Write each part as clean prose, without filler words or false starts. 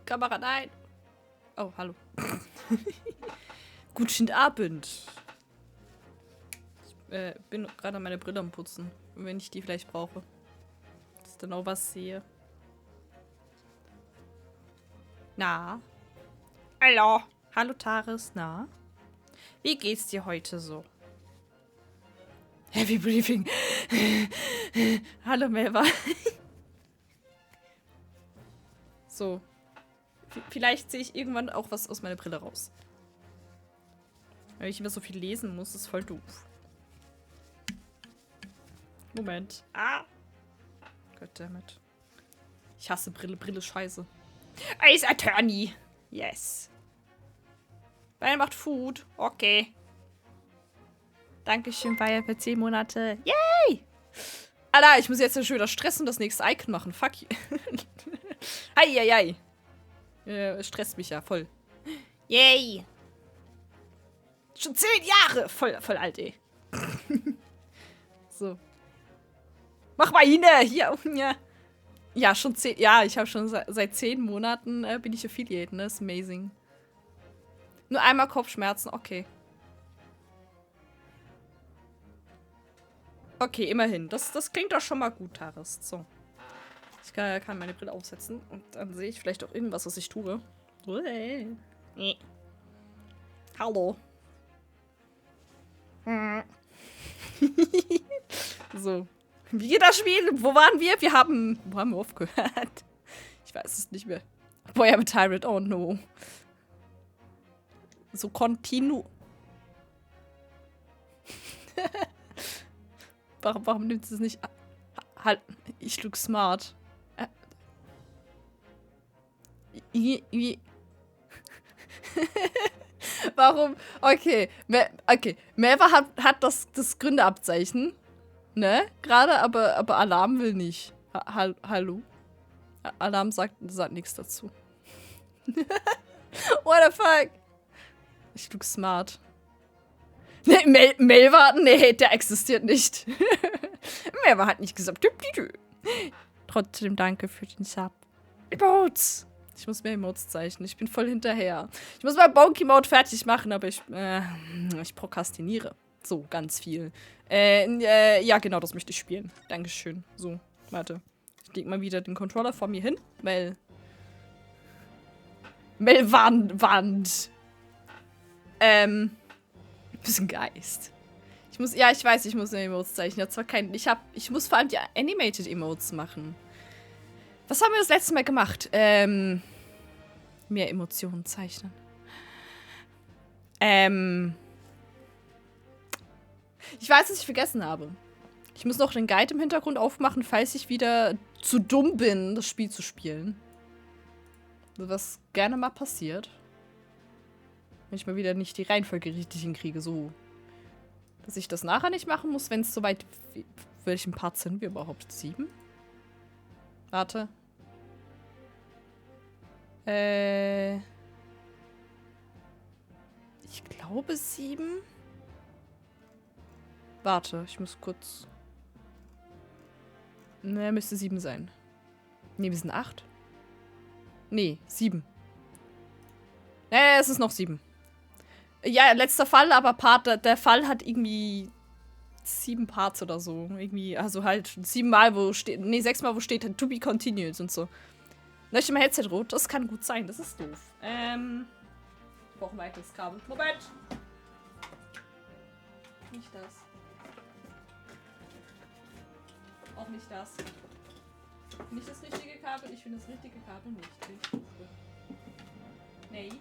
Kamera, nein. Oh, hallo. Guten Abend. Ich bin gerade meine Brille am Putzen. Wenn ich die vielleicht brauche. Dass ich dann auch was sehe. Na? Hallo. Hallo, Taris. Na? Wie geht's dir heute so? Heavy Briefing. Hallo, Melva. So. Vielleicht sehe ich irgendwann auch was aus meiner Brille raus. Weil ich immer so viel lesen muss, ist voll doof. Moment. Ah! Goddammit. Ich hasse Brille. Brille scheiße. Ace Attorney. Yes. Bayern macht Food. Okay. Dankeschön, Bayern, für 10 Monate. Yay! Alter, ich muss jetzt schon wieder stressen und das nächste Icon machen. Fuck you. Heieiei. Stresst mich ja voll. Yay! Schon 10 Jahre! Voll alt, ey. So. Mach mal hin! Hier. Ja, schon 10. Ja, ich habe schon seit 10 Monaten bin ich Affiliate, ne? Ist amazing. Nur einmal Kopfschmerzen, okay. Okay, immerhin. Das klingt doch schon mal gut, Taris. So. Ich kann meine Brille aufsetzen und dann sehe ich vielleicht auch irgendwas, was ich tue. Hallo. So. Wie geht das Spiel? Wo waren wir? Wo haben wir aufgehört? Ich weiß es nicht mehr. Boy, I'm a tyrant. Oh no. So Warum nimmt es nicht? Halt, ich look smart. Warum? Okay. Okay. Melva hat das Gründerabzeichen. Ne? Gerade, aber Alarm will nicht. Hallo? Alarm sagt nichts dazu. What the fuck? Ich look smart. Nee, Melva? Nee, der existiert nicht. Melva hat nicht gesagt. Trotzdem danke für den Sub. Emotes! Ich muss mehr Emotes zeichnen. Ich bin voll hinterher. Ich muss mal Bonky-Mode fertig machen, aber ich prokrastiniere. So, ganz viel. Ja, genau, das möchte ich spielen. Dankeschön. So, warte. Ich leg mal wieder den Controller vor mir hin, weil... Wand. Bisschen Geist. Ich muss mehr Emotes zeichnen. Ja, zwar kein... Ich muss vor allem die Animated Emotes machen. Was haben wir das letzte Mal gemacht? Mehr Emotionen zeichnen. Ich weiß, was ich vergessen habe. Ich muss noch den Guide im Hintergrund aufmachen, falls ich wieder zu dumm bin, das Spiel zu spielen. Was gerne mal passiert. Wenn ich mal wieder nicht die Reihenfolge richtig hinkriege, so. Dass ich das nachher nicht machen muss, wenn es soweit... Welchen Part sind wir überhaupt? 7? Warte. Ich glaube 7. Warte, ich muss kurz... Ne, müsste 7 sein. Ne, wir sind 8. Ne, 7. Es ist noch 7. Ja, letzter Fall, aber der Fall hat irgendwie 7 Parts oder so. Irgendwie, also halt 7 Mal, wo steht, ne, 6 Mal, wo steht to be continued und so. Leuchte mein Headset rot? Das kann gut sein, das ist doof. Ich brauche ein weiteres Kabel. Moment! Nicht das. Auch nicht das. Nicht das richtige Kabel, ich finde das richtige Kabel nicht. Nee.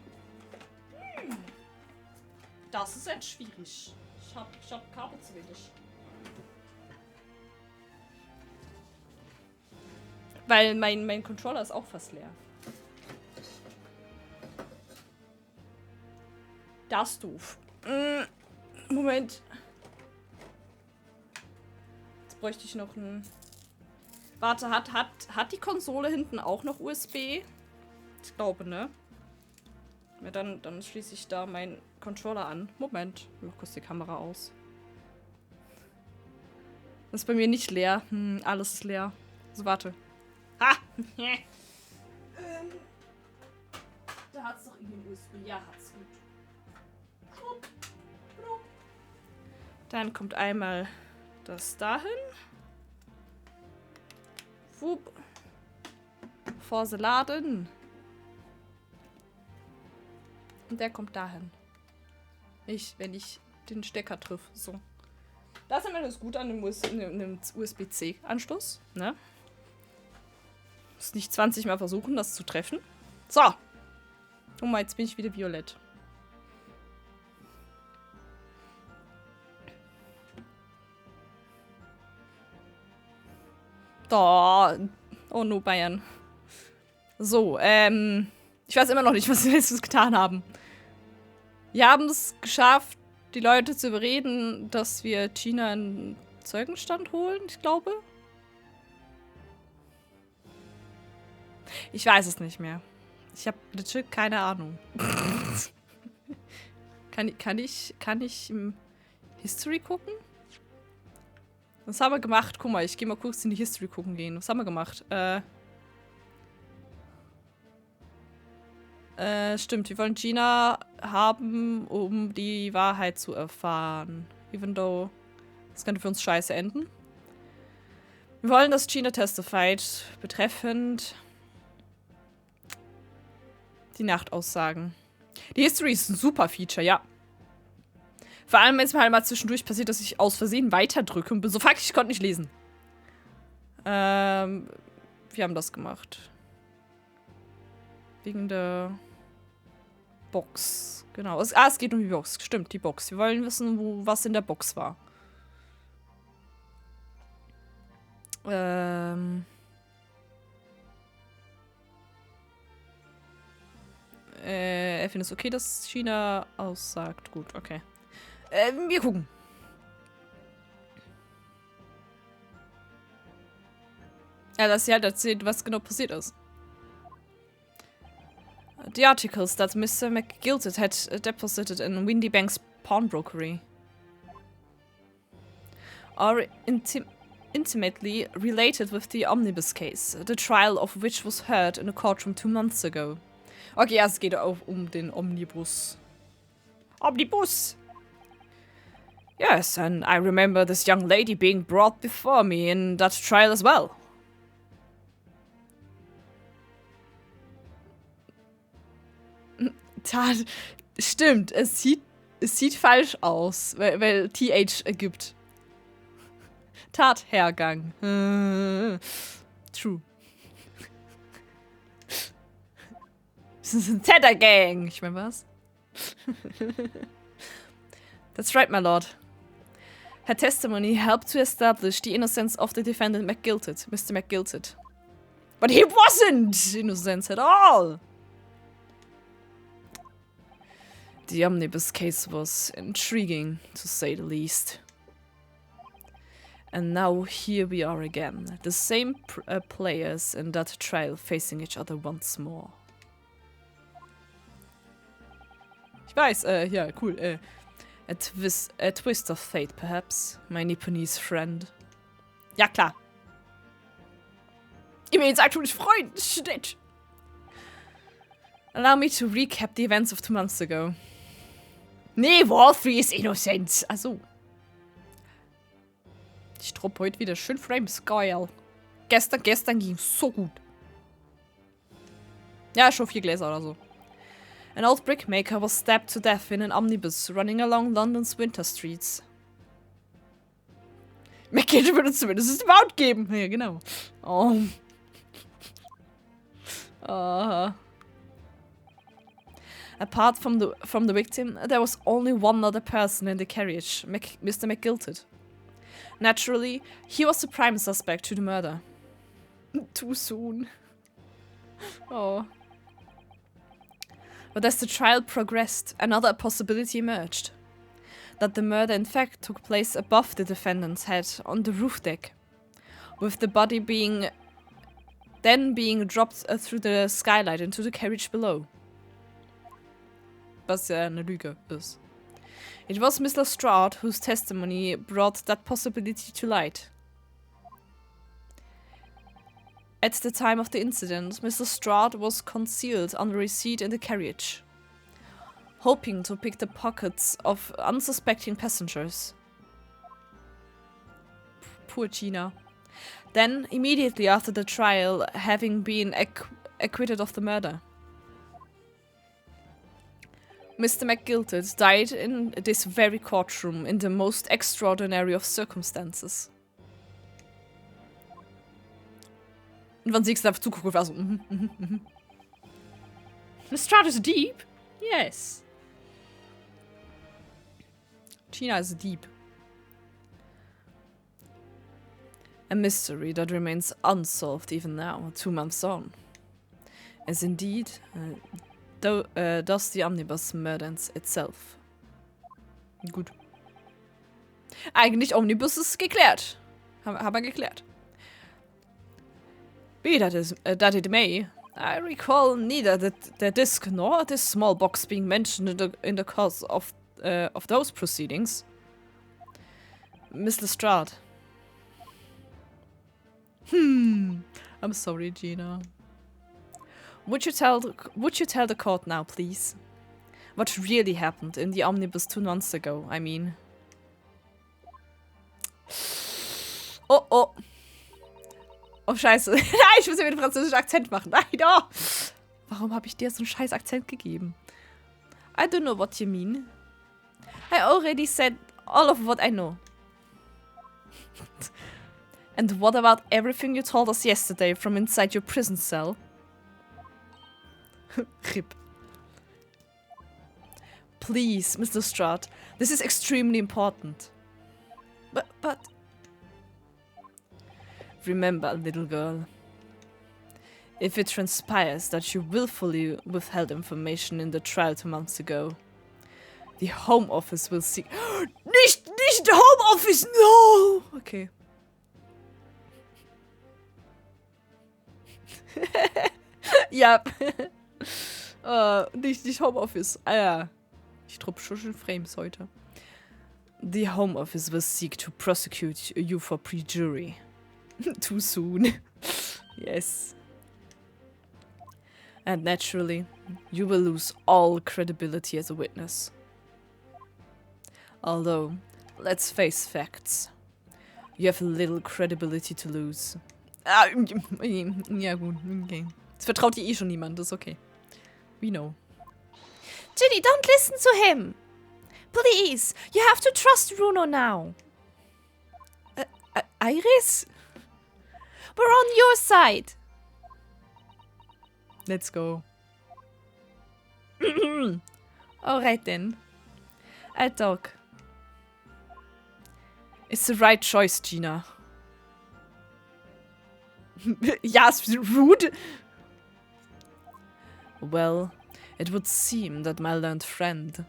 Das ist jetzt schwierig. Ich hab Kabel zu wenig. Weil mein Controller ist auch fast leer. Das ist doof. Moment. Jetzt bräuchte ich noch einen... Warte, hat die Konsole hinten auch noch USB? Ich glaube, ne? Ja, dann schließe ich da meinen Controller an. Moment, ich mach kurz die Kamera aus. Das ist bei mir nicht leer. Alles ist leer. So, warte. Ha! Da hat's doch irgendwie USB. Ja, hat's gut. Dann kommt einmal das dahin. Wupp. Bevor sie laden. Und der kommt dahin. Wenn ich den Stecker triff. So. Das ist immer das Gute an einem USB-C-Anschluss. Ne? Muss nicht 20 Mal versuchen, das zu treffen. So. Guck mal, jetzt bin ich wieder violett. Da. Oh no, Bayern. So, ich weiß immer noch nicht, was wir letztens getan haben. Wir haben es geschafft, die Leute zu überreden, dass wir Gina einen Zeugenstand holen, ich glaube. Ich weiß es nicht mehr. Ich habe legit keine Ahnung. Kann ich im History gucken? Was haben wir gemacht? Guck mal, ich gehe mal kurz in die History gucken gehen. Was haben wir gemacht? Stimmt, wir wollen Gina haben, um die Wahrheit zu erfahren. Even though, das könnte für uns scheiße enden. Wir wollen, dass Gina testified, betreffend die Nachtaussagen. Die History ist ein super Feature, ja. Vor allem, wenn es mir halt mal zwischendurch passiert, dass ich aus Versehen weiterdrücke und bin so, fuck, ich konnte nicht lesen. Wir haben das gemacht. Wegen der Box. Genau. Es geht um die Box. Stimmt, die Box. Wir wollen wissen, was in der Box war. Er findet es okay, dass China aussagt. Gut, okay. Wir gucken. Ja, dass sie halt erzählt, was genau passiert ist. The articles that Mr. McGilted had deposited in Windy Bank's pawnbrokery are intimately related with the omnibus case, the trial of which was heard in a courtroom 2 months ago. Okay, ja, es geht auch um den Omnibus. Omnibus! Yes, and I remember this young lady being brought before me in that trial as well. Stimmt, es sieht falsch aus, weil TH ergibt. Tathergang. True. Das ist ein Tettergang. Ich meine, was? That's right, my lord. Her testimony helped to establish the innocence of the defendant McGilted, Mr. McGilted. But he wasn't innocent at all! The omnibus case was intriguing, to say the least. And now here we are again, the same players in that trial facing each other once more. Ich weiß, ja, cool, a twist of fate, perhaps, my Nipponese friend. Ja, klar. Ich bin jetzt aktuell Freund, shit. Allow me to recap the events of 2 months ago. Nee, Walthree ist innocent. Also. Ich droppe heute wieder schön Frames. Geil. Gestern ging so gut. Ja, schon 4 Gläser oder so. An old brickmaker was stabbed to death in an omnibus running along London's winter streets. McGilted würde es zumindest überhaupt geben. Ja, genau. Oh. Apart from the victim, there was only one other person in the carriage, Mr. McGilted. Naturally, he was the prime suspect to the murder. Too soon. Oh. But as the trial progressed, another possibility emerged. That the murder in fact took place above the defendant's head on the roof deck, with the body being dropped through the skylight into the carriage below. Was ja eine Lüge ist. It was Miss Lestrade whose testimony brought that possibility to light. At the time of the incident, Mr. Strahd was concealed under a seat in the carriage, hoping to pick the pockets of unsuspecting passengers. Poor Gina. Then, immediately after the trial, having been acquitted of the murder. Mr. McGilted died in this very courtroom in the most extraordinary of circumstances. Und wenn sie einfach zuguckt, war so, Lestrade is a deep? Yes. Gina is a deep. A mystery that remains unsolved even now, 2 months on. As indeed, does the Omnibus murder itself. Gut. Eigentlich Omnibus ist geklärt. Haben wir geklärt. Be that it may, I recall neither the disc nor this small box being mentioned in the course of those proceedings. Miss Lestrade. I'm sorry, Gina. Would you tell the court now, please? What really happened in the Omnibus 2 months ago, I mean. Oh, oh. Oh, scheiße. Nein, ich muss ja wieder einen französischen Akzent machen. Nein, oh. Warum habe ich dir so einen scheiß Akzent gegeben? I don't know what you mean. I already said all of what I know. And what about everything you told us yesterday from inside your prison cell? Rip. Please, Mr. Strahd, this is extremely important. But... Remember, little girl. If it transpires that you willfully withheld information in the trial 2 months ago, the Home Office will seek... Nicht the Home Office, no! Okay. Ja. Nicht Home Office. Ah ja. Ich druck schon Frames heute. The Home Office will seek to prosecute you for perjury. Too soon. Yes. And naturally, you will lose all credibility as a witness. Although, let's face facts. You have little credibility to lose. Ah, ja gut, okay. Jetzt vertraut dir schon niemand, das ist okay. We know. Ginny, don't listen to him! Please, you have to trust Bruno now. Iris? We're on your side. Let's go. Alright then. I'll talk. It's the right choice, Gina. Ja, it's rude. Well, it would seem that my learned friend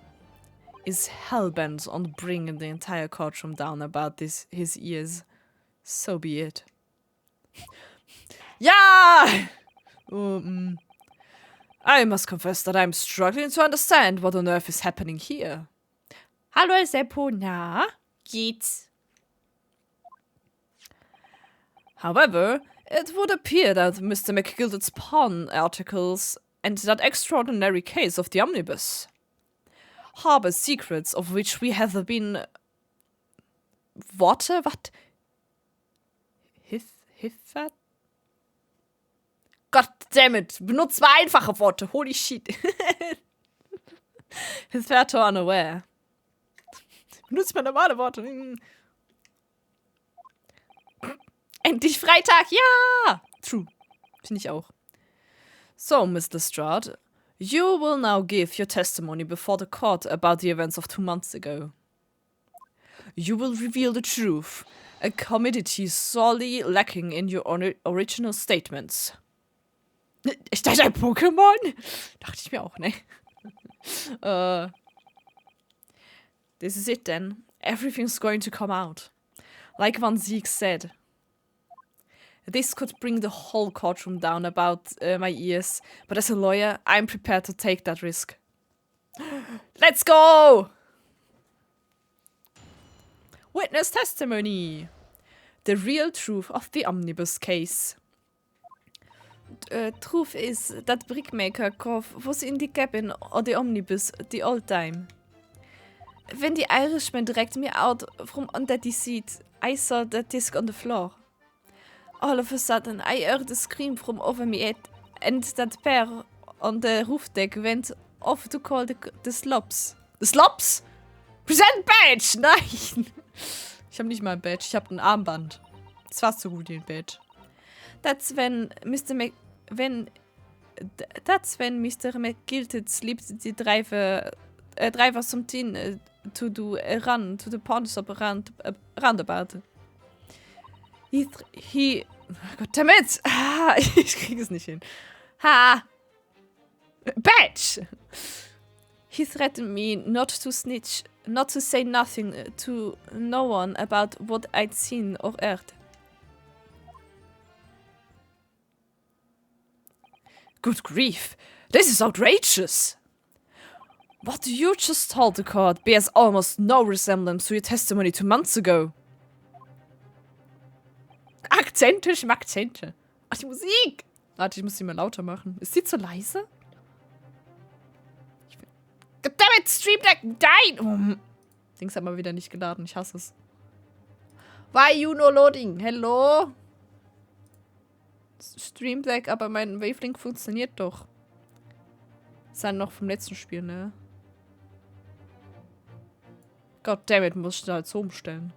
is hell-bent on bringing the entire courtroom down about his ears. So be it. Ja! I must confess that I'm struggling to understand what on earth is happening here. Hallo, Seppo, na? Geht's? However, it would appear that Mr. McGilded's pawn articles and that extraordinary case of the omnibus harbor secrets of which we have been... Worte? What? Hiffert? God damn it! Benutzt mal einfache Worte. Holy shit. Hitherto unaware. Benutzt mal normale Worte. Endlich Freitag, ja! True. Finde ich auch. So, Miss Lestrade, you will now give your testimony before the court about the events of 2 months ago. You will reveal the truth, a commodity sorely lacking in your original statements. Ist das ein Pokémon? Dachte ich mir auch, ne? This is it then. Everything's going to come out. Like Van Ziek said. This could bring the whole courtroom down about my ears, but as a lawyer, I'm prepared to take that risk. Let's go! Witness testimony. The real truth of the omnibus case. truth is that Brickmaker was in the cabin or the omnibus the old time. When the Irishman dragged me out from under the seat, I saw the disc on the floor. All of a sudden, I heard a scream from over me and that pair on the roof deck went off to call the slops. The slops? Present Badge! Nein! Ich habe nicht mal ein Badge, ich habe ein Armband. Das war so gut, den Badge. That's when Mr. McGilted slipped the driver something to do a run to the pawn shop roundabout. He goddammit! Ich krieg es nicht hin. Ha! Badge! He threatened me not to snitch, not to say nothing to no one about what I'd seen or heard. Good grief! This is outrageous! What you just told the court bears almost no resemblance to your testimony 2 months ago. Akzente, Schmackzente. Ach, die Musik! Warte, ich muss sie mal lauter machen. Ist sie zu leise? Goddammit, Stream-Deck, nein! Dings hat mal wieder nicht geladen, ich hasse es. Why you no loading? Hello? Stream-Deck, aber mein Wavelink funktioniert doch. Ist dann noch vom letzten Spiel, ne? Goddammit, muss ich halt so umstellen.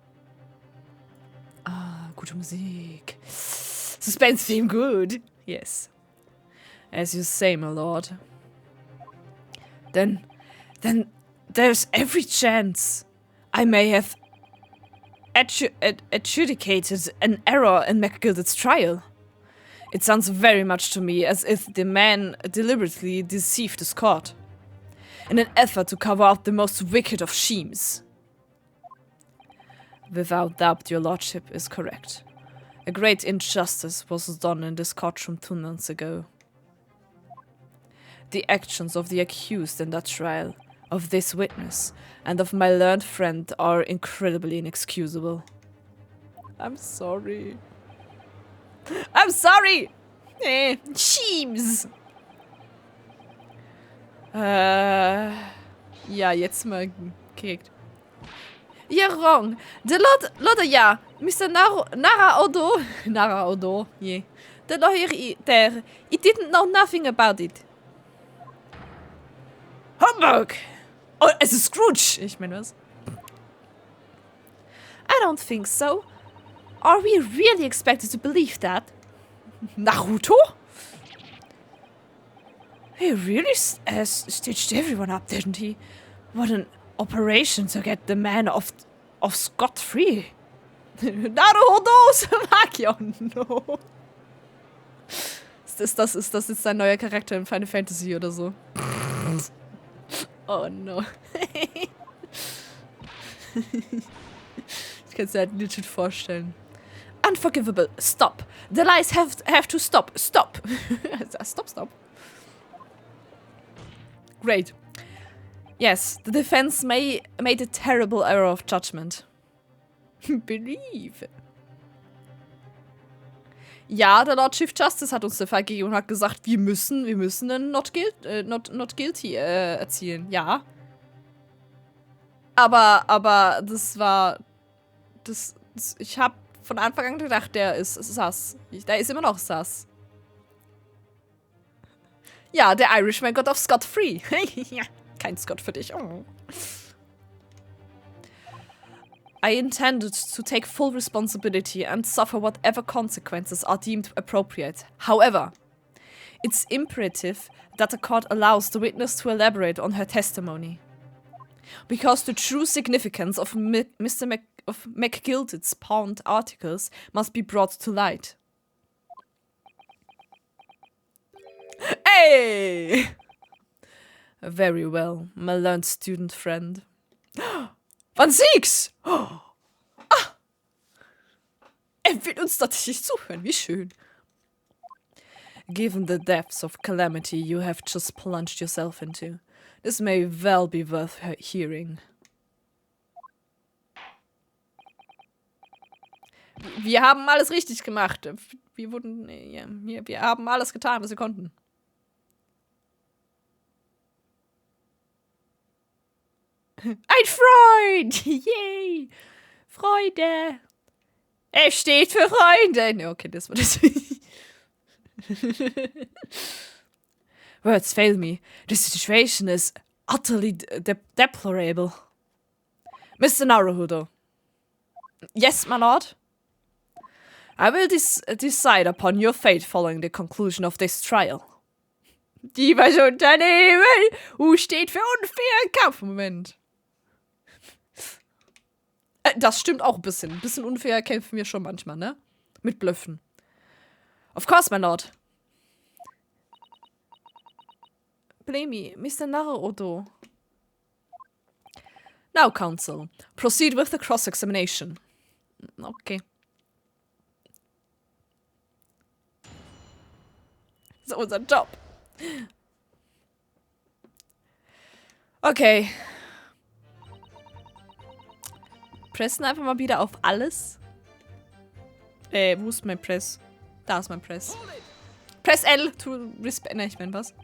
Ah, gute Musik. Suspense theme good. Yes. As you say, my lord. Then there's every chance I may have adjudicated an error in McGilded's trial. It sounds very much to me as if the man deliberately deceived his court, in an effort to cover up the most wicked of schemes. Without doubt, your lordship is correct. A great injustice was done in this courtroom 2 months ago. The actions of the accused in that trial, of this witness, and of my learned friend are incredibly inexcusable. I'm sorry. I'm sorry! Schemes! Ja, jetzt mal gekickt. You're wrong. The Lord, yeah. Mr. Nara Odo, yeah. The lawyer there, he didn't know nothing about it. Humbug! Oh, es ist Scrooge! Ich meine was? I don't think so. Are we really expected to believe that? Naruto? He really stitched everyone up, didn't he? What an operation to get the man off scot-free. Naruto Makiono. Ist das jetzt sein neuer Charakter in Final Fantasy oder so? Oh no. Ich kann es mir halt legit vorstellen. Unforgivable. Stop. The lies have to stop. Stop. Stop. Great. Yes, the defense made a terrible error of judgment. Believe. Ja, der Lord Chief Justice hat uns den Fall gegeben und hat gesagt, wir müssen einen not guilty erzielen. Ja. Aber das war... ich habe von Anfang an gedacht, der ist sass. Der ist immer noch sass. Ja, der Irishman got off scot-free. Kein Scott für dich. Oh. I intended to take full responsibility and suffer whatever consequences are deemed appropriate. However, it's imperative that the court allows the witness to elaborate on her testimony. Because the true significance of Mr. McGilded's pawned articles must be brought to light. Hey! Very well, my learned student friend. Van Siegs! Oh. Ah. Er will uns tatsächlich zuhören, wie schön. Given the depths of calamity you have just plunged yourself into, this may well be worth hearing. Wir haben alles richtig gemacht. Wir wurden, ja, wir haben alles getan, was wir konnten. Ein Freund! Yay! Freude! F steht für Freunde! Ne, okay, das war das. Words fail me. The situation is utterly deplorable. Mr. Naruhodo. Yes, my lord? I will decide upon your fate following the conclusion of this trial. Die was Unternehmen! U steht für unfairen Kampf. Moment. Das stimmt auch ein bisschen. Ein bisschen unfair kämpfen wir schon manchmal, ne? Mit Blöffen. Of course, my lord. Blame me, Mr. Naruhodo. Now, counsel, proceed with the cross-examination. Okay. Das ist unser Job. Okay. Pressen einfach mal wieder auf alles. Wo ist mein Press? Da ist mein Press. Press L to respect. Ne, ich mein was?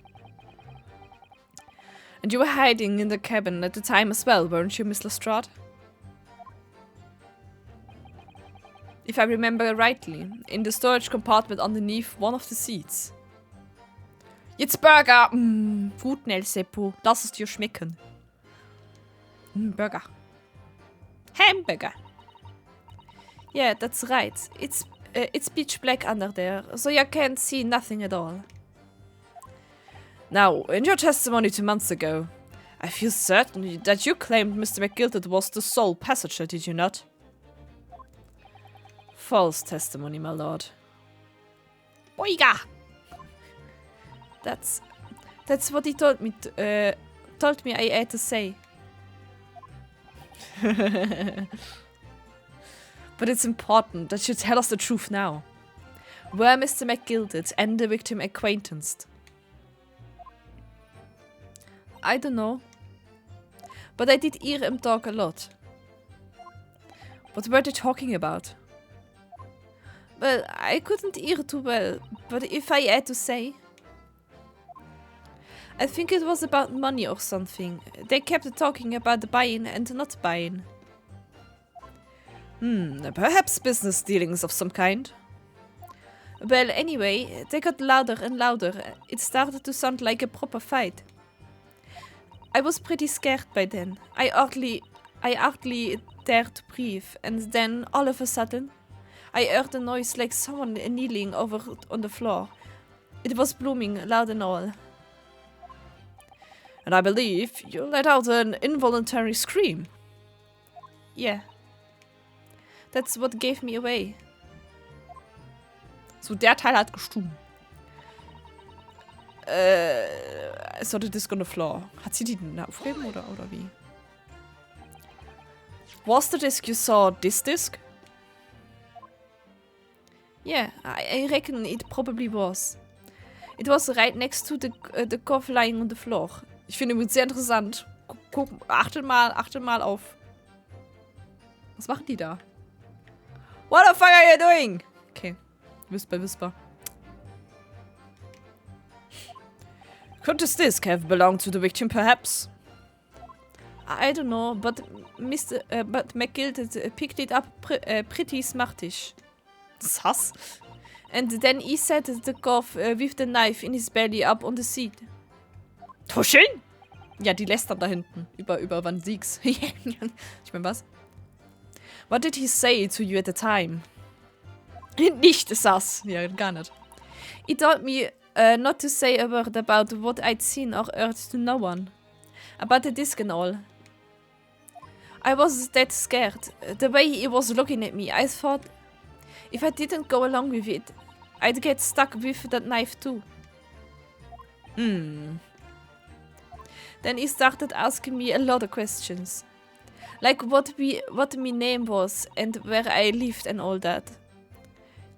And you were hiding in the cabin at the time as well, weren't you, Miss Lestrade? If I remember rightly, in the storage compartment underneath one of the seats. Jetzt Burger! Gut, Nel Seppo. Lass es dir schmecken. Burger. Hamburger. Yeah, that's right. It's pitch black under there, so you can't see nothing at all. Now, in your testimony 2 months ago, I feel certain that you claimed Mr. McGilted was the sole passenger, did you not? False testimony, my lord. Oiga! That's what he told me I had to say. But it's important that you tell us the truth now. Were Mr. McGildet and the victim acquaintanced? I don't know. But I did hear him talk a lot. What were they talking about? Well, I couldn't hear too well, but if I had to say... I think it was about money or something. They kept talking about the buying and not buying. Perhaps business dealings of some kind. Well, anyway, they got louder and louder. It started to sound like a proper fight. I was pretty scared by then. I hardly dared to breathe, and then, all of a sudden, I heard a noise like someone kneeling over on the floor. It was booming, loud and all. And I believe you let out an involuntary scream. Yeah. That's what gave me away. So, der Teil hat gestummt. So the disc on the floor. Hat sie die aufgegeben oder wie? Was the disc you saw this disc? Yeah, I reckon it probably was. It was right next to the cough lying on the floor. Ich finde übrigens sehr interessant. Guck, achtet mal auf. Was machen die da? What the fuck are you doing? Okay, Whisper. Could this disc have belonged to the victim, perhaps? I don't know, but McGildet picked it up pretty smartish. Sass. And then he set the cough with the knife in his belly up on the seat. Tuscheln? Ja, die lästern da hinten. Über Van Siegs. Ich mein, was? What did he say to you at the time? Nicht sass. Ja, gar nicht. He told me not to say a word about what I'd seen or heard to no one. About the disc and all. I was that scared. The way he was looking at me, I thought if I didn't go along with it, I'd get stuck with that knife too. Then he started asking me a lot of questions. Like what my name was and where I lived and all that.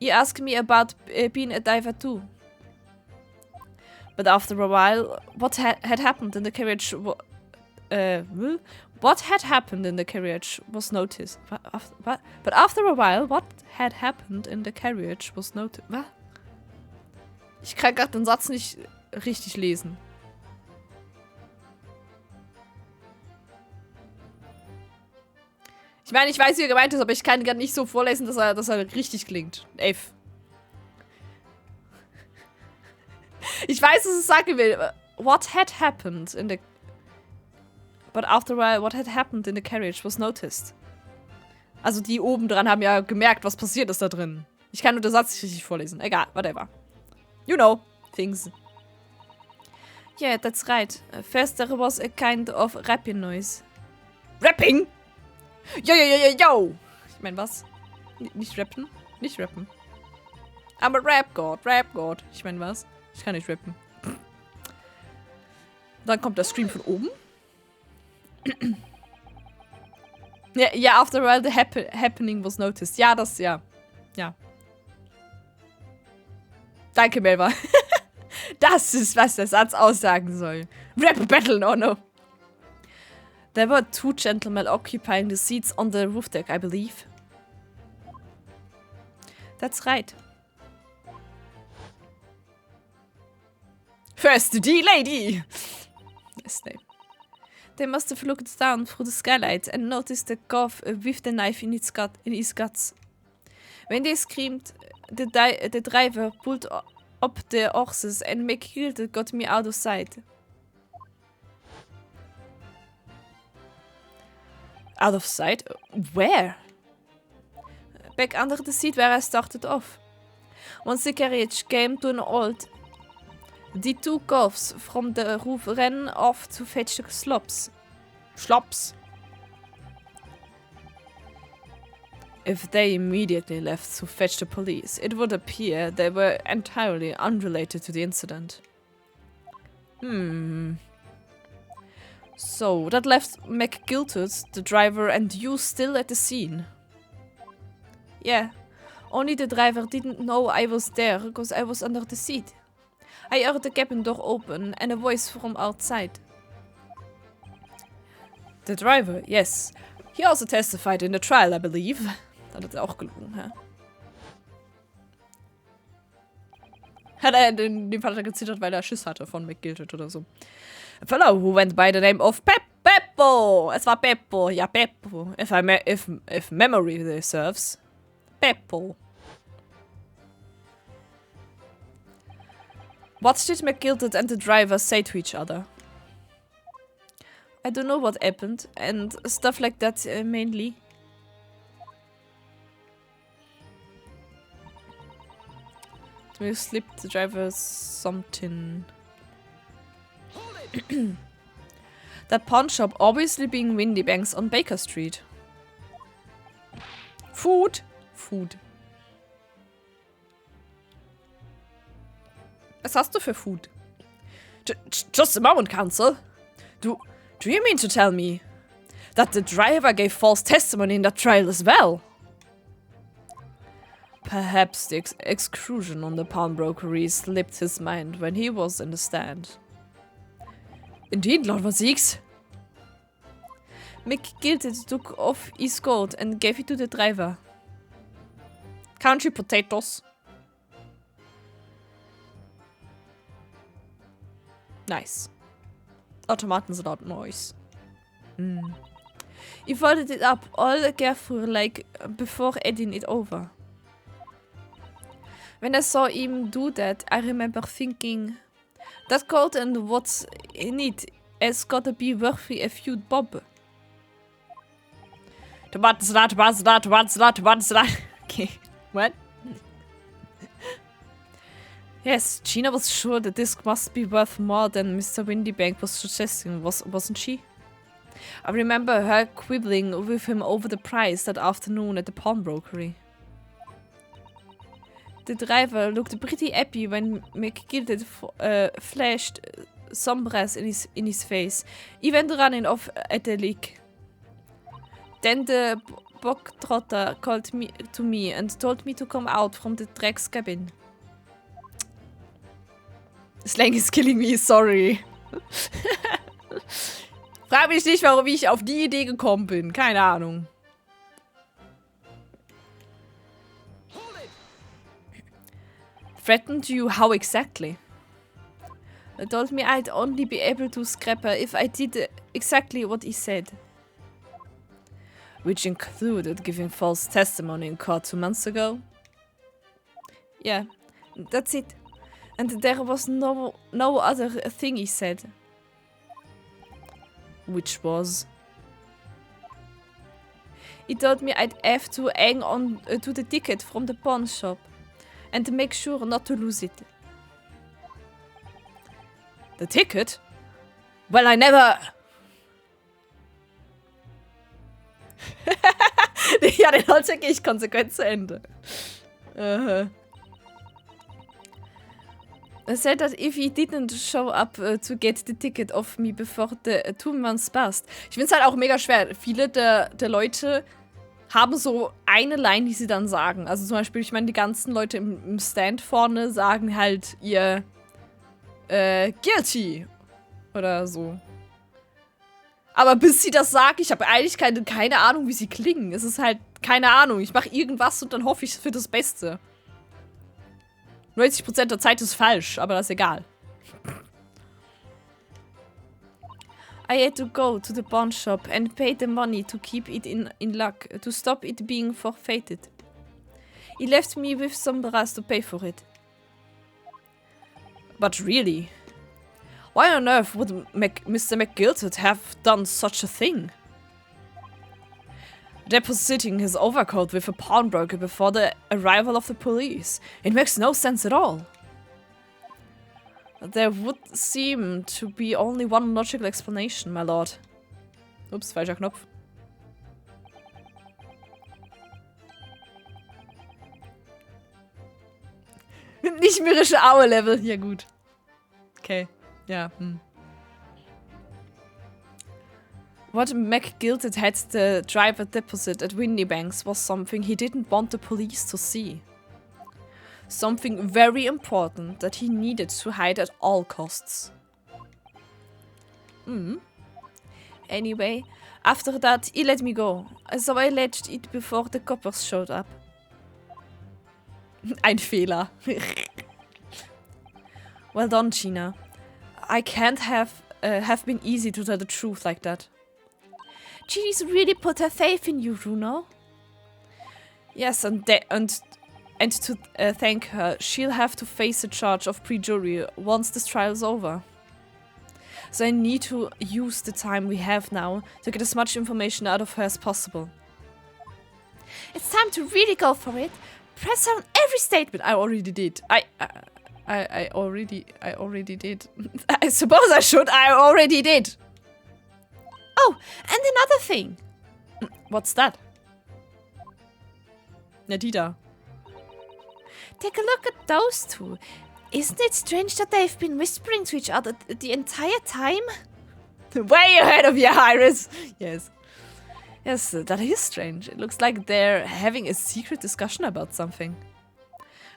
He asked me about being a diver too. But after a while, what had happened in the carriage was noticed. But after a while, what had happened in the carriage was noted. Was? Ich kann gerade den Satz nicht richtig lesen. Ich meine, ich weiß, wie er gemeint ist, aber ich kann gerade nicht so vorlesen, dass er richtig klingt. F. Ich weiß, was es sagen will. What had happened in the... But after a while, what had happened in the carriage was noticed. Also die oben dran haben ja gemerkt, was passiert ist da drin. Ich kann nur den Satz nicht richtig vorlesen. Egal, whatever. You know, things. Yeah, that's right. First there was a kind of rapping noise. Rapping? Yo, yo, yo, yo, yo! Ich meine, was? Nicht rappen? Nicht rappen. I'm a rap god, rap god. Ich meine, was? Ich kann nicht rappen. Dann kommt der Stream von oben. Ja, after a while the happening was noticed. Ja, das, ja. Ja. Danke, Melva. Das ist, was der Satz aussagen soll. Rap battle, oh no. There were 2 gentlemen occupying the seats on the roof deck, I believe. That's right. First the lady! Yes, name. They must have looked down through the skylight and noticed the calf with the knife in his guts. When they screamed, the driver pulled up the horses and McGilda got me out of sight. Out of sight? Where? Back under the seat where I started off. Once the carriage came to an halt, the 2 calves from the roof ran off to fetch the slops. Slops? If they immediately left to fetch the police, it would appear they were entirely unrelated to the incident. So, that left McGiltert, the driver, and you still at the scene. Yeah, only the driver didn't know I was there because I was under the seat. I heard the cabin door open and a voice from outside. The driver, yes. He also testified in the trial, I believe. Dann hat er auch gelogen, hä? Hat er in dem Fall gezittert, weil er Schiss hatte von McGiltert oder so. A fellow who went by the name of Peppo. Es war Peppo. Ja, Peppo. If memory serves. Peppo. What did McGiltert and the driver say to each other? I don't know what happened, and stuff like that mainly. We slipped the driver something. That pawn shop obviously being Windy Banks on Baker Street. Food? Food. Was hast du für Food? Just a moment, Counsel. Do you mean to tell me that the driver gave false testimony in that trial as well? Perhaps the exclusion on the pawnbrokery slipped his mind when he was in the stand. Indeed, Lord Vasix. McGiltert took off his coat and gave it to the driver. Country potatoes. Nice. Automatensalat noise. He folded it up all carefully like before adding it over. When I saw him do that, I remember thinking, that coat and what's in it has gotta be worthy a few bob. Okay, what? Yes, Gina was sure the disc must be worth more than Mr. Windybank was suggesting, wasn't she? I remember her quibbling with him over the price that afternoon at the pawnbrokery. The driver looked pretty happy when McGiltert flashed some brass in his face. He went running off at the lick. Then the bog-trotter called to me and told me to come out from the Dreck's cabin. Slang is killing me, sorry. Frag mich nicht, warum ich auf die Idee gekommen bin. Keine Ahnung. Threatened you? How exactly? He told me I'd only be able to scrap her if I did exactly what he said. Which included giving false testimony in court 2 months ago? Yeah, that's it. And there was no other thing he said. Which was? He told me I'd have to hang on to the ticket from the pawn shop and make sure not to lose it. The ticket? Well, I never... Ja, den Holz gehe ich konsequent zu Ende. I said that if he didn't show up to get the ticket off me before the 2 months passed. Ich finde es halt auch mega schwer. Viele der Leute haben so eine Line, die sie dann sagen. Also zum Beispiel, ich meine, die ganzen Leute im Stand vorne sagen halt ihr guilty oder so. Aber bis sie das sagt, ich habe eigentlich keine Ahnung, wie sie klingen. Es ist halt, keine Ahnung, ich mache irgendwas und dann hoffe ich für das Beste. 90% der Zeit ist falsch, aber das ist egal. I had to go to the pawn shop and pay the money to keep it in luck, to stop it being forfeited. He left me with some brass to pay for it. But really, why on earth would Mr. McGilted have done such a thing? Depositing his overcoat with a pawnbroker before the arrival of the police. It makes no sense at all. There would seem to be only one logical explanation, my lord. Ups, falscher Knopf. Nicht mürrische Aue-Level. Ja, gut. Okay. Ja, What McGilted had the driver deposit at Windy Banks was something he didn't want the police to see. Something very important that he needed to hide at all costs. Anyway, after that, he let me go. So I alleged it before the coppers showed up. Ein Fehler. Well done, Gina. I can't have been easy to tell the truth like that. Ginny's really put her faith in you, Bruno. Yes, and to thank her, she'll have to face a charge of perjury once this trial's over. So I need to use the time we have now to get as much information out of her as possible. It's time to really go for it. Press her on every statement. I already did. I already did. I suppose I should. I already did. Oh, and another thing. What's that? Ja, die da. Take a look at those two. Isn't it strange that they've been whispering to each other the entire time? Way ahead of you, Iris. Yes. Yes, that is strange. It looks like they're having a secret discussion about something.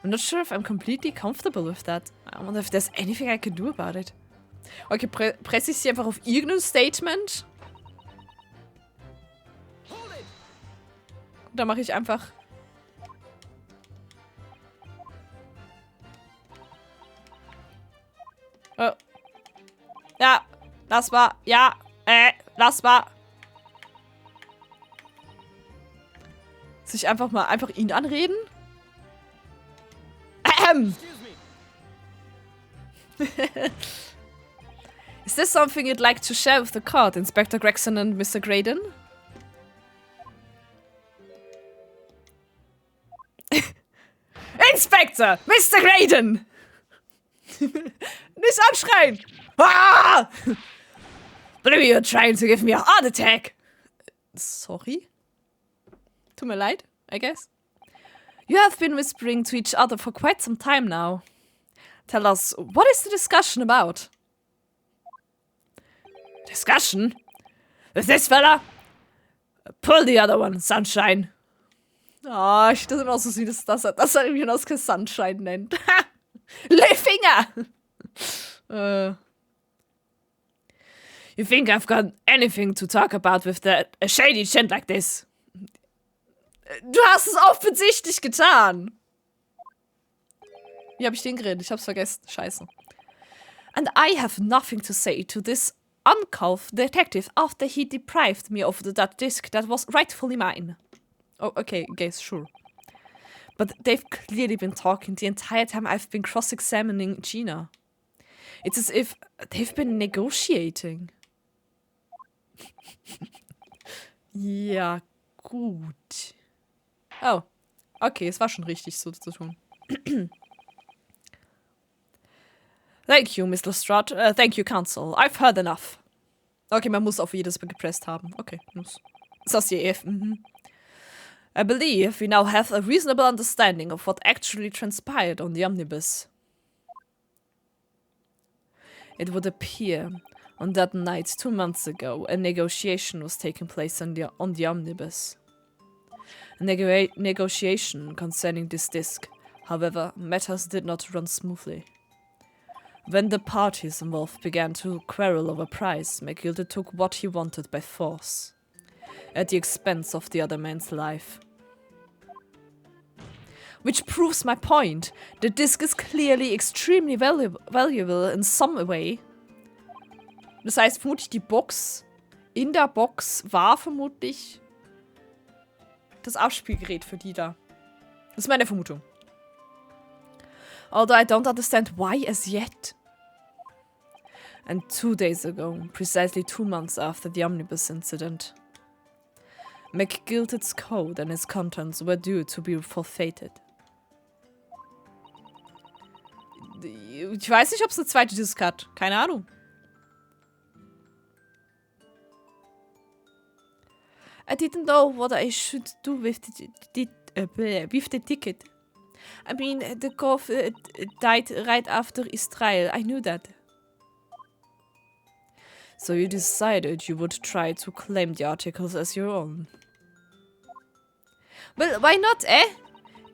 I'm not sure if I'm completely comfortable with that. I wonder if there's anything I can do about it. Okay, presse ich sie einfach auf irgendein Statement? Da mache ich einfach... Oh. Ja, lass mal. Ja, lass mal. Sich einfach ihn anreden? Is this something you'd like to share with the court, Inspector Gregson and Mr. Graydon? Inspector! Mr. Graydon! Nicht anschreien! Ah! Believe you're trying to give me a heart attack! Sorry? Tut mir leid, I guess. You have been whispering to each other for quite some time now. Tell us, what is the discussion about? Discussion? With this fella? Pull the other one, Sunshine. Oh, das ist immer so süß, dass er irgendwie noch Sunshine nennt. Finger! You think I've got anything to talk about with a shady gent like this? Du hast es offensichtlich getan. Wie habe ich den geredet? Ich hab's vergessen. Scheiße. And I have nothing to say to this uncouth detective after he deprived me of that disc that was rightfully mine. Oh, okay, guess, sure. But they've clearly been talking the entire time I've been cross-examining Gina. It's as if they've been negotiating. Ja, gut. Oh, okay, es war schon richtig, so zu tun. Thank you, Miss Lestrade. Thank you, Counsel. I've heard enough. Okay, man muss auf jedes gepresst haben. Okay, muss. Ist das die EF? I believe we now have a reasonable understanding of what actually transpired on the omnibus. It would appear on that night 2 months ago, a negotiation was taking place on the omnibus. A negotiation concerning this disc. However, matters did not run smoothly. When the parties involved began to quarrel over price, McGilder took what he wanted by force, at the expense of the other man's life. Which proves my point. The disc is clearly extremely valuable in some way. Das heißt, vermutlich die Box in der Box war vermutlich das Abspielgerät für die da. Das ist meine Vermutung. Although I don't understand why as yet. And 2 days ago, precisely 2 months after the omnibus incident, McGilted's code and its contents were due to be forfeited. Ich weiß nicht, ob es eine zweite Disc hat. Keine Ahnung. I didn't know what I should do with the ticket. I mean, the cop died right after his trial. I knew that. So you decided you would try to claim the articles as your own. Well, why not, eh?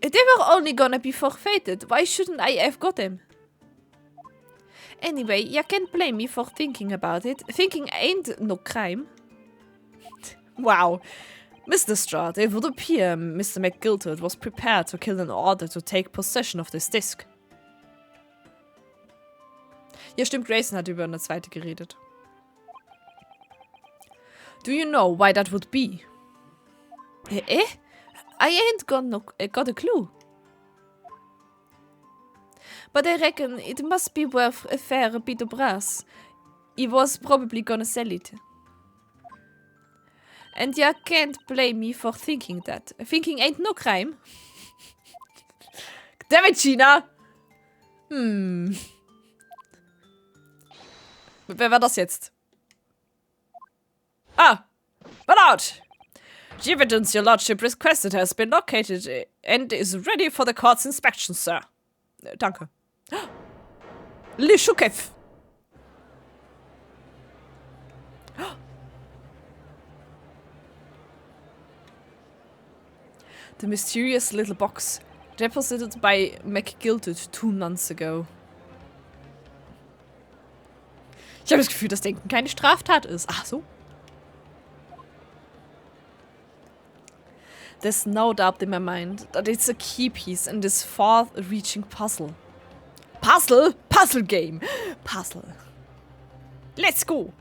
They were only gonna be forfeited. Why shouldn't I have got them? Anyway, you can't blame me for thinking about it. Thinking ain't no crime. Wow. Mr. Lestrade, it would appear Mr. McGilted was prepared to kill in order to take possession of this disc. Ja, stimmt, Grayson hat über eine zweite geredet. Do you know why that would be? Eh? I ain't got a clue. But I reckon it must be worth a fair bit of brass. He was probably gonna sell it. And you can't blame me for thinking that. Thinking ain't no crime. Damn it, Gina! Wer war das jetzt? Ah! But out! The evidence your lordship requested has been located and is ready for the court's inspection, sir. Danke. Lishukev! The mysterious little box deposited by McGilted 2 months ago. Ich habe das Gefühl, dass Denken keine Straftat ist. Ach so. There's no doubt in my mind that it's a key piece in this far-reaching puzzle. Puzzle? Puzzle game. Puzzle. Let's go.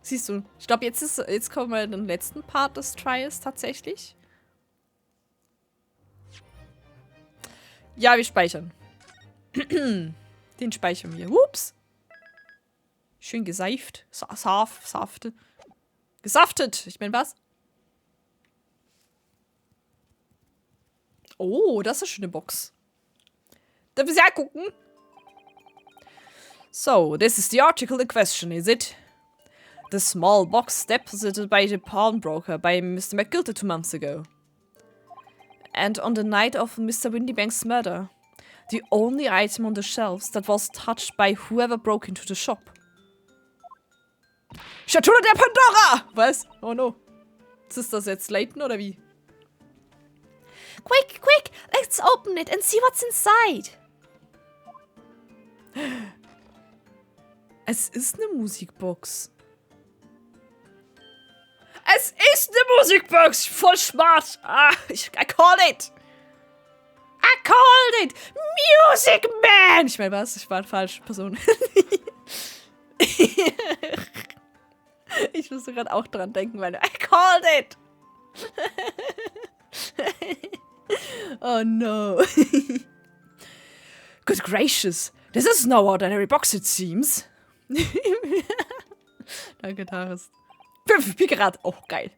Siehst du, ich glaube, jetzt kommen wir in den letzten Part des Trials tatsächlich. Ja, wir speichern. Den speichern wir. Ups. Schön geseift. Safte. Gesaftet. Ich meine, was? Oh, das ist eine schöne Box. Darf ich sie angucken? So, this is the article in question, is it? The small box deposited by the pawnbroker by Mr. McGilted 2 months ago. And on the night of Mr. Windybank's murder. The only item on the shelves that was touched by whoever broke into the shop. Schatulle der Pandora! Was? Oh no. Ist das jetzt Layton oder wie? Quick, quick! Let's open it and see what's inside. Es ist eine Musikbox. Es ist eine Musikbox! Voll smart! I call it! I called it! Music Man! Ich meine, was? Ich war eine falsche Person. Ich musste gerade auch dran denken, weil I called it! Oh no. Good gracious. This is no ordinary box, it seems. Danke, Taris. 5 Picarat. Oh, geil.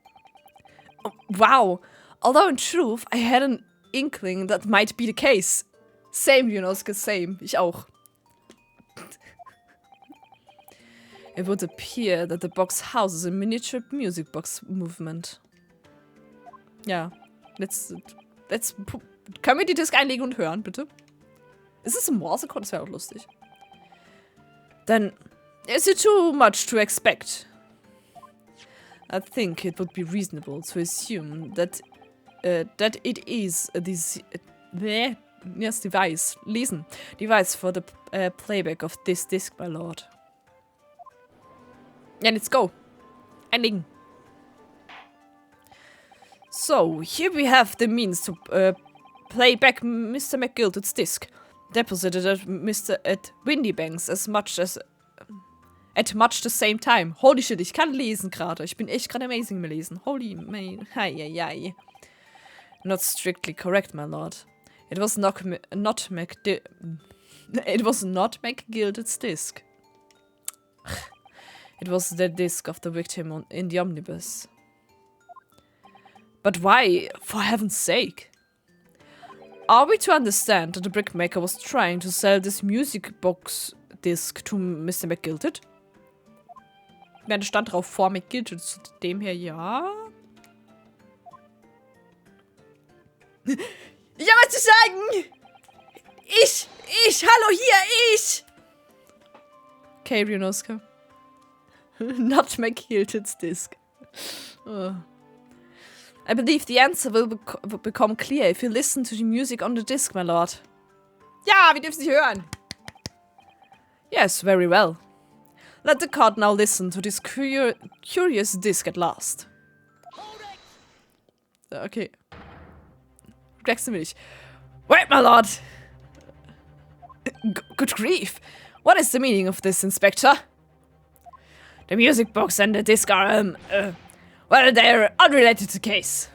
Oh, wow. Although in truth, I had an inkling that might be the case. Same, Junosuke, same. Ich auch. It would appear that the box houses a miniature music box movement. Ja. Können wir die Disc einlegen und hören, bitte? Ist es ein Morse-Code? Das wäre auch lustig. Then, is it too much to expect? I think it would be reasonable to assume that it is this device. Lesen. Device for the playback of this disc, my lord. Yeah, let's go. Einlegen. So, here we have the means to play back Mr. McGilted's disc, deposited at Windy Banks at much the same time. Holy shit, ich kann lesen gerade. Ich bin echt gerade amazing im Lesen. Holy man. Hi. Not strictly correct, my lord. It was not McGilted's disc. It was the disc of the victim in the omnibus. But why, for heaven's sake? Are we to understand that the brickmaker was trying to sell this music box disc to Mr. McGilted? Ich meine, stand drauf vor McGilted, zu dem her ja. Ich hab was zu sagen! Hallo hier, ich! Okay, Ryunosuke. Not McGilted's disc. Oh. I believe the answer will become clear if you listen to the music on the disc, my lord. Ja, wir dürfen sie hören. Yes, very well. Let the court now listen to this curious disc at last. Okay. Jackson will ich. Wait, my lord! Good grief! What is the meaning of this, Inspector? The music box and the disc are, well, they're unrelated to the case.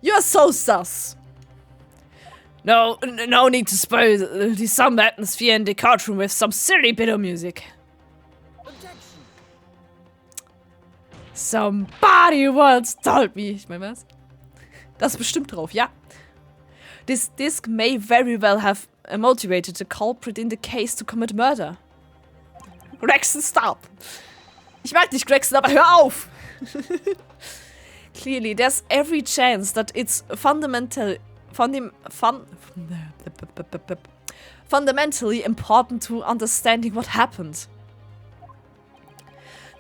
You're so sus. No need to spoil the somber atmosphere in the courtroom with some silly bit of music. Objection. Somebody once told me. Ich meine, was? Das ist bestimmt drauf, ja. This disc may very well have motivated the culprit in the case to commit murder. Gregson, stop. Ich mag dich, Gregson, aber hör auf! Clearly, there's every chance that it's fundamentally important to understanding what happened.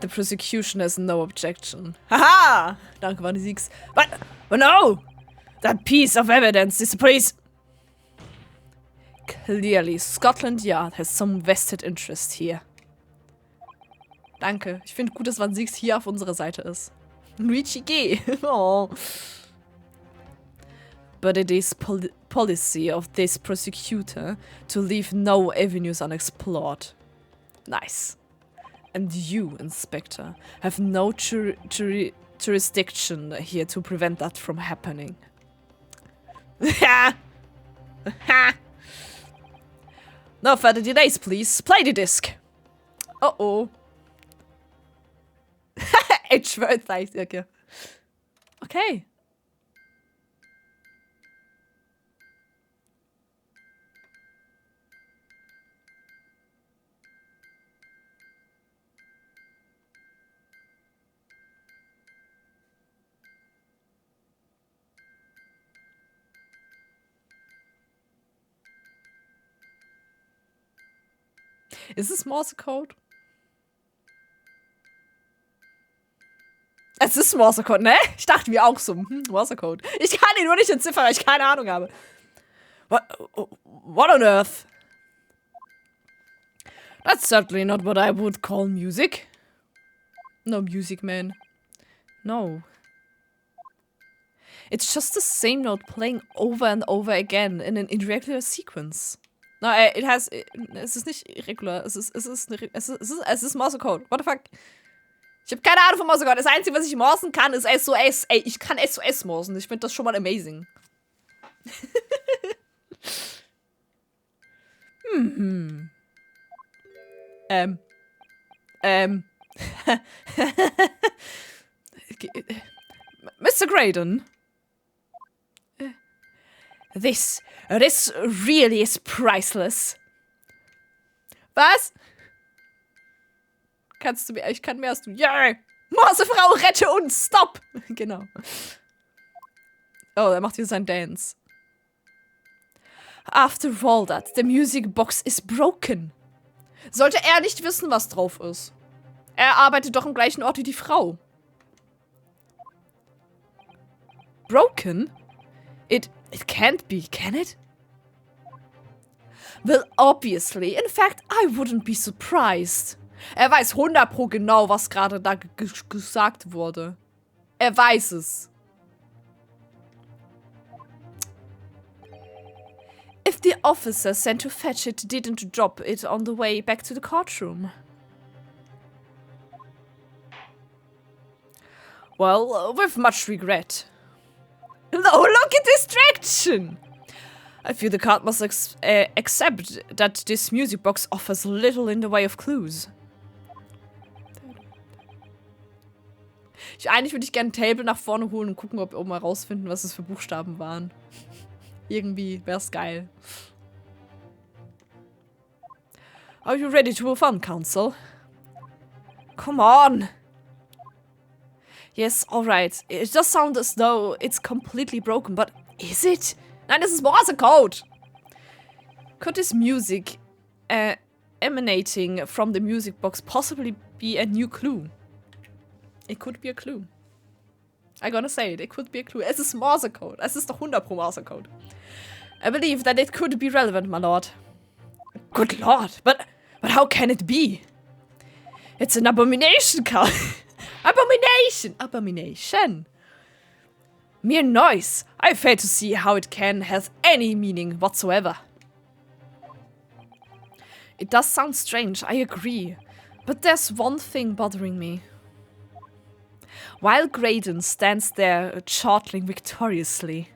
The prosecution has no objection. Haha! Danke, Wanny Siegs. But no! That piece of evidence is police. Clearly, Scotland Yard has some vested interest here. Danke. Ich finde gut, dass Van Siegs hier auf unserer Seite ist. Luigi G. Oh. But it is policy of this prosecutor to leave no avenues unexplored. Nice. And you, Inspector, have no jurisdiction here to prevent that from happening. No further delays, please. Play the disc. Uh-oh. Ich schwör's gleich, okay. Okay. Ist es Morse Code? Es ist Morse Code, ne? Ich dachte mir auch so, Morse Code. Ich kann ihn nur nicht entziffern, weil ich keine Ahnung habe. What on earth? That's certainly not what I would call music. No music, man. No. It's just the same note playing over and over again in an irregular sequence. No, es ist nicht irregular. Es ist Morsecode. What the fuck? Ich habe keine Ahnung von Morsecode. Das Einzige, was ich morsen kann, ist SOS. Ey, ich kann SOS morsen. Ich finde das schon mal amazing. Mr. Graydon. This really is priceless. Was? Kannst du mir? Ich kann mehr als du. Yeah! Morsefrau, rette uns! Stop! Genau. Oh, er macht hier seinen Dance. After all that, the music box is broken. Sollte er nicht wissen, was drauf ist? Er arbeitet doch am gleichen Ort wie die Frau. Broken? It can't be, can it? Well, obviously. In fact, I wouldn't be surprised. Er weiß 100% genau, was gerade da gesagt wurde. Er weiß es. If the officer sent to fetch it didn't drop it on the way back to the courtroom. Well, with much regret. Oh, look at this distraction! I feel the card must accept that this music box offers little in the way of clues. Eigentlich würde ich gerne ein Table nach vorne holen und gucken, ob wir mal rausfinden, was es für Buchstaben waren. Irgendwie wär's geil. Are you ready to move on, Counsel? Come on! Yes, alright. It does sound as though it's completely broken, but is it? Nein, das ist Morsecode! Could this music emanating from the music box possibly be a new clue? It could be a clue. I'm gonna say it. It could be a clue. Es ist Morsecode. Es ist doch 100% Morsecode. I believe that it could be relevant, my lord. Good lord, but how can it be? It's an abomination, Carl. Abomination. Mere noise. I fail to see how it can have any meaning whatsoever. It does sound strange, I agree. But there's one thing bothering me. While Graydon stands there chortling victoriously,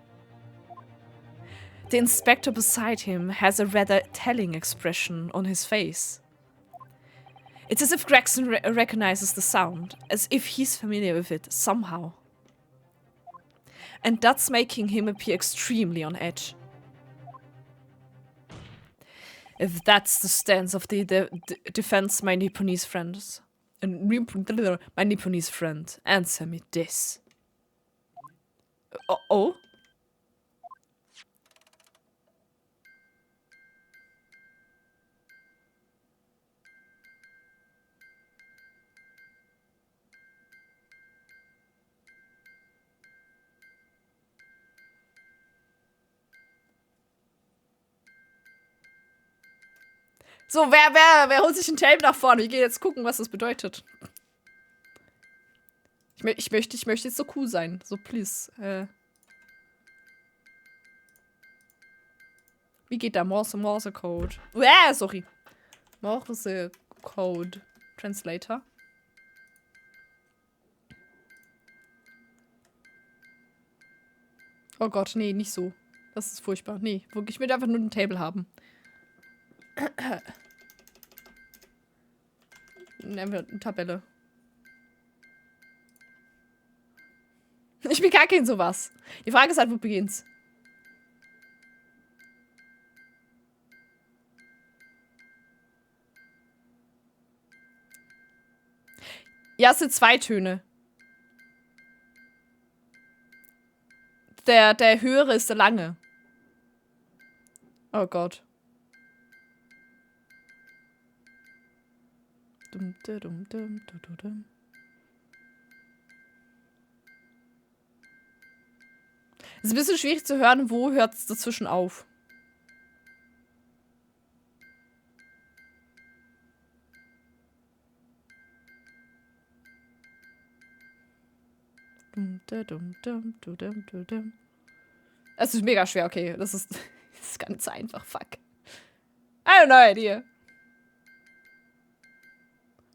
the inspector beside him has a rather telling expression on his face. It's as if Gregson recognizes the sound, as if he's familiar with it somehow. And that's making him appear extremely on edge. If that's the stance of the defense, my Nipponese friends. My Nipponese friend, answer me this. Oh? So, wer holt sich ein Tape nach vorne? Ich gehe jetzt gucken, was das bedeutet. Ich möchte jetzt so cool sein. So, please. Wie geht der Morse-Code? Sorry. Morse-Code. Translator. Oh Gott, nee, nicht so. Das ist furchtbar. Nee, ich will einfach nur ein Table haben. Nehmen wir eine Tabelle. Ich bin kacke in sowas. Die Frage ist halt, wo beginnt's? Ja, es sind 2 Töne. Der höhere ist der lange. Oh Gott. Es ist ein bisschen schwierig zu hören, wo hört es dazwischen auf. Es ist mega schwer, okay. Das ist ganz einfach, fuck. I have no idea.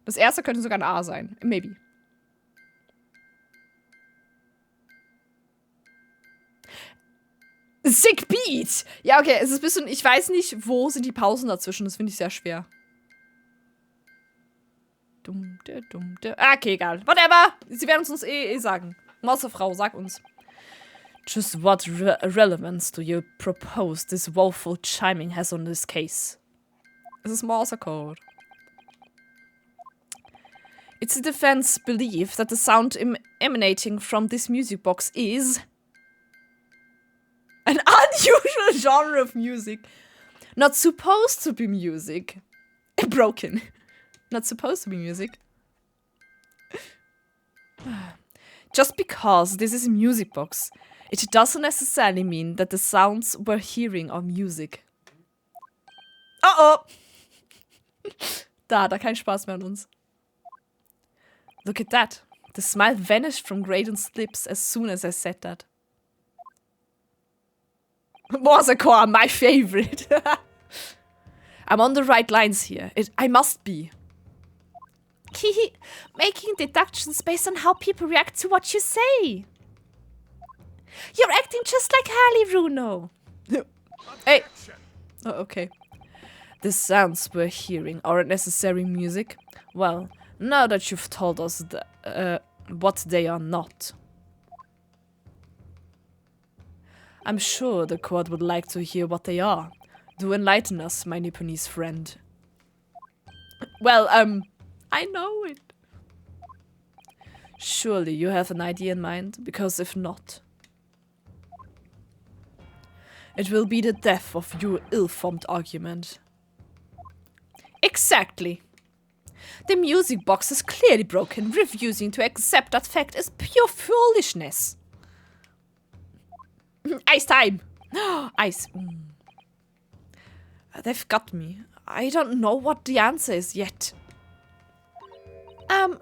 Das erste könnte sogar ein A sein. Maybe. Sick Beat! Ja, okay, es ist ein bisschen, ich weiß nicht, wo sind die Pausen dazwischen. Das finde ich sehr schwer. Okay, egal. Whatever! Sie werden es uns eh sagen. Mausefrau, sag uns. Just what relevance do you propose this woeful chiming has on this case? Es ist Morse Code. It's the defense belief that the sound emanating from this music box is an unusual genre of music. Not supposed to be music. Broken. Not supposed to be music. Just because this is a music box, it doesn't necessarily mean that the sounds we're hearing are music. Oh! Da hat er keinen Spaß mehr an uns. Look at that. The smile vanished from Graydon's lips as soon as I said that. Morse code, my favorite. I'm on the right lines here. I must be. Making deductions based on how people react to what you say. You're acting just like Harley, Bruno. Hey. Oh, okay. The sounds we're hearing aren't necessarily music. Well, now that you've told us what they are not. I'm sure the court would like to hear what they are. Do enlighten us, my Nipponese friend. Well, I know it. Surely you have an idea in mind, because if not, it will be the death of your ill-formed argument. Exactly. The music box is clearly broken. Refusing to accept that fact is pure foolishness. Ice time! Ice. They've got me. I don't know what the answer is yet.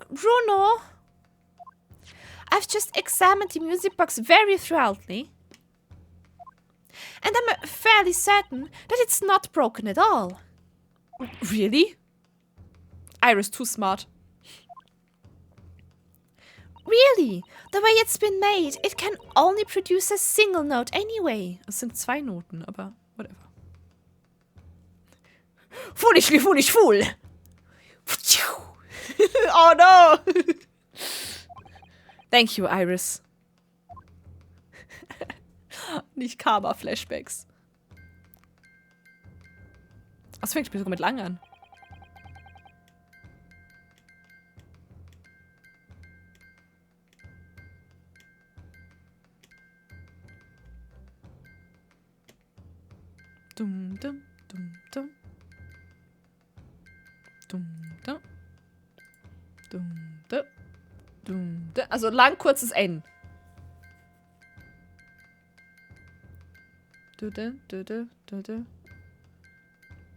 Bruno? I've just examined the music box very thoroughly. And I'm fairly certain that it's not broken at all. Really? Iris, too smart. Really? The way it's been made, it can only produce a single note anyway. Es sind 2 Noten, aber whatever. Foolishly foolish fool! Oh no! Thank you, Iris. Nicht Karma-Flashbacks. Das fängt sogar mit lang an. Dum, dum, dum, dum. Dum, dum. Dum, dum. Dum, dum. Also lang, kurzes N. Du, du, du, du, du, du.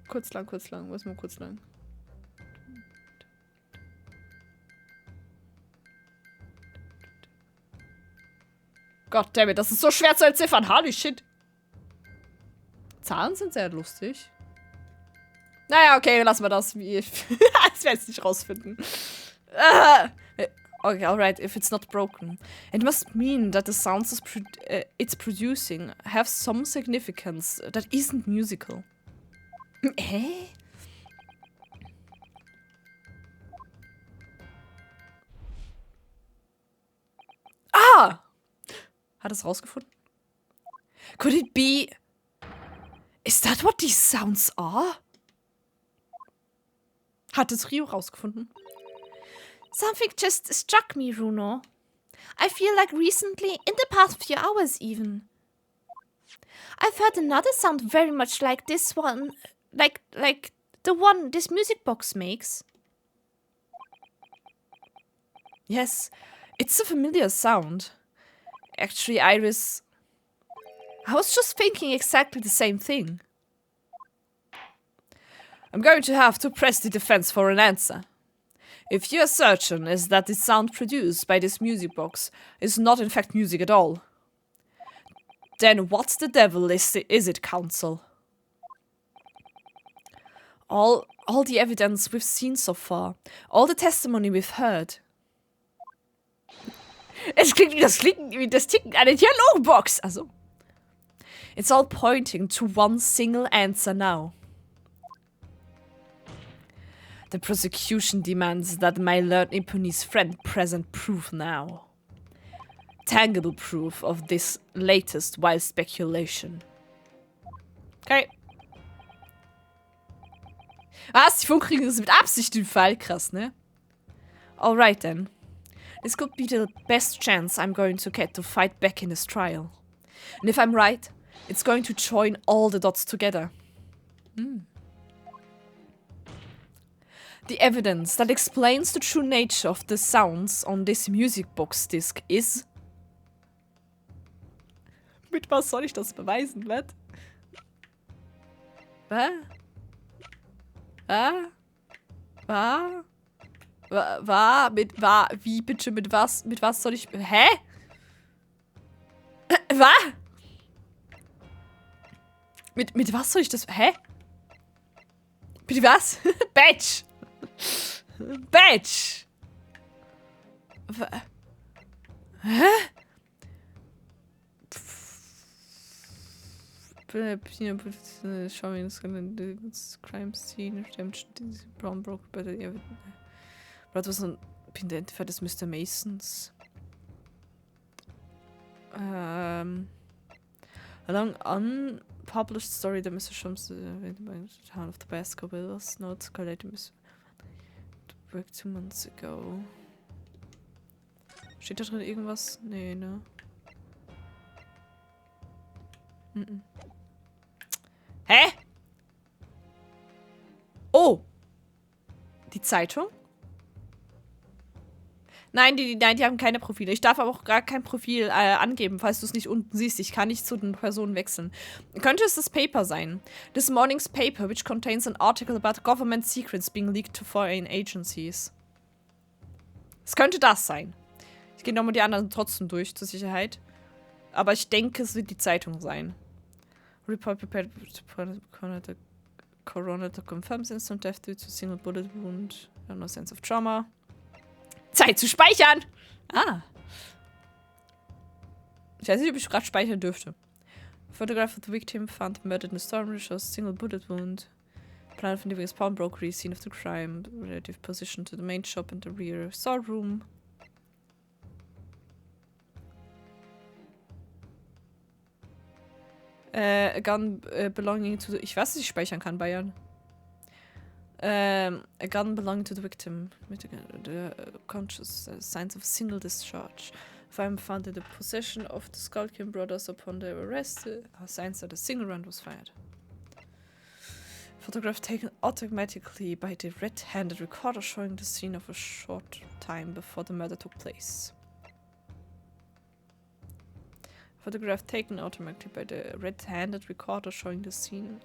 Kurz lang, was mal kurz lang. Goddammit, das ist so schwer zu entziffern. Holy shit. Zahlen sind sehr lustig. Naja, okay, lassen wir das. Ich werde es nicht rausfinden. Okay, alright, if it's not broken. It must mean that the sounds it's producing have some significance that isn't musical. Hä? Ah! Hat es rausgefunden? Could it be... Is that what these sounds are? Hat es Rio rausgefunden? Something just struck me, Bruno. I feel like recently, in the past few hours even. I've heard another sound very much like this one, like the one this music box makes. Yes, it's a familiar sound. Actually, Iris, I was just thinking exactly the same thing. I'm going to have to press the defense for an answer. If you're certain is that the sound produced by this music box is not in fact music at all, then what the devil is it, Council? All the evidence we've seen so far, all the testimony we've heard. Das klingt wie das Ticken einer Dialogbox. Also. It's all pointing to one single answer now. The prosecution demands that my learned Imponese friend present proof now. Tangible proof of this latest wild speculation. Okay. Was? Die Funken kriegen das mit Absicht den Fall? Krass, ne? Alright then. This could be the best chance I'm going to get to fight back in this trial. And if I'm right, it's going to join all the dots together. The evidence that explains the true nature of the sounds on this music box disc is... Mit was soll ich das beweisen, was? Wie bitte, mit was soll ich... Hä? Was? Mit was soll ich das... Hä? Bitte was? Batch! Batch! Hä? Showing the crime scene, brown broke by the evidence. But was identified as Mr. Mason's. A long unpublished story that Mr. Shums invented by the town of Tabasco Bills notes collated Mr. Work 2 months ago. Steht da drin irgendwas? Nee, ne? Hä? Oh! Die Zeitung? Nein, die haben keine Profile. Ich darf aber auch gar kein Profil angeben, falls du es nicht unten siehst. Ich kann nicht zu den Personen wechseln. Könnte es das Paper sein? This morning's paper, which contains an article about government secrets being leaked to foreign agencies. Es könnte das sein. Ich gehe nochmal die anderen trotzdem durch, zur Sicherheit. Aber ich denke, es wird die Zeitung sein. Report prepared to coroner to confirm instant death due to single bullet wound. No sense of trauma. Zeit zu speichern! Ah. Ich weiß nicht, ob ich gerade speichern dürfte. Photograph of the victim found murdered in a storm shows single bullet wound. Plan of leaving his pawnbrokery, scene of the crime, relative position to the main shop and the rear storeroom. A gun belonging to the... Ich weiß, dass ich speichern kann, Bayern. A gun belonging to the victim. With the conscious signs of single discharge. Firearm found in the possession of the Skulkin brothers upon their arrest. Signs that a single round was fired. Photograph taken automatically by the red-handed recorder showing the scene of a short time before the murder took place. Photograph taken automatically by the red-handed recorder showing the scene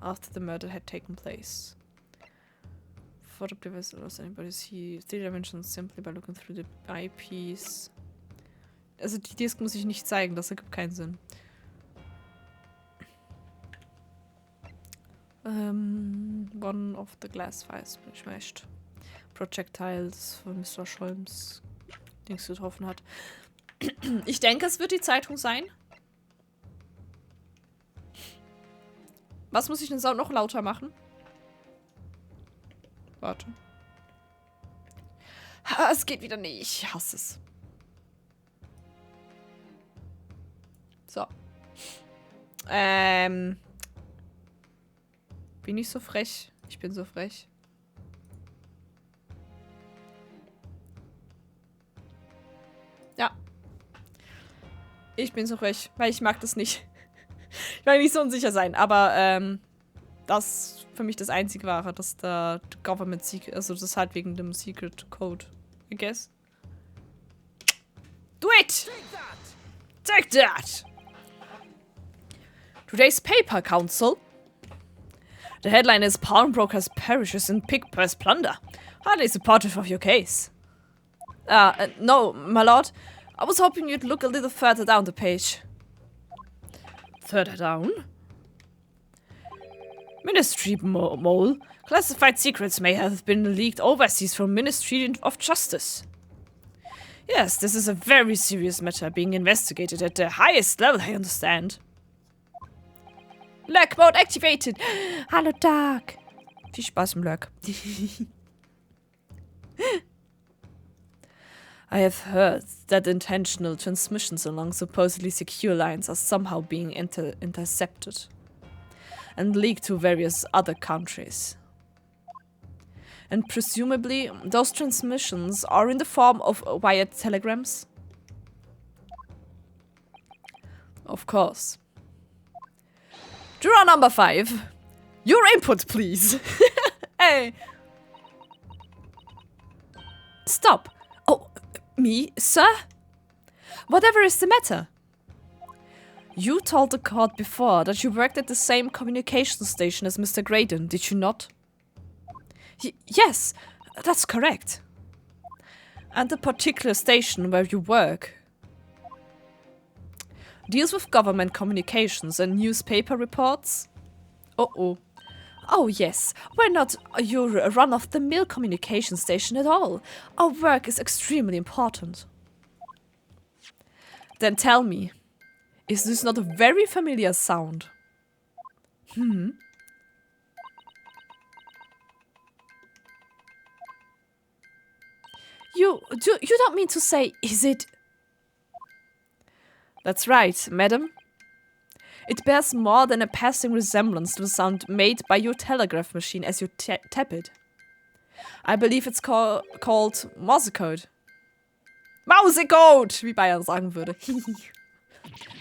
after the murder had taken place. Photograph lost anybody see 3 dimensions simply by looking through the eyepiece. Also die Disk muss ich nicht zeigen, das ergibt keinen Sinn. One of the glass files smashed. Projectiles von Mr. Scholms Dings getroffen hat. Ich denke, es wird die Zeitung sein. Was muss ich den Sound noch lauter machen? Warte. Es geht wieder nicht. Ich hasse es. So. Bin ich so frech? Ich bin so frech. Ja. Ich bin so frech, weil ich mag das nicht. Ich will nicht so unsicher sein, aber das für mich das einzige war, dass der Government Secret, also das halt wegen dem Secret Code, I guess. Do it! Take that! Today's paper, Council. The headline is Pawnbrokers perishes in Pigpurse plunder. Highly supportive of your case. No, my lord. I was hoping you'd look a little further down the page. Further down? Ministry mole. Classified secrets may have been leaked overseas from Ministry of Justice. Yes, this is a very serious matter being investigated at the highest level, I understand. Lurk mode activated. Hallo Dark. Viel Spaß im Lurk. I have heard that intentional transmissions along supposedly secure lines are somehow being intercepted and leaked to various other countries. And presumably, those transmissions are in the form of wired telegrams? Of course. Juror number 5. Your input, please. Hey. Stop. Oh, me, sir? Whatever is the matter? You told the court before that you worked at the same communication station as Mr. Graydon, did you not? Yes, that's correct. And the particular station where you work deals with government communications and newspaper reports? Uh-oh. Oh yes, we're not your run-of-the-mill communication station at all. Our work is extremely important. Then tell me, is this not a very familiar sound? You don't mean to say, is it? That's right, madam. It bears more than a passing resemblance to the sound made by your telegraph machine as you tap it. I believe it's called Morsecode. Mausecode, wie Bayern sagen würde.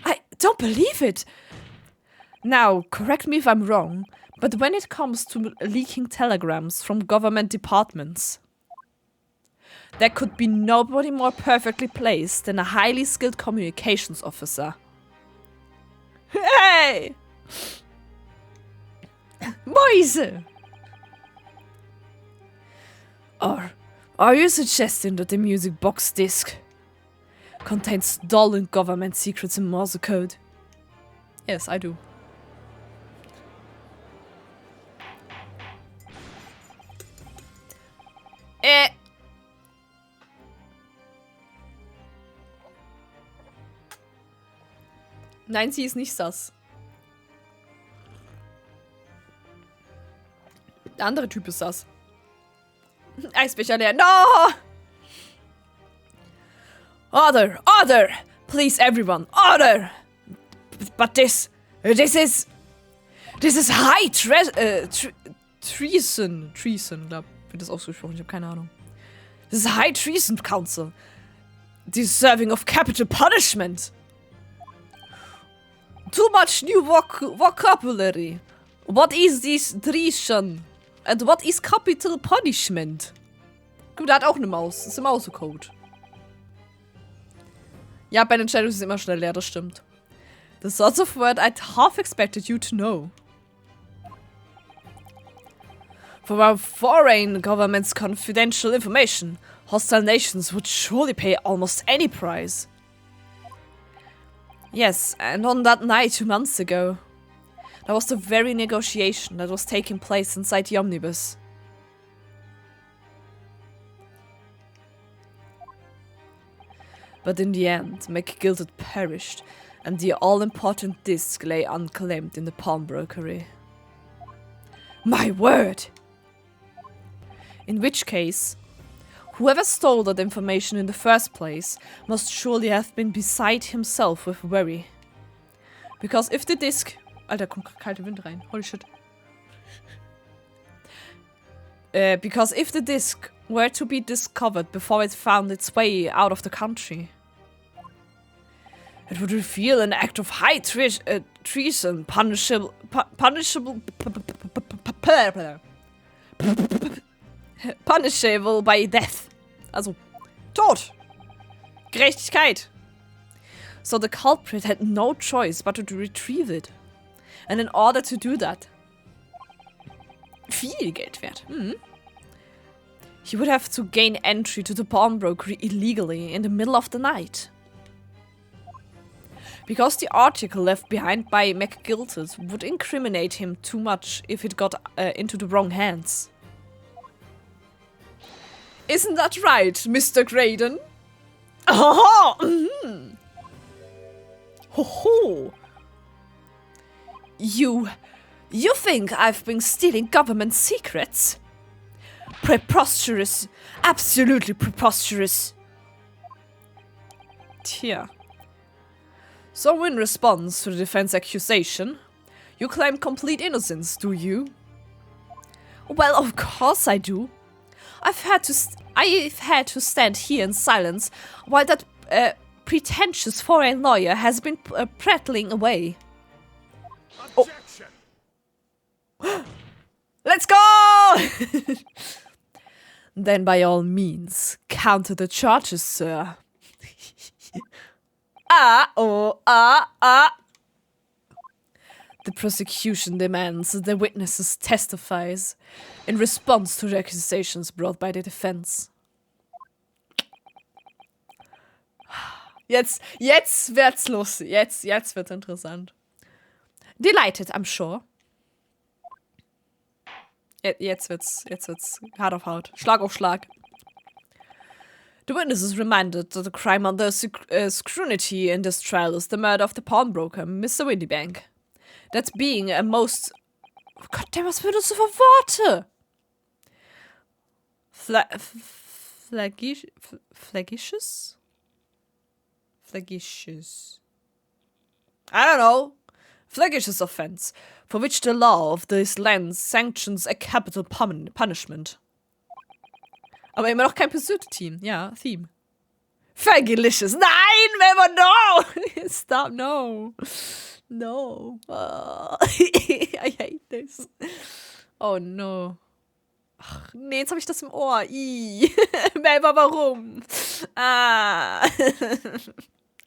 I don't believe it. Now, correct me if I'm wrong, but when it comes to leaking telegrams from government departments, there could be nobody more perfectly placed than a highly skilled communications officer. Hey! Mäuse! Or are you suggesting that the music box disc contains stolen government secrets in Morse code? Yes, I do. Nein, sie ist nicht das. Der andere Typ ist das. Eisbecher leer. No! Order! Order! Please, everyone, order! But this is high treason. Treason, glaub, wird das ausgesprochen. Ich habe keine Ahnung. This is high treason council. Deserving of capital punishment. Too much new vocabulary. What is this treason? And what is capital punishment? Gut, er hat auch eine Maus. Das ist im Mausecode. Ja, bei den Shadows ist immer schnell leer, das stimmt. The sorts of word I'd half expected you to know. For our foreign government's confidential information, hostile nations would surely pay almost any price. Yes, and on that night 2 months ago, that was the very negotiation that was taking place inside the omnibus. But in the end, McGilded perished, and the all-important disc lay unclaimed in the pawnbrokery. My word! In which case, whoever stole that information in the first place must surely have been beside himself with worry. Because if the disc... Alter, kommt kalte Wind rein. Holy shit. Because if the disc were to be discovered before it found its way out of the country, it would reveal an act of high treason, punishable by death. Also, Tod. Gerechtigkeit. So the culprit had no choice but to retrieve it. And in order to do that, viel Geld wert. he would have to gain entry to the pawnbroker illegally in the middle of the night. Because the article left behind by McGilted would incriminate him too much if it got into the wrong hands. Isn't that right, Mr. Graydon? Oh, mm-hmm. Ho ho! You think I've been stealing government secrets? Preposterous. Absolutely preposterous. Tja. So in response to the defense accusation, you claim complete innocence, do you? Well, of course I do. I've had to stand here in silence while that pretentious foreign lawyer has been prattling away. Objection! Oh. Let's go! Then by all means, counter the charges, sir. The prosecution demands that the witnesses testifies in response to the accusations brought by the defense. Jetzt wird's los. Jetzt wird's interessant. Delighted, I'm sure. Jetzt wird's hart auf hart. Schlag auf Schlag. The witness is reminded that the crime under scrutiny in this trial is the murder of the pawnbroker, Mr. Windybank. That's being a most... Oh Gott, was benutzt du für Worte? Flagitious? I don't know. Flagitious offense, for which the law of this land sanctions a capital punishment. Aber immer noch kein Pursuit-Team. Ja, Theme. Flagitious. Nein, never, no! Stop, no. No. I hate this. Oh, no. Ach, nee, jetzt habe ich das im Ohr. Melba, warum? I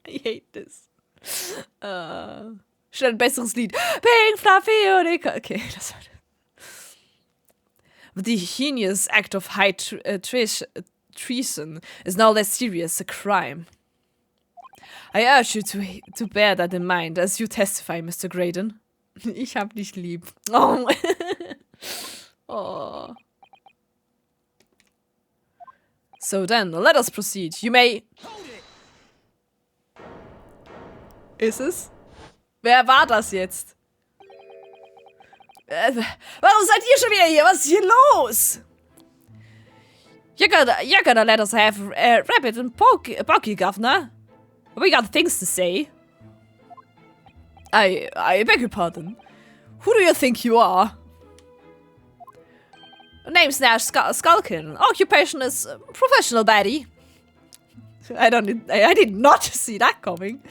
hate this. Schnell ein besseres Lied. Pink, Fluffy und ich... Okay, das war das. The heinous act of high treason is no less serious a crime. I urge you to bear that in mind as you testify, Mr. Graydon. Ich hab dich lieb. Oh. Oh. So then, let us proceed. You may... Ist es? Wer war das jetzt? Warum seid ihr schon wieder hier? Was ist hier los? You're gonna let us have Rabbit and Pokey, Governor. We got things to say. I beg your pardon. Who do you think you are? Name's Nash Skulkin. Occupation is professional baddie. I did not see that coming.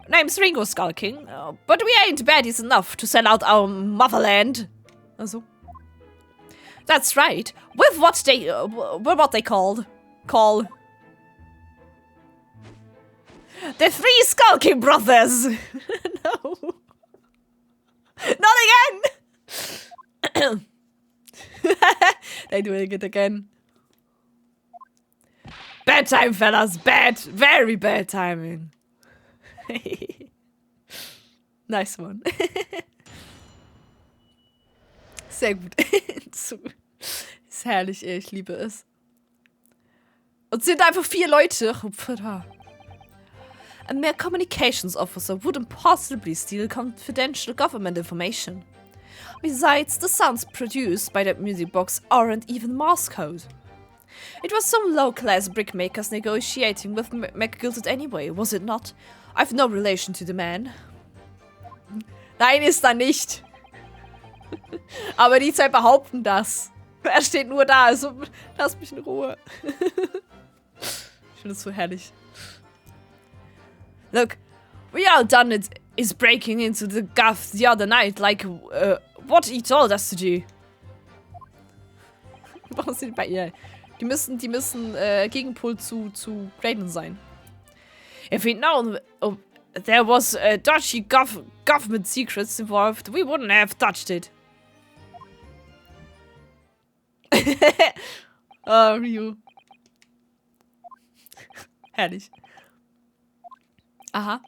Name's Ringo Skulking, but we ain't baddies enough to sell out our motherland. Also. That's right. With what they call the Three Skulking Brothers. No. Not again. They doing it again. Bad time, fellas. Bad. Very bad timing. Nice one. Sehr gut. Ist herrlich, ey. Ich liebe es. Und es sind einfach 4 Leute. A mere communications officer wouldn't possibly steal confidential government information. Besides, the sounds produced by that music box aren't even Morse code. It was some low-class brickmakers negotiating with McGilted anyway, was it not? I've no relation to the man. Nein, ist er nicht. Aber die 2 behaupten das. Er steht nur da, also lass mich in Ruhe. Ich finde es so herrlich. Look, we all done it is breaking into the gaff the other night, like what he told us to do. Die müssen Gegenpol zu Graydon sein. If we'd known there was dodgy government secrets involved, we wouldn't have touched it. Oh, Ryu. Herrlich. Aha.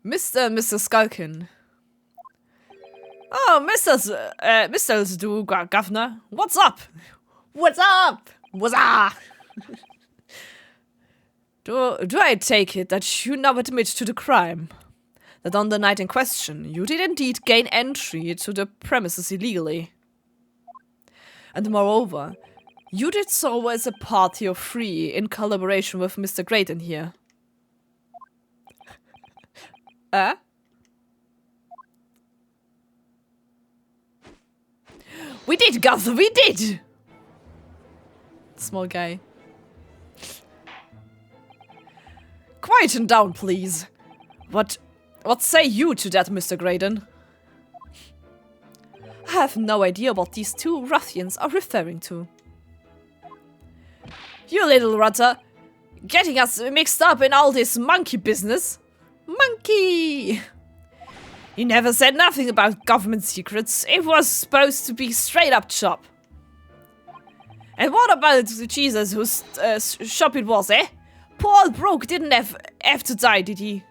Mr. Skulkin. Oh, Mr. Governor. What's up? What's up? What's up? Do I take it that you now admit to the crime? That on the night in question, you did indeed gain entry to the premises illegally? And moreover, you did so as a party of three in collaboration with Mr. Graydon here. We did, Governor, we did! Small guy. Quieten down, please. What say you to that, Mr. Graydon? I have no idea what these two ruffians are referring to. You little rutter, getting us mixed up in all this monkey business. Monkey! You never said nothing about government secrets. It was supposed to be straight up chop. And what about Jesus, whose shop it was, eh? Paul Brook didn't have to die, did he?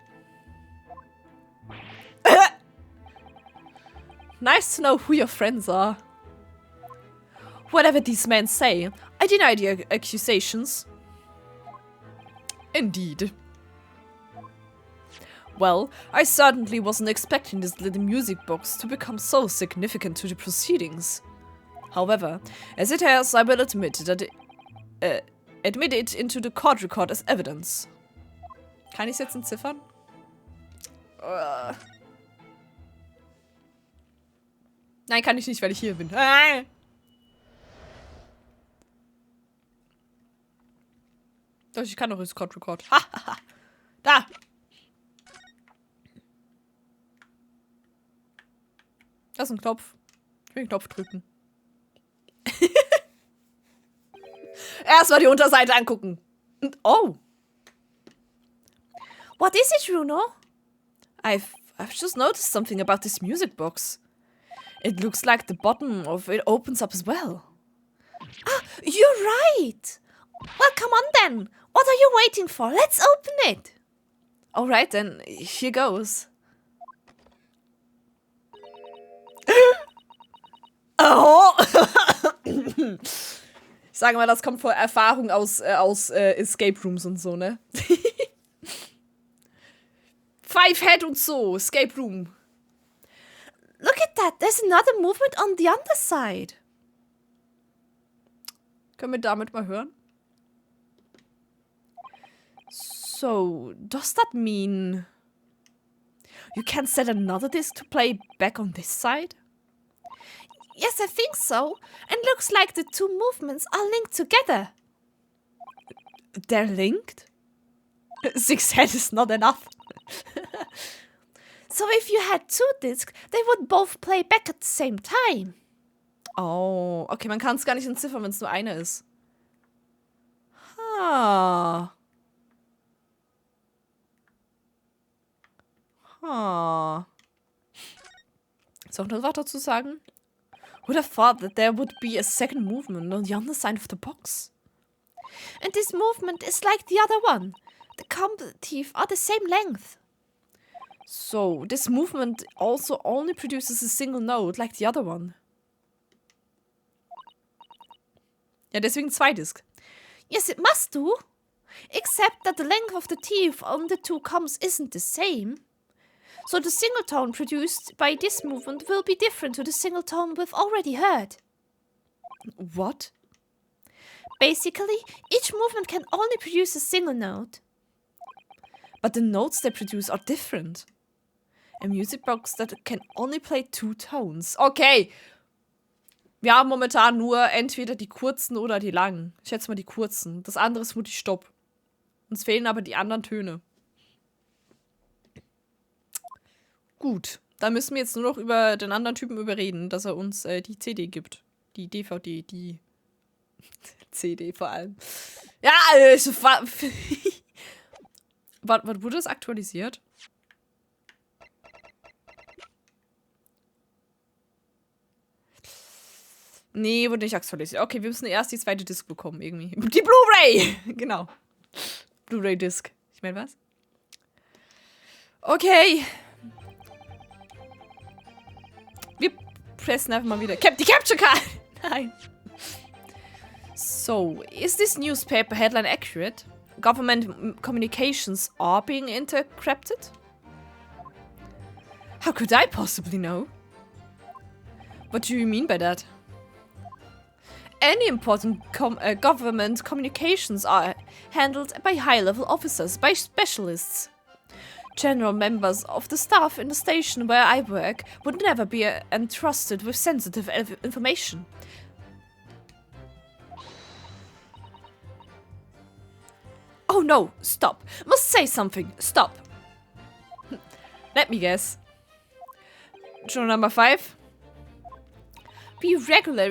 Nice to know who your friends are. Whatever these men say, I deny the accusations. Indeed. Well, I certainly wasn't expecting this little music box to become so significant to the proceedings. However, as it has, I will admit it into the court record as evidence. Kann ich es jetzt entziffern? Nein, kann ich nicht, weil ich hier bin. Doch, ich kann doch ins Court Record. Da! Das ist ein Knopf. Ich will den Knopf drücken. Erstmal die Unterseite angucken. Oh. What is it, Runo? I've just noticed something about this music box. It looks like the bottom of it opens up as well. Ah, you're right. Well, come on then. What are you waiting for? Let's open it. Alright then, here goes. Oh! Ich sage mal, das kommt vor Erfahrung aus Escape Rooms und so, ne? Five Head und so, Escape Room. Look at that. There's another movement on the underside. Können wir damit mal hören? So, does that mean you can set another disc to play back on this side? Yes, I think so. And looks like the two movements are linked together. They're linked? 6 head is not enough. So if you had two discs, they would both play back at the same time. Oh, okay, man kann es gar nicht entziffern, wenn es nur eine ist. Ha. Ha. Ist auch noch was dazu sagen? Would have thought that there would be a second movement on the other side of the box. And this movement is like the other one. The combinative are the same length. So, this movement also only produces a single note like the other one. Ja, deswegen 2 Disc. Yes, it must do. Except that the length of the teeth on the two combs isn't the same. So the single tone produced by this movement will be different to the single tone we've already heard. What? Basically, each movement can only produce a single note. But the notes they produce are different. A music box that can only play 2 tones. Okay. Wir haben momentan nur entweder die kurzen oder die langen. Ich schätze mal die kurzen. Das andere ist Mutti Stopp. Uns fehlen aber die anderen Töne. Gut. Dann müssen wir jetzt nur noch über den anderen Typen überreden, dass er uns die CD gibt. Die DVD, die CD vor allem. Ja, was wurde das aktualisiert? Nee, wurde nicht aktualisiert. Okay, wir müssen erst die zweite Disc bekommen, irgendwie. Die Blu-ray! Genau. Blu-ray-Disc. Ich meine, was? Okay. Wir pressen einfach mal wieder. Die Capture Card! Nein. So, is this newspaper headline accurate? Government communications are being intercepted? How could I possibly know? What do you mean by that? Any important government communications are handled by high-level officers, by specialists. General members of the staff in the station where I work would never be entrusted with sensitive information. Oh no, stop. Must say something. Stop. Let me guess. Journal number 5. We regular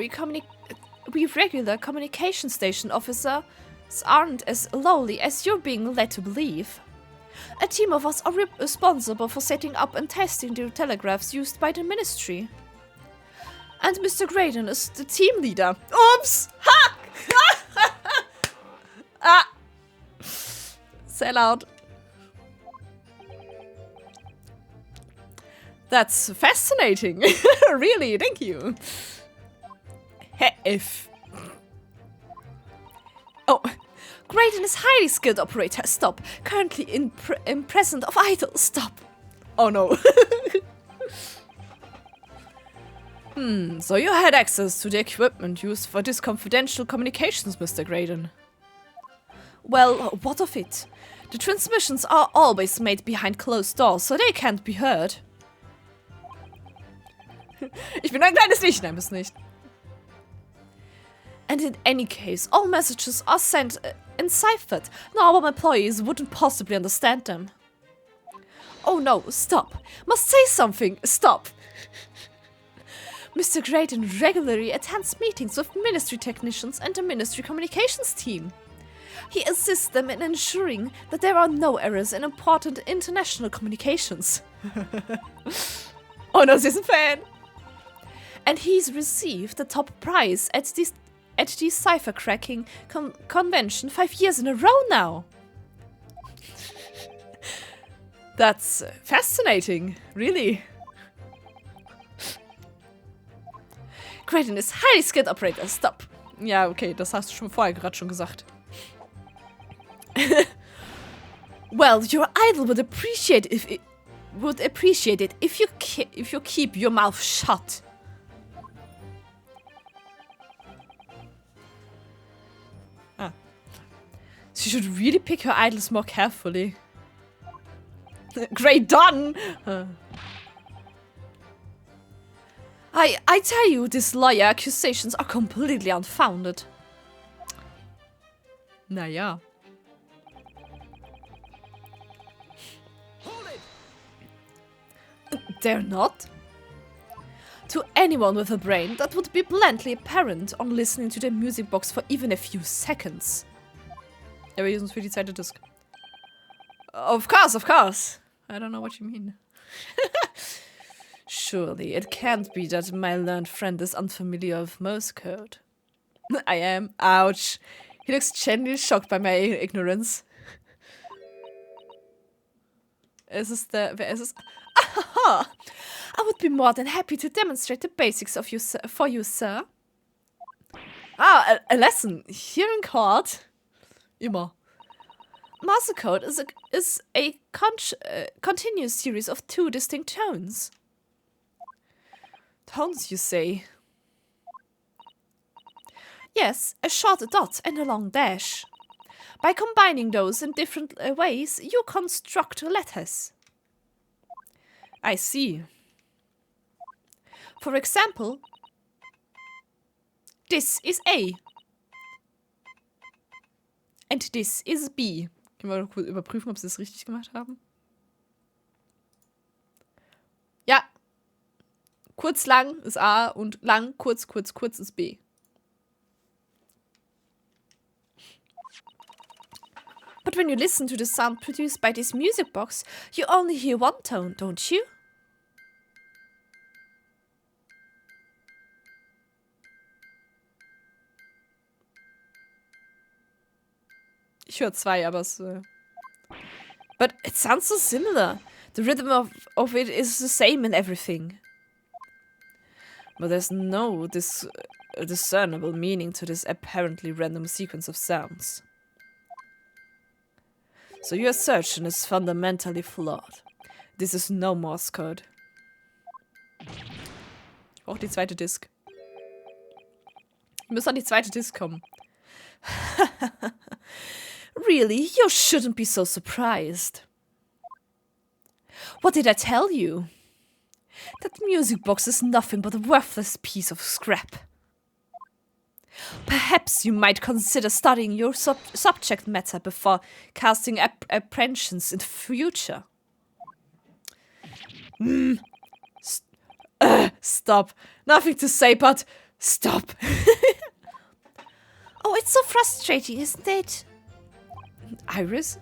communication station officers aren't as lowly as you're being led to believe. A team of us are responsible for setting up and testing the telegraphs used by the ministry. And Mr. Graydon is the team leader. Oops! Ha! Ah! Sehr laut. That's fascinating. Really, thank you. F. Oh, Graydon is highly skilled operator. Stop. Currently in present of idle. Stop. Oh no. So you had access to the equipment used for this confidential communications, Mr. Graydon. Well, what of it? The transmissions are always made behind closed doors, so they can't be heard. Ich bin ein kleines Licht. Nein, bist nicht. And in any case, all messages are sent enciphered. Normal employees wouldn't possibly understand them. Oh no, stop. Must say something. Stop. Mr. Graydon regularly attends meetings with ministry technicians and the ministry communications team. He assists them in ensuring that there are no errors in important international communications. Oh no, she's a fan. And he's received the top prize at the cipher cracking convention 5 years in a row now. That's fascinating, really. Graydon is highly skilled operator. Stop. Ja, okay, das hast du schon vorher gerade schon gesagt. Well, your idol would appreciate it if you keep your mouth shut. She should really pick her idols more carefully. Great done! I tell you, these lawyer accusations are completely unfounded. Naja. They're not? To anyone with a brain, that would be bluntly apparent on listening to the music box for even a few seconds. Ja, wir use für die zweite Disc. Of course. I don't know what you mean. Surely, it can't be that my learned friend is unfamiliar with Morse code. I am. Ouch. He looks genuinely shocked by my ignorance. Wer ist es? Aha! I would be more than happy to demonstrate the basics of for you, sir. Ah, a lesson. Here in court. Immer. Morse code is a continuous series of 2 distinct tones. Tones, you say? Yes, a short dot and a long dash. By combining those in different ways, you construct letters. I see. For example, this is A. And this is B. Können wir kurz überprüfen, ob sie das richtig gemacht haben? Ja. Kurz lang ist A und lang, kurz ist B. But when you listen to the sound produced by this music box, you only hear one tone, don't you? Ich höre 2, aber es... But it sounds so similar. The rhythm of it is the same in everything. But there's no discernible meaning to this apparently random sequence of sounds. So your assertion is fundamentally flawed. This is no Morse code. Ich brauche die zweite Disk. Ich muss an die zweite Disk kommen. Really? You shouldn't be so surprised. What did I tell you? That music box is nothing but a worthless piece of scrap. Perhaps you might consider studying your subject matter before casting apprehensions in the future. Stop. Nothing to say, but stop. Oh, it's so frustrating, isn't it? Iris?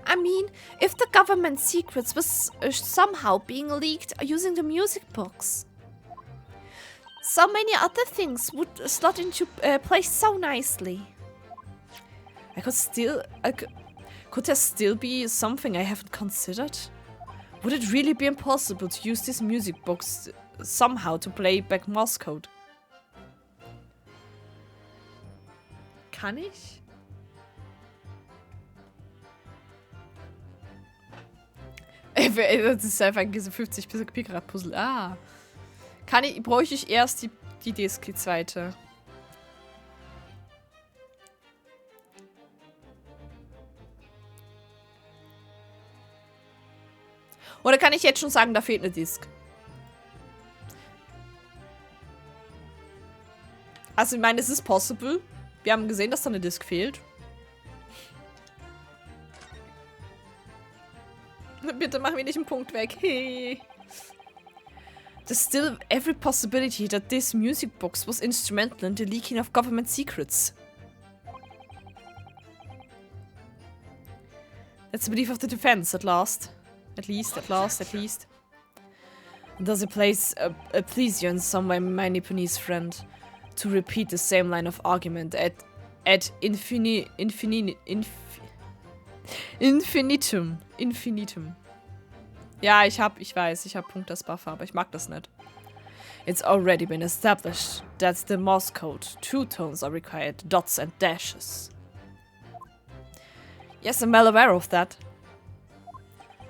I mean, if the government secrets was somehow being leaked using the music box. So many other things would slot into place so nicely. Could there still be something I haven't considered? Would it really be impossible to use this music box somehow to play back Morse code? Kann ich? Das ist einfach ein 50 Pickerad-Puzzle. Ah. Bräuchte ich erst die Disk, die zweite. Oder kann ich jetzt schon sagen, da fehlt eine Disk? Also ich meine, es ist possible. Wir haben gesehen, dass da eine Disk fehlt. Bitte mach mir nicht einen Punkt weg. Hey. There's still every possibility that this music box was instrumental in the leaking of government secrets. That's the belief of the defense, at last. At least. Does it please you in some way, my Nipponese friend, to repeat the same line of argument ad infinitum? Ja, ich hab Punktesbuffer, aber ich mag das nicht. It's already been established that the Morse code 2 tones are required, dots and dashes. Yes, I'm well aware of that.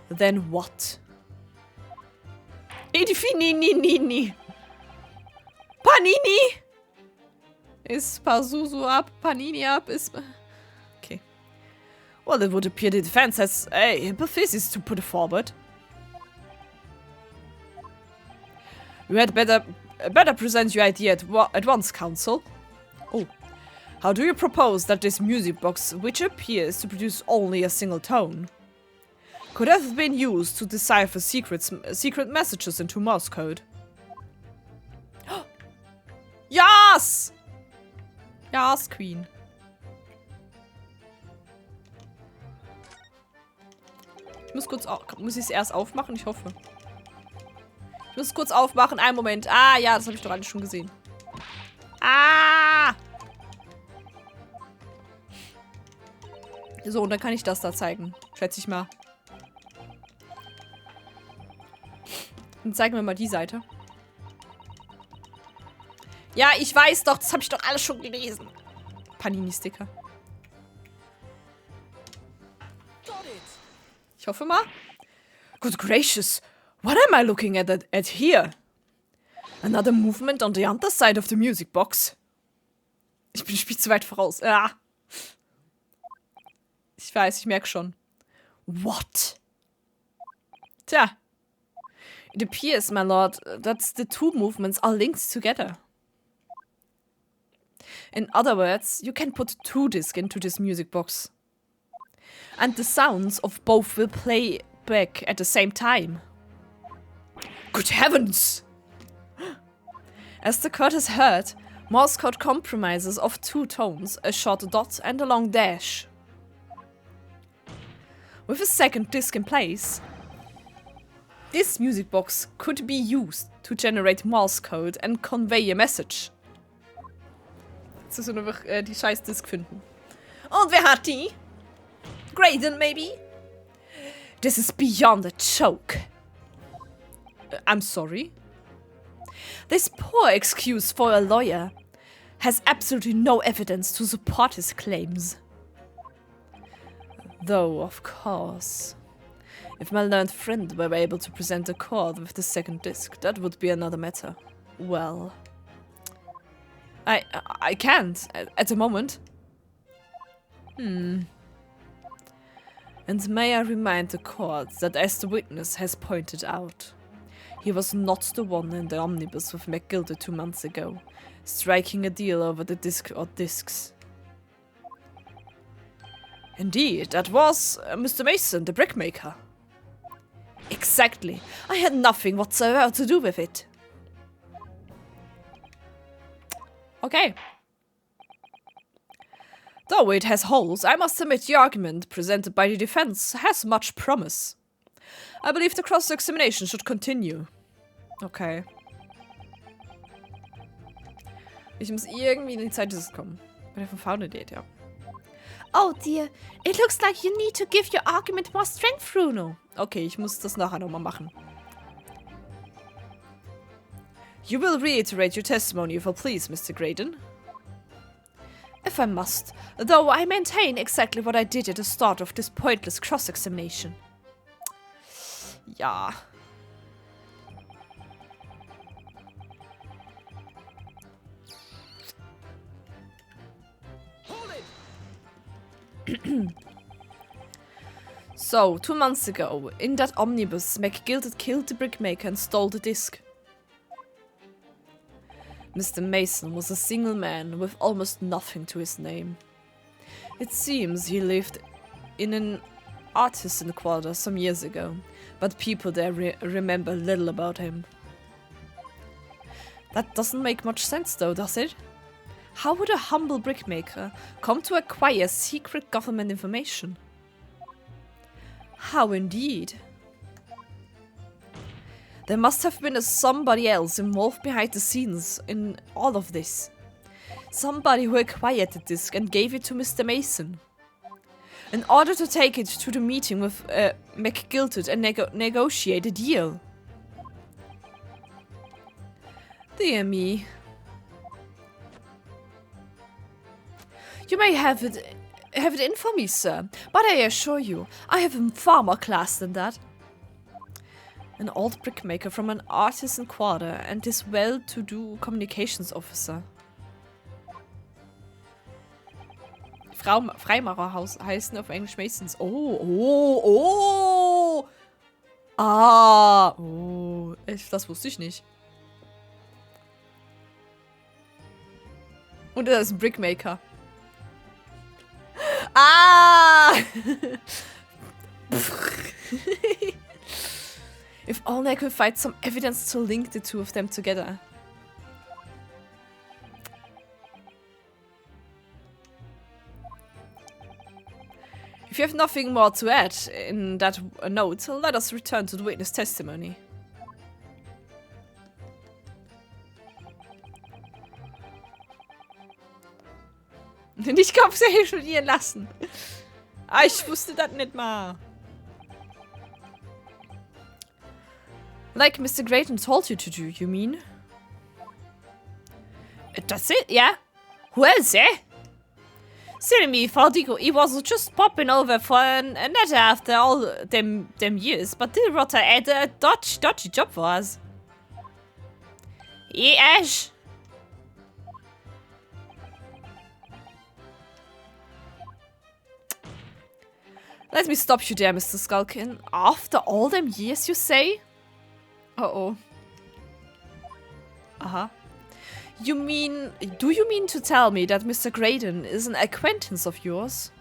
Then what? Infinini. Panini! Ist Pazuzu ab, Panini ab, ist... Okay. Well, it would appear the defense has a hypothesis to put forward. You had better present your idea at once, Counsel. Oh. How do you propose that this music box, which appears to produce only a single tone, could have been used to decipher secret messages into Morse code? Yes! Yes, Queen. Muss ich es erst aufmachen? Ich hoffe. Ich muss es kurz aufmachen. Einen Moment. Ah, ja, das habe ich doch alles schon gesehen. Ah! So, und dann kann ich das da zeigen. Schätze ich mal. Dann zeigen wir mal die Seite. Ja, ich weiß doch. Das habe ich doch alles schon gelesen. Panini-Sticker. Ich hoffe mal. Good gracious. What am I looking at here? Another movement on the underside of the music box. Ich bin zu weit voraus. Ah. Ich weiß, ich merke schon. What? Tja. It appears, my lord, that the two movements are linked together. In other words, you can put 2 discs into this music box. And the sounds of both will play back at the same time. Good heavens! As the court has heard, Morse code comprises of 2 tones, a short dot and a long dash. With a second disc in place, this music box could be used to generate Morse code and convey a message. Jetzt müssen wir noch die scheiß Disk finden. Und wer hat die? Graydon, maybe? This is beyond a joke. I'm sorry? This poor excuse for a lawyer has absolutely no evidence to support his claims. Though, of course, if my learned friend were able to present a chord with the second disc, that would be another matter. Well, I can't at the moment. And may I remind the court that, as the witness has pointed out, he was not the one in the omnibus with McGilder 2 months ago, striking a deal over the disc or discs. Indeed, that was Mr. Mason, the brickmaker. Exactly. I had nothing whatsoever to do with it. Okay. Though it has holes, I must admit the argument presented by the defense has much promise. I believe the cross-examination should continue. Okay. Ich muss irgendwie in die Zeit kommen. Bei der Verfahren-Date, ja. Oh dear, it looks like you need to give your argument more strength, Bruno. Okay, ich muss das nachher nochmal machen. You will reiterate your testimony if you please, Mr. Graydon. If I must, though I maintain exactly what I did at the start of this pointless cross-examination. Ja. So, 2 months ago, in that omnibus, McGilder killed the brickmaker and stole the disc. Mr. Mason was a single man with almost nothing to his name. It seems he lived in an artisan quarter some years ago, but people there remember little about him. That doesn't make much sense though, does it? How would a humble brickmaker come to acquire secret government information? How indeed? There must have been somebody else involved behind the scenes in all of this. Somebody who acquired the disc and gave it to Mr. Mason, in order to take it to the meeting with McGilder and negotiate a deal. Dear me. You may have it in for me, sir, but I assure you, I have far more class than that. An old brickmaker from an artisan quarter and this well-to-do communications officer. Freimacherhaus heißen auf Englisch Masons. Oh. Ah, oh. Das wusste ich nicht. Und er ist ein Brickmaker. Ah! If only I could find some evidence to link the two of them together. If you have nothing more to add in that note, let us return to the witness testimony. Ich glaube, sie hätte studieren lassen. Ah, ich wusste das nicht mal. Like Mr. Graydon told you to do, you mean? That's it, yeah? Who else, eh? Silly me, Faldigo, he was just popping over for a letter after all them years, but the rotter had a dodgy job for us. Yeah, Ash. Let me stop you there, Mr. Skulkin. After all them years, you say? Uh-oh. Uh-huh. Do you mean to tell me that Mr. Graydon is an acquaintance of yours?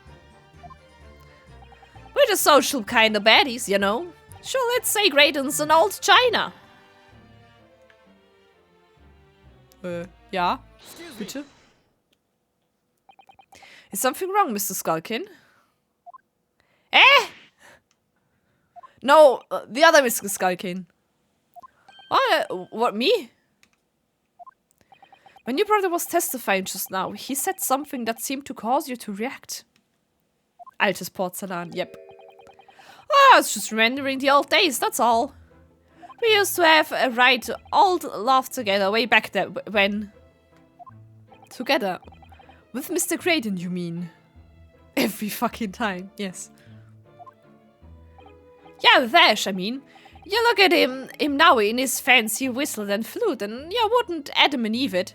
We're the social kind of baddies, you know. Sure, let's say Graydon's an old China. Ja. Bitte? Is something wrong, Mr. Skulkin? Eh? No, the other Mr. Skulkin. What, me? When your brother was testifying just now, he said something that seemed to cause you to react. Altes Porzellan, yep. Oh, it's just remembering the old days, that's all. We used to have a right old laugh together way back there when... Together. With Mr. Graydon, you mean? Every fucking time, yes. Yeah, with Ash, I mean. You look at him now in his fancy whistle and flute, and you wouldn't Adam and Eve it.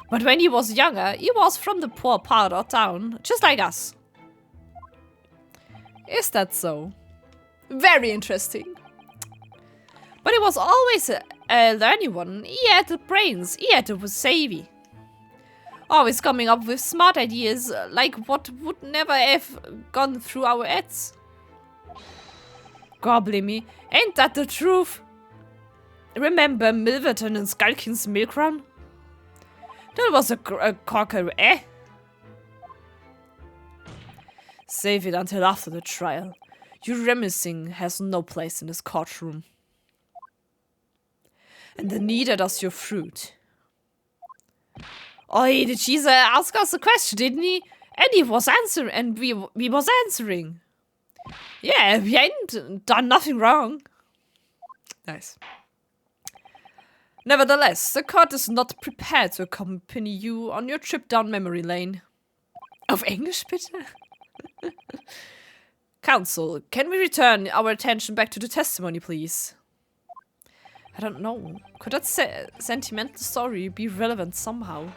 But when he was younger, he was from the poor part of town, just like us. Is that so? Very interesting. But he was always a learning one. He had the brains, he had the savvy. Always coming up with smart ideas, like what would never have gone through our heads. Gobbly me, ain't that the truth? Remember Milverton and Skulkin's milk run? That was a corker, eh? Save it until after the trial. Your reminiscing has no place in this courtroom. And neither does your fruit. Oh, did Jesus ask us a question, didn't he? And he was answering, and we was answering. Yeah, we ain't done nothing wrong. Nice. Nevertheless, the court is not prepared to accompany you on your trip down memory lane. Auf Englisch, bitte? Counsel, can we return our attention back to the testimony, please? I don't know. Could that sentimental story be relevant somehow?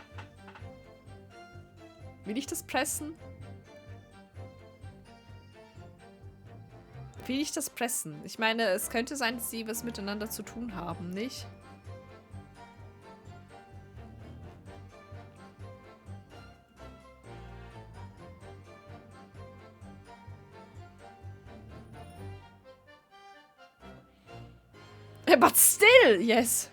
Will ich das pressen? Will ich das pressen? Ich meine, es könnte sein, dass sie was miteinander zu tun haben, nicht? But still, yes.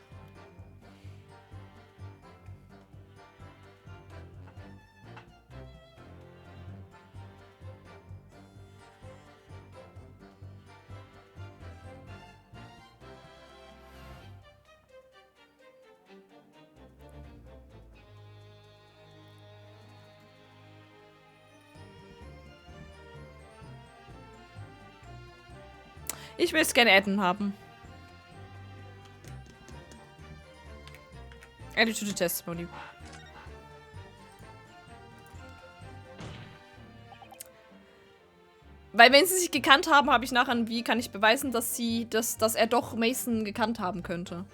Ich will es gerne adden haben. Added to the testimony. Weil wenn sie sich gekannt haben, habe ich nachher, wie kann ich beweisen, dass er doch Mason gekannt haben könnte.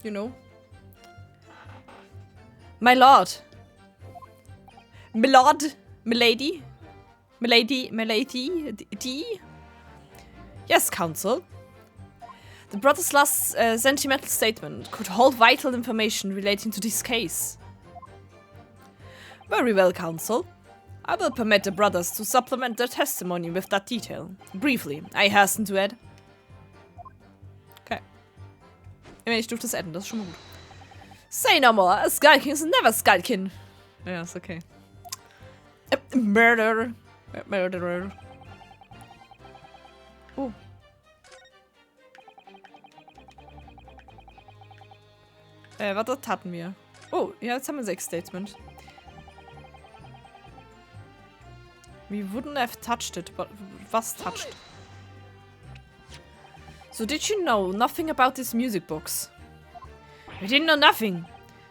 You know? My Lord. Milord. Milady. Milady. D. Yes, counsel. The brother's last sentimental statement could hold vital information relating to this case. Very well, counsel. I will permit the brothers to supplement their testimony with that detail. Briefly, I hasten to add. Okay. Ich durfte das adden, das ist schon mal gut. Say no more, a skulking is never skulking. Ja, ist okay. Murder. Murderer. Oh. Warte, das hatten wir. Oh, ja, jetzt haben wir 6 Statement. We wouldn't have touched it, but was touched? So did you know nothing about these music books? We didn't know nothing.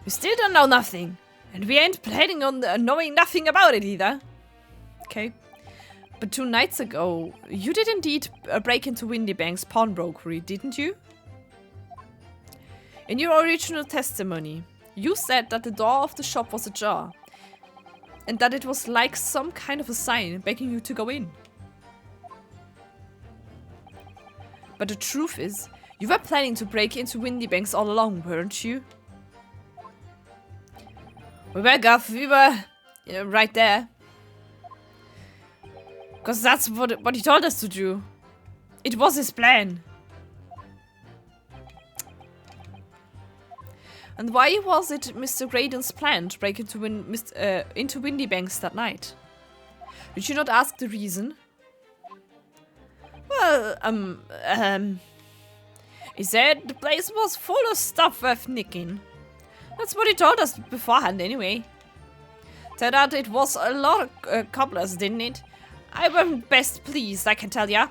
We still don't know nothing. And we ain't planning on knowing nothing about it either. Okay. But 2 nights ago, you did indeed break into Windybank's pawnbrokery, didn't you? In your original testimony, you said that the door of the shop was ajar, and that it was like some kind of a sign begging you to go in. But the truth is, you were planning to break into Windybanks all along, weren't you? We were, Guff. We were right there. Because that's what he told us to do. It was his plan. And why was it Mr. Graydon's plan to break into Windybanks that night? Did you not ask the reason? Well, he said the place was full of stuff worth nicking. That's what he told us beforehand, anyway. Turned out it was a lot of cobblers, didn't it? I wasn't best pleased, I can tell ya.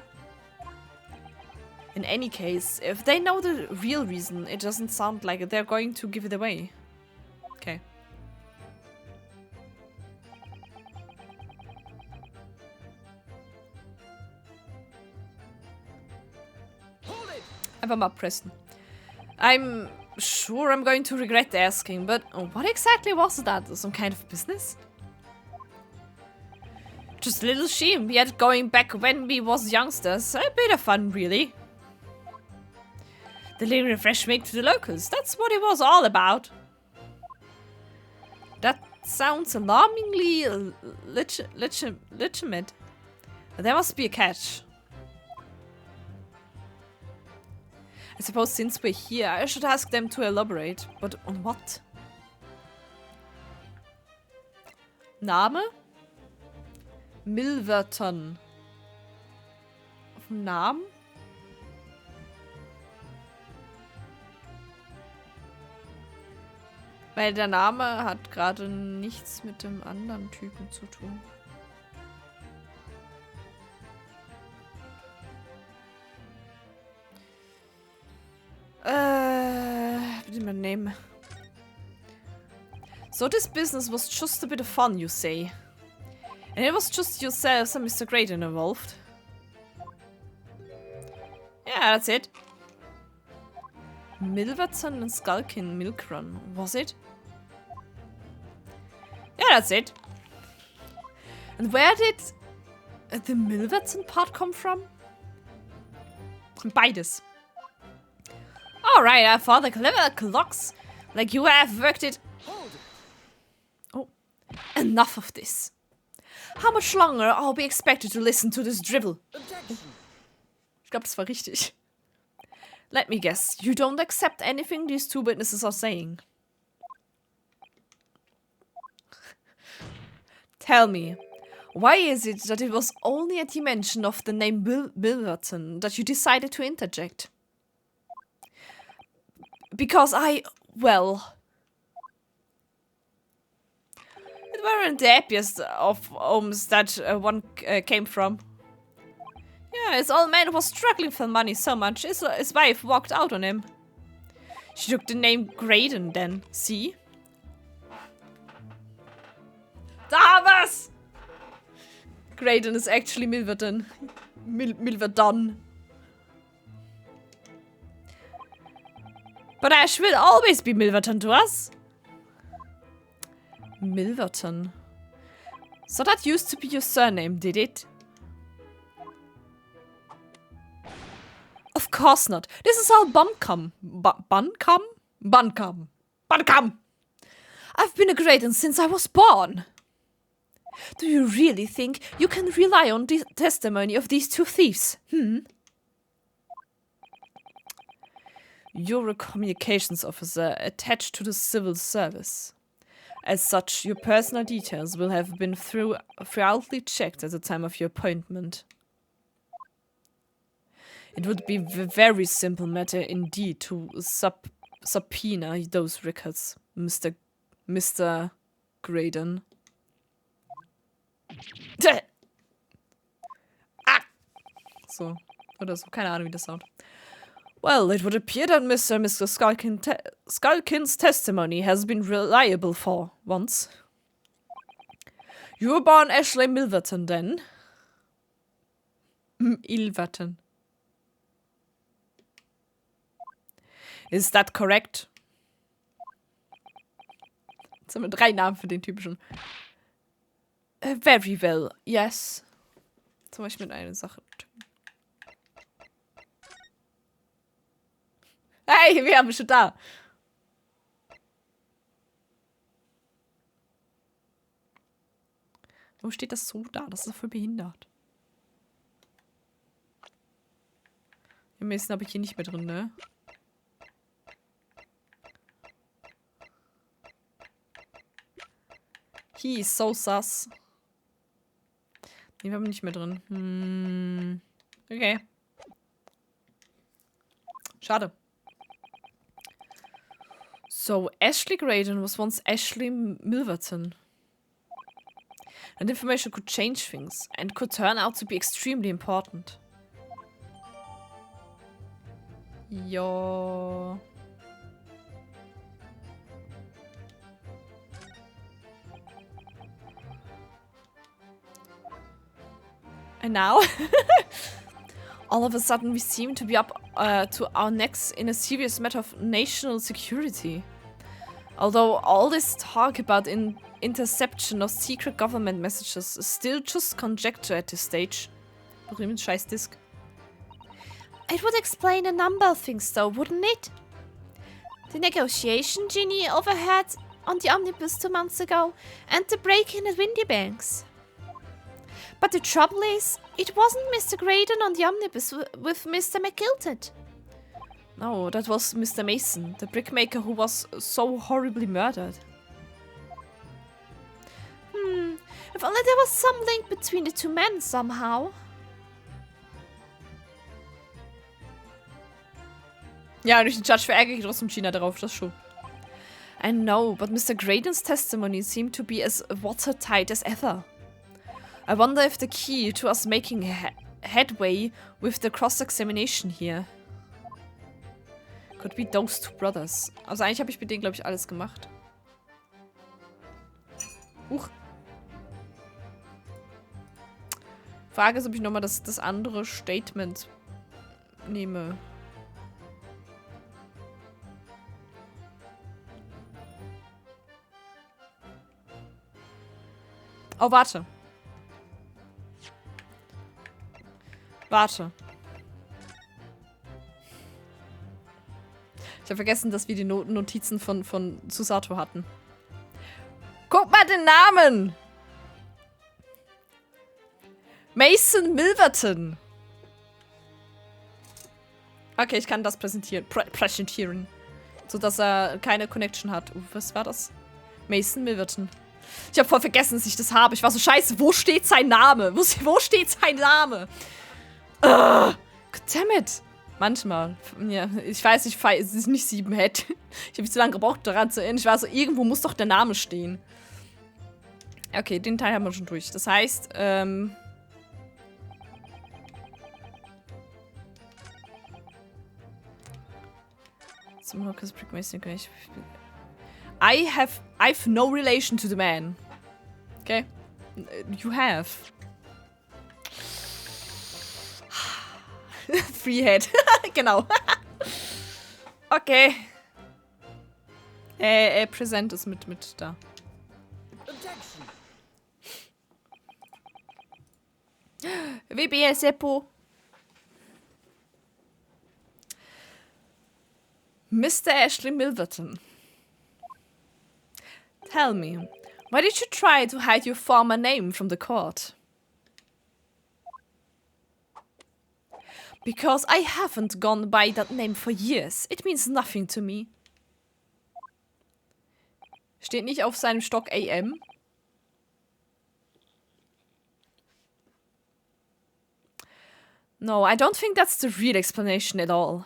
In any case, if they know the real reason, it doesn't sound like they're going to give it away. Okay. Einfach mal pressen. I'm sure I'm going to regret asking, but what exactly was that? Some kind of business? Just a little shame we had going back when we was youngsters. A bit of fun, really. Delivering fresh milk to the locals. That's what it was all about. That sounds alarmingly legitimate. There must be a catch. I suppose since we're here, I should ask them to elaborate. But on what? Name? Milverton. Auf dem Namen? Weil der Name hat gerade nichts mit dem anderen Typen zu tun. My name. So this business was just a bit of fun, you say? And it was just yourselves and Mr. Graydon involved? Yeah, that's it. Milverton and Skulkin Milk Run, was it? Yeah, that's it. And where did the Milverton part come from? Beides. Alright, I thought the clever clocks like you have worked it. Oh, enough of this. How much longer are we expected to listen to this drivel? Ich glaube, das war richtig. Let me guess, you don't accept anything these two witnesses are saying. Tell me, why is it that it was only at the mention of the name Milverton that you decided to interject? Because well... It weren't the happiest of homes that one came from. Yeah, his old man was struggling for money so much, his wife walked out on him. She took the name Graydon then, see? Da was! Graydon is actually Milverton. Milverton. But Ash will always be Milverton to us. Milverton. So that used to be your surname, did it? Of course not. This is all Buncombe. Buncombe? Buncombe. Buncombe! I've been a Graydon since I was born. Do you really think you can rely on the testimony of these two thieves? You're a communications officer attached to the civil service. As such, your personal details will have been thoroughly checked at the time of your appointment. It would be a very simple matter indeed to subpoena those records, Mr. Graydon. So, oder so, keine Ahnung, wie das sound. Well, it would appear that Mr. and Mr. Skulkin's testimony has been reliable for once. You were born Ashley Milverton, then? Ilverton. Is that correct? Jetzt haben wir 3 Namen für den Typen schon. Very well, yes. Zum Beispiel mit einer Sache. Hey, wir haben schon da. Wo steht das so da? Das ist voll behindert. Im nächsten habe ich hier nicht mehr drin, ne? He is so sus. Nee, wir haben nicht mehr drin. Okay. Schade. So, Ashley Graydon was once Ashley Milverton. That information could change things and could turn out to be extremely important. Ja. And now, all of a sudden, we seem to be up to our necks in a serious matter of national security. Although all this talk about interception of secret government messages is still just conjecture at this stage. Berühmt scheiß Disk. It would explain a number of things though, wouldn't it? The negotiation Ginny overheard on the omnibus 2 months ago, and the break-in at Windy Banks. But the trouble is, it wasn't Mr. Graydon on the omnibus with Mr. McGilted. No, that was Mr. Mason, the brickmaker who was so horribly murdered. If only there was some link between the two men somehow. Ja, durch den Judge verärgere ich trotzdem Gina darauf, das schon. I know, but Mr. Graydon's testimony seemed to be as watertight as ever. I wonder if the key to us making headway with the cross-examination here could be those two brothers. Also eigentlich habe ich mit denen, glaube ich, alles gemacht. Frage ist, ob ich nochmal das andere Statement nehme. Oh, warte. Warte. Ich habe vergessen, dass wir die Notizen von Susato hatten. Guck mal den Namen! Mason Milverton. Okay, ich kann das präsentieren. Sodass er keine Connection hat. Was war das? Mason Milverton. Ich habe voll vergessen, dass ich das habe. Ich war so, scheiße, wo steht sein Name? Wo steht sein Name? Goddammit. Manchmal. Ja, ich weiß, es ist nicht 7-Head. Ich habe zu lange gebraucht, daran zu erinnern. Ich war so, irgendwo muss doch der Name stehen. Okay, den Teil haben wir schon durch. Das heißt, I've no relation to the man. Okay? You have. Freehead. Genau. Okay. Präsent ist mit da. WBL Seppo. Mr. Ashley Milverton. Tell me, why did you try to hide your former name from the court? Because I haven't gone by that name for years. It means nothing to me. Steht nicht auf seinem Stock AM? No, I don't think that's the real explanation at all.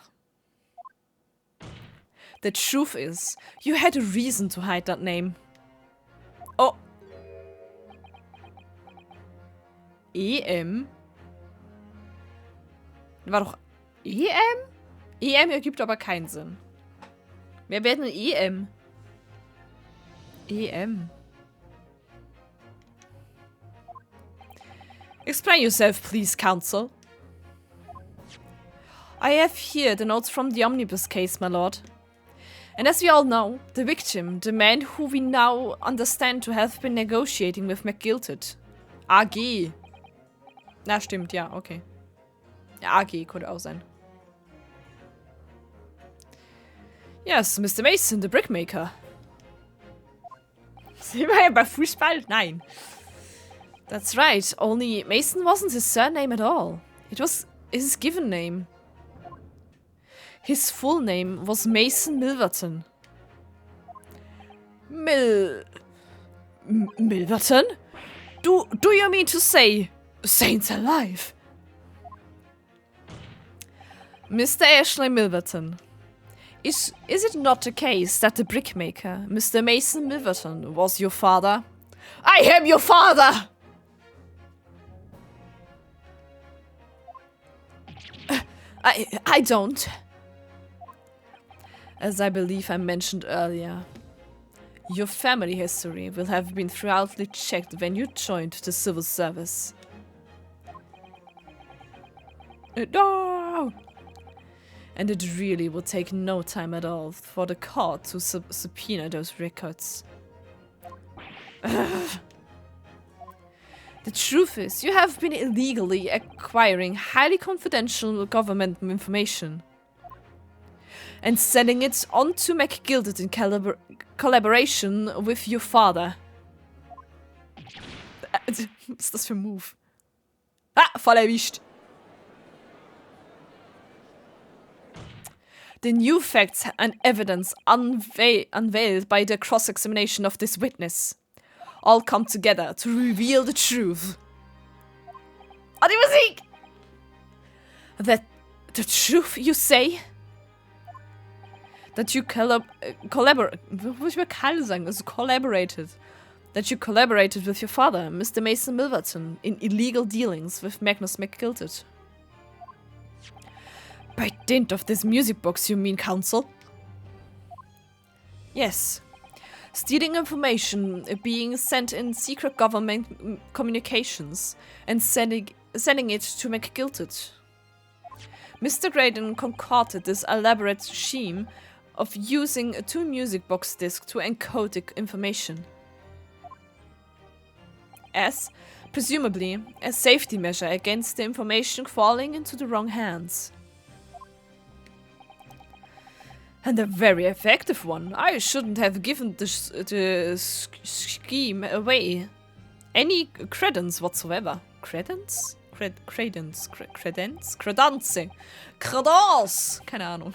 The truth is, you had a reason to hide that name. Oh. EM? War doch EM? EM ergibt aber keinen Sinn. Wer wäre denn EM? EM. Explain yourself, please, counsel. I have here the notes from the omnibus case, my lord. And as we all know, the victim, the man who we now understand to have been negotiating with McGilted. AG. Na, stimmt, ja, okay. Ja, AG könnte auch sein. Yes, Mr. Mason, the brickmaker. Sind wir ja bei Fußball? Nein. That's right, only Mason wasn't his surname at all. It was his given name. His full name was Mason Milverton. Milverton? Do you mean to say Saints alive? Mr. Ashley Milverton. Is it not the case that the brickmaker, Mr. Mason Milverton, was your father? I am your father! I don't. As I believe I mentioned earlier, your family history will have been thoroughly checked when you joined the civil service. No! And it really will take no time at all for the court to subpoena those records. The truth is, you have been illegally acquiring highly confidential government information and sending it on to McGilded in collaboration with your father. Was ist das für ein Move? Ah, voll erwischt. The new facts and evidence unveiled by the cross-examination of this witness all come together to reveal the truth. Oh, die Musik! That the truth, you say? That you collaborated. That you collaborated with your father, Mr. Mason Milverton, in illegal dealings with Magnus McGilded. By dint of this music box, you mean, counsel? Yes. Stealing information being sent in secret government communications and sending it to McGilded. Mr. Graydon concocted this elaborate scheme of using 2 music box discs to encode the information. As, presumably, a safety measure against the information falling into the wrong hands. And a very effective one. I shouldn't have given the scheme away any credence whatsoever. Credence? Credence? Credence? Credence! Credence! Keine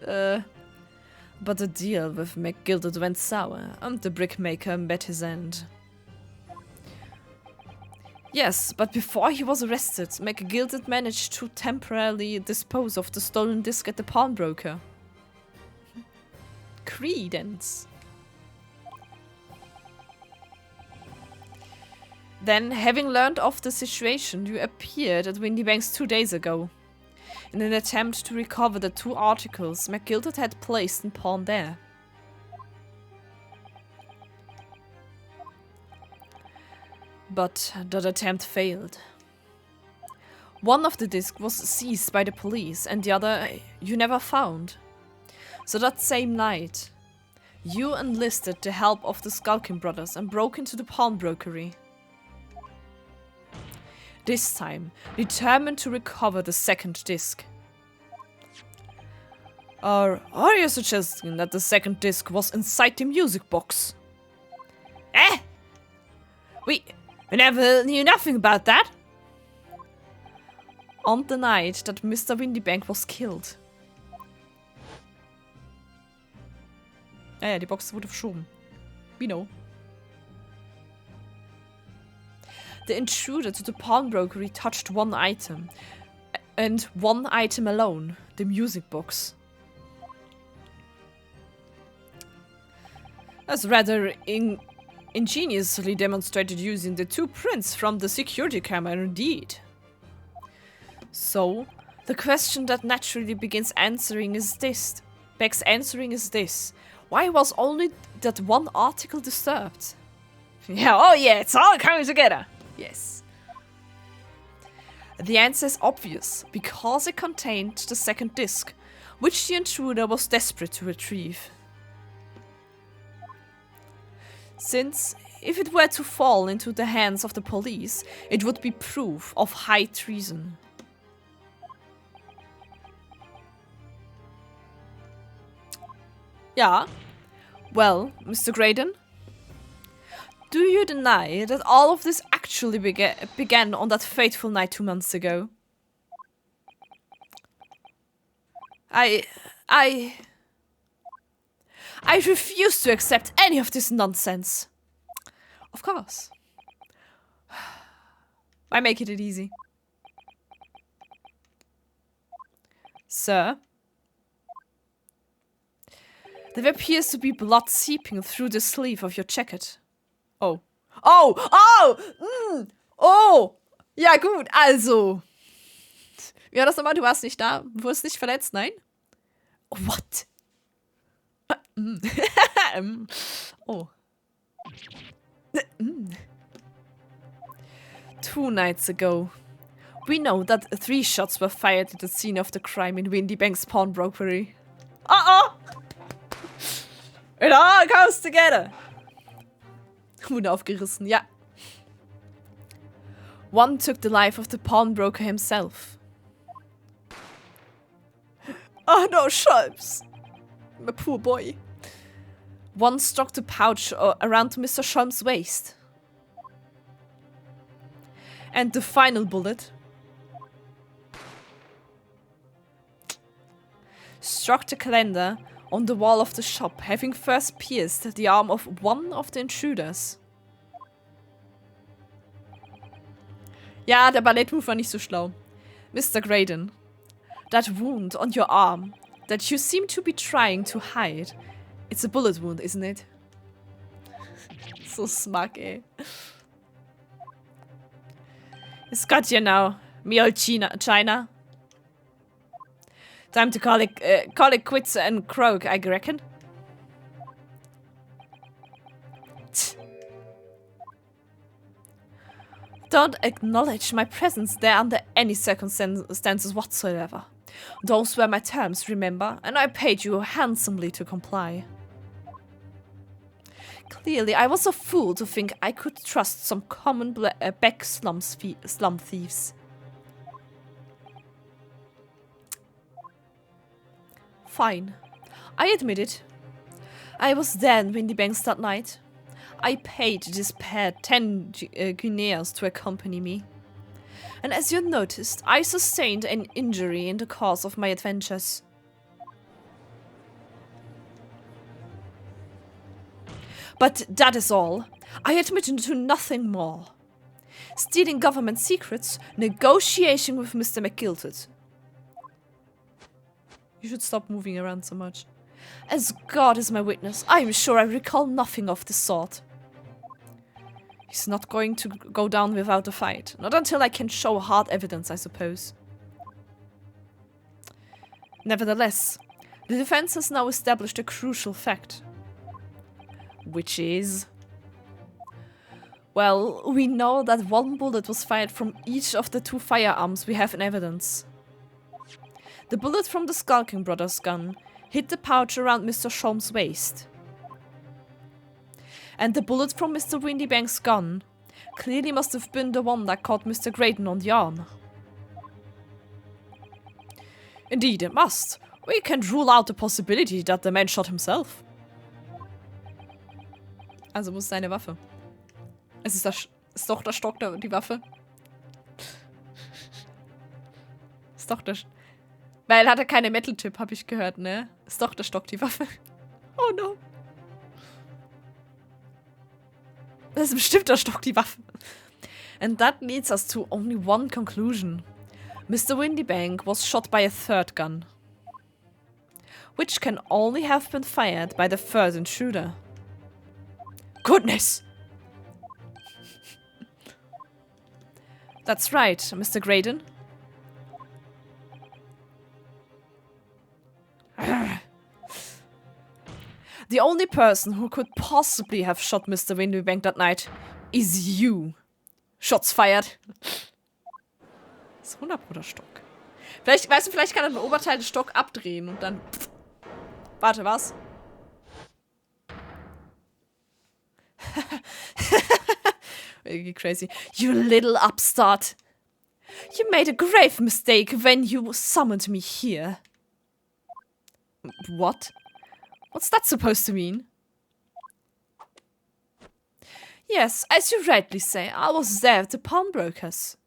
Ahnung. But the deal with McGilded went sour, and the brickmaker met his end. Yes, but before he was arrested, McGilded managed to temporarily dispose of the stolen disc at the pawnbroker. Credence. Then, having learned of the situation, you appeared at Windy Banks 2 days ago, in an attempt to recover the 2 articles McGilded had placed in pawn there. But that attempt failed. One of the discs was seized by the police and the other you never found. So that same night, you enlisted the help of the Skulkin brothers and broke into the pawnbrokery. This time, determined to recover the second disc. Or are you suggesting that the second disc was inside the music box? Eh? We never knew nothing about that. On the night that Mr. Windybank was killed. Ja, die Box wurde verschoben. We know. The intruder to the pawnbrokery touched one item. And one item alone. The music box. As rather ingeniously demonstrated using the 2 prints from the security camera indeed. So, the question that naturally begs answering is this. Why was only that one article disturbed? Yeah, oh yeah, it's all coming together. Yes. The answer is obvious, because it contained the second disc, which the intruder was desperate to retrieve. Since, if it were to fall into the hands of the police, it would be proof of high treason. Yeah. Well, Mr. Graydon? Do you deny that all of this actually began on that fateful night 2 months ago? I refuse to accept any of this nonsense. Of course. Why make it easy? Sir? There appears to be blood seeping through the sleeve of your jacket. Oh. Oh! Ja gut, also. Wie war das nochmal? Du warst nicht da? Du wurdest nicht verletzt? Nein? What? Oh. 2 nights ago, we know that 3 shots were fired at the scene of the crime in Windy Bank's pawnbrokery. Uh-oh! It all goes together. Unaufgerissen, ja. 1 took the life of the pawnbroker himself. Oh no, Sholmes. My poor boy. 1 struck the pouch around Mr. Sholmes' waist. And the final bullet struck the calendar on the wall of the shop, having first pierced the arm of 1 of the intruders. Ja, der Ballettmove war nicht so schlau. Mr. Graydon, that wound on your arm that you seem to be trying to hide, it's a bullet wound, isn't it? So smug, ey. It's got you now, me old China. Time to call it quits and croak, I reckon. Don't acknowledge my presence there under any circumstances whatsoever. Those were my terms, remember, and I paid you handsomely to comply. Clearly, I was a fool to think I could trust some common back slum thieves. Fine. I admit it. I was there in Windy Banks that night. I paid this pair 10 guineas to accompany me. And as you noticed, I sustained an injury in the course of my adventures. But that is all. I admit to nothing more. Stealing government secrets, negotiation with Mr. McGilted. You should stop moving around so much. As God is my witness, I am sure I recall nothing of the sort. He's not going to go down without a fight. Not until I can show hard evidence, I suppose. Nevertheless, the defense has now established a crucial fact. Which is... Well, we know that 1 bullet was fired from each of the 2 firearms we have in evidence. The bullet from the Skulking Brothers' gun hit the pouch around Mr. Sholmes' waist. And the bullet from Mr. Windybank's gun clearly must have been the one that caught Mr. Graydon on the arm. Indeed, it must. We can't rule out the possibility that the man shot himself. Also muss seine Waffe. Es ist doch der Stock, die Waffe. Ist doch der... Weil hat er keine Metal-Chip, habe ich gehört, ne? Ist doch der Stock, die Waffe. Oh no. Das ist bestimmt der Stock, die Waffe. And that leads us to only one conclusion. Mr. Windybank was shot by a 3rd gun. Which can only have been fired by the 3rd intruder. Goodness! That's right, Mr. Graydon. The only person who could possibly have shot Mr. Windybank that night is you. Shots fired. Das ist 100 Pro Stock. Vielleicht, weißt du, vielleicht kann er den Oberteil des Stock abdrehen und dann... Warte, was? Crazy. You little upstart. You made a grave mistake when you summoned me here. What? What's that supposed to mean? Yes, as you rightly say, I was there at the pawnbrokers.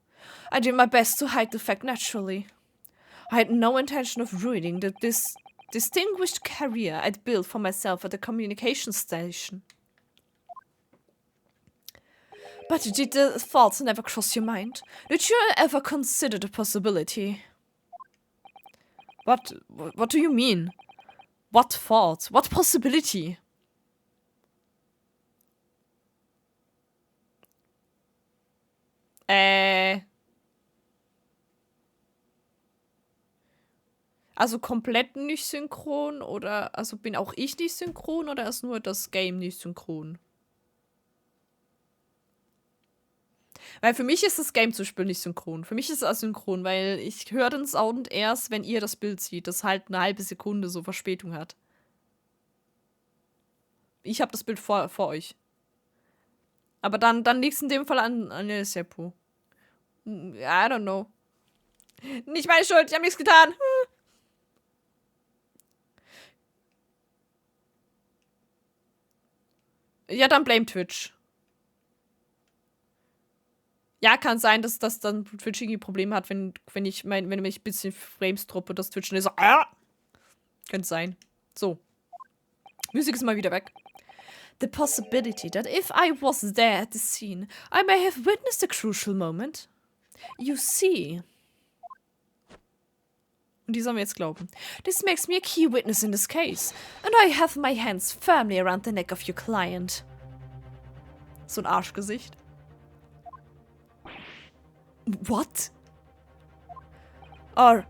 I did my best to hide the fact naturally. I had no intention of ruining this distinguished career I'd built for myself at the communication station. But did the thoughts never cross your mind? Did you ever consider the possibility? What do you mean? What thought? What possibility? Also komplett nicht synchron oder also bin auch ich nicht synchron oder ist nur das Game nicht synchron? Weil für mich ist das Game zum Beispiel nicht synchron. Für mich ist es asynchron, weil ich höre den Sound erst, wenn ihr das Bild seht, das halt eine halbe Sekunde so Verspätung hat. Ich habe das Bild vor euch. Aber dann liegt es in dem Fall an der Seppo. I don't know. Nicht meine Schuld, ich habe nichts getan. Ja, dann blame Twitch. Ja, kann sein, dass das dann Twitch irgendwie Probleme hat, wenn ich ein bisschen Frames droppe, dass Twitch nicht so. Könnte sein. So. Musik ist mal wieder weg. The possibility that if I was there at the scene, I may have witnessed a crucial moment. You see. Und die sollen wir jetzt glauben. This makes me a key witness in this case. And I have my hands firmly around the neck of your client. So ein Arschgesicht. What? Are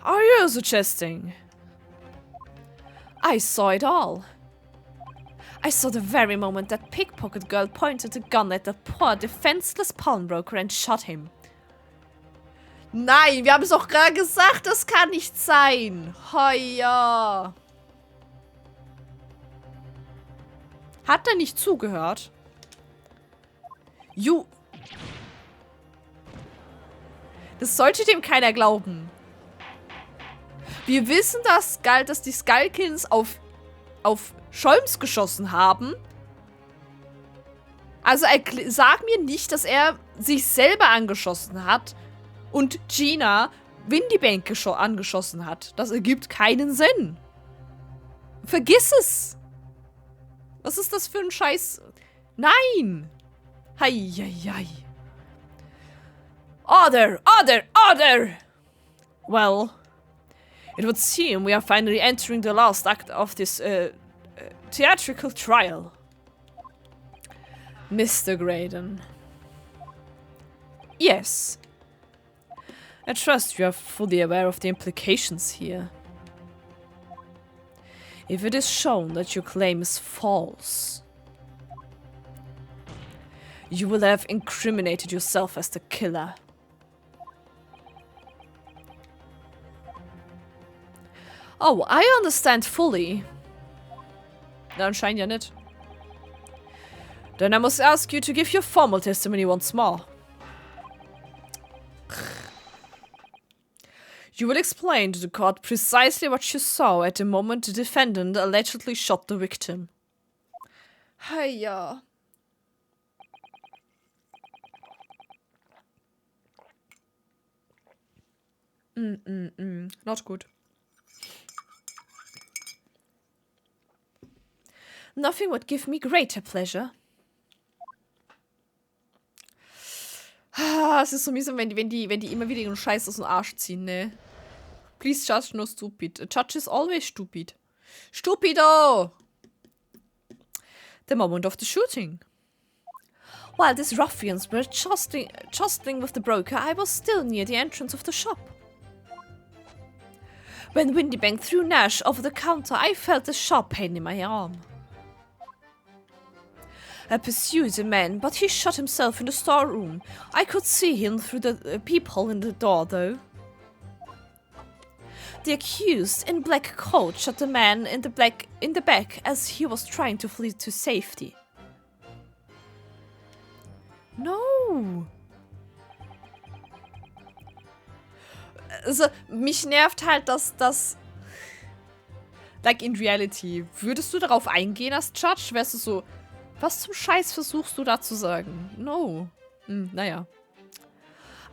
you suggesting? I saw it all. I saw the very moment that pickpocket girl pointed a gun at the poor defenseless pawnbroker and shot him. Nein, wir haben es doch gerade gesagt, das kann nicht sein. Heuer. Hat er nicht zugehört? Das sollte dem keiner glauben. Wir wissen, dass die Skullkins auf Scholms geschossen haben. Also sag mir nicht, dass er sich selber angeschossen hat und Gina Windybank angeschossen hat. Das ergibt keinen Sinn. Vergiss es. Was ist das für ein Scheiß? Nein. Hei. Order! Well, it would seem we are finally entering the last act of this theatrical trial. Mr. Graydon. Yes. I trust you are fully aware of the implications here. If it is shown that your claim is false, you will have incriminated yourself as the killer. Oh, I understand fully. Na, anscheinend ja nicht. Then I must ask you to give your formal testimony once more. You will explain to the court precisely what you saw at the moment the defendant allegedly shot the victim. Ja. Not good. Nothing would give me greater pleasure. Es ist so mies, wenn die immer wieder ihren Scheiß aus dem Arsch ziehen, ne? Please judge no stupid. A judge is always stupid. Stupido! The moment of the shooting. While these ruffians were jostling with the broker, I was still near the entrance of the shop. When Windybank threw Nash over the counter, I felt a sharp pain in my arm. I pursued the man, but he shot himself in the storeroom. I could see him through the peephole in the door, though. The accused in black coat shot the man in the back as he was trying to flee to safety. No. Also, mich nervt halt, dass das... Like in reality. Würdest du darauf eingehen als Judge? Wärst du so... Was zum Scheiß versuchst du da zu sagen? No. Naja.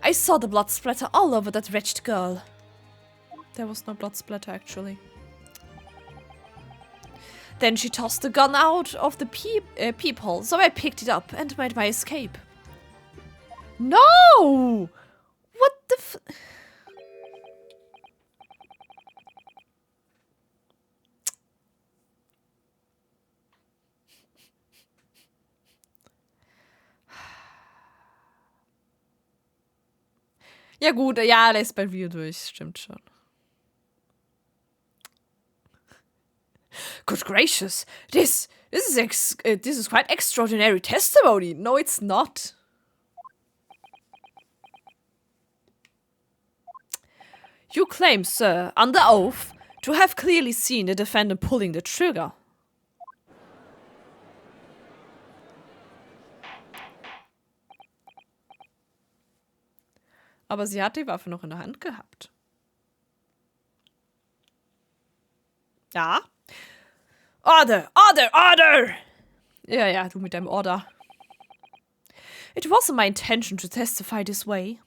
I saw the blood splatter all over that wretched girl. There was no blood splatter, actually. Then she tossed the gun out of the peephole, so I picked it up and made my escape. No! What the f... Ja gut, ja, der ist bei Video durch, stimmt schon. Good gracious, this is quite extraordinary testimony. No, it's not. You claim, sir, under oath, to have clearly seen the defendant pulling the trigger. Aber sie hat die Waffe noch in der Hand gehabt. Ja. Order! Order! Order! Ja, du mit deinem Order. It wasn't my intention to testify this way.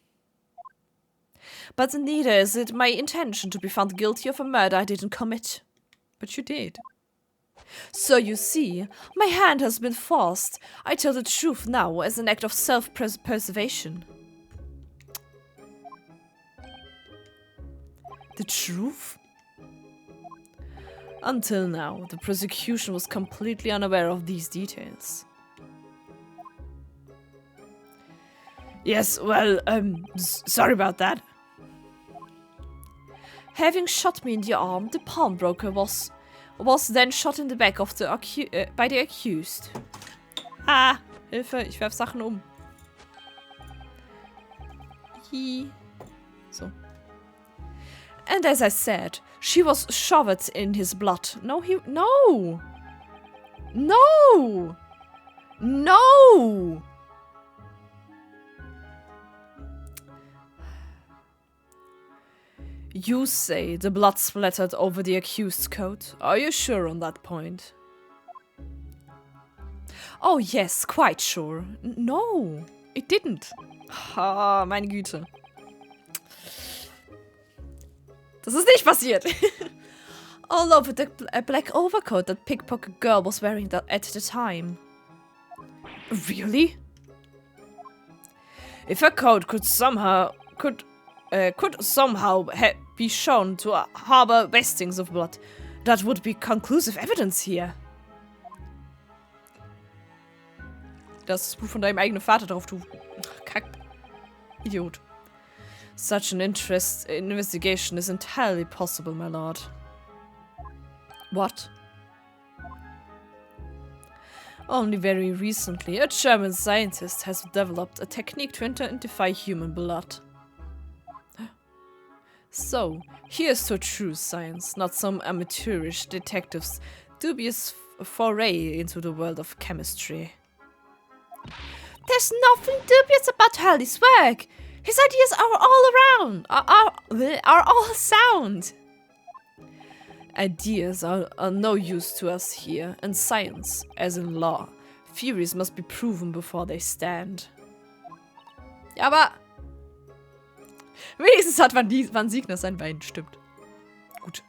But neither is it my intention to be found guilty of a murder I didn't commit. But you did. So you see, my hand has been forced. I tell the truth now as an act of self-preservation. The truth? Until now, the prosecution was completely unaware of these details. Yes, well, sorry about that. Having shot me in the arm, the pawnbroker was then shot in the back of the by the accused. Ah, Hilfe, ich werf Sachen um. So. And as I said, she was shoved in his blood. No. You say the blood splattered over the accused's coat. Are you sure on that point? Oh yes, quite sure. No, it didn't. Ah, meine Güte. Das ist nicht passiert. All over the black overcoat that pickpocket girl was wearing at the time. Really? If her coat could somehow be shown to harbor vestings of blood, that would be conclusive evidence here. Das Buch von deinem eigenen Vater drauf, du Idiot. Such an investigation is entirely possible, my lord. What? Only very recently, a German scientist has developed a technique to identify human blood. So, here's to true science, not some amateurish detective's dubious foray into the world of chemistry. There's nothing dubious about Halley's work. His ideas are all around, are all sound. Ideas are no use to us here, and science, as in law, theories must be proven before they stand. Ja, aber wenigstens hat Van Siegner sein Bein, stimmt. Gut.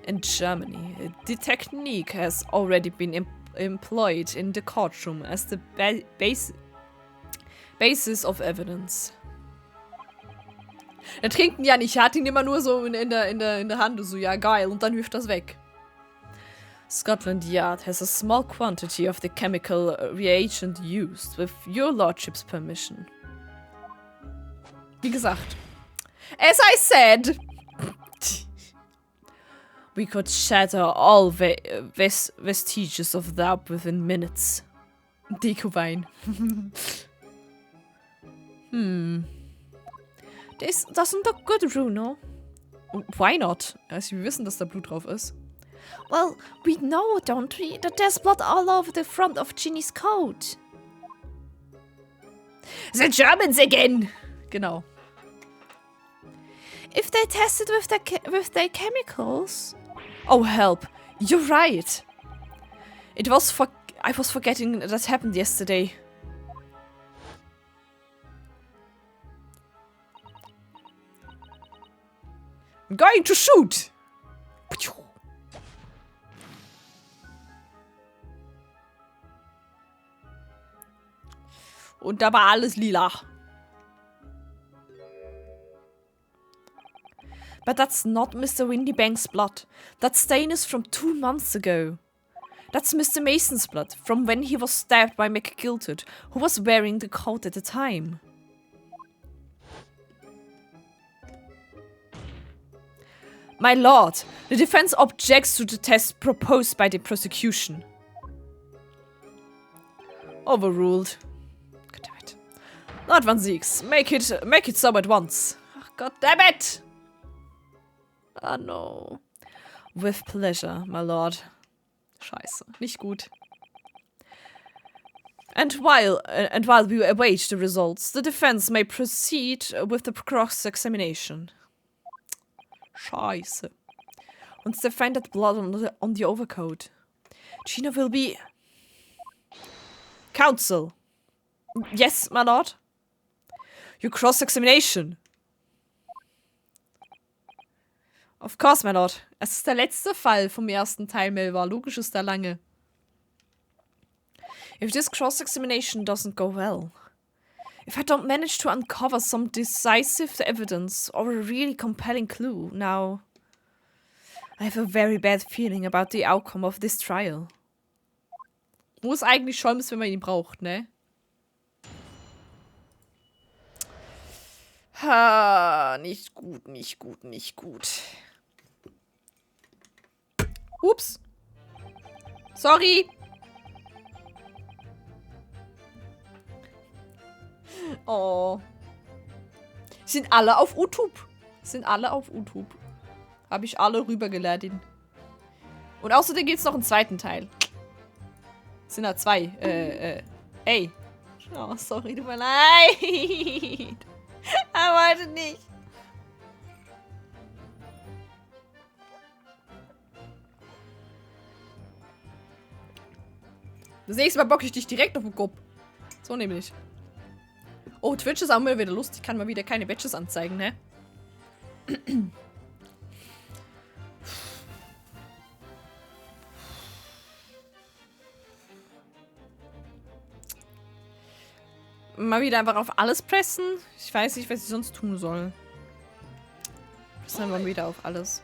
In Germany, the technique has already been employed in the courtroom as the basis of evidence. Er trinkt ihn ja nicht, er hat ihn immer nur so in der Hand, so ja geil, und dann wirft das weg. Scotland Yard has a small quantity of the chemical reagent used, with your lordship's permission. Wie gesagt, as I said, we could shatter all vestiges of doubt within minutes. Dekowein. This doesn't look good, Bruno. Why not? Also, wir wissen, dass da Blut drauf ist. Well, we know, don't we, that there's blood all over the front of Ginny's coat. The Germans again! Genau. If they tested with their chemicals... Oh, help. You're right. I was forgetting that happened yesterday. I'm going to shoot! Und da war alles lila. But that's not Mr. Windybank's blood. That stain is from 2 months ago. That's Mr. Mason's blood, from when he was stabbed by McGilted, who was wearing the coat at the time. My lord, The defense objects to the test proposed by the prosecution. Overruled. God damn it. Not 1-6. Make it so at once. God damn it! Ah, no. With pleasure, my lord. Scheiße. Nicht gut. And while we await the results, the defense may proceed with the cross-examination. Scheiße. Once they find that blood on the overcoat, Gina will be... Counsel. Yes, my lord? Your cross-examination. Of course, my lord. Es ist der letzte Fall vom ersten Teil, Melva. Logisch ist der lange. If this cross-examination doesn't go well, if I don't manage to uncover some decisive evidence or a really compelling clue, now I have a very bad feeling about the outcome of this trial. Wo ist eigentlich Scholms, wenn man ihn braucht, ne? Ha, nicht gut, nicht gut, nicht gut. Ups. Sorry. Oh. Sind alle auf YouTube. Sind alle auf YouTube. Habe ich alle rübergeladen. Und außerdem gibt es noch einen zweiten Teil. Sind da 2. Ey. Oh, sorry, tut mir leid. Aber warte nicht. Das nächste Mal bocke ich dich direkt auf den Kopf. So nämlich. Oh, Twitch ist auch mal wieder lustig. Ich kann mal wieder keine Badges anzeigen, ne? Mal wieder einfach auf alles pressen. Ich weiß nicht, was ich sonst tun soll. Pressen wir mal wieder auf alles.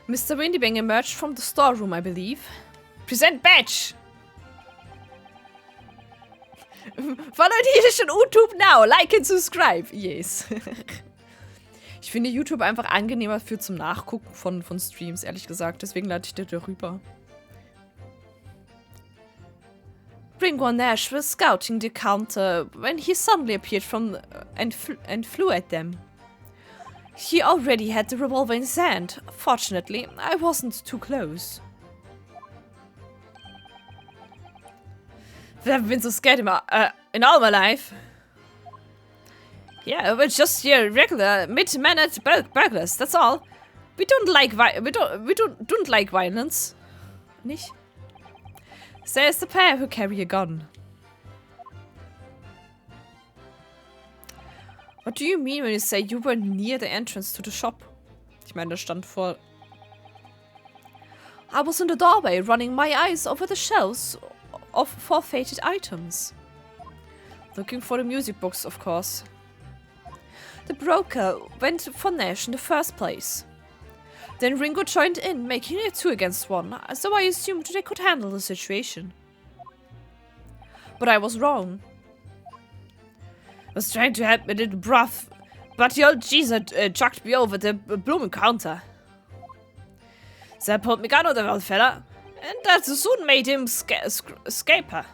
Mr. Windybang emerged from the storeroom, I believe. Present badge! Follow die on YouTube now. Like and subscribe. Yes. Ich finde YouTube einfach angenehmer für zum Nachgucken von Streams, ehrlich gesagt. Deswegen lade ich dir darüber. Ringo Nash was scouting the counter when he suddenly appeared from and flew at them. He already had the revolver in his hand. Fortunately, I wasn't too close. I've been so scared in all my life. Yeah, we're just your regular mid-mannered burglars. That's all. We don't like don't like violence. Nicht? There's the pair who carry a gun. What do you mean when you say you were near the entrance to the shop? Ich meine, da stand vor... I was in the doorway, running my eyes over the shelves of forfeited items. Looking for the music books, of course. The broker went for Nash in the first place. Then Ringo joined in, making it 2 against 1, so I assumed they could handle the situation. But I was wrong. I was trying to help my little bruv, but the old geezer chucked me over the blooming counter. So I pulled my gun out of the old fella, and that soon made him escape her.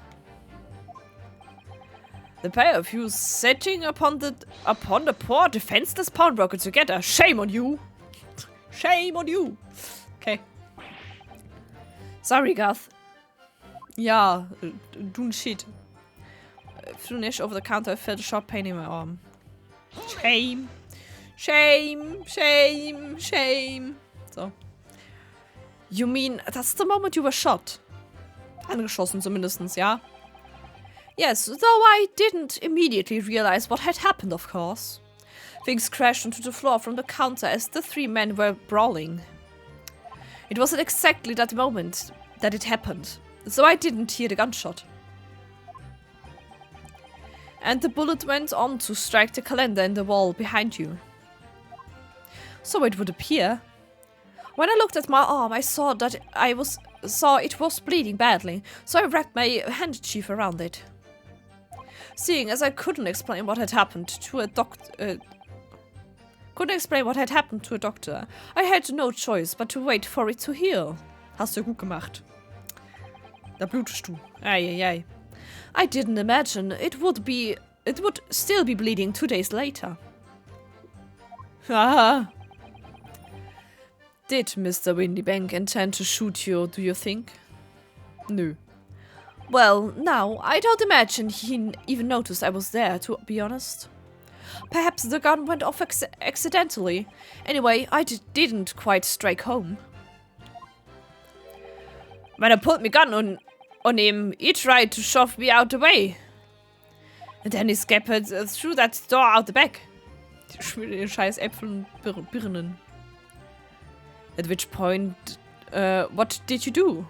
The pair of you sitting upon the poor defenseless pawnbroker together. Shame on you! Shame on you! Okay. Sorry, Garth. Ja, do shit. Threw Nash over the counter, I felt a sharp pain in my arm. Shame. Shame. Shame. Shame. So. You mean, that's the moment you were shot? Angeschossen zumindest, ja? Yes, though I didn't immediately realize what had happened, of course. Things crashed onto the floor from the counter as the 3 men were brawling. It was at exactly that moment that it happened, so I didn't hear the gunshot. And the bullet went on to strike the calendar in the wall behind you. So it would appear. When I looked at my arm, I saw that it was bleeding badly, so I wrapped my handkerchief around it. Seeing as I couldn't explain what had happened to a doctor, Couldn't explain what had happened to a doctor. I had no choice but to wait for it to heal. Hast du ja gut gemacht. Da blutest du. Eieiei. I didn't imagine it would still be bleeding 2 days later. Haha. Did Mr. Windybank intend to shoot you, do you think? Nö. Well, now, I don't imagine he even noticed I was there, to be honest. Perhaps the gun went off accidentally. Anyway, I didn't quite strike home. When I pulled my gun on him, he tried to shove me out the way. And then he scampered through that door out the back. Die scheiß Äpfel und Birnen. At which point, what did you do?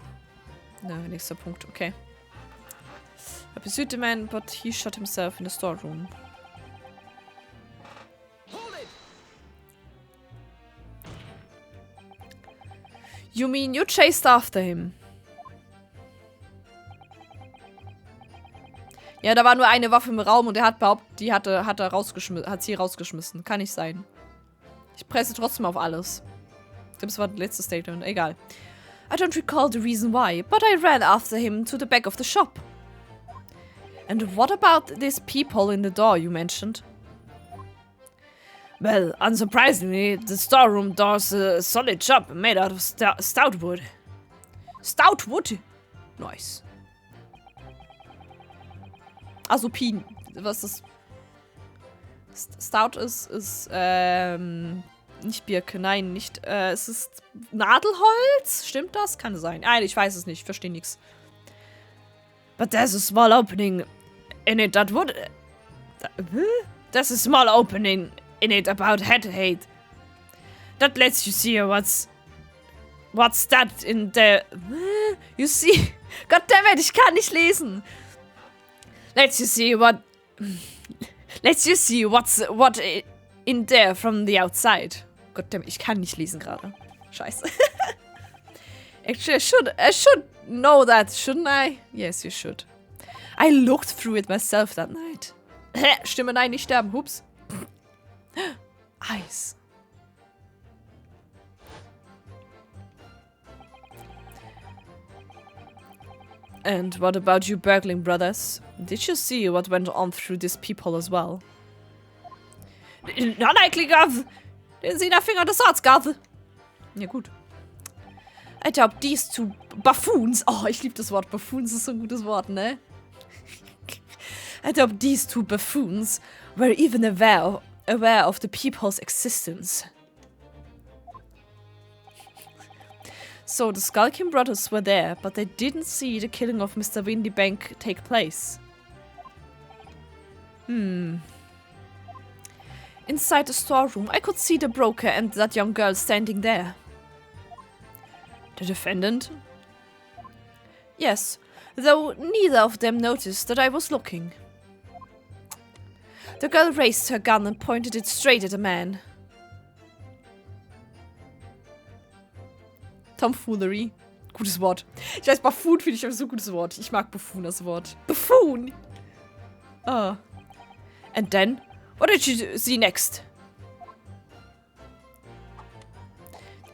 No, nächster Punkt, okay. I pursued the man, but he shot himself in the storeroom. You mean you chased after him? Ja, da war nur eine Waffe im Raum und er hat behauptet, die hat sie rausgeschmissen. Kann nicht sein. Ich presse trotzdem auf alles. Ich glaube, es war das letzte Statement. Egal. I don't recall the reason why, but I ran after him to the back of the shop. And what about this peephole in the door you mentioned? Well, unsurprisingly, the storeroom door's a solid job made out of stout wood. Stout wood? Nice. Also Pin. Was ist... Stout ist nicht Birke, nein, nicht. Es ist Nadelholz? Stimmt das? Kann sein. Nein, ich weiß es nicht. Ich verstehe nichts. But there's a small opening in it that would... There's a small opening in it about head height. That lets you see what's that in the... You see... Goddammit, ich kann nicht lesen. Lets you see what in there from the outside. Goddammit, ich kann nicht lesen gerade. Scheiße. Actually, I should know that, shouldn't I? Yes, you should. I looked through it myself that night. Stimme, nein, nicht sterben. Hups. Eis. And what about you burgling brothers? Did you see what went on through this peephole as well? Unlikely, Gav! Den sie der Finger des Arts, Gav! Ja, gut. I doubt these two buffoons. Oh, ich liebe das Wort. Buffoons ist so ein gutes Wort, ne? I doubt these two buffoons were even aware of the peephole's existence. So, the Skulking brothers were there, but they didn't see the killing of Mr. Windybank take place. Inside the storeroom, I could see the broker and that young girl standing there. The defendant? Yes, though neither of them noticed that I was looking. The girl raised her gun and pointed it straight at the man. Tomfoolery. Gutes Wort. Ich weiß, Buffoon finde ich aber so ein gutes Wort. Ich mag Buffoon, das Wort. Buffoon! Oh. And then? What did you see next?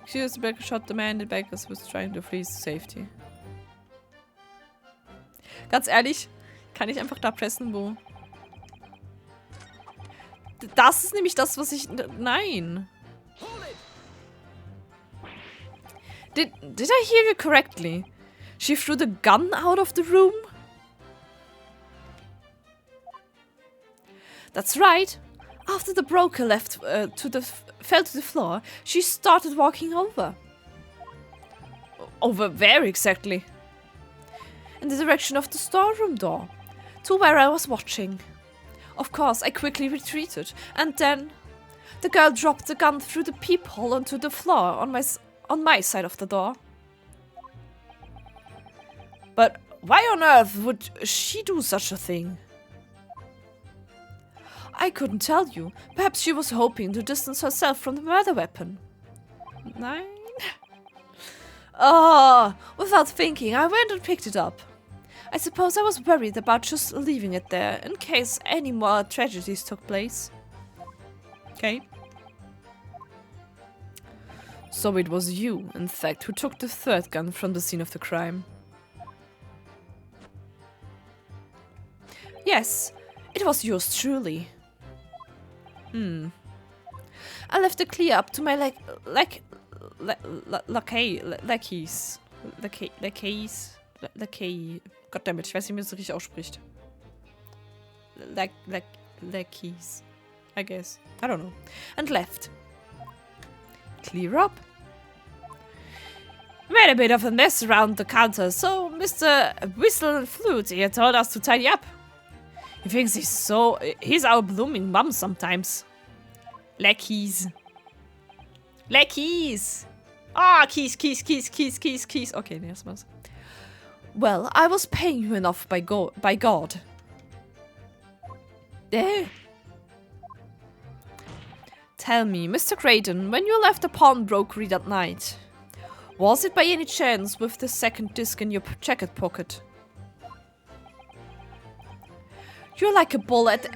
Excuse the back shot the man in the back as was trying to flee safety. Ganz ehrlich, kann ich einfach da pressen, wo... Das ist nämlich das, was ich... Nein. Did I hear you correctly? She threw the gun out of the room? That's right. After the broker fell to the floor, she started walking over. Over where exactly? In the direction of the storeroom door, to where I was watching. Of course, I quickly retreated, and then the girl dropped the gun through the peephole onto the floor on my side of the door. But why on earth would she do such a thing? I couldn't tell you. Perhaps she was hoping to distance herself from the murder weapon. Nine? Oh, without thinking, I went and picked it up. I suppose I was worried about just leaving it there, in case any more tragedies took place. Okay. So it was you, in fact, who took the third gun from the scene of the crime. Yes, it was yours truly. I left the clear up to my lackeys. Goddammit, ich weiß nicht, wie man das richtig ausspricht. Lackeys. I guess. I don't know. And left. Clear up? Made a bit of a mess around the counter, so Mr. Whistle and Flute here told us to tidy up. He thinks he's our blooming mum sometimes. Lackeys. Lackeys! Ah, keys. Okay, nee, das war's. Well, I was paying you enough by God. Tell me, Mr. Creighton, when you left the pawnbrokery that night, was it by any chance with the second disc in your jacket pocket? You're like a bull at...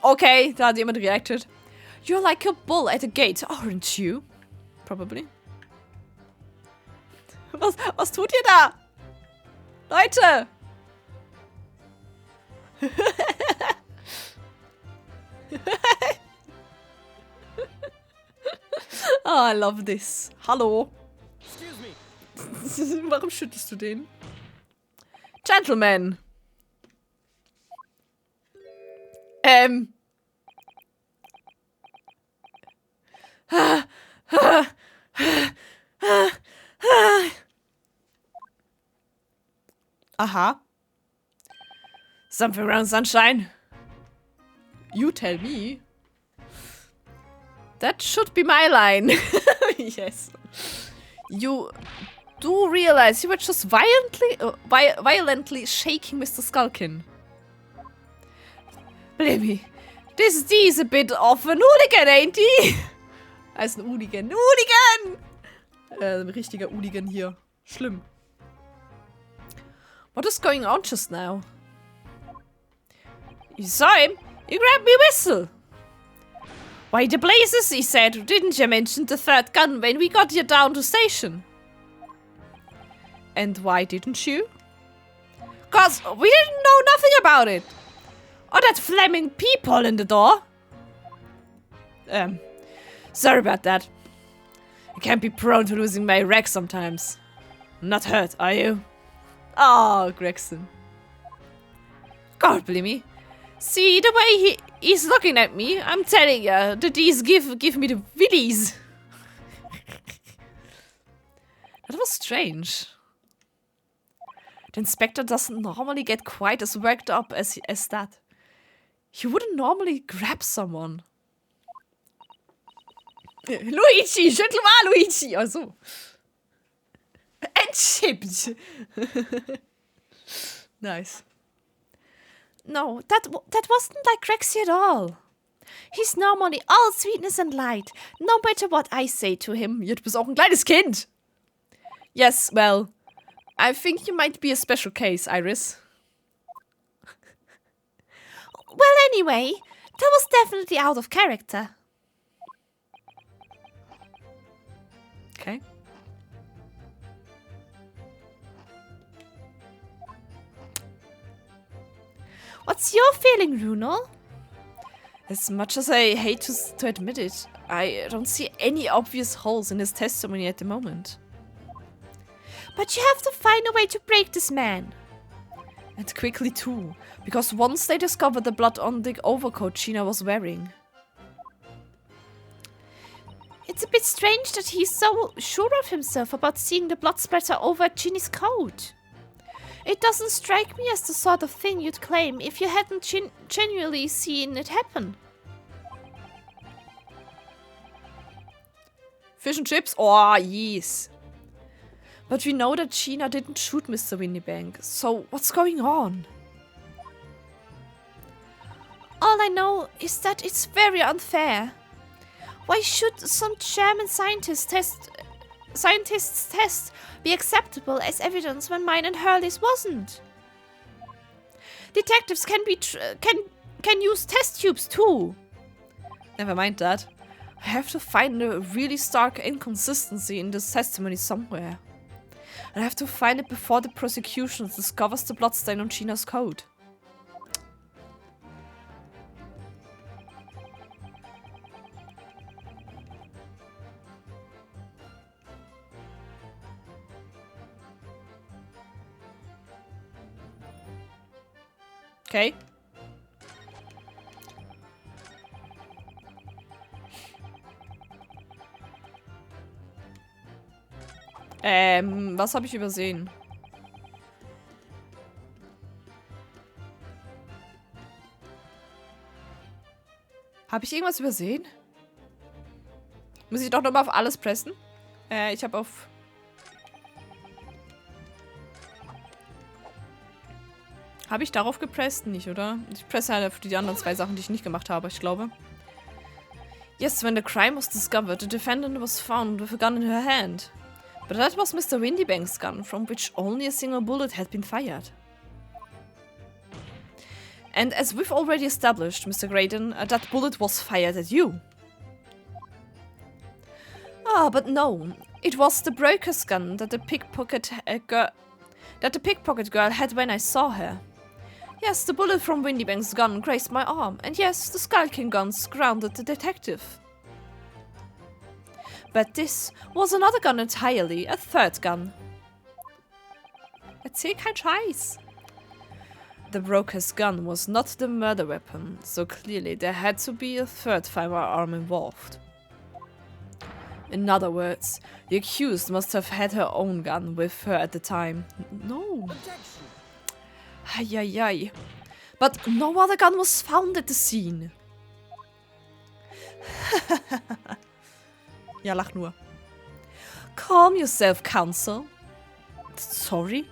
Okay, da hat jemand reacted. You're like a bull at a gate, aren't you? Probably. Was tut ihr da? Leute! Oh, I love this. Hallo. Excuse me. Warum schüttelst du den? Gentleman. Aha. Something around sunshine. You tell me. That should be my line. Yes. You do realize you were just violently shaking Mr. Skulkin. Believe me, this D's a bit of an Hooligan, ain't he? Ist ein Hooligan. Hooligan! Ein richtiger Hooligan hier. Schlimm. What is going on just now? You saw him? You grabbed me whistle. Why the blazes, he said. Didn't you mention the third gun when we got you down to station? And why didn't you? 'Cause we didn't know nothing about it. Or that flaming peephole in the door. Sorry about that. I can't be prone to losing my rag sometimes. Not hurt, are you? Oh, Gregson. God, blimey. See, the way he's looking at me, I'm telling you, the D's give me the willies. That was strange. The inspector doesn't normally get quite as worked up as that. He wouldn't normally grab someone. Luigi, schüttel mal, Luigi! Oh, so. Entschipped. Nice. No, that wasn't like Rexy at all. He's normally all sweetness and light, no matter what I say to him. Ja, du bist auch ein kleines Kind. Yes, well, I think you might be a special case, Iris. Well, anyway, that was definitely out of character. Okay. What's your feeling, Runo? As much as I hate to admit it, I don't see any obvious holes in his testimony at the moment. But you have to find a way to break this man. And quickly too, because once they discovered the blood on the overcoat Sheena was wearing. It's a bit strange that he's so sure of himself about seeing the blood splatter over Ginny's coat. It doesn't strike me as the sort of thing you'd claim if you hadn't genuinely seen it happen. Fish and chips? Oh, yes. But we know that Sheena didn't shoot Mr. Winniebank, so what's going on? All I know is that it's very unfair. Why should some German scientist's test be acceptable as evidence when mine and Hurley's wasn't? Detectives can use test tubes too. Never mind that. I have to find a really stark inconsistency in this testimony somewhere. And I have to find it before the prosecution discovers the bloodstain on Gina's coat. Okay. Was habe ich übersehen? Habe ich irgendwas übersehen? Muss ich doch nochmal auf alles pressen? Ich habe auf... Habe ich darauf gepresst? Nicht, oder? Ich presse halt für die anderen 2 Sachen, die ich nicht gemacht habe, ich glaube. Yes, when the crime was discovered, the defendant was found with a gun in her hand. But that was Mr. Windybank's gun, from which only a single bullet had been fired. And as we've already established, Mr. Graydon, that bullet was fired at you. Ah, but no. It was the broker's gun that the pickpocket girl had when I saw her. Yes, the bullet from Windybank's gun grazed my arm, and yes, the skulking guns grounded the detective. But this was another gun entirely, a third gun. Erzähl kein Scheiß. The broker's gun was not the murder weapon, so clearly there had to be a third firearm involved. In other words, the accused must have had her own gun with her at the time. No. Ay, ay, ay. But no other gun was found at the scene. Ja, lach nur. Calm yourself, counsel. Sorry?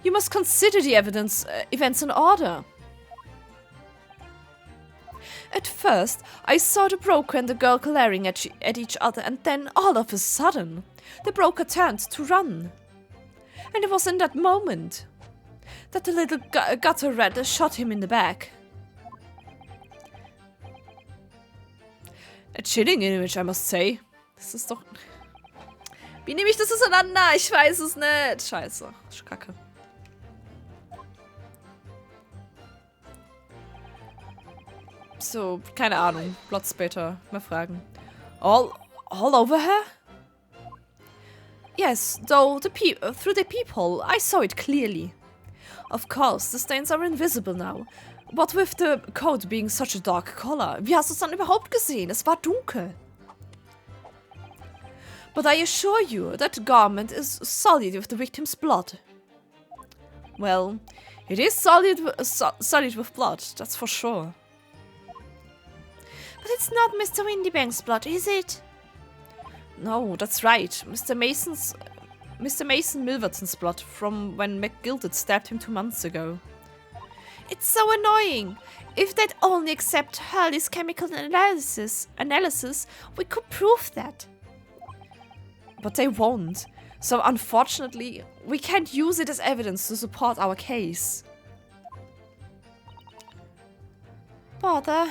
You must consider the events in order. At first, I saw the broker and the girl glaring at each other, and then, all of a sudden, the broker turned to run. And it was in that moment that the little gutter rat shot him in the back. A chilling image, I must say. Das ist doch... Wie nehme ich das auseinander? Ich weiß es nicht. Scheiße. Kacke. So, keine Ahnung. Blood später. Mal fragen. All over her? Yes, though through the peephole, I saw it clearly. Of course, the stains are invisible now. What with the coat being such a dark color? Wie hast du es dann überhaupt gesehen? Es war dunkel. But I assure you, that garment is solid with the victim's blood. Well, it is solid with blood, that's for sure. But it's not Mr. Windybank's blood, is it? No, that's right. Mr. Mason Milverton's blood from when McGilded stabbed him 2 months ago. It's so annoying. If they'd only accept Hurley's chemical analysis, we could prove that. But they won't. So unfortunately, we can't use it as evidence to support our case. Bother.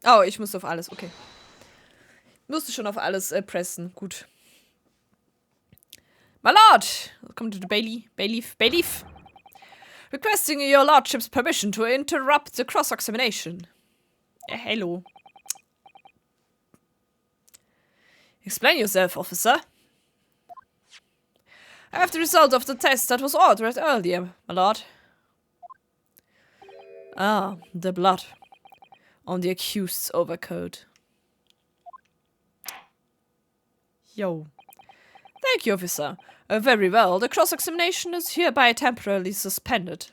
Oh, ich musste auf alles, okay. Musste schon auf alles pressen, gut. My lord! Welcome to the bailiff. Requesting your lordship's permission to interrupt the cross-examination. Hello. Explain yourself, officer. I have the result of the test that was ordered earlier, my lord. Ah, the blood on the accused's overcoat. Yo. Thank you, officer. Very well. The cross-examination is hereby temporarily suspended.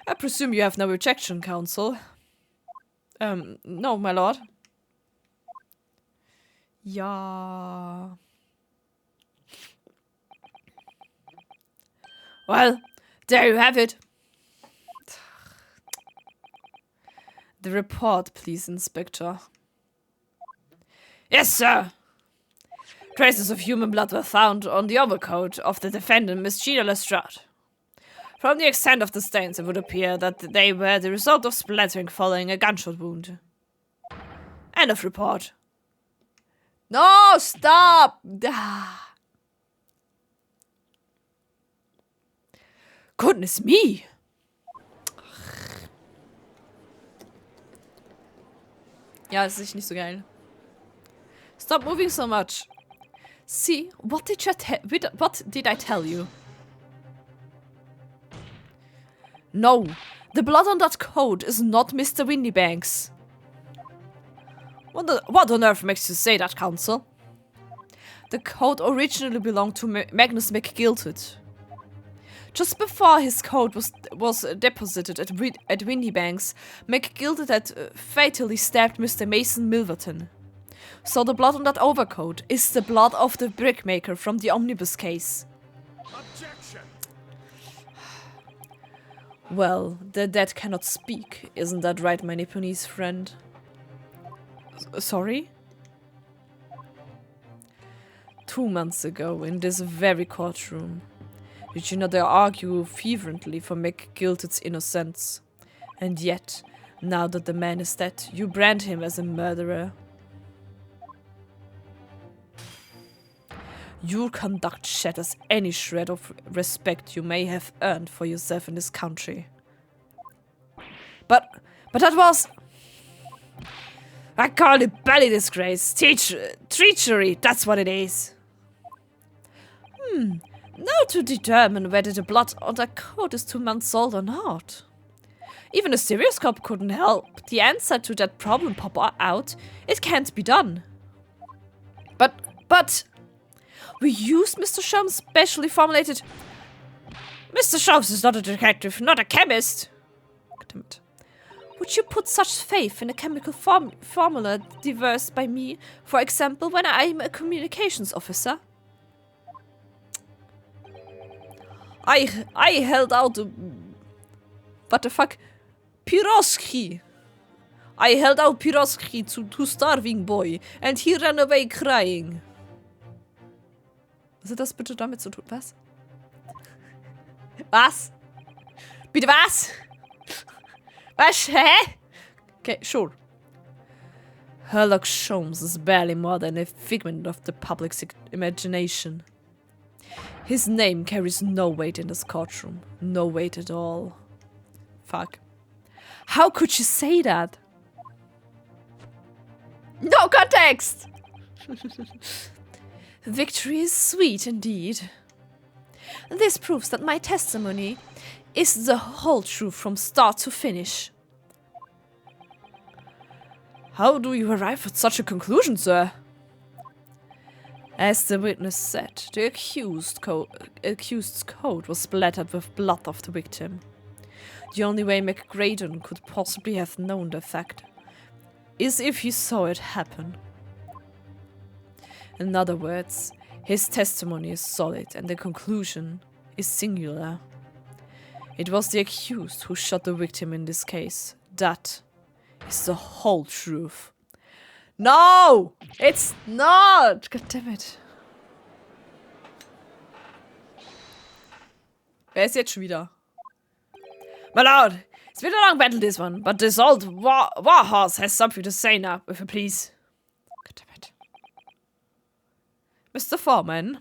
I presume you have no objection, counsel. No, my lord. Ja. Well, there you have it. The report, please, Inspector. Yes, sir. Traces of human blood were found on the overcoat of the defendant, Miss Gina Lestrade. From the extent of the stains, it would appear that they were the result of splattering following a gunshot wound. End of report. No, stop! Goodness me! Ja, das ist nicht so geil. Stop moving so much. See, what did I tell you? No, the blood on that coat is not Mr. Windybanks. What on earth makes you say that, Counsel? The coat originally belonged to Magnus McGilted. Just before his coat was deposited at Windybanks, McGilted had fatally stabbed Mr. Mason Milverton. So the blood on that overcoat is the blood of the brickmaker from the omnibus case. Objection! Well, the dead cannot speak, isn't that right, my Nipponese friend? Sorry? 2 months ago, in this very courtroom, did you not argue fervently for McGilted's innocence? And yet, now that the man is dead, you brand him as a murderer. Your conduct shatters any shred of respect you may have earned for yourself in this country. But that was... I call it belly disgrace. Treachery, that's what it is. Now to determine whether the blood on that coat is 2 months old or not. Even a stereoscope couldn't help the answer to that problem pop out. It can't be done. But... We used Mr. Sholmes' specially formulated... Mr. Sholmes is not a detective, not a chemist. Damn it. Would you put such faith in a chemical formula devised by me, for example, when I am a communications officer? I held out... What the fuck? Piroski. I held out Piroski to starving boy, and he ran away crying. Was hat das bitte damit zu tun? Was? Was? Bitte was? Was? Hä? Okay, sure. Sherlock Sholmes is barely more than a figment of the public's imagination. His name carries no weight in this courtroom. No weight at all. Fuck. How could you say that? No context! Victory is sweet indeed. This proves that my testimony is the whole truth from start to finish. How do you arrive at such a conclusion, sir? As the witness said, the accused's coat was splattered with blood of the victim. The only way McGraden could possibly have known the fact is if he saw it happen. In other words, his testimony is solid and the conclusion is singular. It was the accused who shot the victim in this case. That is the whole truth. No! It's not! God damn it. Wer ist jetzt schon wieder? My lord, it's been a long battle this one, but this old war horse has something to say now, if you please. God damn it. Mr. Foreman.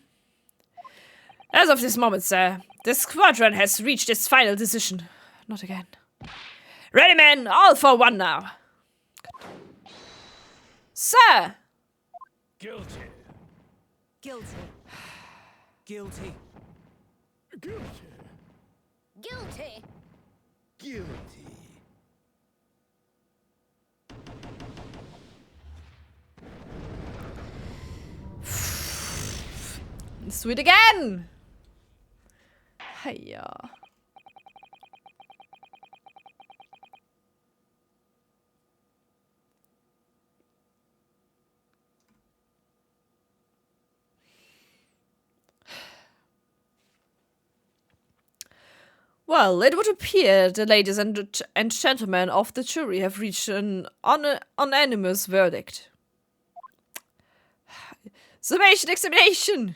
As of this moment, sir, the squadron has reached its final decision. Not again. Ready, men, all for one now. Sir! Guilty. Guilty. Guilty. Guilty. Guilty. Guilty. Let's do it again! Hiya. Well, it would appear the ladies and gentlemen of the jury have reached an unanimous verdict. Summation examination!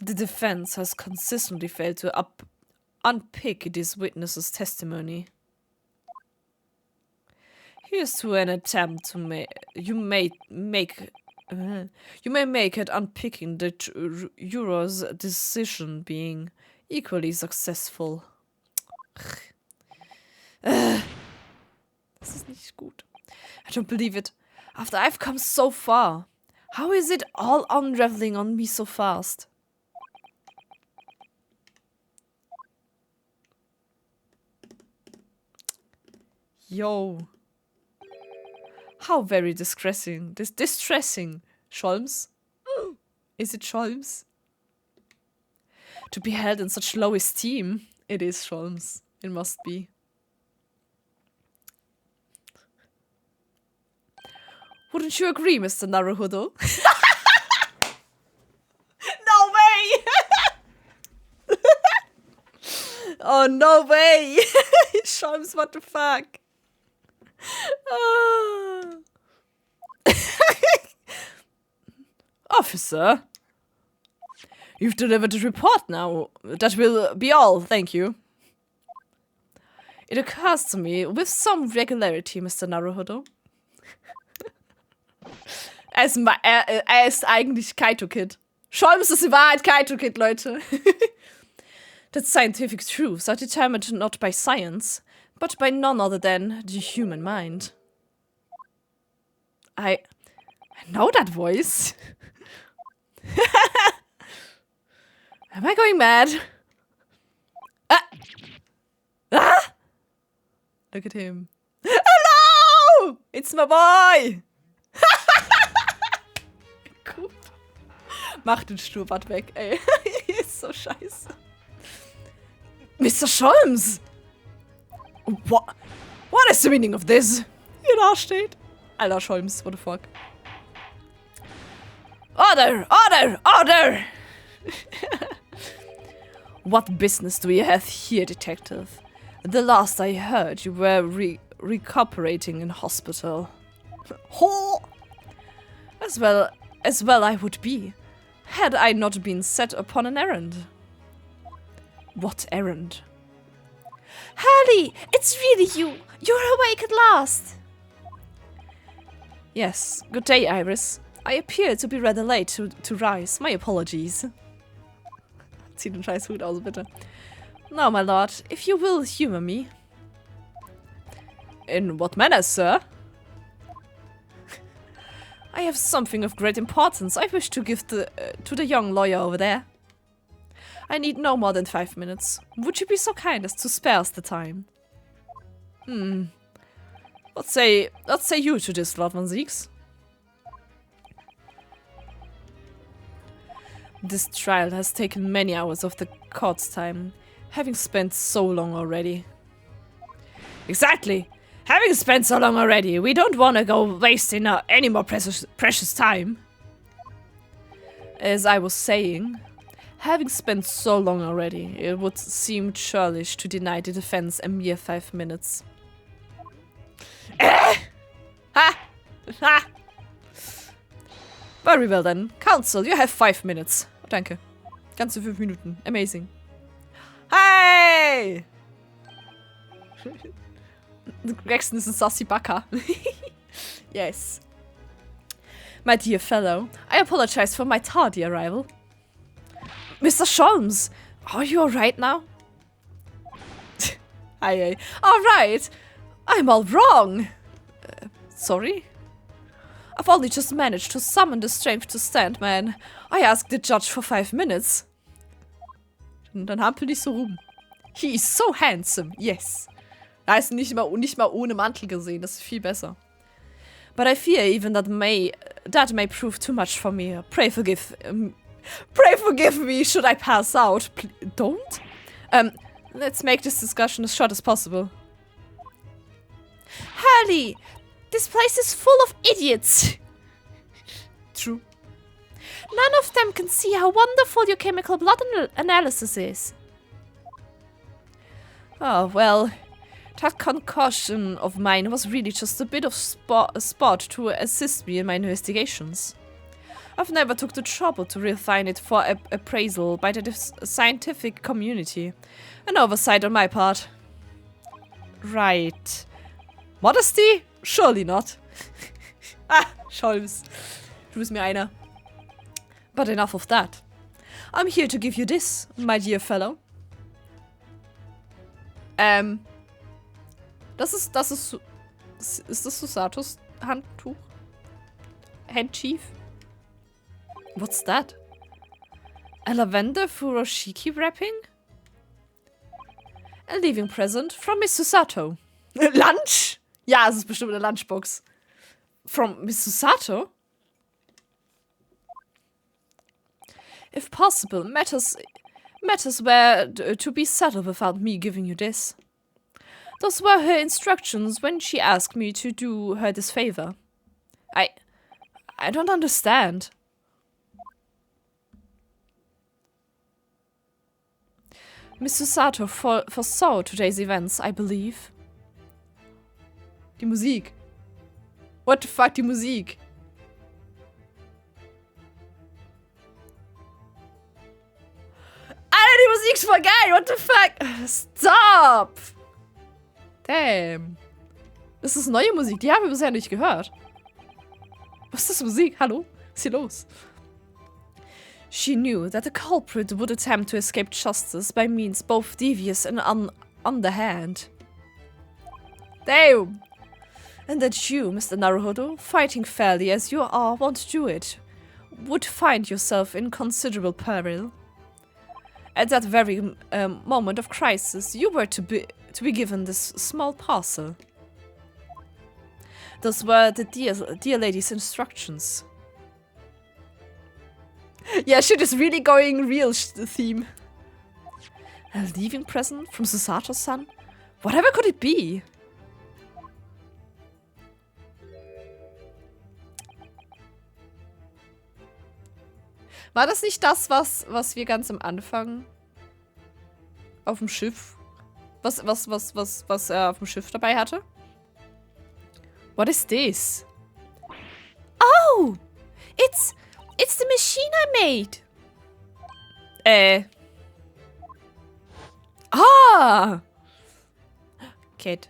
The defense has consistently failed to unpick this witness's testimony. Here's to an attempt to you may make at unpicking the juror's decision being equally successful. Das ist nicht gut. I don't believe it. After I've come so far, how is it all unraveling on me so fast? Yo. How very distressing. Distressing. Scholms? Is it Scholms? To be held in such low esteem. It is Scholms. It must be. Wouldn't you agree, Mr. Naruhodo? No way! Oh, no way! Scholms, what the fuck? Officer, you've delivered the report now. That will be all, thank you. It occurs to me with some regularity, Mr. Naruhodo. Er ist eigentlich Kaito Kid. Scholms ist in Wahrheit Kaito Kid, Leute. That scientific truths are determined not by science, but by none other than the human mind. I know that voice. Am I going mad? Ah! Look at him. Hello! It's my boy! Gut. Mach den Schnurrbart weg, ey. Ist so scheiße. Mr. Scholms! What is the meaning of this? Hier da steht. Alter Scholms, what the fuck? Order! Order! Order! What business do you have here, detective? The last I heard, you were recuperating in hospital. As well I would be, had I not been set upon an errand. What errand? Hurley, it's really you. You're awake at last. Yes, good day, Iris. I appear to be rather late to rise. My apologies. Zieh den scheiß Hut aus, bitte. Now, my lord, if you will humor me. In what manner, sir? I have something of great importance I wish to give to the young lawyer over there. I need no more than 5 minutes. Would you be so kind as to spare us the time? What say you to this, Lord Von Zieks? This trial has taken many hours of the court's time, having spent so long already. Exactly! Having spent so long already, we don't want to go wasting any more precious time. As I was saying, having spent so long already, it would seem churlish to deny the defense a mere 5 minutes. Ha! Ha! Very well then. Counsel, you have 5 minutes. Oh, danke. Ganze 5 Minuten. Amazing. Hey! Gregson is a saucy baka. Yes. My dear fellow, I apologize for my tardy arrival. Mr. Scholms, are you alright now? Aye. Alright. I'm all wrong. Sorry? I've only just managed to summon the strength to stand, man. I asked the judge for 5 minutes. Und dann hampel nicht so rum. He is so handsome, yes. Da ist nicht mal ohne Mantel gesehen, das ist viel besser. But I fear even that may prove too much for me. Pray forgive me should I pass out. Don't? Let's make this discussion as short as possible. Hurley, this place is full of idiots. True. None of them can see how wonderful your chemical blood analysis is. Oh, well, that concoction of mine was really just a bit of sport to assist me in my investigations. I've never took the trouble to refine it for appraisal by the scientific community. An oversight on my part. Right. Modesty? Surely not. Ah, Scholz. Du bist mir einer. But enough of that. I'm here to give you this, my dear fellow. Ist das Susatos Handtuch? Handchief? What's that? A lavender furoshiki wrapping? A leaving present from Miss Susato. Lunch? Ja, es ist bestimmt eine Lunchbox. From Miss Susato? If possible, matters were to be settled without me giving you this. Those were her instructions when she asked me to do her this favor. I don't understand. Miss Susato foresaw today's events, I believe. Die Musik. What the fuck, die Musik? Alter, die Musik ist voll geil. What the fuck? Stop. Damn. Das ist neue Musik. Die haben wir bisher nicht gehört. Was ist das für Musik? Hallo? Was ist hier los? She knew that the culprit would attempt to escape justice by means both devious and underhand. Damn. And that you, Mr. Naruhodo, fighting fairly as you are wont to do it, would find yourself in considerable peril. At that very moment of crisis, you were to be given this small parcel. Those were the dear lady's instructions. Yeah, shit is really going real theme. A leaving present from Susato's son? Whatever could it be? War das nicht das, was wir ganz am Anfang auf dem Schiff, was er auf dem Schiff dabei hatte? What is this? Oh! It's the machine I made! Ah! Kate.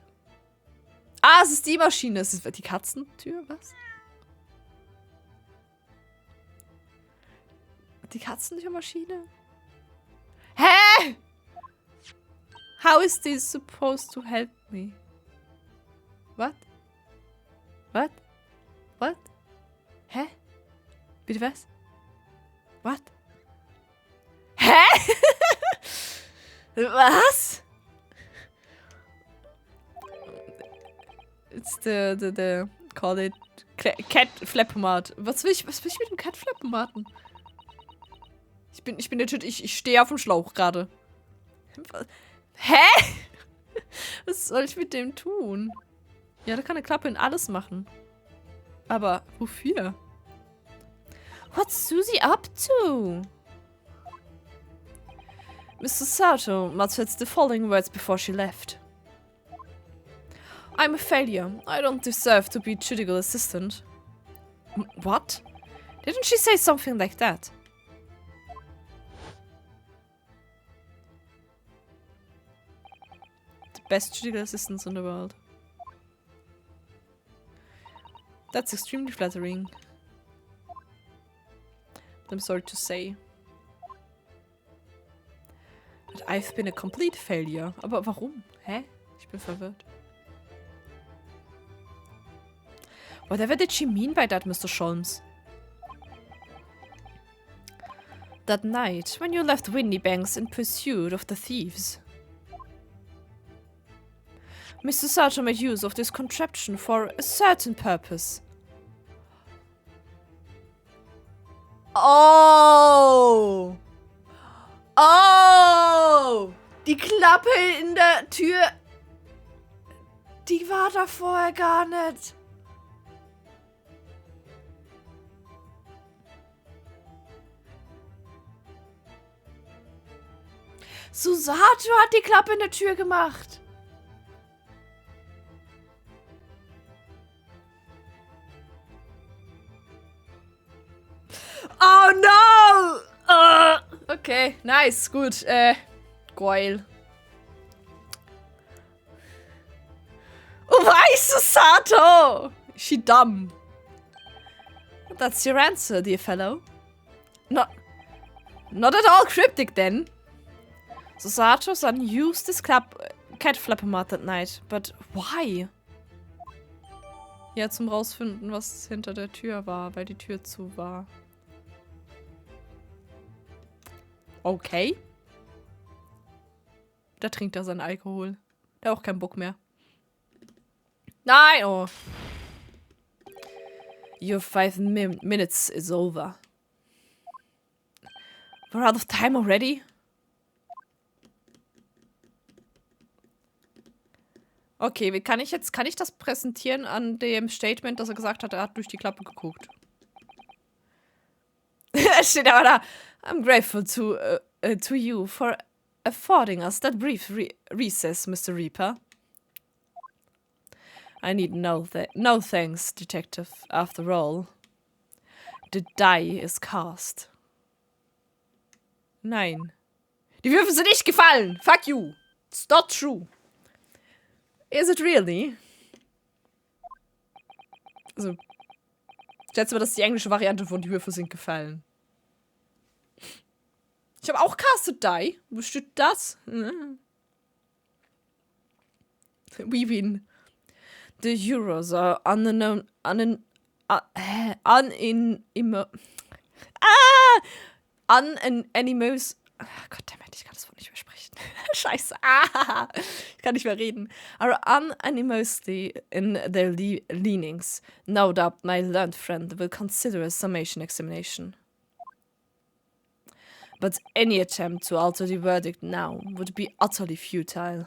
Ah, es ist die Maschine. Es ist die Katzentür, was? Die Katzentürmaschine? Hä? How is this supposed to help me? What? What? What? Hä? Bitte was? What? Hä? Was? It's the call it Cat Flappomat. Was will ich mit dem Cat Flappomaten? Ich bin natürlich, ich stehe auf dem Schlauch gerade. Hä? Was soll ich mit dem tun? Ja, da kann eine Klappe in alles machen. Aber wofür? What's Susie up to? Mr. Sato muttered the following words before she left. I'm a failure. I don't deserve to be judicial assistant. What? Didn't she say something like that? The best judicial assistants in the world. That's extremely flattering. I'm sorry to say. But I've been a complete failure. Aber warum? Hä? Ich bin verwirrt. Whatever did she mean by that, Mr. Sholmes? That night, when you left Windybanks in pursuit of the thieves. Mr. Sato made use of this contraption for a certain purpose. Oh! Oh! Die Klappe in der Tür. Die war da vorher gar nicht. Susato hat die Klappe in der Tür gemacht. Okay, nice, gut. Geil. Oh, weißt du, Sato? She dumb. That's your answer, dear fellow. Not at all cryptic, then. Sato son used his cat flapper mod that night, but why? Ja, zum rausfinden, was hinter der Tür war, weil die Tür zu war. Okay. Da trinkt er seinen Alkohol. Der hat auch keinen Bock mehr. Nein, oh. Your 5 minutes is over. We're out of time already? Okay, wie kann ich das präsentieren an dem Statement, dass er gesagt hat, er hat durch die Klappe geguckt? Es steht aber da. I'm grateful to you for affording us that brief recess, Mr. Reaper. I need no thanks, Detective. After all, the die is cast. Nein. Die Würfel sind nicht gefallen. Fuck you. It's not true. Is it really? Also, ich schätze mal, das ist die englische Variante von die Würfel sind gefallen. Ich habe auch casted die. Wo steht das? We win. The Euros are unanimous. Goddammit, ich kann das Wort nicht mehr sprechen. Scheiße. Ich kann nicht mehr reden. Are unanimously in their leanings. No doubt my learned friend will consider a summation examination. But any attempt to alter the verdict now would be utterly futile.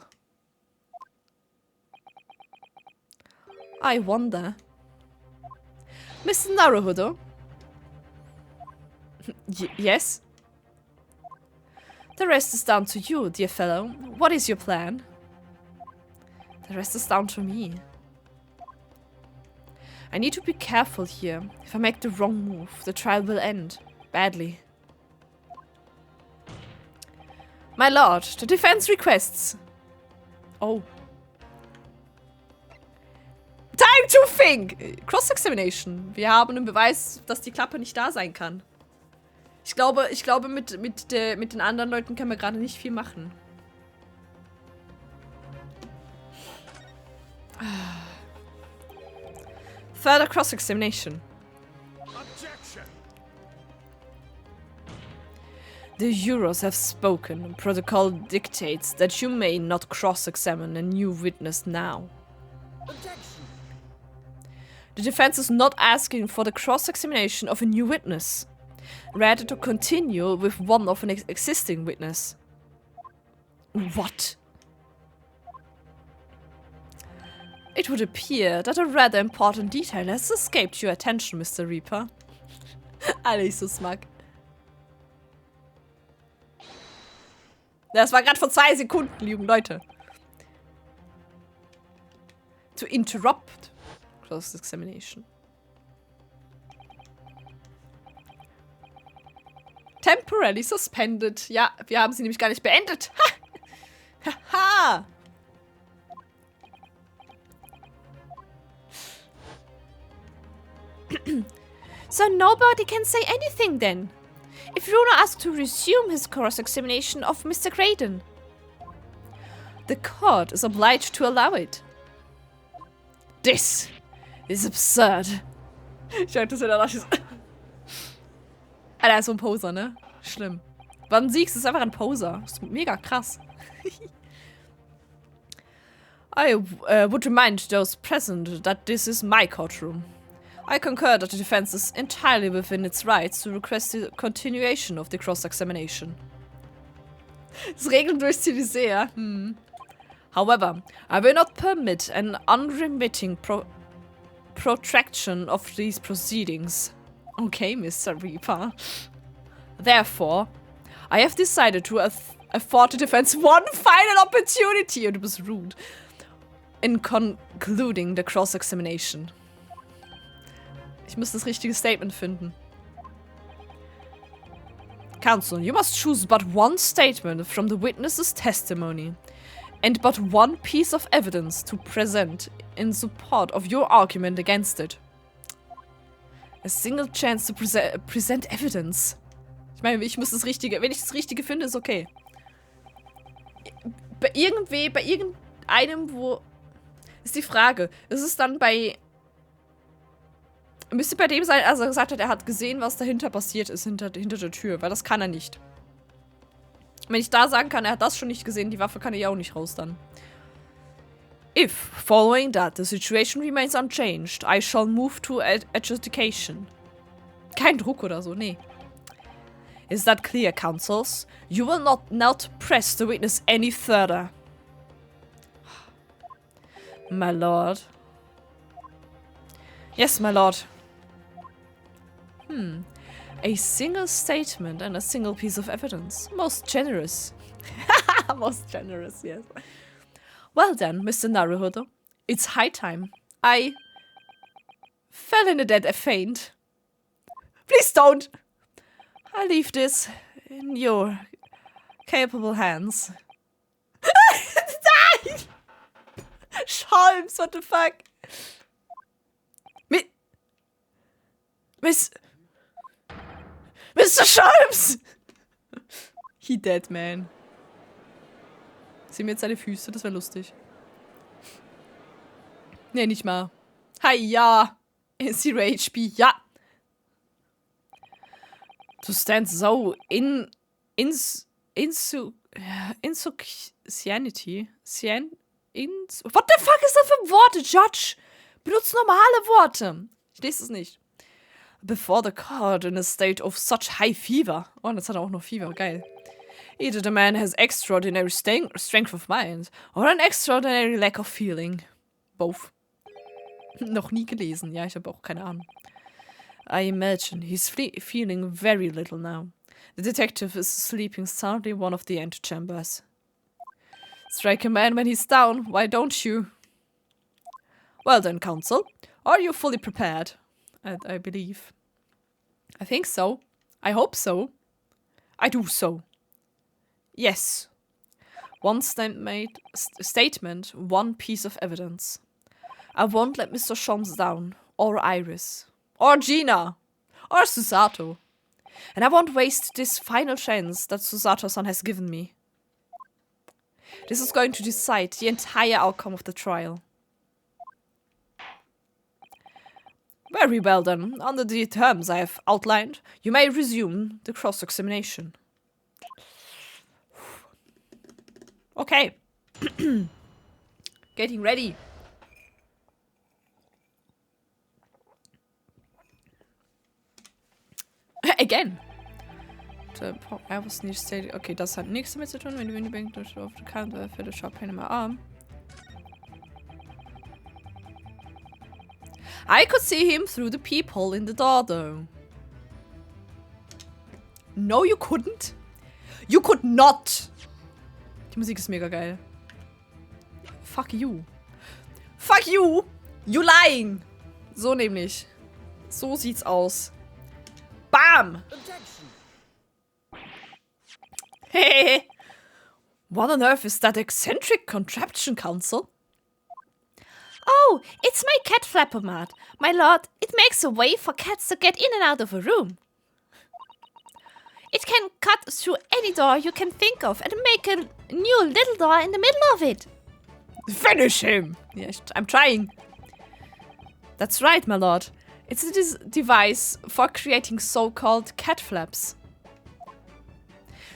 I wonder. Mr. Naruhodo? Yes? The rest is down to you, dear fellow. What is your plan? The rest is down to me. I need to be careful here. If I make the wrong move, the trial will end badly. My lord, the defense requests. Oh. Time to think! Cross-Examination. Wir haben einen Beweis, dass die Klappe nicht da sein kann. Ich glaube, mit den anderen Leuten können wir gerade nicht viel machen. Further cross-examination. Objection. The Euros have spoken. Protocol dictates that you may not cross-examine a new witness now. Objection. The defense is not asking for the cross-examination of a new witness, rather to continue with one of an existing witness. What? It would appear that a rather important detail has escaped your attention, Mr. Reaper. Alter, ich so smug. Das war gerade vor 2 Sekunden, lieben Leute. To interrupt cross-examination. Temporarily suspended. Ja, wir haben sie nämlich gar nicht beendet. Ha! Haha! So nobody can say anything then. If Runo asked to resume his cross-examination of Mr. Graydon. The court is obliged to allow it. This is absurd. Ich dachte, das wäre so. Alter, er ist so ein Poser, ne? Schlimm. Wann siegst du? Ist einfach ein Poser. Das ist mega krass. I would remind those present that this is my courtroom. I concur that the defense is entirely within its rights to request the continuation of the cross-examination. Das Regeln durchziehen ist sehr. However, I will not permit an unremitting protraction of these proceedings. Okay, Mr. Reaper. Therefore, I have decided to afford the defense one final opportunity, und du bist rude, in concluding the cross-examination. Ich muss das richtige Statement finden. Counsel, you must choose but one statement from the witness's testimony and but one piece of evidence to present in support of your argument against it. A single chance to present evidence. Ich meine, wenn ich das Richtige finde, ist okay. Bei irgendeinem, wo... Ist die Frage, ist es dann bei... Müsste bei dem sein, also er gesagt hat, er hat gesehen, was dahinter passiert ist, hinter der Tür, weil das kann er nicht. Wenn ich da sagen kann, er hat das schon nicht gesehen, die Waffe kann er ja auch nicht raus dann. If, following that, the situation remains unchanged, I shall move to adjudication. Kein Druck oder so, nee. Is that clear, counsels? You will not press the witness any further. My lord. Yes, my lord. A single statement and a single piece of evidence. Most generous. Most generous, yes. Well then, Mr. Naruhodo, it's high time. I fell in a dead faint. Please don't! I leave this in your capable hands. Nein! Sholmes, what the fuck? Mr. Sholmes! He dead, man. Sehen wir jetzt seine Füße? Das wäre lustig. Nee, nicht mal. Hi, ja. Zero HP, ja. To stand so insufficiency. What the fuck ist das für Worte, Judge? Benutzt normale Worte. Ich lese es nicht. Before the court in a state of such high fever. Oh, und jetzt hat er auch noch Fieber. Geil. Either the man has extraordinary strength of mind or an extraordinary lack of feeling. Both. Noch nie gelesen. Ja, ich habe auch keine Ahnung. I imagine he's feeling very little now. The detective is sleeping soundly in one of the antechambers. Strike a man when he's down, why don't you? Well then, counsel, are you fully prepared? I believe. I think so. I hope so. I do so. Yes. One statement, one piece of evidence. I won't let Mr. Sholmes down, or Iris, or Gina, or Susato. And I won't waste this final chance that Susato-san has given me. This is going to decide the entire outcome of the trial. Very well then, under the terms I have outlined, you may resume the cross-examination. Okay. Getting ready. Again. I was nicht stated. Okay, das hat nichts damit zu tun, wenn die Bank durch auf die Kante für den Shop in meinem Arm. I could see him through the peephole in the door, though. No, you couldn't. You could not. Die Musik ist mega geil. Fuck you. Fuck you. You lying. So nämlich. So sieht's aus. Bam. Hey. What on earth is that eccentric contraption, counsel? Oh, it's my cat flapper-mat. My lord, it makes a way for cats to get in and out of a room. It can cut through any door you can think of and make a new little door in the middle of it. Finish him! Yes, I'm trying. That's right, my lord. It's a device for creating so-called cat flaps.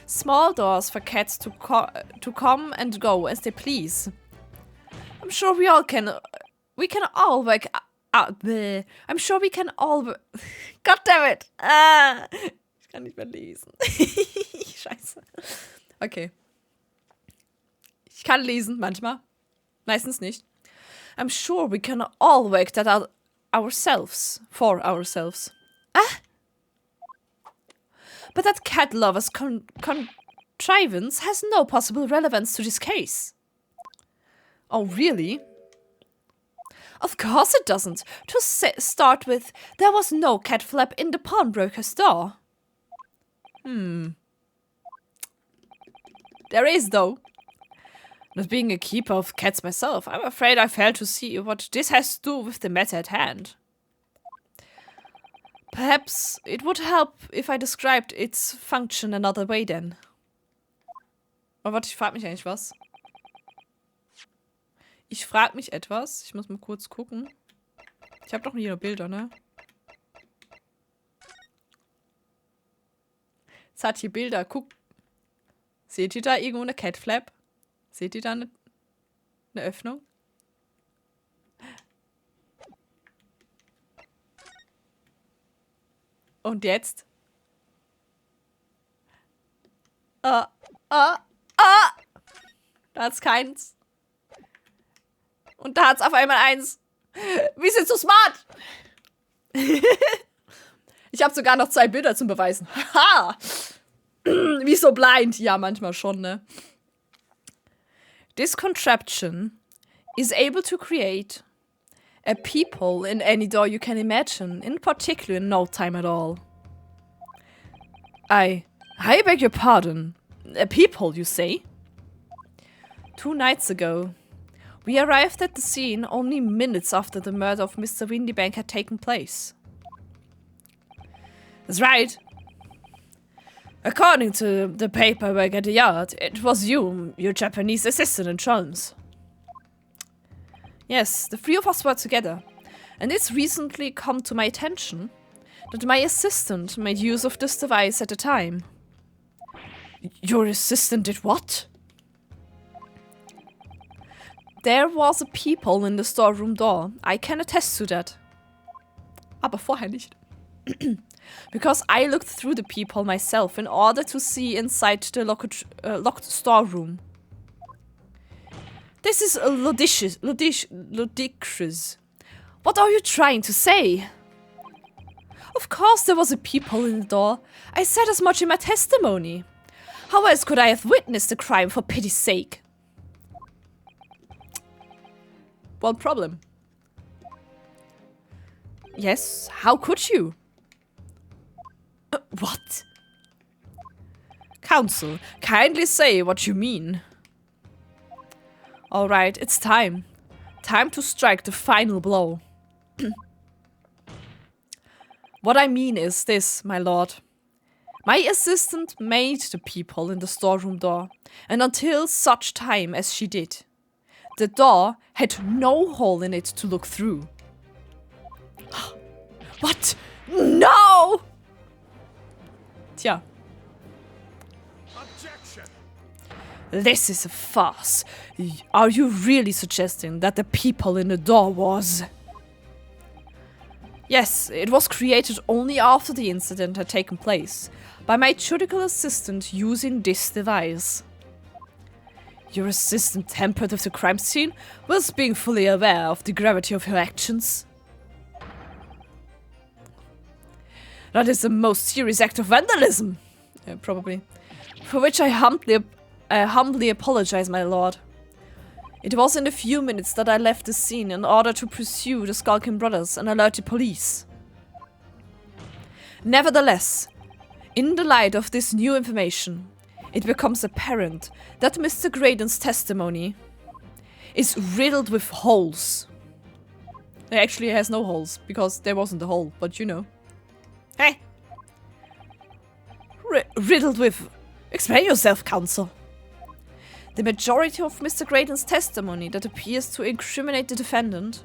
Small doors for cats to come and go as they please. I'm sure we can all work out there. I'm sure we can all God damn it! Ich kann nicht mehr lesen. Scheiße. Okay. Ich kann lesen, manchmal. Meistens nicht. I'm sure we can all work that out ourselves. For ourselves. But that cat lover's contrivance has no possible relevance to this case. Oh, really? Of course it doesn't. To start with, there was no cat flap in the pawnbroker's door. There is, though. Not being a keeper of cats myself, I'm afraid I fail to see what this has to do with the matter at hand. Perhaps it would help if I described its function another way then. Oh, warte, ich frage mich eigentlich was. Ich frage mich etwas. Ich muss mal kurz gucken. Ich habe doch hier Bilder, ne? Es hat hier Bilder. Guck. Seht ihr da irgendwo eine Catflap? Seht ihr da eine Öffnung? Und jetzt? Da hat's keins. Und da hat's auf einmal eins. Wir sind so smart! Ich habe sogar noch 2 Bilder zum Beweisen. Haha! Wie so blind. Ja, manchmal schon, ne? This contraption is able to create a peephole in any door you can imagine, in particular in no time at all. I beg your pardon. A peephole, you say? 2 nights ago, we arrived at the scene only minutes after the murder of Mr. Windybank had taken place. That's right. According to the paperwork at the yard, it was you, your Japanese assistant in Cholmes. Yes, the 3 of us were together, and it's recently come to my attention that my assistant made use of this device at the time. Your assistant did what? There was a peephole in the storeroom door. I can attest to that. Aber vorher nicht. Because I looked through the peephole myself in order to see inside the locked storeroom. This is ludicrous. What are you trying to say? Of course there was a peephole in the door. I said as much in my testimony. How else could I have witnessed the crime, for pity's sake? One problem. Yes, how could you? What? Counsel, kindly say what you mean. Alright, it's time. Time to strike the final blow. What I mean is this, my lord. My assistant made the peephole in the storeroom door, and until such time as she did, the door had no hole in it to look through. What? No! Tja. Objection! This is a farce. Are you really suggesting that the peephole in the door was... Yes, it was created only after the incident had taken place, by my judicial assistant using this device. Your assistant tampered with the crime scene whilst being fully aware of the gravity of her actions. That is a most serious act of vandalism. Probably. For which I humbly apologize, my lord. It was in the few minutes that I left the scene in order to pursue the skulking brothers and alert the police. Nevertheless, in the light of this new information, it becomes apparent that Mr. Graydon's testimony is riddled with holes. It actually has no holes, because there wasn't a hole, but you know. Hey! Riddled with... Explain yourself, counsel. The majority of Mr. Graydon's testimony that appears to incriminate the defendant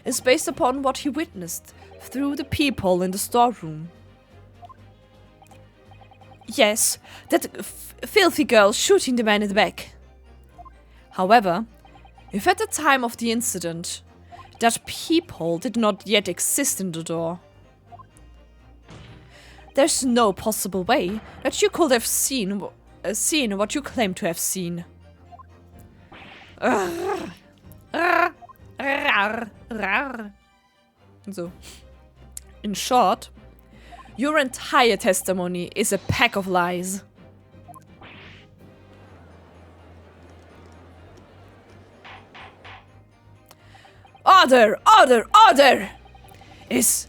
is based upon what he witnessed through the peephole in the storeroom. Yes, that filthy girl shooting the man in the back. However, if at the time of the incident, that peephole did not yet exist in the door, there's no possible way that you could have seen what you claim to have seen. So, in short, your entire testimony is a pack of lies. Order! Order! Order! Is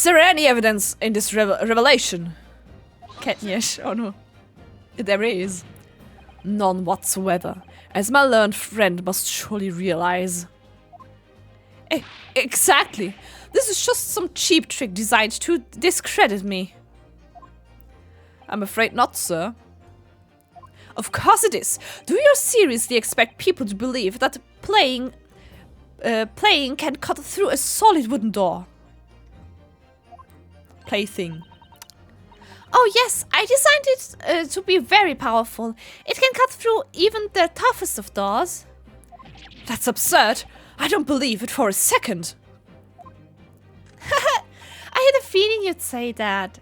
there any evidence in this revelation? Yes, oh no. There is. None whatsoever, as my learned friend must surely realize. Exactly. This is just some cheap trick designed to discredit me. I'm afraid not, sir. Of course it is. Do you seriously expect people to believe that playing can cut through a solid wooden door? Plaything. Oh yes, I designed it to be very powerful. It can cut through even the toughest of doors. That's absurd. I don't believe it for a second. I had a feeling you'd say that.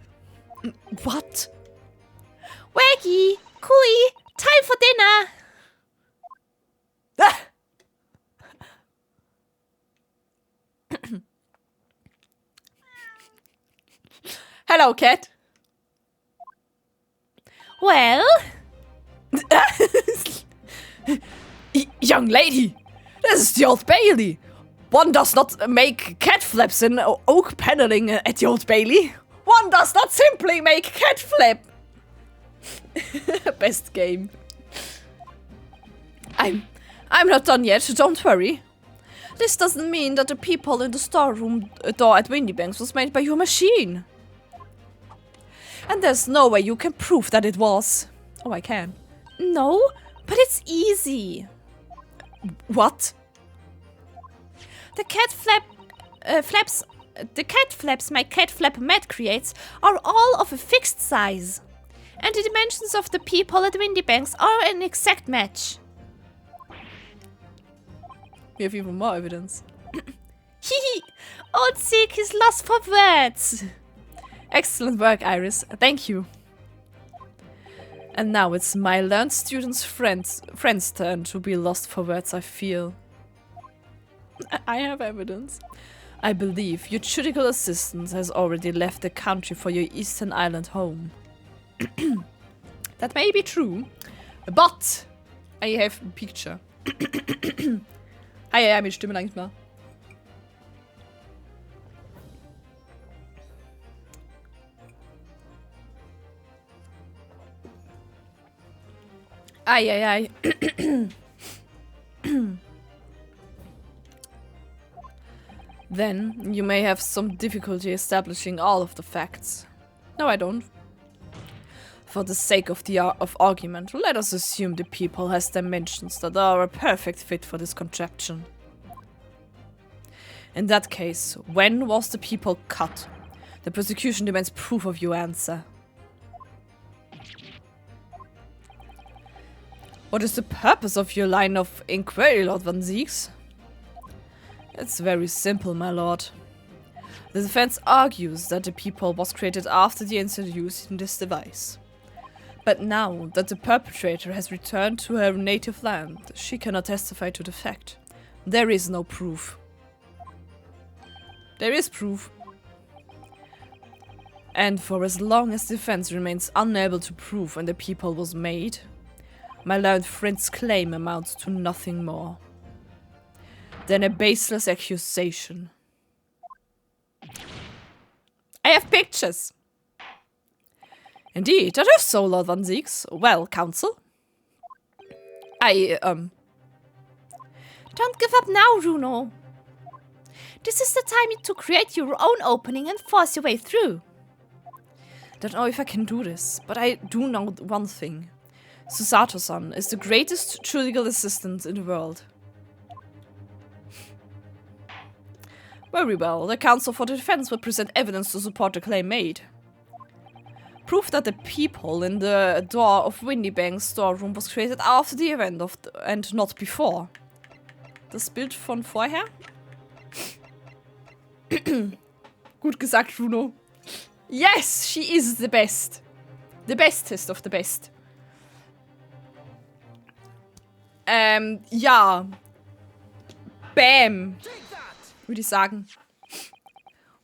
What? Waggy, Kui, time for dinner. Ah! Hello, cat. Well, Young lady, this is the Old Bailey. One does not make cat flaps in oak paneling at the Old Bailey. One does not simply make cat flap. Best game. I'm not done yet, don't worry. This doesn't mean that the peephole in the storeroom door at Windybanks was made by your machine. And there's no way you can prove that it was. Oh, I can. no, but it's easy. What? The cat flaps my cat flap mat creates are all of a fixed size. And the dimensions of the peephole at Windybanks are an exact match. We have even more evidence. Hehe, Old Zeke is lost for words. Excellent work, Iris. Thank you. And now it's my learned student's friend's turn to be lost for words, I feel. I have evidence. I believe your judicial assistant has already left the country for your Eastern Island home. That may be true, but I have a picture. Ja, mir Stimme langsam. Ai. Then you may have some difficulty establishing all of the facts. No, I don't. For the sake of the argument, let us assume the people has dimensions that are a perfect fit for this contraption. In that case, when was the people cut? The prosecution demands proof of your answer. What is the purpose of your line of inquiry, Lord Van Zieks? It's very simple, my lord. The defense argues that the people was created after the incident using this device. But now that the perpetrator has returned to her native land, she cannot testify to the fact. There is no proof. There is proof. And for as long as the defense remains unable to prove when the people was made, my learned friend's claim amounts to nothing more than a baseless accusation. I have pictures. Indeed, that is so, Lord Van Zieks. Well, counsel. Don't give up now, Runo. This is the time to create your own opening and force your way through. Don't know if I can do this, but I do know one thing. Susato-san is the greatest judicial assistant in the world. Very well, the counsel for the defense will present evidence to support the claim made. Proof that the peephole in the door of Windybank's storeroom was created after the event and not before. Das Bild von vorher? Gut gesagt, Runo. Yes, she is the best. The bestest of the best. Ja. Bam. Würde ich sagen.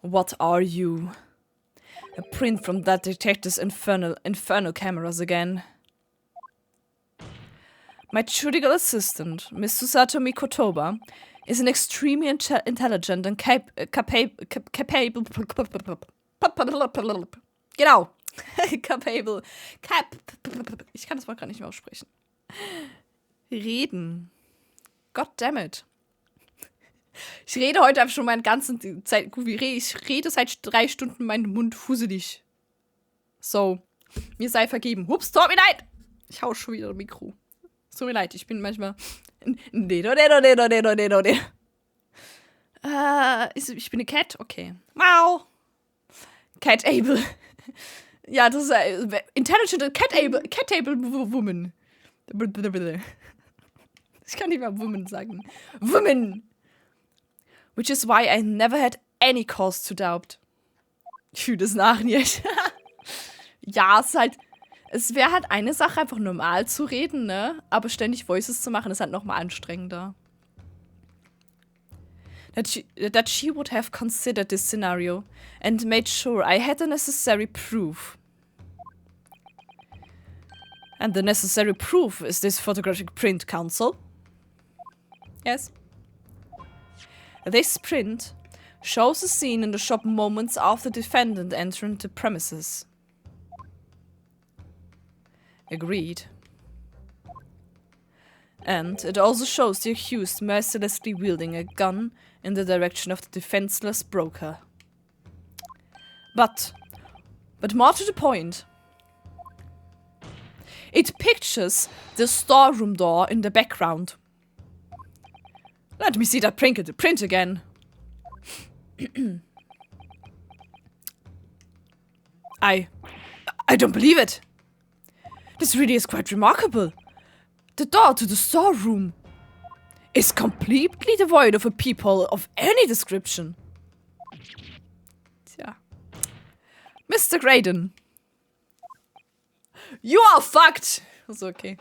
What are you? A print from that detective's infernal cameras again. My judicial assistant, Miss Susato Mikotoba, is an extremely intelligent and capable. Genau. Ich kann das Wort gar nicht mehr aussprechen. Reden. God damn it. Ich rede heute einfach schon meine ganze Zeit. Ich rede seit 3 Stunden meinen Mund fusselig. So. Mir sei vergeben. Hups, tut mir leid. Ich hau schon wieder das Mikro. Tut mir leid, ich bin manchmal. Ich bin eine Cat? Okay. Wow. Cat-able. Ja, das ist intelligent cat-able woman. Ich kann nicht mehr woman sagen. Woman. Which is why I never had any cause to doubt. Ich fühle das nach nicht. Ja, es wäre halt eine Sache, einfach normal zu reden, ne? Aber ständig Voices zu machen, ist halt nochmal anstrengender. That she would have considered this scenario and made sure I had the necessary proof. And the necessary proof is this photographic print, Counsel. Yes. This print shows a scene in the shop moments after the defendant entered the premises. Agreed. And it also shows the accused mercilessly wielding a gun in the direction of the defenseless broker. But more to the point, it pictures the storeroom door in the background. Let me see that print again. I don't believe it. This really is quite remarkable. The door to the storeroom is completely devoid of a peephole of any description. Tja. Mr. Graydon. You are fucked! That's okay.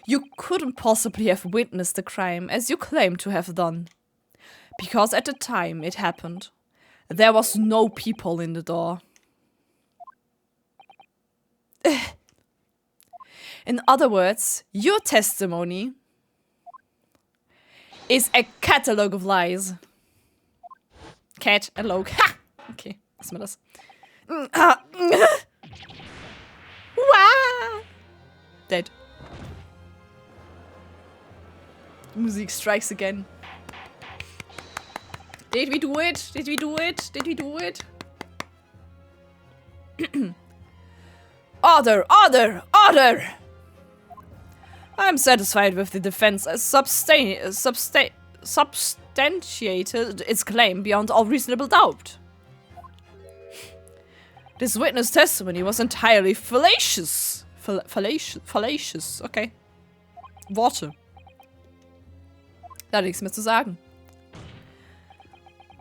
You couldn't possibly have witnessed the crime as you claim to have done. Because at the time it happened, there was no peephole in the door. In other words, your testimony is a catalogue of lies. Catalogue. Ha! Okay, lassen wir das. Dead. The music strikes again. Did we do it? Did we do it? Did we do it? Order! Order! Order! I'm satisfied with the defense as substantiated its claim beyond all reasonable doubt. This witness testimony was entirely fallacious. Fallacious, okay. Worte. Da nichts mehr zu sagen.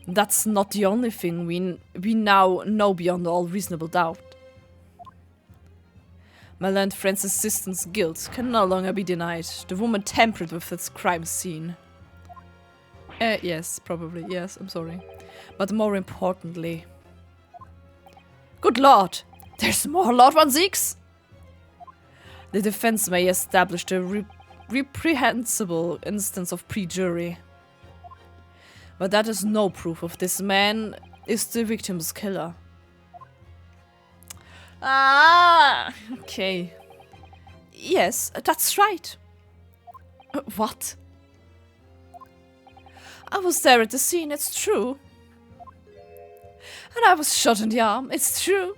That's not the only thing we now know beyond all reasonable doubt. My learned friend's assistant's guilt can no longer be denied. The woman tampered with its crime scene. Yes, probably. Yes, I'm sorry. But more importantly... Good lord! There's more, Lord Von Zeeks! The defense may establish the reprehensible instance of pre-jury. But that is no proof of this man is the victim's killer. Ah, okay. Yes, that's right. What? I was there at the scene, it's true. And I was shot in the arm, it's true.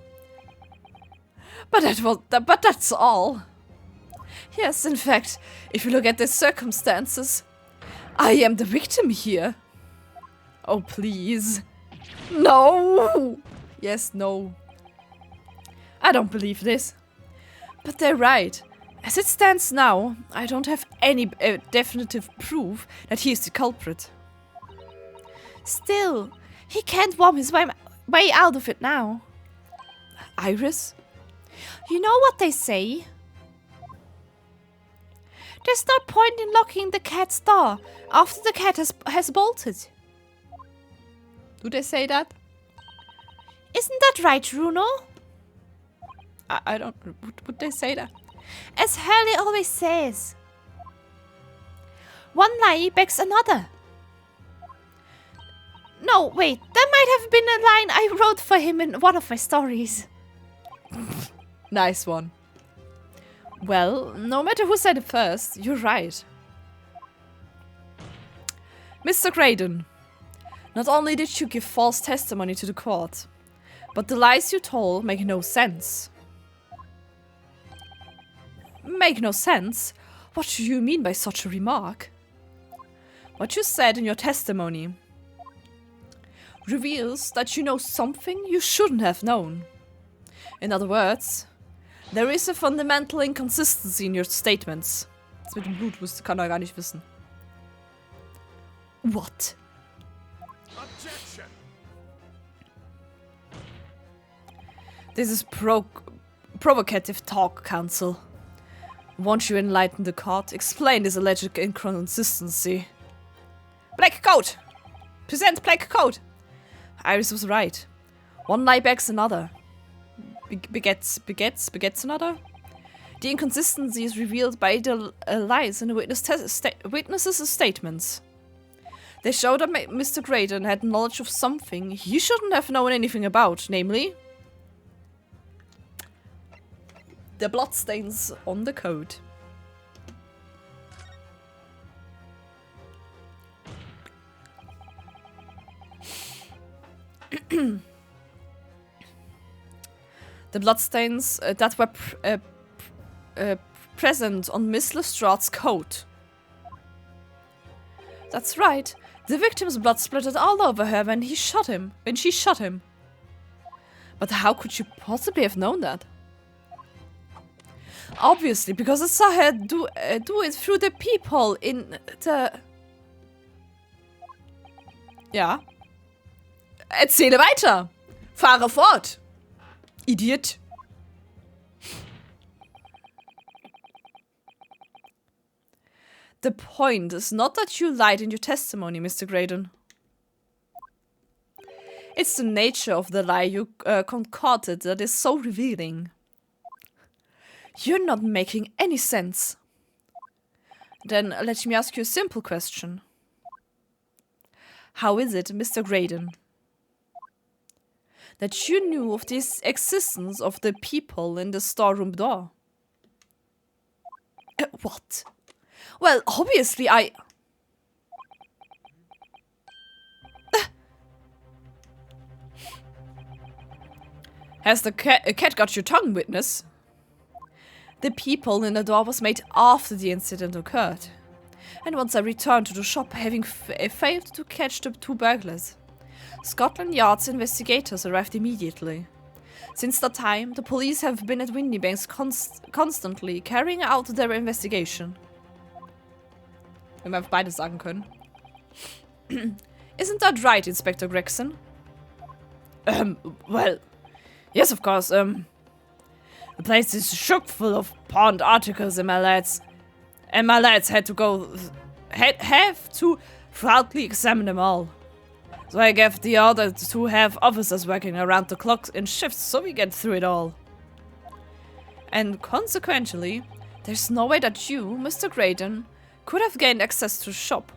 But that's all. Yes, in fact, if you look at the circumstances, I am the victim here. Oh, please. No! Yes, no. I don't believe this. But they're right. As it stands now, I don't have any definitive proof that he is the culprit. Still, he can't worm his way out of it now. Iris? You know what they say? There's no point in locking the cat's door after the cat has bolted. Do they say that? Isn't that right, Runo? I don't... Would they say that? As Hurley always says. One lie begs another. No, wait. That might have been a line I wrote for him in one of my stories. Nice one. Well, no matter who said it first, you're right. Mr. Graydon, not only did you give false testimony to the court, but the lies you told make no sense. Make no sense? What do you mean by such a remark? What you said in your testimony reveals that you know something you shouldn't have known. In other words, there is a fundamental inconsistency in your statements. Das mit dem Blut kann er gar nicht wissen. What? Objection! This is provocative talk, counsel. Won't you enlighten the court? Explain this alleged inconsistency. Black coat! Present black coat! Iris was right. One lie begs another. Begets another? The inconsistency is revealed by the lies in the witnesses' statements. They show that Mr. Graydon had knowledge of something he shouldn't have known anything about, namely the bloodstains on the coat. The bloodstains that were present on Miss Lestrade's coat. That's right. The victim's blood splattered all over her when she shot him. But how could you possibly have known that? Obviously, because I saw her do it through the peephole in the... Ja. Erzähle weiter. Fahre fort. Idiot. The point is not that you lied in your testimony, Mr. Graydon. It's the nature of the lie you concocted that is so revealing. You're not making any sense. Then let me ask you a simple question. How is it, Mr. Graydon, that you knew of the existence of the people in the storeroom door? What? Well, obviously I... Has the cat got your tongue, witness? The peephole in the door was made after the incident occurred. And once I returned to the shop, having failed to catch the two burglars, Scotland Yard's investigators arrived immediately. Since that time, the police have been at Windybanks constantly carrying out their investigation. Wenn wir einfach beides sagen können. Isn't that right, Inspector Gregson? Well, yes, of course. The place is chock full of pawned articles, and my lads had to thoroughly examine them all. So I gave the order to have officers working around the clock in shifts so we get through it all. And consequently, there's no way that you, Mr. Graydon, could have gained access to the shop.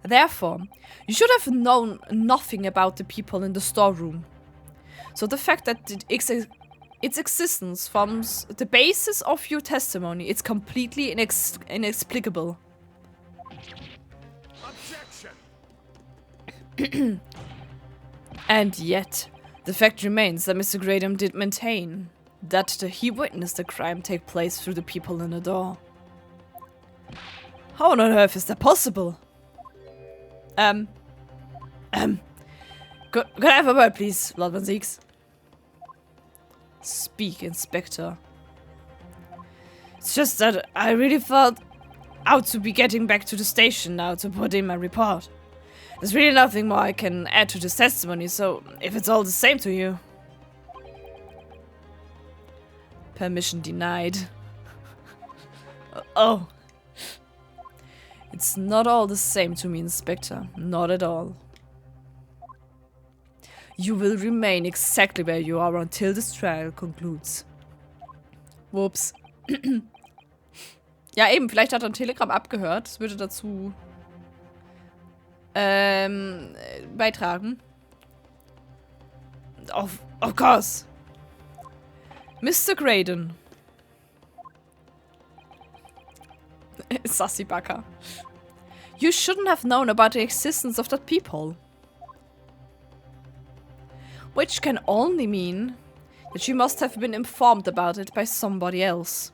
Therefore, you should have known nothing about the people in the storeroom. So the fact that its existence forms the basis of your testimony, it's completely inexplicable. Objection! And yet, the fact remains that Mr. Graydon did maintain that he witnessed the crime take place through the people in the door. How on earth is that possible? Could I have a word, please, Lord Van Zieks? Speak, Inspector. It's just that I really felt out to be getting back to the station now to put in my report. There's really nothing more I can add to this testimony, so if it's all the same to you... Permission denied. Oh. It's not all the same to me, Inspector. Not at all. You will remain exactly where you are until this trial concludes. Whoops. Ja, eben, vielleicht hat er ein Telegramm abgehört. Das würde dazu beitragen. Of course. Mr. Graydon. Sassy Baka. You shouldn't have known about the existence of that peephole. Which can only mean that you must have been informed about it by somebody else.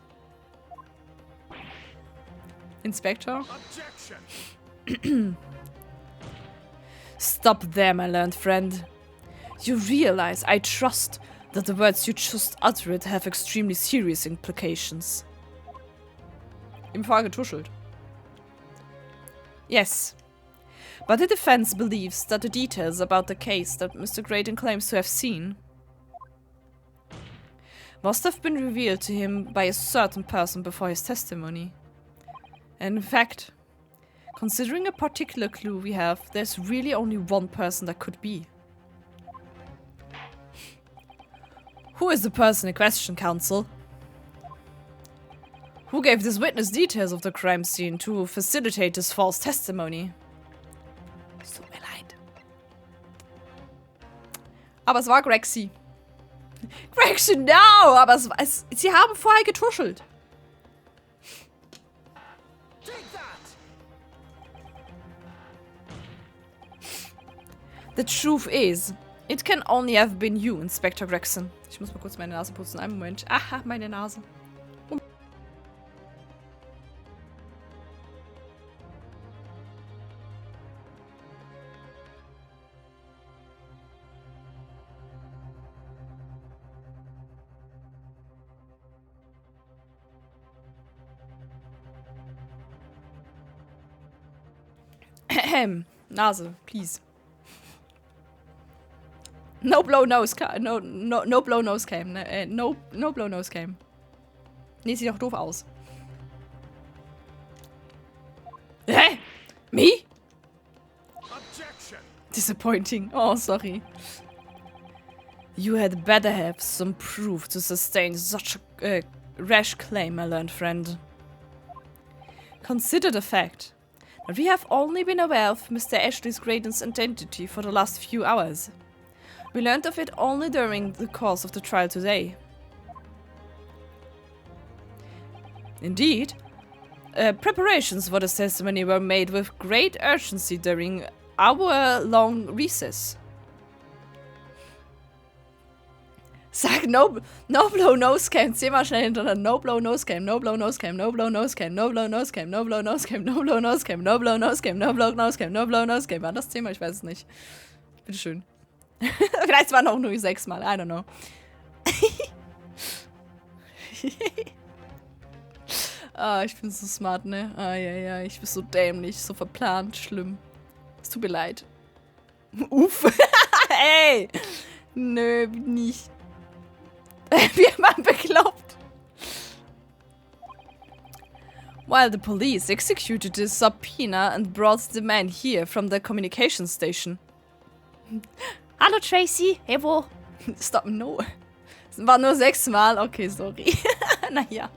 Inspector? Objection. Stop there, my learned friend. You realize, I trust, that the words you just uttered have extremely serious implications. Im Fall getuschelt. Yes. But the defense believes that the details about the case that Mr. Graydon claims to have seen must have been revealed to him by a certain person before his testimony. And in fact, considering a particular clue we have, there's really only one person that could be. Who is the person in question, Counsel? Who gave this witness details of the crime scene to facilitate this false testimony? Es tut mir leid. Aber es war Grexy. Grexy, no! Aber sie haben vorher getuschelt. Take that. The truth is, it can only have been you, Inspector Gregson. Ich muss mal kurz meine Nase putzen. Einen Moment. Aha, meine Nase. Nase, please. No blow nose no blow nose cam. No blow nose cam. Nee, sieht doch doof aus. Hä? Me? Objection. Disappointing. Oh, sorry. You had better have some proof to sustain such a rash claim, my learned friend. Consider the fact that we have only been aware of Mr. Ashley Graydon's identity for the last few hours. We learned of it only during the course of the trial today. Indeed, preparations for this testimony were made with great urgency during our long recess. Sag no blow nose cam. Zehnmal schnell hintereinander. No blow nose cam. No blow nose cam. No blow nose cam. No blow nose cam. No blow nose cam. No blow nose cam. No blow nose cam. No blow nose cam. No blow nose cam. War das Thema? Ich weiß es nicht. Bitteschön. Vielleicht waren auch nur 6-mal. I don't know. Ah, ich bin so smart, ne? Ah, ja. Ich bin so dämlich, so verplant, schlimm. Es tut mir leid. Uff. Ey! Nö, nicht. Wie man bekloppt. While the police executed the subpoena and brought the man here from the communication station. Hallo Tracy, hey wo? Stop, no. Es war nur 6-mal. Okay, sorry. Naja.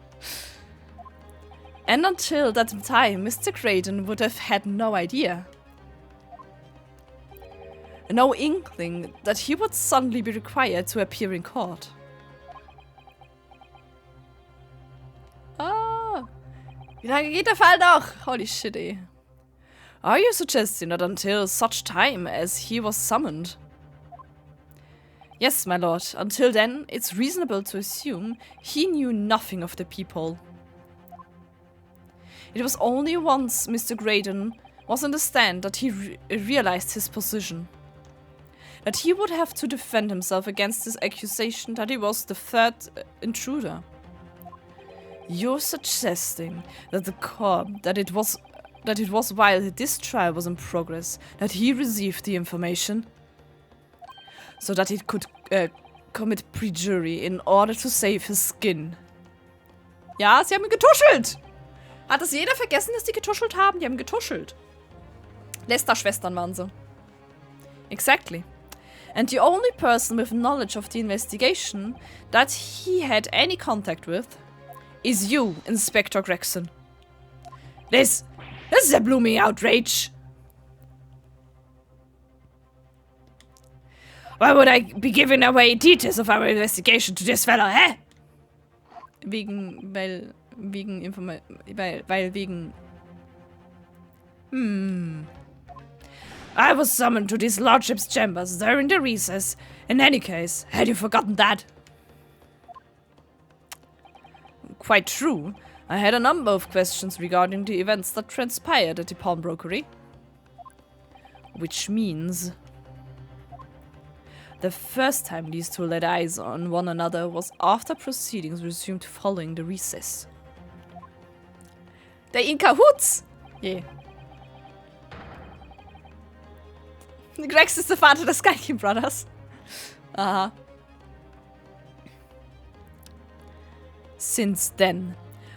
And until that time, Mr. Graydon would have had no idea. No inkling that he would suddenly be required to appear in court. Ah. Wie lange geht der Fall noch? Holy shit, ey. Are you suggesting that until such time as he was summoned? Yes, my lord. Until then, it's reasonable to assume he knew nothing of the peephole. It was only once Mr. Graydon was in the stand that he realized his position. That he would have to defend himself against his accusation that he was the third intruder. You're suggesting that it was while this trial was in progress that he received the information, so that he could commit perjury in order to save his skin. Ja, sie haben getuschelt! Hat das jeder vergessen, dass die getuschelt haben? Die haben getuschelt. Lester-Schwestern waren sie. Exactly. And the only person with knowledge of the investigation that he had any contact with is you, Inspector Gregson. This is a blooming outrage. Why would I be giving away details of our investigation to this fellow, eh? I was summoned to these lordship's chambers during the recess. In any case, had you forgotten that? Quite true. I had a number of questions regarding the events that transpired at the pawnbrokery. Which means... the first time these two laid eyes on one another was after proceedings resumed following the recess. They're in cahoots! Yeah. Grex ist der Vater der Skyking Brothers. Aha. Since then,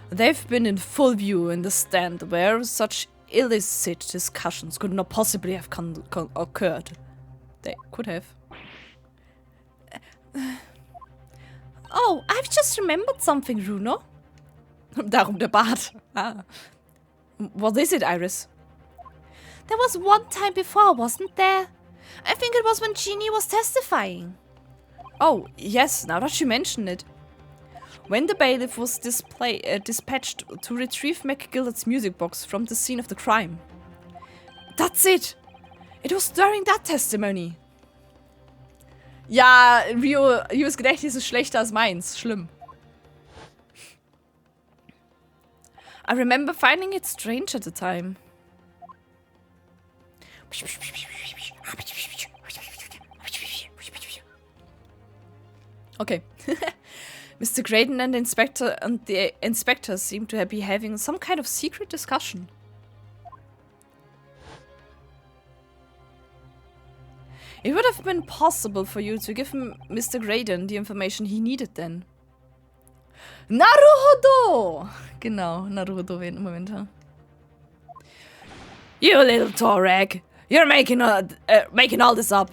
they've been in full view in the stand where such illicit discussions could not possibly have occurred. They could have. Oh, I've just remembered something, Runo. Darum der Bart. Ah. What is it, Iris? There was one time before, wasn't there? I think it was when Jeannie was testifying. Oh, yes, now that you mention it. When the bailiff was dispatched to retrieve McGillert's music box from the scene of the crime. That's it! It was during that testimony. Ja, Rios Gedächtnis ist schlechter als meins. Schlimm. I remember finding it strange at the time. Okay. Mr. Graydon and the inspector seem to be having some kind of secret discussion. It would have been possible for you to give Mr. Graydon the information he needed then. Naruhodo! Genau, Naruhodo im Moment. Ja. You little Torag! You're making all this up.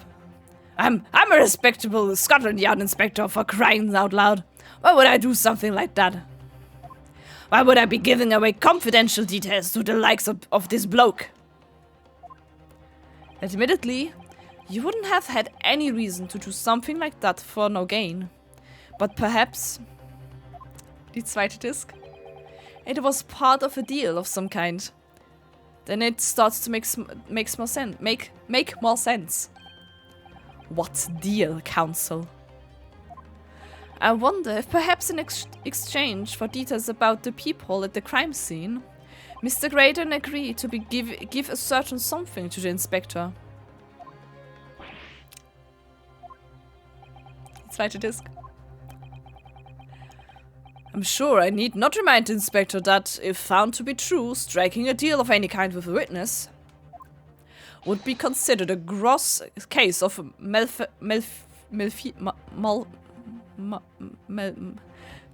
I'm a respectable Scotland Yard inspector, for crying out loud. Why would I do something like that? Why would I be giving away confidential details to the likes of this bloke? Admittedly, you wouldn't have had any reason to do something like that for no gain. But perhaps... Die zweite Disc. It was part of a deal of some kind. Then it starts to make more sense. What deal, Counsel? I wonder if perhaps in exchange for details about the peephole at the crime scene, Mr. Graydon agreed to give a certain something to the inspector. Zweite Disc. I'm sure I need not remind the inspector that, if found to be true, striking a deal of any kind with a witness would be considered a gross case of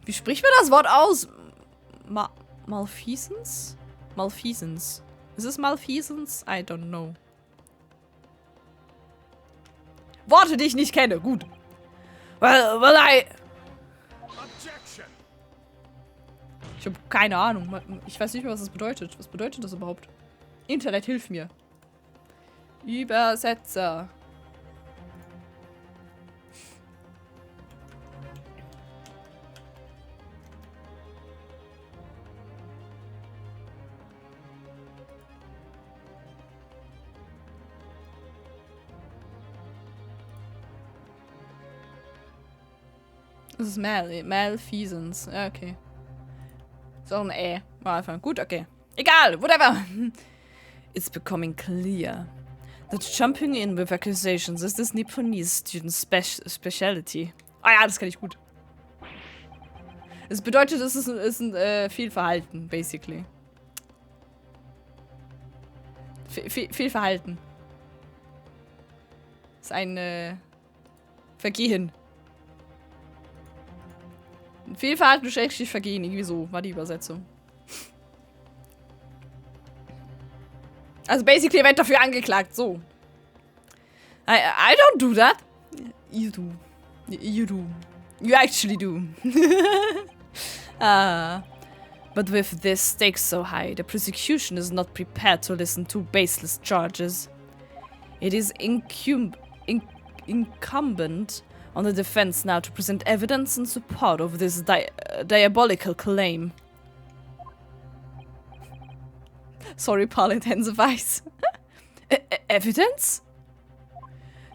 wie spricht man das Wort aus? Malfeasance? Malfeasance. Is this malfeasance? I don't know. Worte, die ich nicht kenne. Gut. Well, Objection. Ich habe keine Ahnung. Ich weiß nicht mehr, was das bedeutet. Was bedeutet das überhaupt? Internet, hilf mir. Übersetzer. Das ist Malfeasance. Ja, okay. So ein War einfach gut, okay. Egal, whatever. It's becoming clear that jumping in with accusations is this Nipponese student's specialty. Ah ja, das kann ich gut. Es bedeutet, es ist ein Fehlverhalten, basically. Fehlverhalten. Ist ein Vergehen. Fehlverhalten, schrägstrich Vergehen. Irgendwie so war die Übersetzung. Also basically, ihr werdet dafür angeklagt. So. I don't do that. You do. You do. You actually do. But with this stakes so high, the prosecution is not prepared to listen to baseless charges. It is incumbent on the defense now to present evidence in support of this diabolical claim. Sorry, Paul intensifies. Evidence?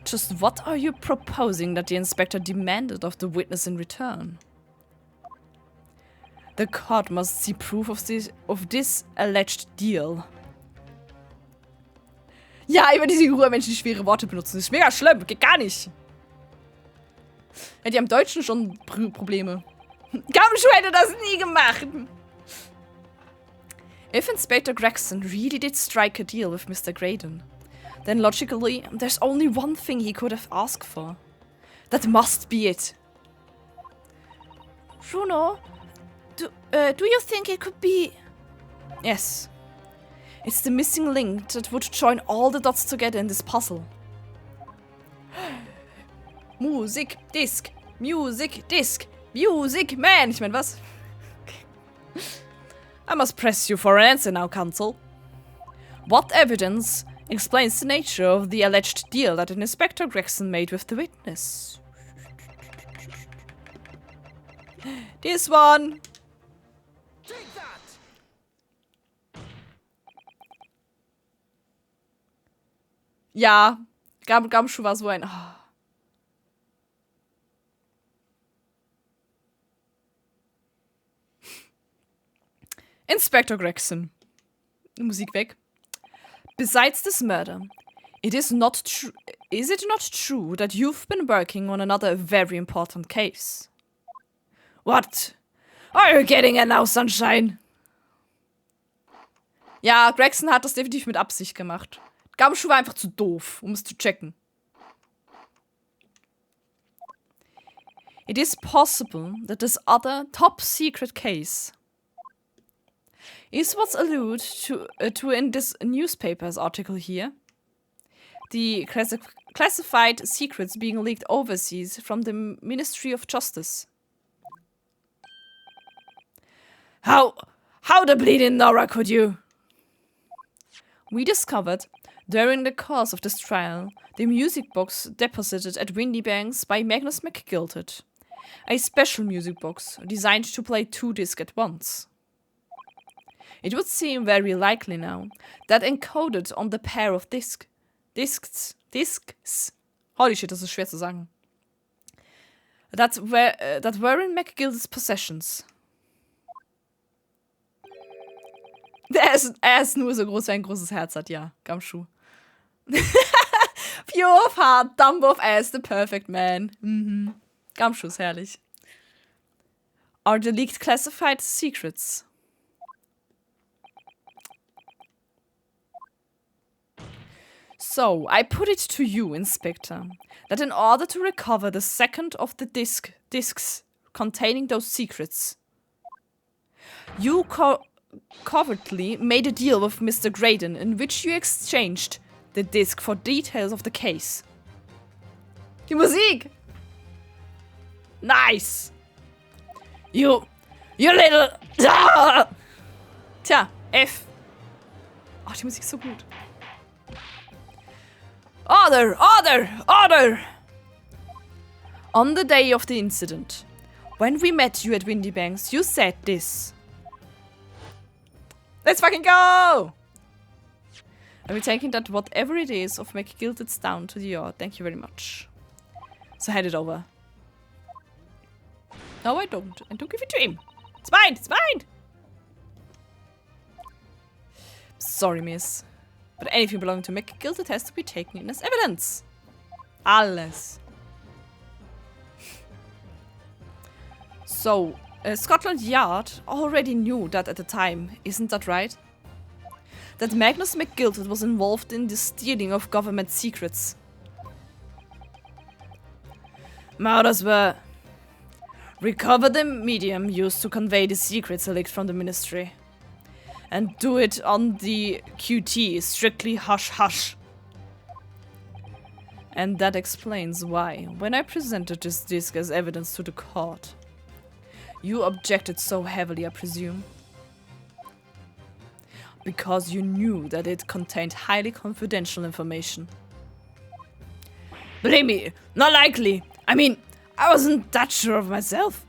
Just what are you proposing that the inspector demanded of the witness in return? The court must see proof of this alleged deal. Ja, immer diese Urmenschen, die schwere Worte benutzen. Das ist mega schlimm, geht gar nicht. Ja, die haben im Deutschen schon Probleme. Gamschuh hätte das nie gemacht. If Inspector Gregson really did strike a deal with Mr. Graydon, then logically, there's only one thing he could have asked for. That must be it. Bruno, do you think it could be... Yes. It's the missing link that would join all the dots together in this puzzle. Musik, Disc, Music, Disc, Music, Man. Ich mein, was? I must press you for an answer now, Counsel. What evidence explains the nature of the alleged deal that Inspector Gregson made with the witness? This one. Take that! Ja, Gamschuh war so ein... Oh. Inspector Gregson. Musik weg. Besides this murder, is it not true that you've been working on another very important case? What? Are you getting it now, Sunshine? Ja, Gregson hat das definitiv mit Absicht gemacht. Gamschuh war einfach zu doof, um es zu checken. It is possible that this other top-secret case is what's alluded to in this newspaper's article here. The classified secrets being leaked overseas from the Ministry of Justice. How the bleeding Nora could you? We discovered, during the course of this trial, the music box deposited at Windy Banks by Magnus McGilted. A special music box designed to play 2 discs at once. It would seem very likely now that encoded on the pair of discs. Holy shit, das ist schwer zu sagen. That were in McGilt's possessions. Er ist nur so groß, wie ein großes Herz hat, ja. Gamschuh. Pure of heart, dumb of ass, the perfect man. Mhm. Gamschuh ist herrlich. Are the leaked classified secrets? So, I put it to you, Inspector, that in order to recover the second of the discs containing those secrets, you covertly made a deal with Mr. Graydon in which you exchanged the disc for details of the case. Die Musik! Nice! You little... Tja, F. Oh, die Musik ist so gut. Order! Order! Order! On the day of the incident, when we met you at Windy Banks, you said this. Let's fucking go! I'll be taking that whatever it is of McGilted's down to the yard. Thank you very much. So hand it over. No, I don't. And don't give it to him. It's mine! It's mine! Sorry, miss. But anything belonging to McGilted has to be taken in as evidence. Alles. So, Scotland Yard already knew that at the time, isn't that right? That Magnus McGilted was involved in the stealing of government secrets. Murders were... Recover the medium used to convey the secrets leaked from the ministry. And do it on the QT, strictly hush-hush. And that explains why, when I presented this disc as evidence to the court, you objected so heavily, I presume. Because you knew that it contained highly confidential information. Believe me, not likely. I mean, I wasn't that sure of myself.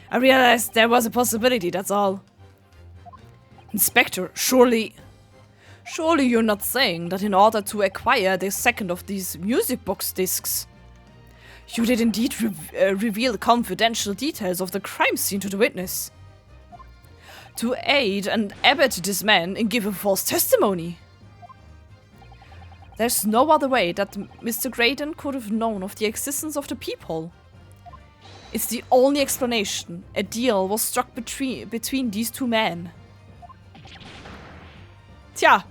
I realized there was a possibility, that's all. Inspector, surely you're not saying that in order to acquire the second of these music box discs, you did indeed reveal confidential details of the crime scene to the witness? To aid and abet this man in giving false testimony? There's no other way that Mr. Graydon could have known of the existence of the peephole. It's the only explanation. A deal was struck between these two men. Tja.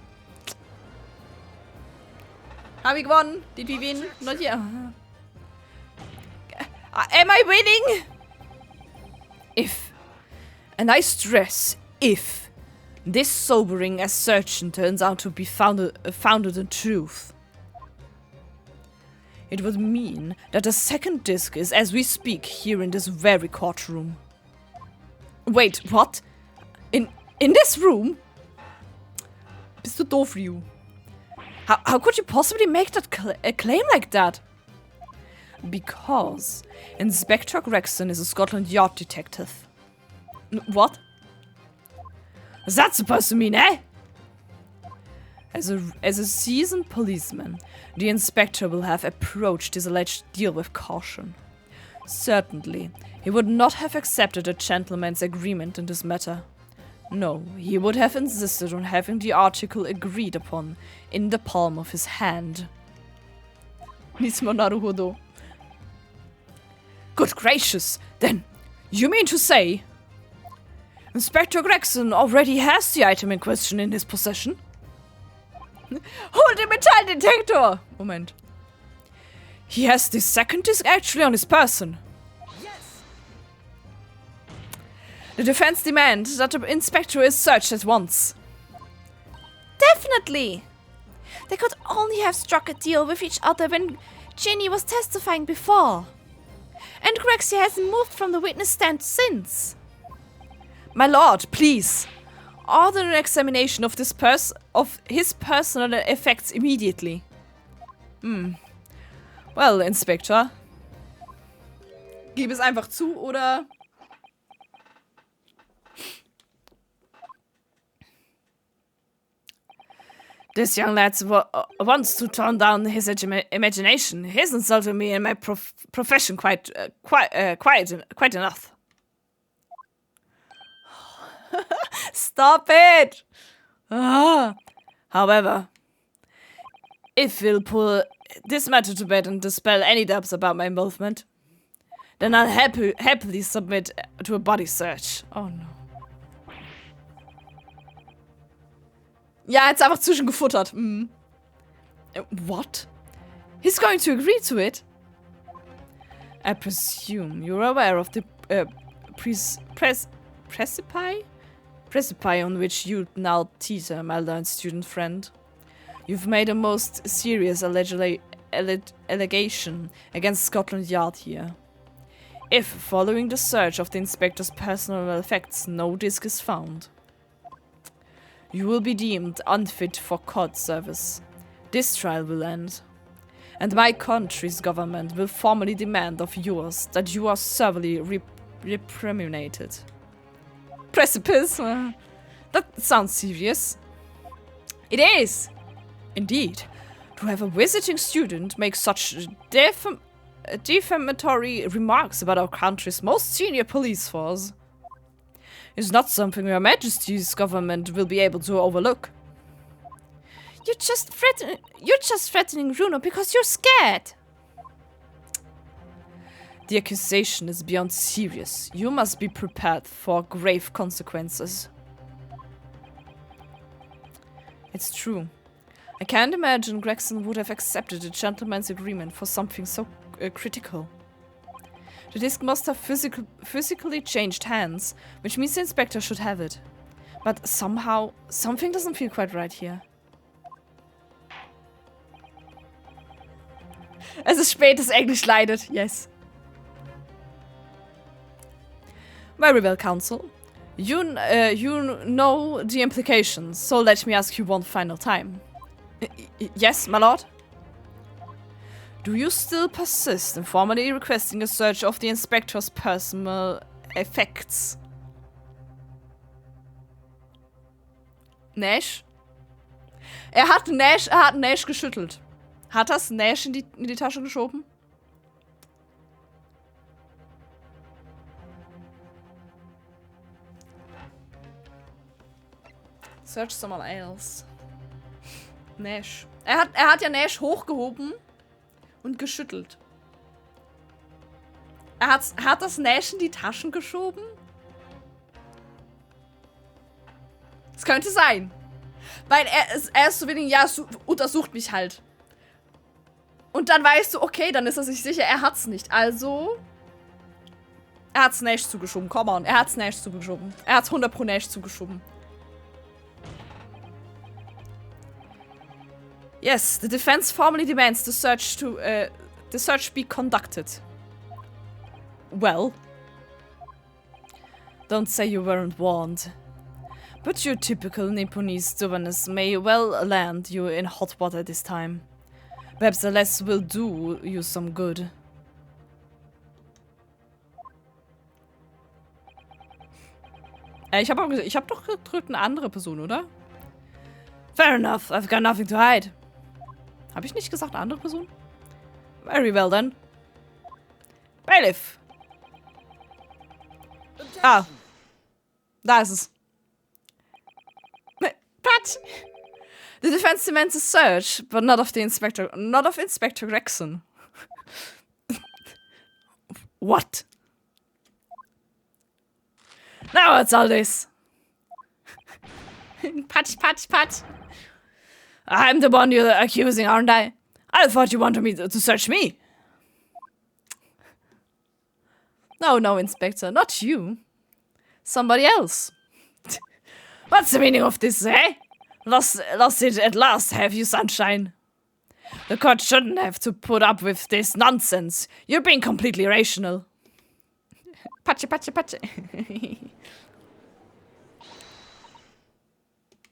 Haben wir gewonnen? Did we win? Not yet. Am I winning? If, and I stress if, this sobering assertion turns out to be founded in truth, it would mean that the second disc is, as we speak, here in this very courtroom. Wait, what? In this room? Bist du doof, Ryu? How could you possibly make that a claim like that? Because Inspector Gregson is a Scotland Yard detective. What? What's that supposed to mean, eh? As a seasoned policeman, the inspector will have approached his alleged deal with caution. Certainly, he would not have accepted a gentleman's agreement in this matter. No, he would have insisted on having the article agreed upon in the palm of his hand. Nismo Naruhodo. Good gracious, then, you mean to say Inspector Gregson already has the item in question in his possession? Hol den Metalldetektor! Moment. He has the second disc actually on his person. Yes. The defense demands that the inspector is searched at once. Definitely! They could only have struck a deal with each other when Ginny was testifying before. And Grexia hasn't moved from the witness stand since. My lord, please. Order an examination of his personal effects immediately. Well, Inspector. Gib es einfach zu, oder? This young lad wants to tone down his imagination. He's insulted me in my profession quite enough. Stop it! However, if we'll put this matter to bed and dispel any doubts about my involvement, then I'll happily submit to a body search. Oh no. Ja, jetzt einfach zwischengefuttert. What? He's going to agree to it? I presume you're aware of the precipice on which you now teeter, my learned student friend. You've made a most serious allegation against Scotland Yard here. If, following the search of the inspector's personal effects, no disc is found, you will be deemed unfit for court service. This trial will end, and my country's government will formally demand of yours that you are severely repriminated. Precipice? That sounds serious. It is! Indeed. To have a visiting student make such defamatory remarks about our country's most senior police force is not something Your Majesty's government will be able to overlook. You're just threatening Bruno because you're scared. The accusation is beyond serious. You must be prepared for grave consequences. It's true. I can't imagine Gregson would have accepted a gentleman's agreement for something so critical. The disc must have physically changed hands, which means the inspector should have it. But somehow, something doesn't feel quite right here. Es ist spät, das Englisch leidet. Yes. Very well, Counsel. You know the implications, so let me ask you one final time. Yes, my lord? Do you still persist in formally requesting a search of the inspector's personal effects? Nash? Er hat Nash geschüttelt. Hat das Nash in die Tasche geschoben? Search someone else. Nash. Er hat ja Nash hochgehoben und geschüttelt. Hat das Nash in die Taschen geschoben? Das könnte sein. Weil er ist so wenig, ja, untersucht mich halt. Und dann weißt du, okay, dann ist er sich sicher, er hat's nicht. Also, er hat's Nash zugeschoben. Come on, er hat's Nash zugeschoben. Er hat's 100% Nash zugeschoben. Yes, the defense formally demands the search be conducted. Well, don't say you weren't warned. But your typical Nipponese stubbornness may well land you in hot water this time. Perhaps the less will do you some good. Ich hab doch gedrückt eine andere Person, oder? Fair enough, I've got nothing to hide. Habe ich nicht gesagt, eine andere Person? Very well then. Bailiff. Ah. Da ist es. But the defense demands a search, but not of Inspector Gregson. What? Now what's all this? Patch. I'm the one you're accusing, aren't I? I thought you wanted me to search me. No, Inspector, not you. Somebody else. What's the meaning of this, eh? Lost it at last, have you, sunshine? The court shouldn't have to put up with this nonsense. You're being completely rational. Patsche.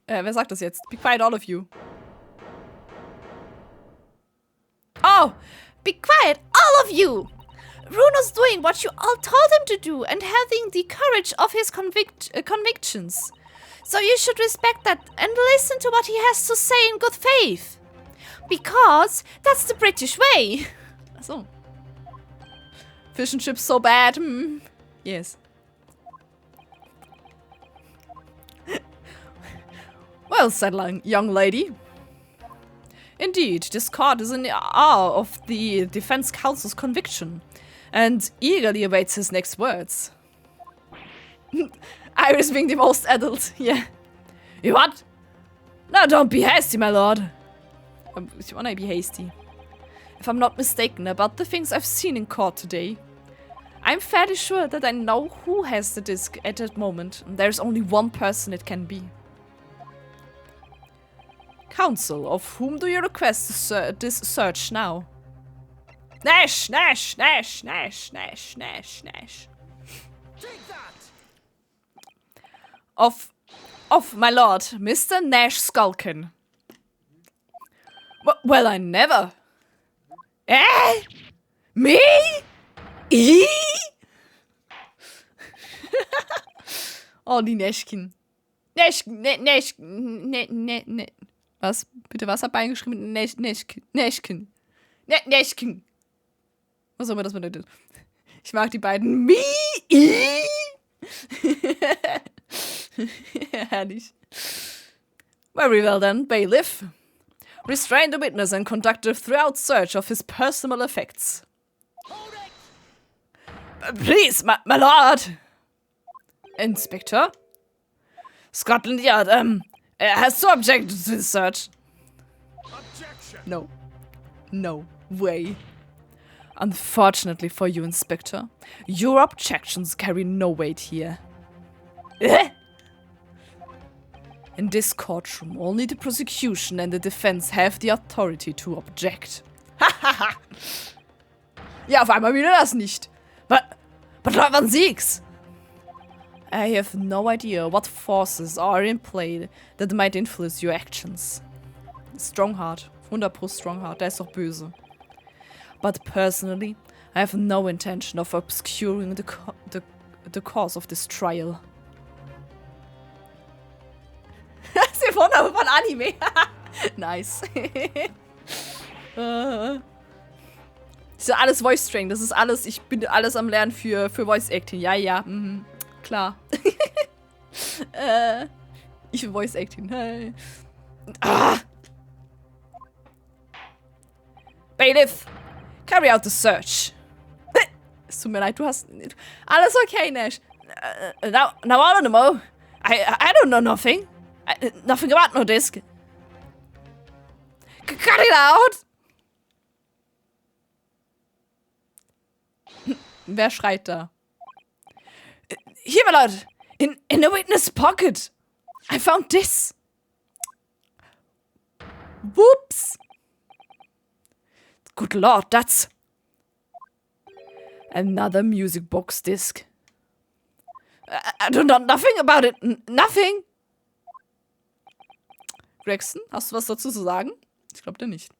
Wer sagt das jetzt? Be quiet, all of you. Oh, be quiet, all of you! Runo's doing what you all told him to do and having the courage of his convictions. So you should respect that and listen to what he has to say in good faith. Because that's the British way. Achso. Fish and chips so bad. Yes. Well said, young lady. Indeed, this court is in awe of the defense counsel's conviction and eagerly awaits his next words. Iris being the most adult, yeah. You what? No, don't be hasty, my lord. You wanna be hasty? If I'm not mistaken about the things I've seen in court today, I'm fairly sure that I know who has the disc at that moment. There's only one person it can be. Counsel, of whom do you request this search now? Nash! Take that! Of my lord, Mr. Nash Skulkin. Well, I never. Eh? Me? Oh, die Nashkin. Was? Bitte, was hab ich eingeschrieben? Nashkin. Was auch immer das bedeutet. Ich mag die beiden. Herrlich. Very well then, bailiff. Restrain the witness and conduct a thorough search of his personal effects. Hold it! Please, my lord. Inspector? Scotland Yard, has to object to this search. Objection! No way. Unfortunately for you, Inspector, your objections carry no weight here. In this courtroom, only the prosecution and the defense have the authority to object. Ja, auf einmal wieder das nicht. But Lord Van Zieks! I have no idea what forces are in play that might influence your actions. Strongheart. 100% Strongheart. Der ist doch böse. But personally, I have no intention of obscuring the cause of this trial. Sie wundern von Anime. Nice. Das ist ja alles Voice Training. Das ist alles, ich bin alles am Lernen für Voice Acting. Ja, ja, klar. Ich will Voice Acting. Hey. Bailiff, carry out the search. Es tut mir leid, du hast... Alles okay, Nash. Now I don't know. I don't know nothing. Nothing about no disc. Cut it out! Wer schreit da? Hier, my lord! In the witness pocket! I found this! Whoops! Good lord, that's... Another music box disc. I don't know nothing about it. Nothing! Gregson, hast du was dazu zu sagen? Ich glaube dir nicht.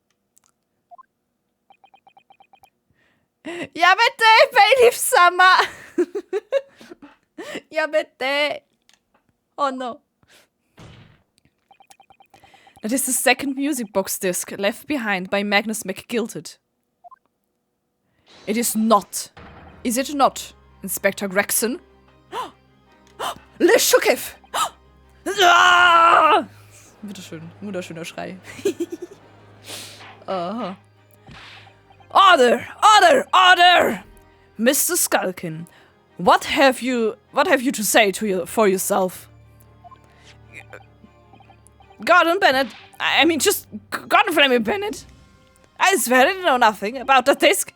Ja, bitte, Bailiff-sama! Ja, bitte! Oh no. That is the second music box disc left behind by Magnus McGilted. It is not. Is it not, Inspector Gregson? Le Shukev! Bitteschön, wunderschöner Schrei. Order! Order! Order! Mr. Skulkin, what have you to say for yourself? Gordon Bennett, I mean just Gordon Fleming Bennett. I swear I know nothing about that disc.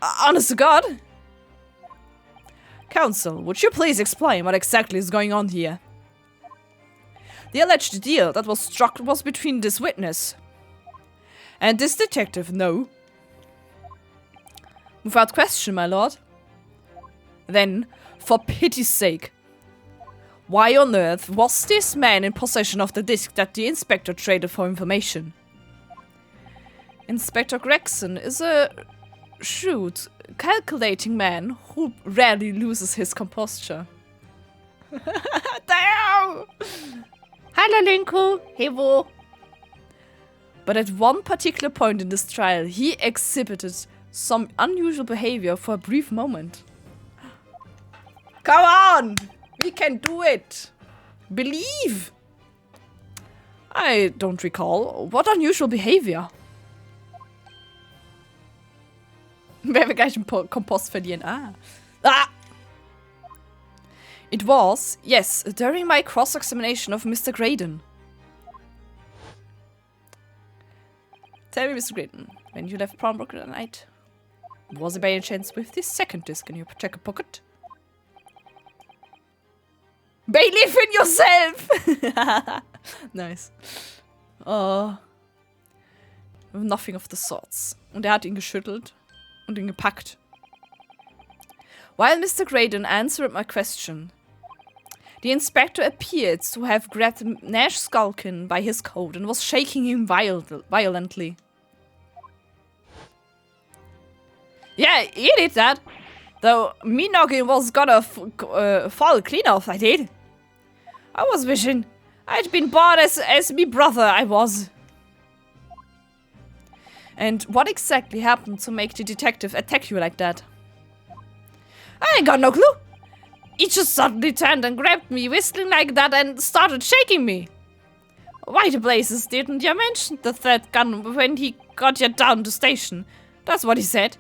Honest to God. Counsel, would you please explain what exactly is going on here? The alleged deal that was struck was between this witness and this detective, no? Without question, my lord. Then, for pity's sake, why on earth was this man in possession of the disc that the inspector traded for information? Inspector Gregson is a shrewd, calculating man who rarely loses his composure. Damn! Hallo, Linko. Hey, wo? But at one particular point in this trial, he exhibited some unusual behavior for a brief moment. Come on! We can do it! Believe! I don't recall. What unusual behavior? Werden wir gleich einen Kompost verlieren. Ah! It was, yes, during my cross-examination of Mr. Graydon. Tell me, Mr. Graydon, when you left Palmbrook that night, was it by any chance with this second disc in your jacket pocket? Believe in yourself! Nice. Nothing of the sorts. Und hat ihn geschüttelt und ihn gepackt. While Mr. Graydon answered my question, the inspector appeared to have grabbed Nash Skulkin by his coat and was shaking him violently. Yeah, he did that. Though me noggin was gonna fall clean off, I did. I was wishing I'd been born as me brother I was. And what exactly happened to make the detective attack you like that? I ain't got no clue. He just suddenly turned and grabbed me, whistling like that, and started shaking me. Why the blazes didn't you mention the third gun when he got you down to station? That's what he said.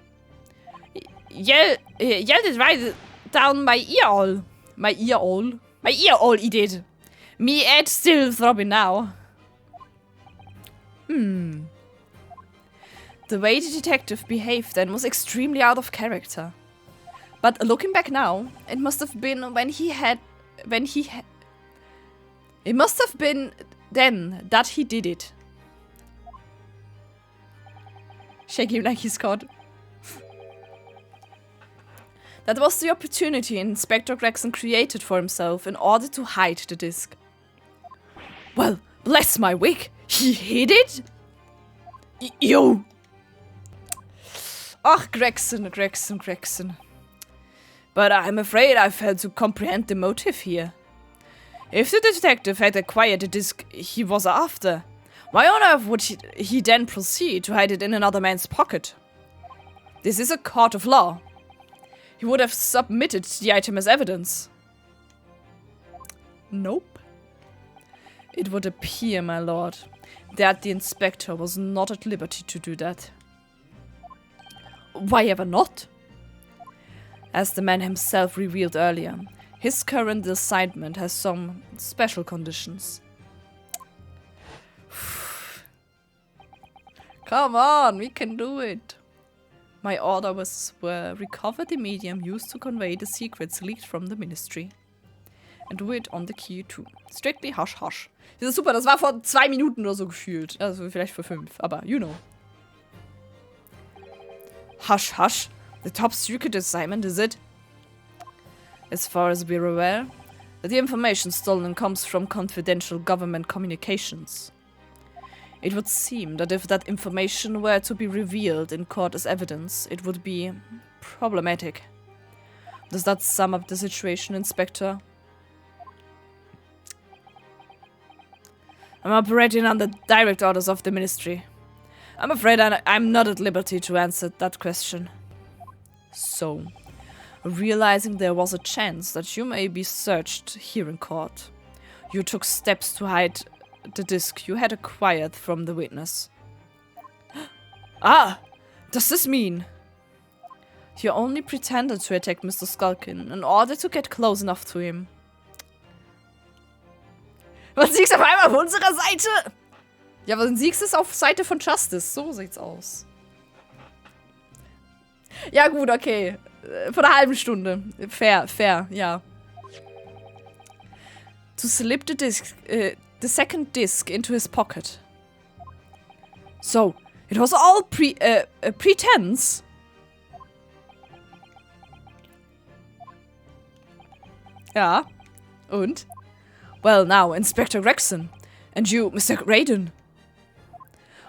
Yelled it right down my ear hole. My ear hole, he did. Me head still throbbing now. The way the detective behaved then was extremely out of character. But looking back now, it must have been it must have been then that he did it. Shake him like he's caught. That was the opportunity Inspector Gregson created for himself in order to hide the disc. Well, bless my wig, he hid it? You! Ach, Gregson. But I'm afraid I failed to comprehend the motive here. If the detective had acquired the disc he was after, why on earth would he then proceed to hide it in another man's pocket? This is a court of law. He would have submitted the item as evidence. Nope. It would appear, my lord, that the inspector was not at liberty to do that. Why ever not? As the man himself revealed earlier, his current assignment has some special conditions. Come on, we can do it. My order were recover the medium used to convey the secrets leaked from the ministry. And do it on the key too. Strictly hush hush. Das ist super, das war vor 2 Minuten oder so gefühlt. Also vielleicht vor 5, aber you know. Hush hush. The top secret assignment, is it? As far as we're aware, the information stolen comes from confidential government communications. It would seem that if that information were to be revealed in court as evidence, it would be problematic. Does that sum up the situation, Inspector? I'm operating under direct orders of the ministry. I'm afraid I'm not at liberty to answer that question. So, realizing there was a chance that you may be searched here in court, you took steps to hide the disc you had acquired from the witness. Ah! Does this mean? You only pretended to attack Mr. Skulkin in order to get close enough to him. Was siegst auf einmal auf unserer Seite? Ja, aber dann siegst du es auf Seite von Justice. So sieht's aus. Ja gut, okay. Vor einer halben Stunde. Fair, ja. To slip the disc, the second disc into his pocket. So, it was all pretense. Ja. Und? Well, now, Inspector Gregson. And you, Mr. Raiden.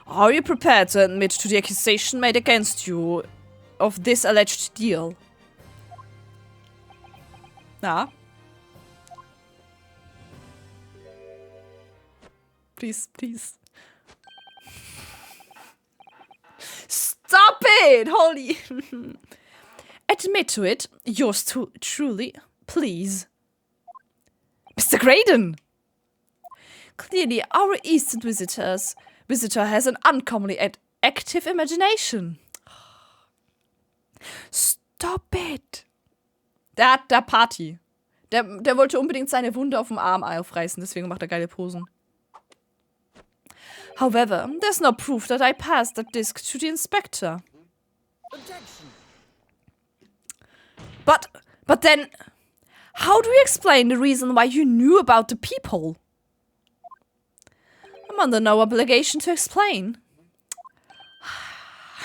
Are you prepared to admit to the accusation made against you of this alleged deal? Na? Please. Stop it! Holy. Admit to it, yours truly, please. Mr. Graydon! Clearly, our Eastern visitor has an uncommonly active imagination. Stop it! Der hat da Party. Der wollte unbedingt seine Wunde auf dem Arm aufreißen, deswegen macht er geile Posen. However, there's no proof that I passed that disc to the inspector. Objection. But then, how do you explain the reason why you knew about the peephole? I'm under no obligation to explain.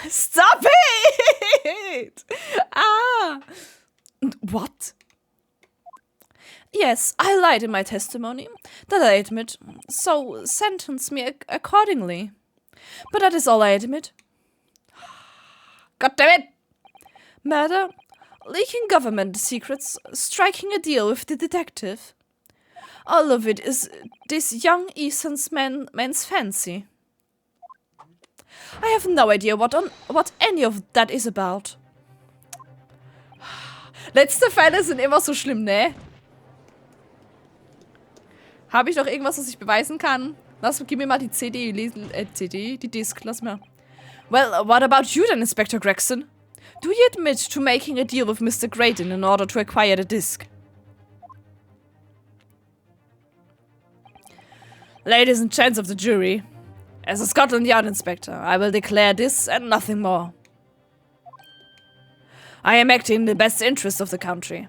Stop it! What? Yes, I lied in my testimony. That I admit. So sentence me accordingly. But that is all I admit. God damn it! Murder, leaking government secrets, striking a deal with the detective. All of it is this young Ethan's man's fancy. I have no idea what any of that is about. Letzte Fälle sind immer so schlimm, ne? Habe ich noch irgendwas, was ich beweisen kann? Gib mir mal die CD, die Disc, lass mal. Well, what about you then, Inspector Gregson? Do you admit to making a deal with Mr. Graydon in order to acquire the disc? Ladies and gents of the jury, as a Scotland Yard inspector, I will declare this and nothing more. I am acting in the best interest of the country.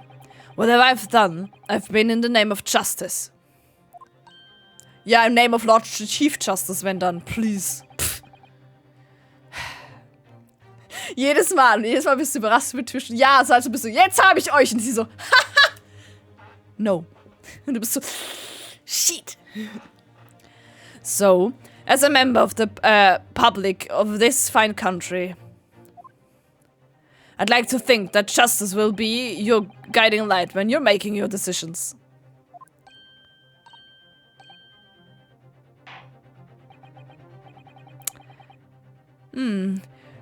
Whatever I've done, I've been in the name of justice. Ja, im Name of Lord Chief Justice, wenn dann, please. Pff. Jedes Mal bist du überrascht mit Tischen. Ja, also bist du, jetzt habe ich euch. Und sie so, haha. No. Und du bist so, shit. So, as a member of the public of this fine country, I'd like to think that justice will be your guiding light when you're making your decisions.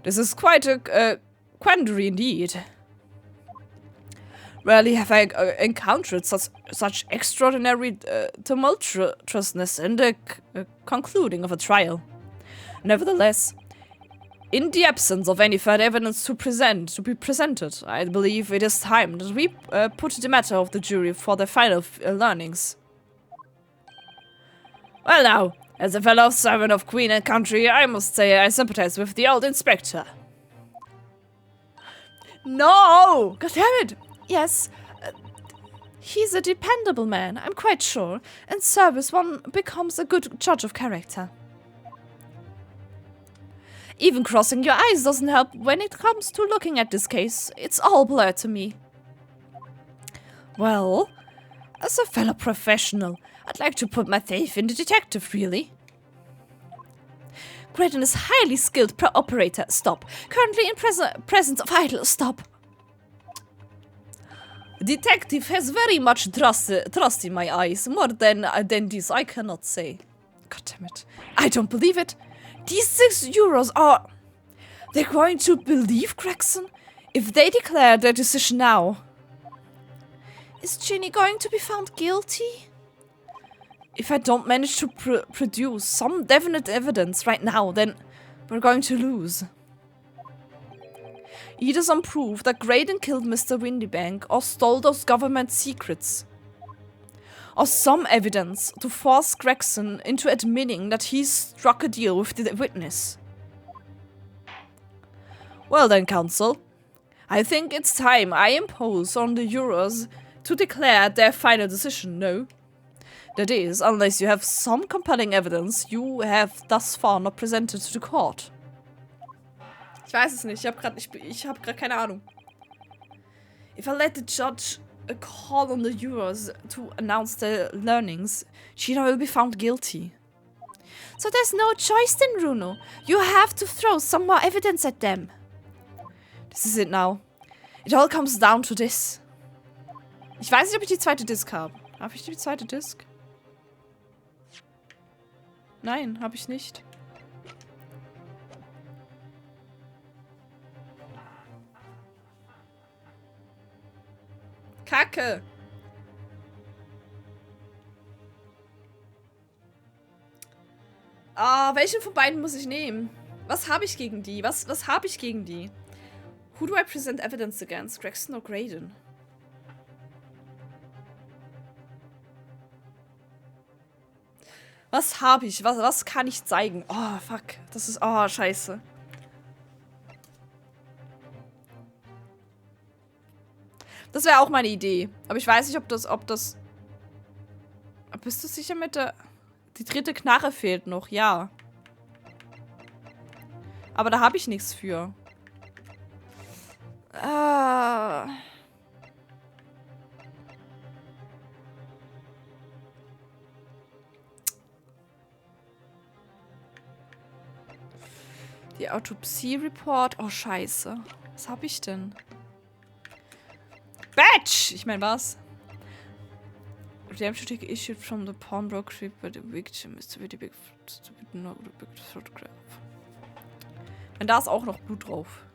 This is quite a quandary indeed. Rarely have I encountered such extraordinary tumultuousness in the concluding of a trial. Nevertheless, in the absence of any further evidence to be presented, I believe it is time that we put the matter of the jury for their final learnings. Well now, as a fellow servant of Queen and country, I must say I sympathize with the old inspector. No! God damn it! Yes, he's a dependable man, I'm quite sure. In service, one becomes a good judge of character. Even crossing your eyes doesn't help when it comes to looking at this case. It's all blurred to me. Well, as a fellow professional, I'd like to put my faith in the detective, really. Graydon is highly skilled operator. Stop. Currently in presence of idol. Stop. Detective has very much trust in my eyes. More than this, I cannot say. God damn it. I don't believe it. These 6 euros are... They're going to believe Gregson? If they declare their decision now. Is Ginny going to be found guilty? If I don't manage to produce some definite evidence right now, then we're going to lose. Either some proof that Graydon killed Mr. Windybank or stole those government secrets. Or some evidence to force Gregson into admitting that he struck a deal with the witness. Well then, Council. I think it's time I impose on the jurors to declare their final decision, no? That is, unless you have some compelling evidence you have thus far not presented to the court. Ich weiß es nicht. Ich hab grad keine Ahnung. If I let the judge call on the jurors to announce their learnings, Gina will be found guilty. So there's no choice then, Bruno. You have to throw some more evidence at them. This is it now. It all comes down to this. Ich weiß nicht, ob ich die zweite Disc habe. Habe ich die zweite Disc? Nein, habe ich nicht. Kacke! Ah, welchen von beiden muss ich nehmen? Was habe ich gegen die? Was habe ich gegen die? Who do I present evidence against? Gregson or Graydon? Was habe ich? Was kann ich zeigen? Oh, fuck. Das ist... Oh, scheiße. Das wäre auch meine Idee. Aber ich weiß nicht, ob das... Bist du sicher mit der... Die dritte Knarre fehlt noch, ja. Aber da habe ich nichts für. Die Autopsie-Report. Oh, scheiße. Was habe ich denn? Batch! Ich meine, was? Redemption ticket issued from the pawnbroker by the victim is to be the big photograph. Und da ist auch noch Blut drauf.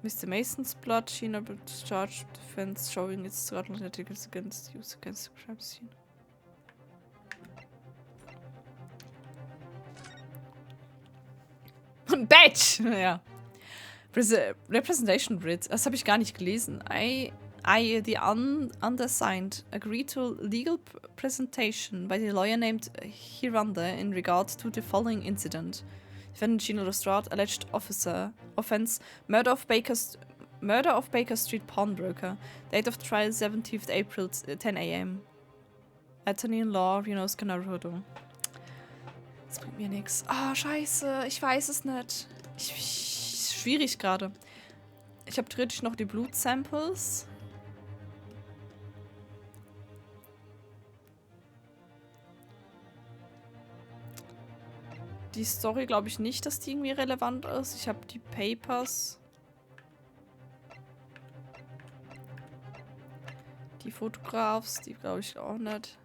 Mr. Mason's blood, Sheena charged defense showing its threatening articles against use against the crime scene. Batch! Ja. Representation Grid. Das habe ich gar nicht gelesen. I the undersigned, agree to legal presentation by the lawyer named Hiranda in regard to the following incident. Defendant Gino Lestrade, alleged offense, murder of Baker Street pawnbroker. Date of trial 17th April, 10 a.m. Attorney-in-law, Reno Scannarodo. Das bringt mir nichts. Ah, scheiße. Ich weiß es nicht. Schwierig gerade. Ich habe theoretisch noch die Blutsamples. die Story glaube ich nicht, dass die irgendwie relevant ist. Ich habe die Papers. Die Photographs, die glaube ich auch nicht.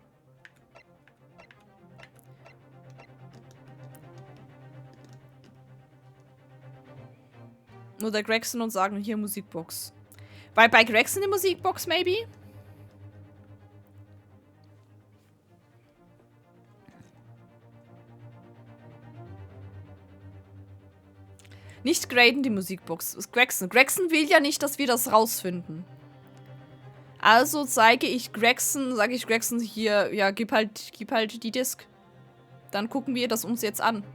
Nur der Gregson und sagen hier Musikbox. Weil bei Gregson die Musikbox, maybe? Nicht graden die Musikbox. Gregson. Gregson will ja nicht, dass wir das rausfinden. Also sage ich Gregson hier, ja, gib halt die Disk. Dann gucken wir das uns jetzt an.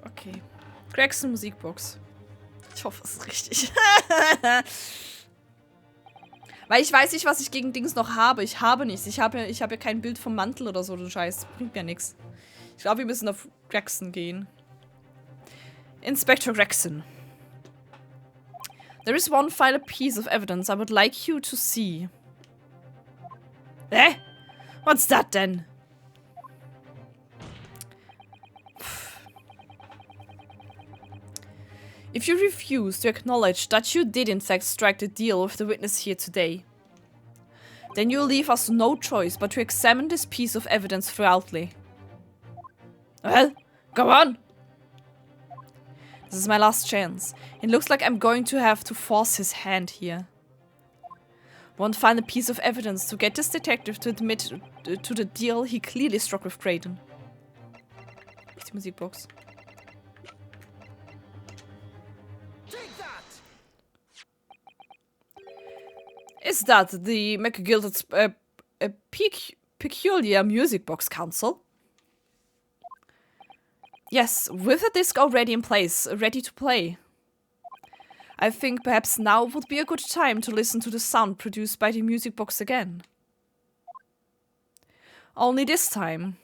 Okay. Gregson Musikbox. Ich hoffe, es ist richtig. Weil ich weiß nicht, was ich gegen Dings noch habe. Ich habe nichts. Ich habe ja kein Bild vom Mantel oder so, du Scheiß. Bringt mir nichts. Ich glaube, wir müssen auf Gregson gehen. Inspector Gregson. There is one final piece of evidence I would like you to see. What's that then? If you refuse to acknowledge that you did in fact strike the deal with the witness here today, then you'll leave us no choice but to examine this piece of evidence thoroughly. Well, go on! This is my last chance. It looks like I'm going to have to force his hand here. One final piece of evidence to get this detective to admit to the deal he clearly struck with Creighton. Nicht die Musikbox. Is that the McGilded's peculiar music box, Counsel? Yes, with a disc already in place, ready to play. I think perhaps now would be a good time to listen to the sound produced by the music box again. Only this time,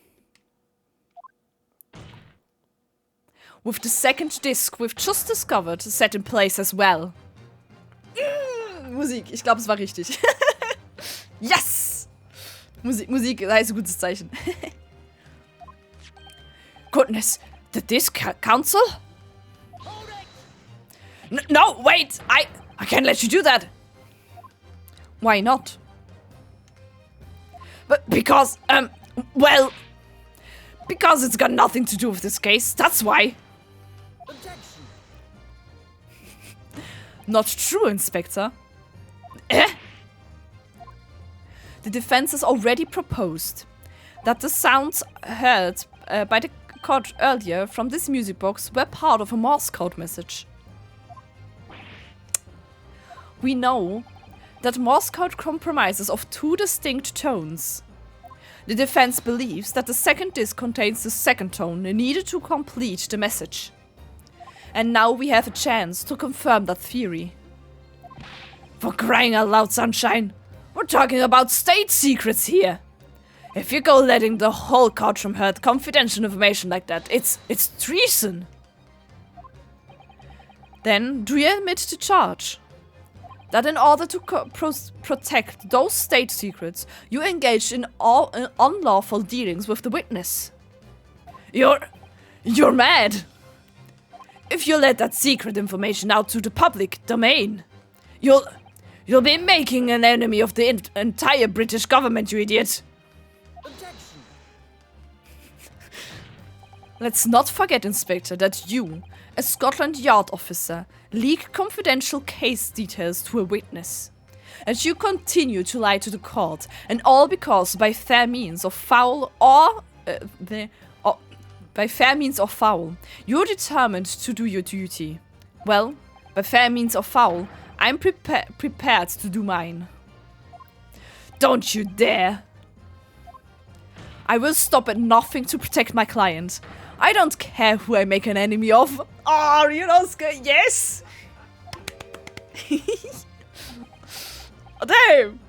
with the second disc we've just discovered set in place as well. Musik, ich glaube, es war richtig. Yes! Musik, das heißt ein gutes Zeichen. Goodness, the disc, Counsel? No, wait! I can't let you do that! Why not? But because, well... Because it's got nothing to do with this case, that's why. Objection. Not true, Inspector. The defense has already proposed that the sounds heard by the court earlier from this music box were part of a Morse code message. We know that Morse code comprises of two distinct tones. The defense believes that the second disc contains the second tone needed to complete the message. And now we have a chance to confirm that theory. For crying out loud, Sunshine! We're talking about state secrets here! If you go letting the whole courtroom heard confidential information like that, it's treason! Then, do you admit to charge? That in order to protect those state secrets, you engaged in all unlawful dealings with the witness? You're mad! If you let that secret information out to the public domain, You'll be making an enemy of the entire British government, you idiot! Objection. Let's not forget, Inspector, that you, a Scotland Yard officer, leak confidential case details to a witness. And you continue to lie to the court, and all because by fair means or foul you're determined to do your duty. Well, by fair means or foul, I'm prepared to do mine. Don't you dare! I will stop at nothing to protect my client. I don't care who I make an enemy of. Oh, you know, yes! Oh, damn!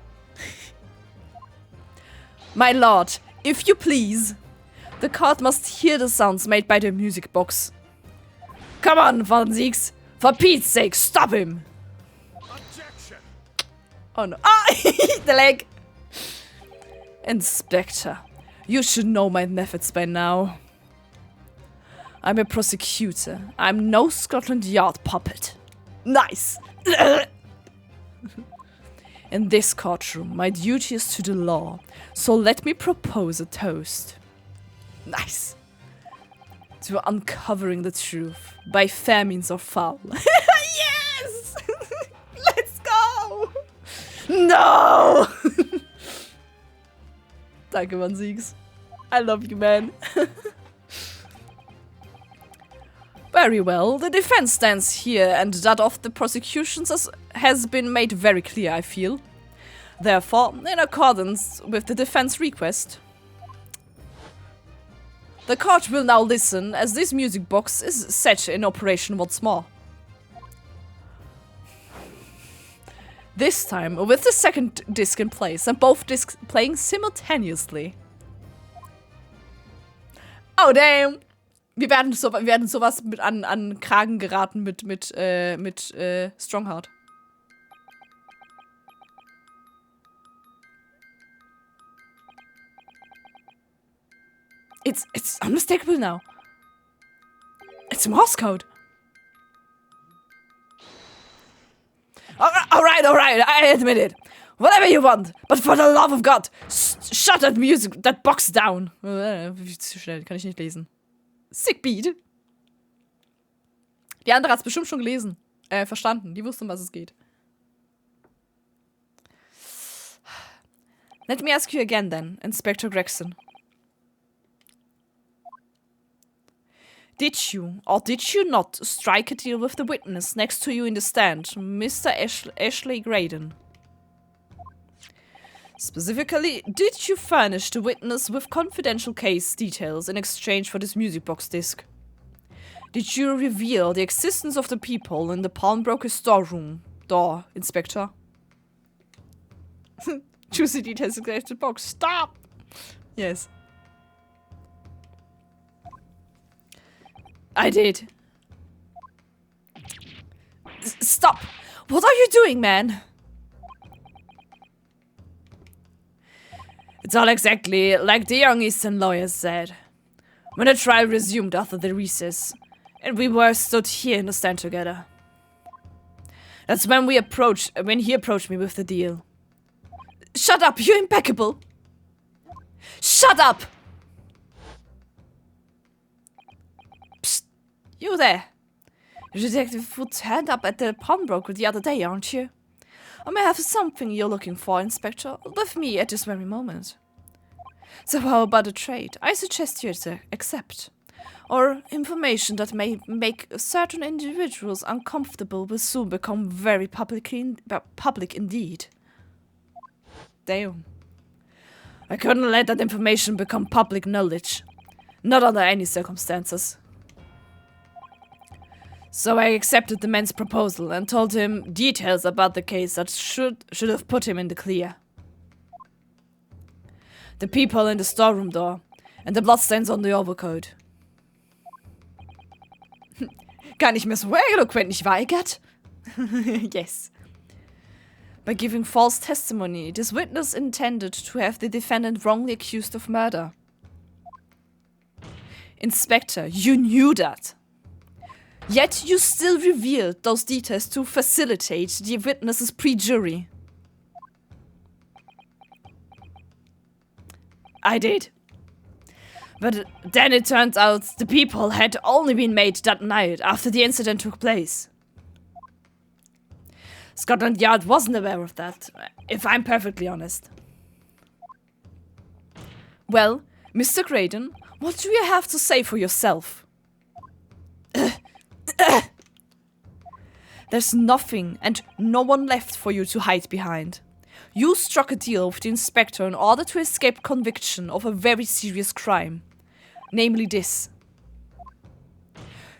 My lord, if you please, the court must hear the sounds made by the music box. Come on, Van Zieks. For Pete's sake, stop him! Objection. Oh no. Ah! The leg! Inspector, you should know my methods by now. I'm a prosecutor. I'm no Scotland Yard puppet. Nice! In this courtroom, my duty is to the law, so let me propose a toast. Nice! To uncovering the truth, by fair means or foul. Yes! Let's go! No! Danke, Mann Siegs. I love you, man. Very well, the defense stands here, and that of the prosecutions has been made very clear, I feel. Therefore, in accordance with the defense request, the court will now listen as this music box is set in operation once more. This time with the second disc in place and both discs playing simultaneously. Oh damn! Wir werden sowas mit an Kragen geraten mit Strongheart. It's unmistakable now. It's Morse code. Alright, I admit it. Whatever you want, but for the love of God, shut that box down. Zu schnell, kann ich nicht lesen. Sick Beat. Die andere hat's bestimmt schon gelesen. Verstanden. Die wusste, um was es geht. Let me ask you again then, Inspector Gregson. Did you, or did you not, strike a deal with the witness next to you in the stand, Mr. Ashley Graydon? Specifically, did you furnish the witness with confidential case details in exchange for this music box disc? Did you reveal the existence of the people in the pawnbroker storeroom door, Inspector? Juicy details in the box. Stop! Yes. I did. Stop! What are you doing, man? It's all exactly like the young Eastern lawyers said. When the trial resumed after the recess, and we were stood here in the stand together. That's when he approached me with the deal. Shut up, you're impeccable! Shut up! Psst, you there. The detective who turned up at the pawnbroker the other day, aren't you? I may have something you're looking for, Inspector, with me at this very moment. So how about a trade? I suggest you accept. Or information that may make certain individuals uncomfortable will soon become very public indeed. Damn. I couldn't let that information become public knowledge. Not under any circumstances. So I accepted the man's proposal and told him details about the case that should have put him in the clear. The people in the storeroom door and the bloodstains on the overcoat. Gar nicht mehr so eloquent, nicht wahr, Eggert? Yes. By giving false testimony, this witness intended to have the defendant wrongly accused of murder. Inspector, you knew that. Yet you still revealed those details to facilitate the witness's pre-jury. I did. But then it turns out the people had only been made that night after the incident took place. Scotland Yard wasn't aware of that, if I'm perfectly honest. Well, Mr. Graydon, what do you have to say for yourself? There's nothing and no one left for you to hide behind. You struck a deal with the inspector in order to escape conviction of a very serious crime. Namely this.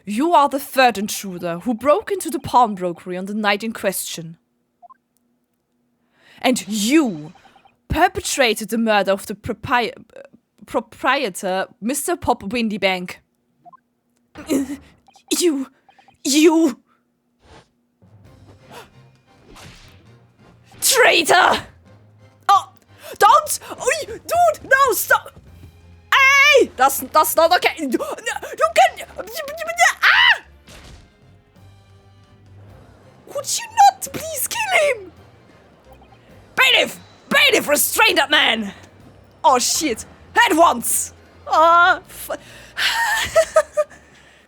You are the third intruder who broke into the pawnbrokery on the night in question. And you perpetrated the murder of the proprietor, Mr. Pop Windybank. You... Traitor! Oh, Don't! Oh, dude, no, stop! Hey! That's not okay. You can... Ah! Would you not please kill him? Bailiff! Bailiff, restrain that man! Oh, shit. At once! Ah,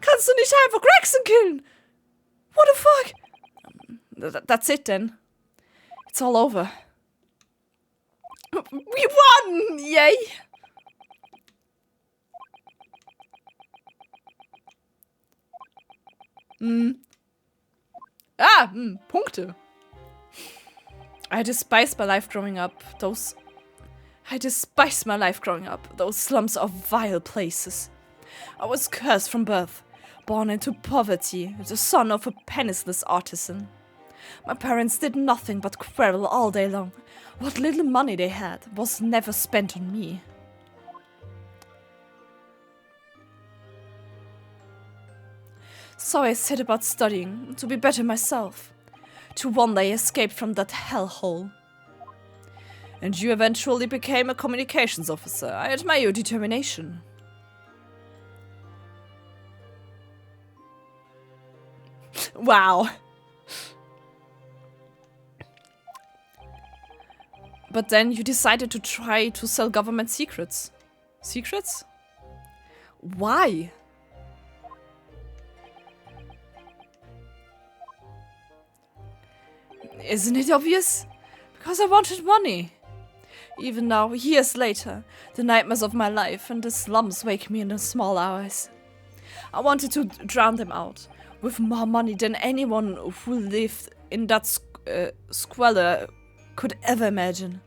kannst du nicht einfach Gregson killen? What the fuck? That's it then. It's all over. We won! Yay! Punkte. I despise my life growing up. Those slums are vile places. I was cursed from birth, born into poverty, the son of a penniless artisan. My parents did nothing but quarrel all day long. What little money they had was never spent on me. So I set about studying, to be better myself, to one day escape from that hellhole. And you eventually became a communications officer. I admire your determination. Wow. But then you decided to try to sell government secrets. Secrets? Why? Isn't it obvious? Because I wanted money. Even now, years later, the nightmares of my life and the slums wake me in the small hours. I wanted to drown them out, with more money than anyone who lived in that squalor could ever imagine.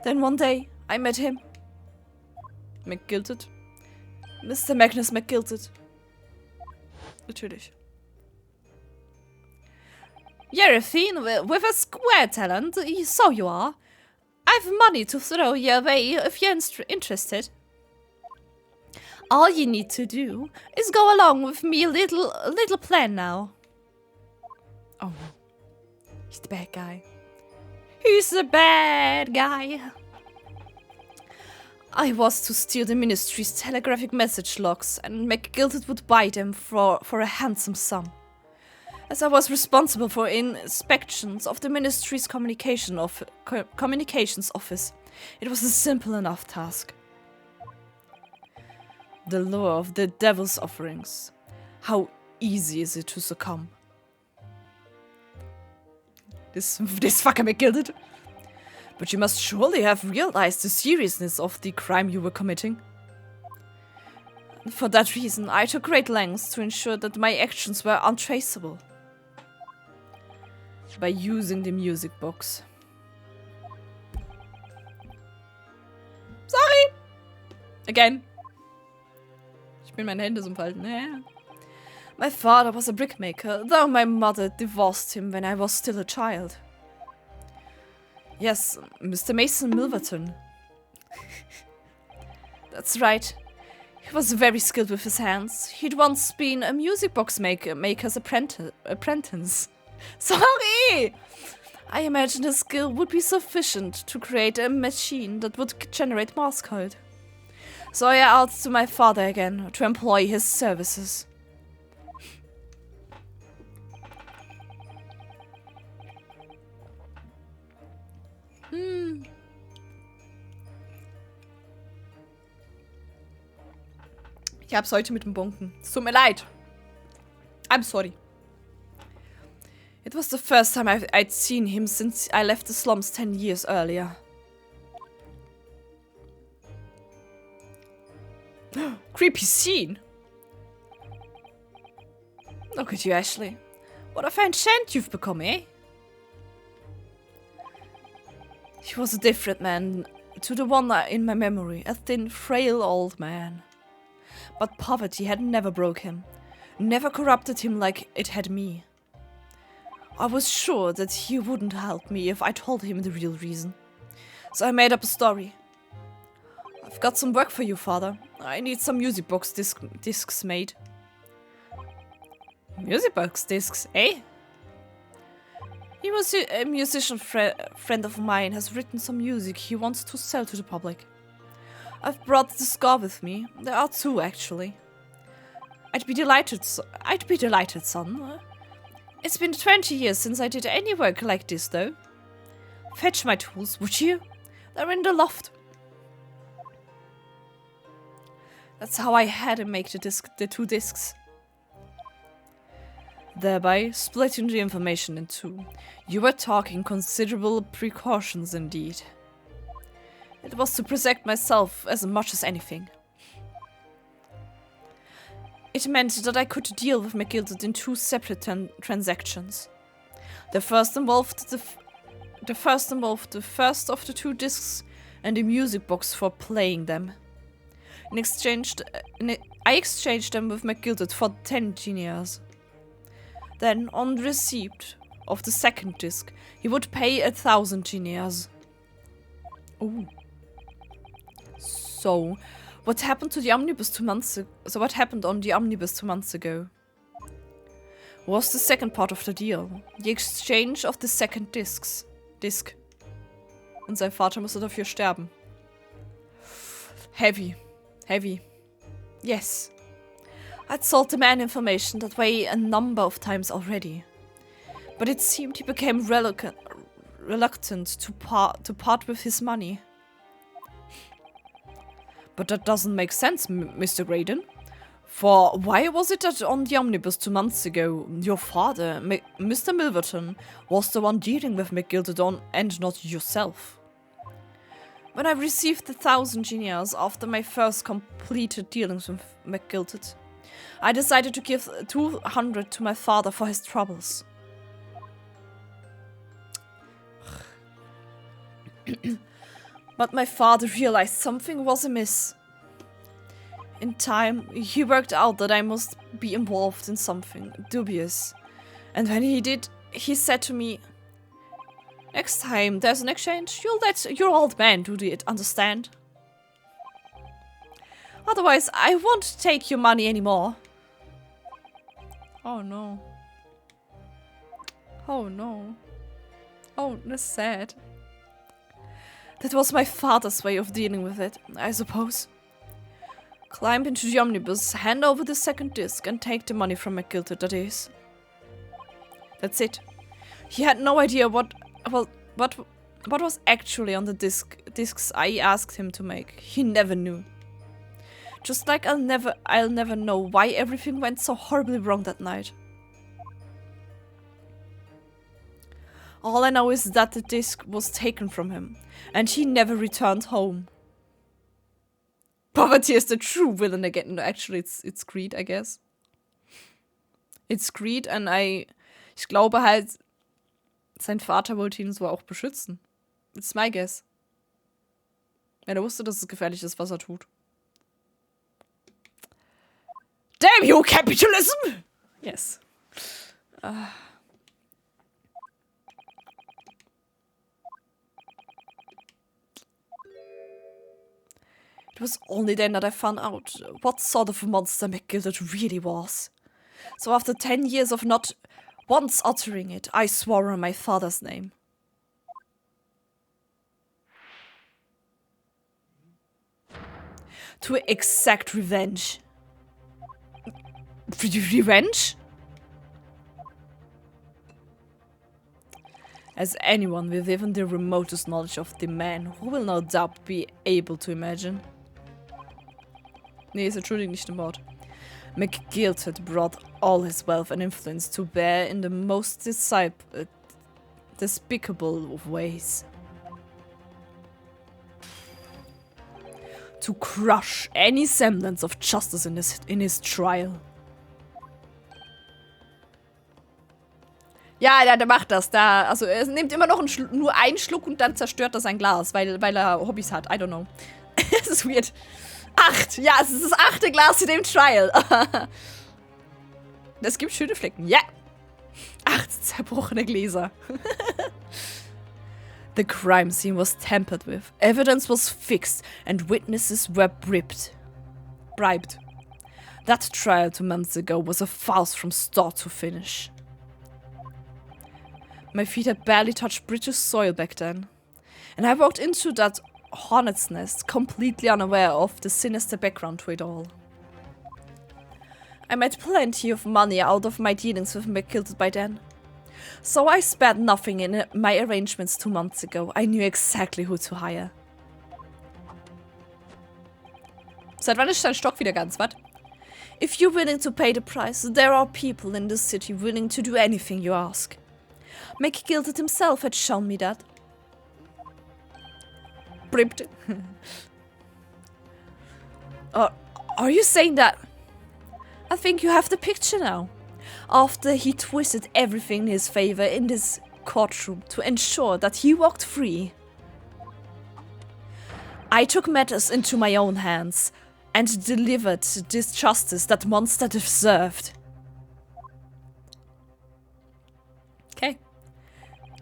Then one day, I met him. McGilted. Mr. Magnus McGilted. Natürlich. You're a fiend with a square talent, so you are. I've money to throw your way if you're interested. All you need to do is go along with me little plan now. Oh no. He's the bad guy. He's the bad guy. I was to steal the ministry's telegraphic message logs, and McGilted would buy them for a handsome sum. As I was responsible for inspections of the ministry's communications office, it was a simple enough task. The lure of the devil's offerings. How easy is it to succumb? This fucker McGilted. But you must surely have realized the seriousness of the crime you were committing. For that reason, I took great lengths to ensure that my actions were untraceable. By using the music box. Sorry! Again. Ich bin meine Hände zum Falten. Yeah. My father was a brickmaker, though my mother divorced him when I was still a child. Yes, Mr. Mason Milverton. That's right. He was very skilled with his hands. He'd once been a music box maker's apprentice. Sorry! I imagine his skill would be sufficient to create a machine that would generate Morse code. So I asked to my father again to employ his services. Ich hab's heute mit dem Bunken. Es tut mir leid. I'm sorry. It was the first time I'd seen him since I left the slums 10 years earlier. Creepy scene. Look at you, Ashley. What a fine gent you've become, eh? He was a different man to the one in my memory, a thin, frail old man. But poverty had never broke him, never corrupted him like it had me. I was sure that he wouldn't help me if I told him the real reason. So I made up a story. I've got some work for you, father. I need some music box discs made. Music box discs, eh? A musician friend of mine has written some music he wants to sell to the public. I've brought the score with me. There are two, actually. I'd be delighted, son. It's been 20 years since I did any work like this, though. Fetch my tools, would you? They're in the loft. That's how I had him make the two discs. Thereby splitting the information in two. You were talking considerable precautions indeed. It was to protect myself as much as anything. It meant that I could deal with McGilded in two separate transactions. The first involved the first of the two discs and the music box for playing them. I exchanged them with McGilded for 10 guineas. Then, on receipt of the second disc, he would pay 1,000 guineas. Ooh. So, what happened to the omnibus 2 months ago? So, what happened on the omnibus 2 months ago? Was the second part of the deal. The exchange of the second disc. Und sein Vater musste dafür sterben. Heavy. Yes. I'd sold the man information that way a number of times already. But it seemed he became reluctant to part with his money. But that doesn't make sense, Mr. Graydon. For why was it that on the omnibus 2 months ago, your father, Mr. Milverton, was the one dealing with McGilded and not yourself? When I received the 1,000 guineas after my first completed dealings with McGilded, I decided to give 200 to my father for his troubles. But my father realized something was amiss. In time, he worked out that I must be involved in something dubious. And when he did, he said to me, "Next time there's an exchange, you'll let your old man do it, understand? Otherwise, I won't take your money anymore." Oh no. Oh no. Oh, that's sad. That was my father's way of dealing with it, I suppose. Climb into the omnibus, hand over the second disc, and take the money from McGilded, that is. That's it. He had no idea what was actually on the discs I asked him to make. He never knew. Just like I'll never know why everything went so horribly wrong that night. All I know is that the disc was taken from him, and he never returned home. Poverty is the true villain again. No, actually, it's greed, I guess. It's greed, and ich glaube halt, sein Vater wollte ihn so auch beschützen. It's my guess. Er wusste, dass es gefährlich ist, was er tut. Damn you, capitalism! Yes. It was only then that I found out what sort of a monster McGilded really was. So after 10 years of not once uttering it, I swore on my father's name. To exact revenge. Revenge? As anyone with even the remotest knowledge of the man who will no doubt be able to imagine. Nee, ist entschuldigt nicht im Wort. McGilded brought all his wealth and influence to bear in the most despicable of ways. To crush any semblance of justice in his trial. Ja, der macht das. Also er nimmt immer noch nur einen Schluck und dann zerstört er sein Glas, weil er Hobbys hat. I don't know. Das ist weird. 8! Ja, es ist das 8. Glas in dem Trial. Das gibt schöne Flecken. Ja! 8 zerbrochene Gläser. The crime scene was tampered with. Evidence was fixed and witnesses were bribed. That trial 2 months ago was a farce from start to finish. My feet had barely touched British soil back then. And I walked into that hornet's nest, completely unaware of the sinister background to it all. I made plenty of money out of my dealings with McGilded by then. So I spared nothing in my arrangements 2 months ago. I knew exactly who to hire. Seit wann ist dein Stock wieder ganz, was? If you're willing to pay the price, there are people in this city willing to do anything you ask. McGilded himself had shown me that. Bripped. Are you saying that? I think you have the picture now. After he twisted everything in his favor in this courtroom to ensure that he walked free. I took matters into my own hands and delivered this justice that monster deserved. Okay.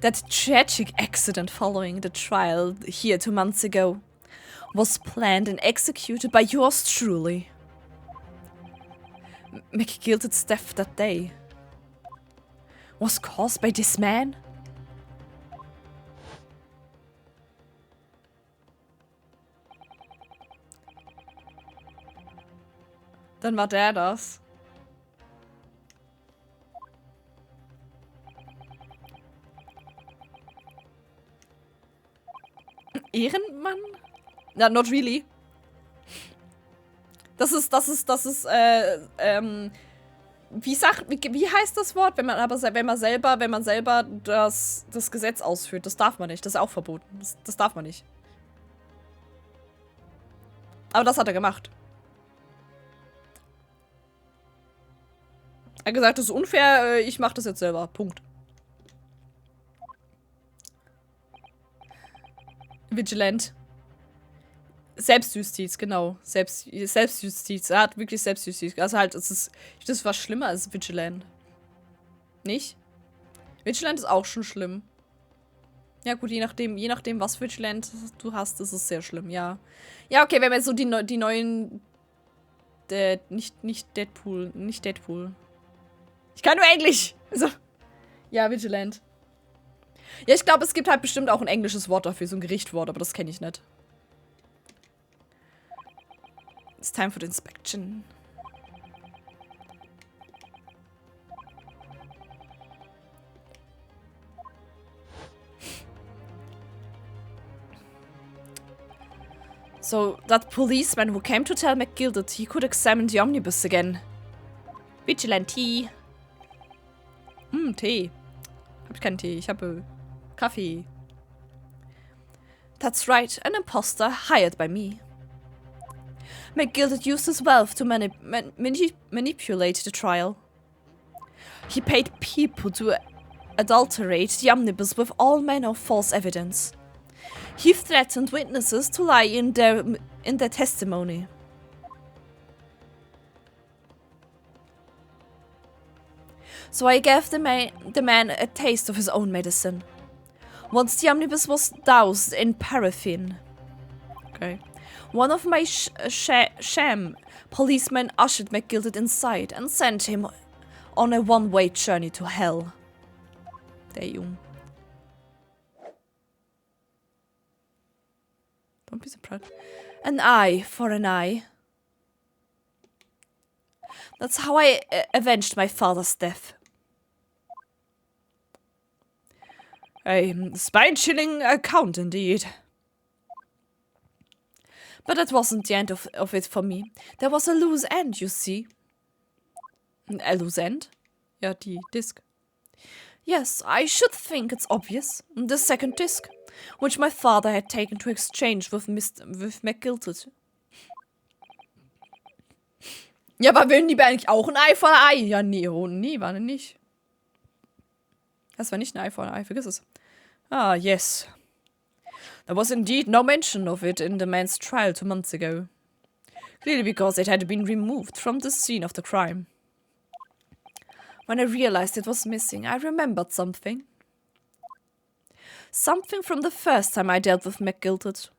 That tragic accident following the trial here 2 months ago was planned and executed by yours truly. McGilded's death that day was caused by this man? Dann war der das. Ehrenmann? Ja, not really. Das ist, wie heißt das Wort, wenn man selber das Gesetz ausführt? Das darf man nicht, das ist auch verboten. Das darf man nicht. Aber das hat er gemacht. Er hat gesagt, das ist unfair, ich mach das jetzt selber. Punkt. Vigilant. Selbstjustiz, genau. Selbstjustiz. Er hat wirklich Selbstjustiz. Also halt, das war schlimmer als Vigilant. Nicht? Vigilant ist auch schon schlimm. Ja gut, je nachdem, was Vigilant du hast, ist es sehr schlimm, ja. Ja, okay, wenn wir so die neuen... nicht Deadpool. Ich kann nur Englisch! Also, ja, Vigilant. Ja, ich glaube, es gibt halt bestimmt auch ein englisches Wort dafür, so ein Gerichtwort, aber das kenne ich nicht. It's time for the inspection. So, that policeman who came to tell McGilded he could examine the omnibus again. Vigilante. Tee. Hab ich keinen Tee, ich habe Kaffee. That's right, an imposter hired by me. McGilded used his wealth to manipulate the trial. He paid people to adulterate the omnibus with all manner of false evidence. He threatened witnesses to lie in their testimony. So I gave the man a taste of his own medicine. Once the omnibus was doused in paraffin. Okay. One of my sham policemen ushered McGilded inside and sent him on a one-way journey to hell. Der Junge. Don't be surprised. An eye for an eye. That's how I avenged my father's death. A spine-chilling account, indeed. But that wasn't the end of it for me. There was a loose end, you see. A loose end? Ja, die disc. Yes, I should think it's obvious. The second disc, which my father had taken to exchange with McGilded. Ja, aber würden die eigentlich auch ein Ei for ein Ei? Ja, nee, oh, nee, war nicht. Das war nicht ein Eye for an Eye, vergiss es. Ah, yes. There was indeed no mention of it in the man's trial 2 months ago. Clearly because it had been removed from the scene of the crime. When I realized it was missing, I remembered something. Something from the first time I dealt with McGilded.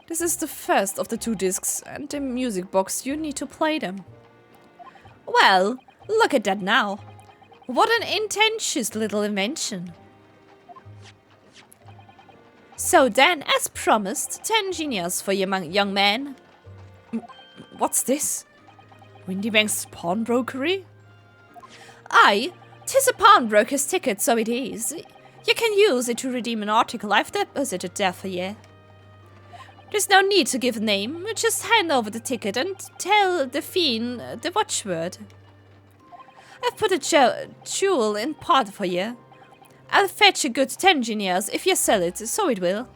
This is the first of the 2 discs, and the music box, you need to play them. Well, look at that now. What an intentious little invention. So then, as promised, 10 genius for your young man. What's this? Windybank's pawnbrokery? Aye, 'tis a pawnbroker's ticket, so it is. You can use it to redeem an article I've deposited there for you. There's no need to give a name, just hand over the ticket and tell the fiend the watchword. I've put a jewel in part for you. I'll fetch a good 10 genius if you sell it, so it will.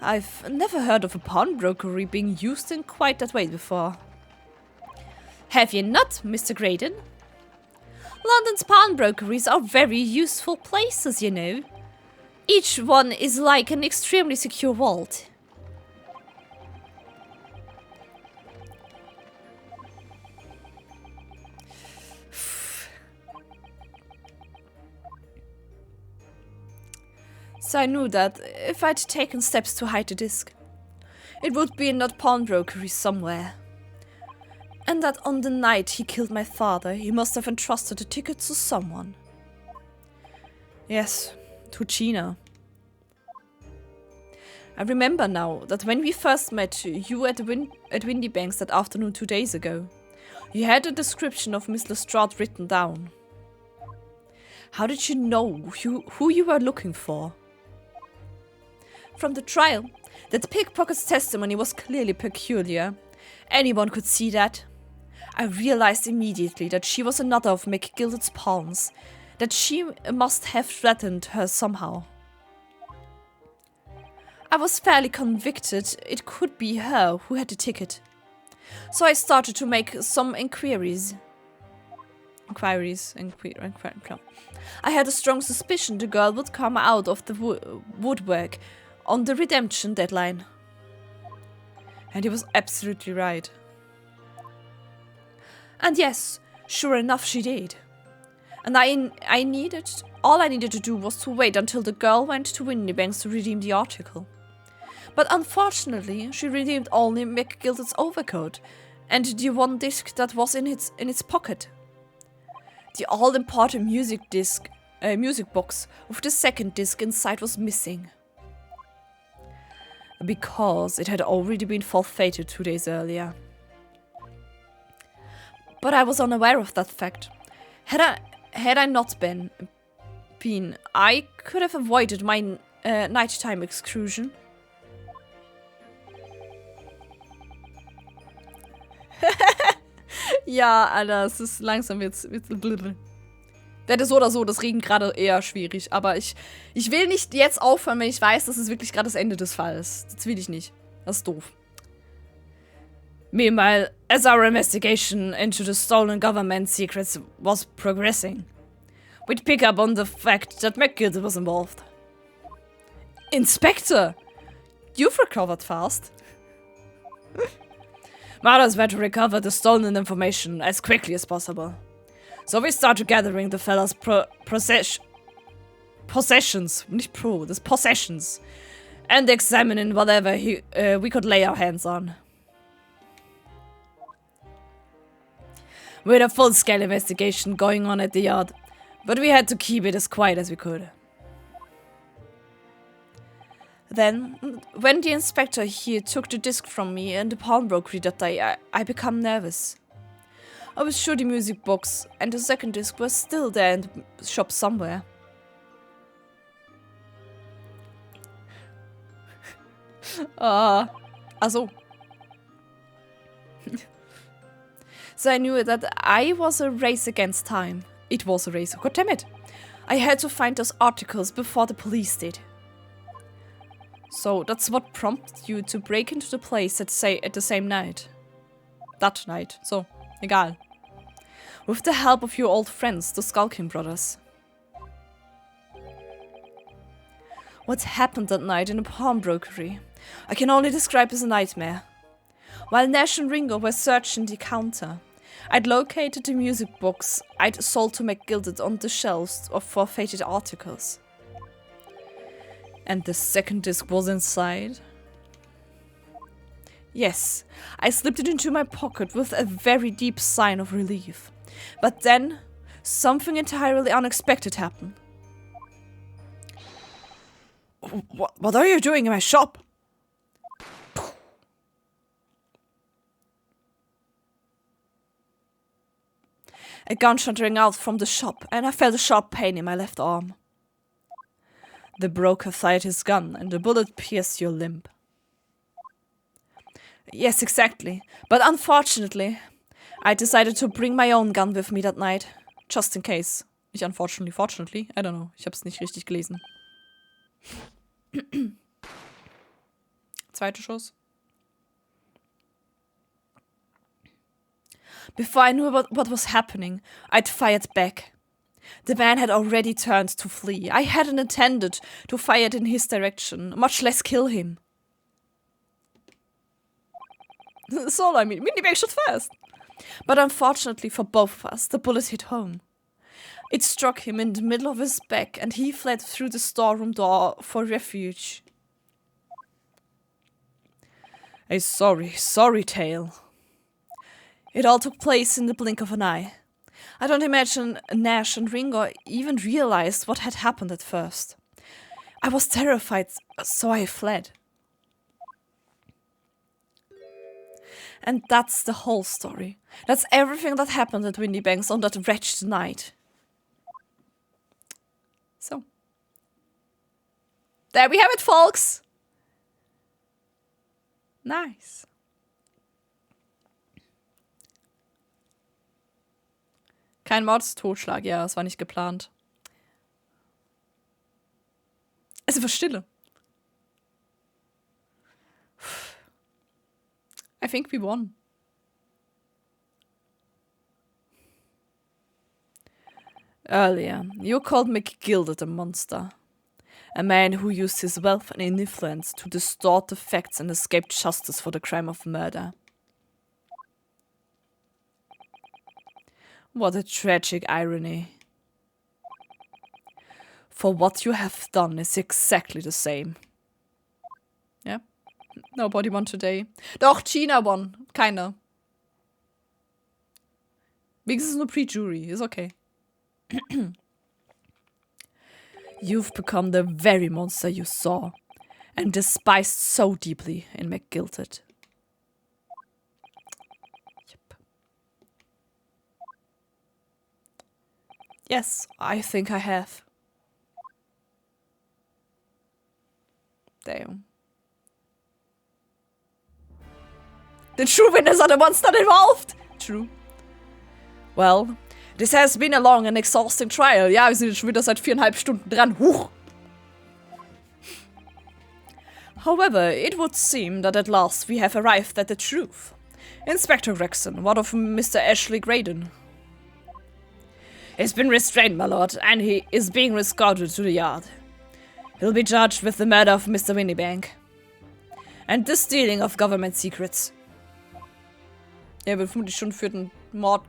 I've never heard of a pawnbrokery being used in quite that way before. Have you not, Mr. Graydon? London's pawnbrokeries are very useful places, you know. Each one is like an extremely secure vault. So I knew that if I'd taken steps to hide the disc, it would be in that pawnbrokery somewhere. And that on the night he killed my father, he must have entrusted the ticket to someone. Yes, to Gina. I remember now that when we first met you at Windybanks that afternoon 2 days ago, you had a description of Miss Lestrade written down. How did you know who you were looking for? From the trial, that pickpocket's testimony was clearly peculiar. Anyone could see that. I realized immediately that she was another of McGilded's pawns, that she must have threatened her somehow. I was fairly convicted it could be her who had the ticket, so I started to make some inquiries. I had a strong suspicion the girl would come out of the woodwork on the redemption deadline. And he was absolutely right. And yes, sure enough she did. And all I needed to do was to wait until the girl went to Windybanks to redeem the article. But unfortunately, she redeemed only McGilded's overcoat and the 1 disc that was in its pocket. The all-important music box with the 2nd disc inside was missing. Because it had already been forfeited 2 days earlier. But I was unaware of that fact. Had I not been, I could have avoided my nighttime excursion. Ja, Alter, es ist langsam jetzt. Das ist so oder so, das Regen gerade eher schwierig. Aber ich will nicht jetzt aufhören, wenn ich weiß, das ist wirklich gerade das Ende des Falls. Das will ich nicht. Das ist doof. Meanwhile, as our investigation into the stolen government secrets was progressing, we'd pick up on the fact that McGilded was involved. Inspector! You've recovered fast. Might as well recover the stolen information as quickly as possible. So we started gathering the fella's possessions, nicht pro, das possessions, and examining whatever we could lay our hands on. We had a full-scale investigation going on at the yard, but we had to keep it as quiet as we could. Then, when the inspector here took the disc from me in the pawnbrokery that day, I became nervous. I was sure the music box and the 2nd disc were still there in the shop somewhere. Also. So I knew that I was a race against time. It was a race. God damn it. I had to find those articles before the police did. So that's what prompted you to break into the place at the same night. That night. So, egal. With the help of your old friends, the Skulking brothers. What happened that night in the pawnbrokery? I can only describe as a nightmare. While Nash and Ringo were searching the counter, I'd located the music box I'd sold to McGilded on the shelves of forfeited articles. And the 2nd disc was inside. Yes, I slipped it into my pocket with a very deep sigh of relief. But then, something entirely unexpected happened. What are you doing in my shop? A gunshot rang out from the shop, and I felt a sharp pain in my left arm. The broker fired his gun, and the bullet pierced your limb. Yes, exactly. But unfortunately, I decided to bring my own gun with me that night. Just in case. Nicht unfortunately, fortunately. I don't know. Ich hab's nicht richtig gelesen. Zweiter Schuss. Before I knew what was happening, I'd fired back. The man had already turned to flee. I hadn't intended to fire it in his direction, much less kill him. That's all I mean. Winnie shot first. But unfortunately for both of us, the bullet hit home. It struck him in the middle of his back, and he fled through the storeroom door for refuge. A sorry tale. It all took place in the blink of an eye. I don't imagine Nash and Ringo even realized what had happened at first. I was terrified, so I fled. And that's the whole story. That's everything that happened at Windy Banks on that wretched night. So. There we have it, folks! Nice. Kein Mordstotschlag, ja, es war nicht geplant. Es war Stille. I think we won. Earlier, you called McGilded a monster. A man who used his wealth and influence to distort the facts and escape justice for the crime of murder. What a tragic irony. For what you have done is exactly the same. Yeah. Nobody won today. Doch, China won. Keiner. Wenigstens nur Pre-Jury. Ist okay. You've become the very monster you saw and despised so deeply in McGilded. Yep. Yes, I think I have. Damn. The true winners are the ones not involved! True. Well, this has been a long and exhausting trial. Ja, wir sind jetzt schon wieder seit 4,5 Stunden dran. Huch! However, it would seem that at last we have arrived at the truth. Inspector Gregson, what of Mr. Ashley Graydon? He's been restrained, my lord, and he is being escorted to the yard. He'll be charged with the murder of Mr. Winniebank. And the stealing of government secrets. Er wird vermutlich schon für den Mord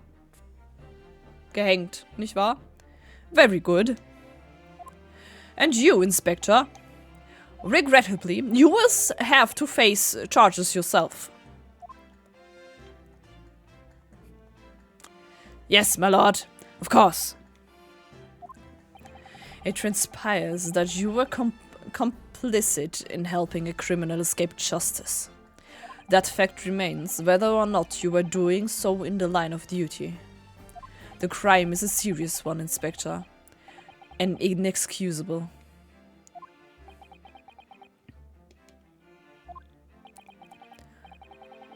gehängt, nicht wahr? Very good. And you, Inspector, regrettably, you will have to face charges yourself. Yes, my lord, of course. It transpires that you were complicit in helping a criminal escape justice. That fact remains, whether or not you were doing so in the line of duty. The crime is a serious one, Inspector, and inexcusable.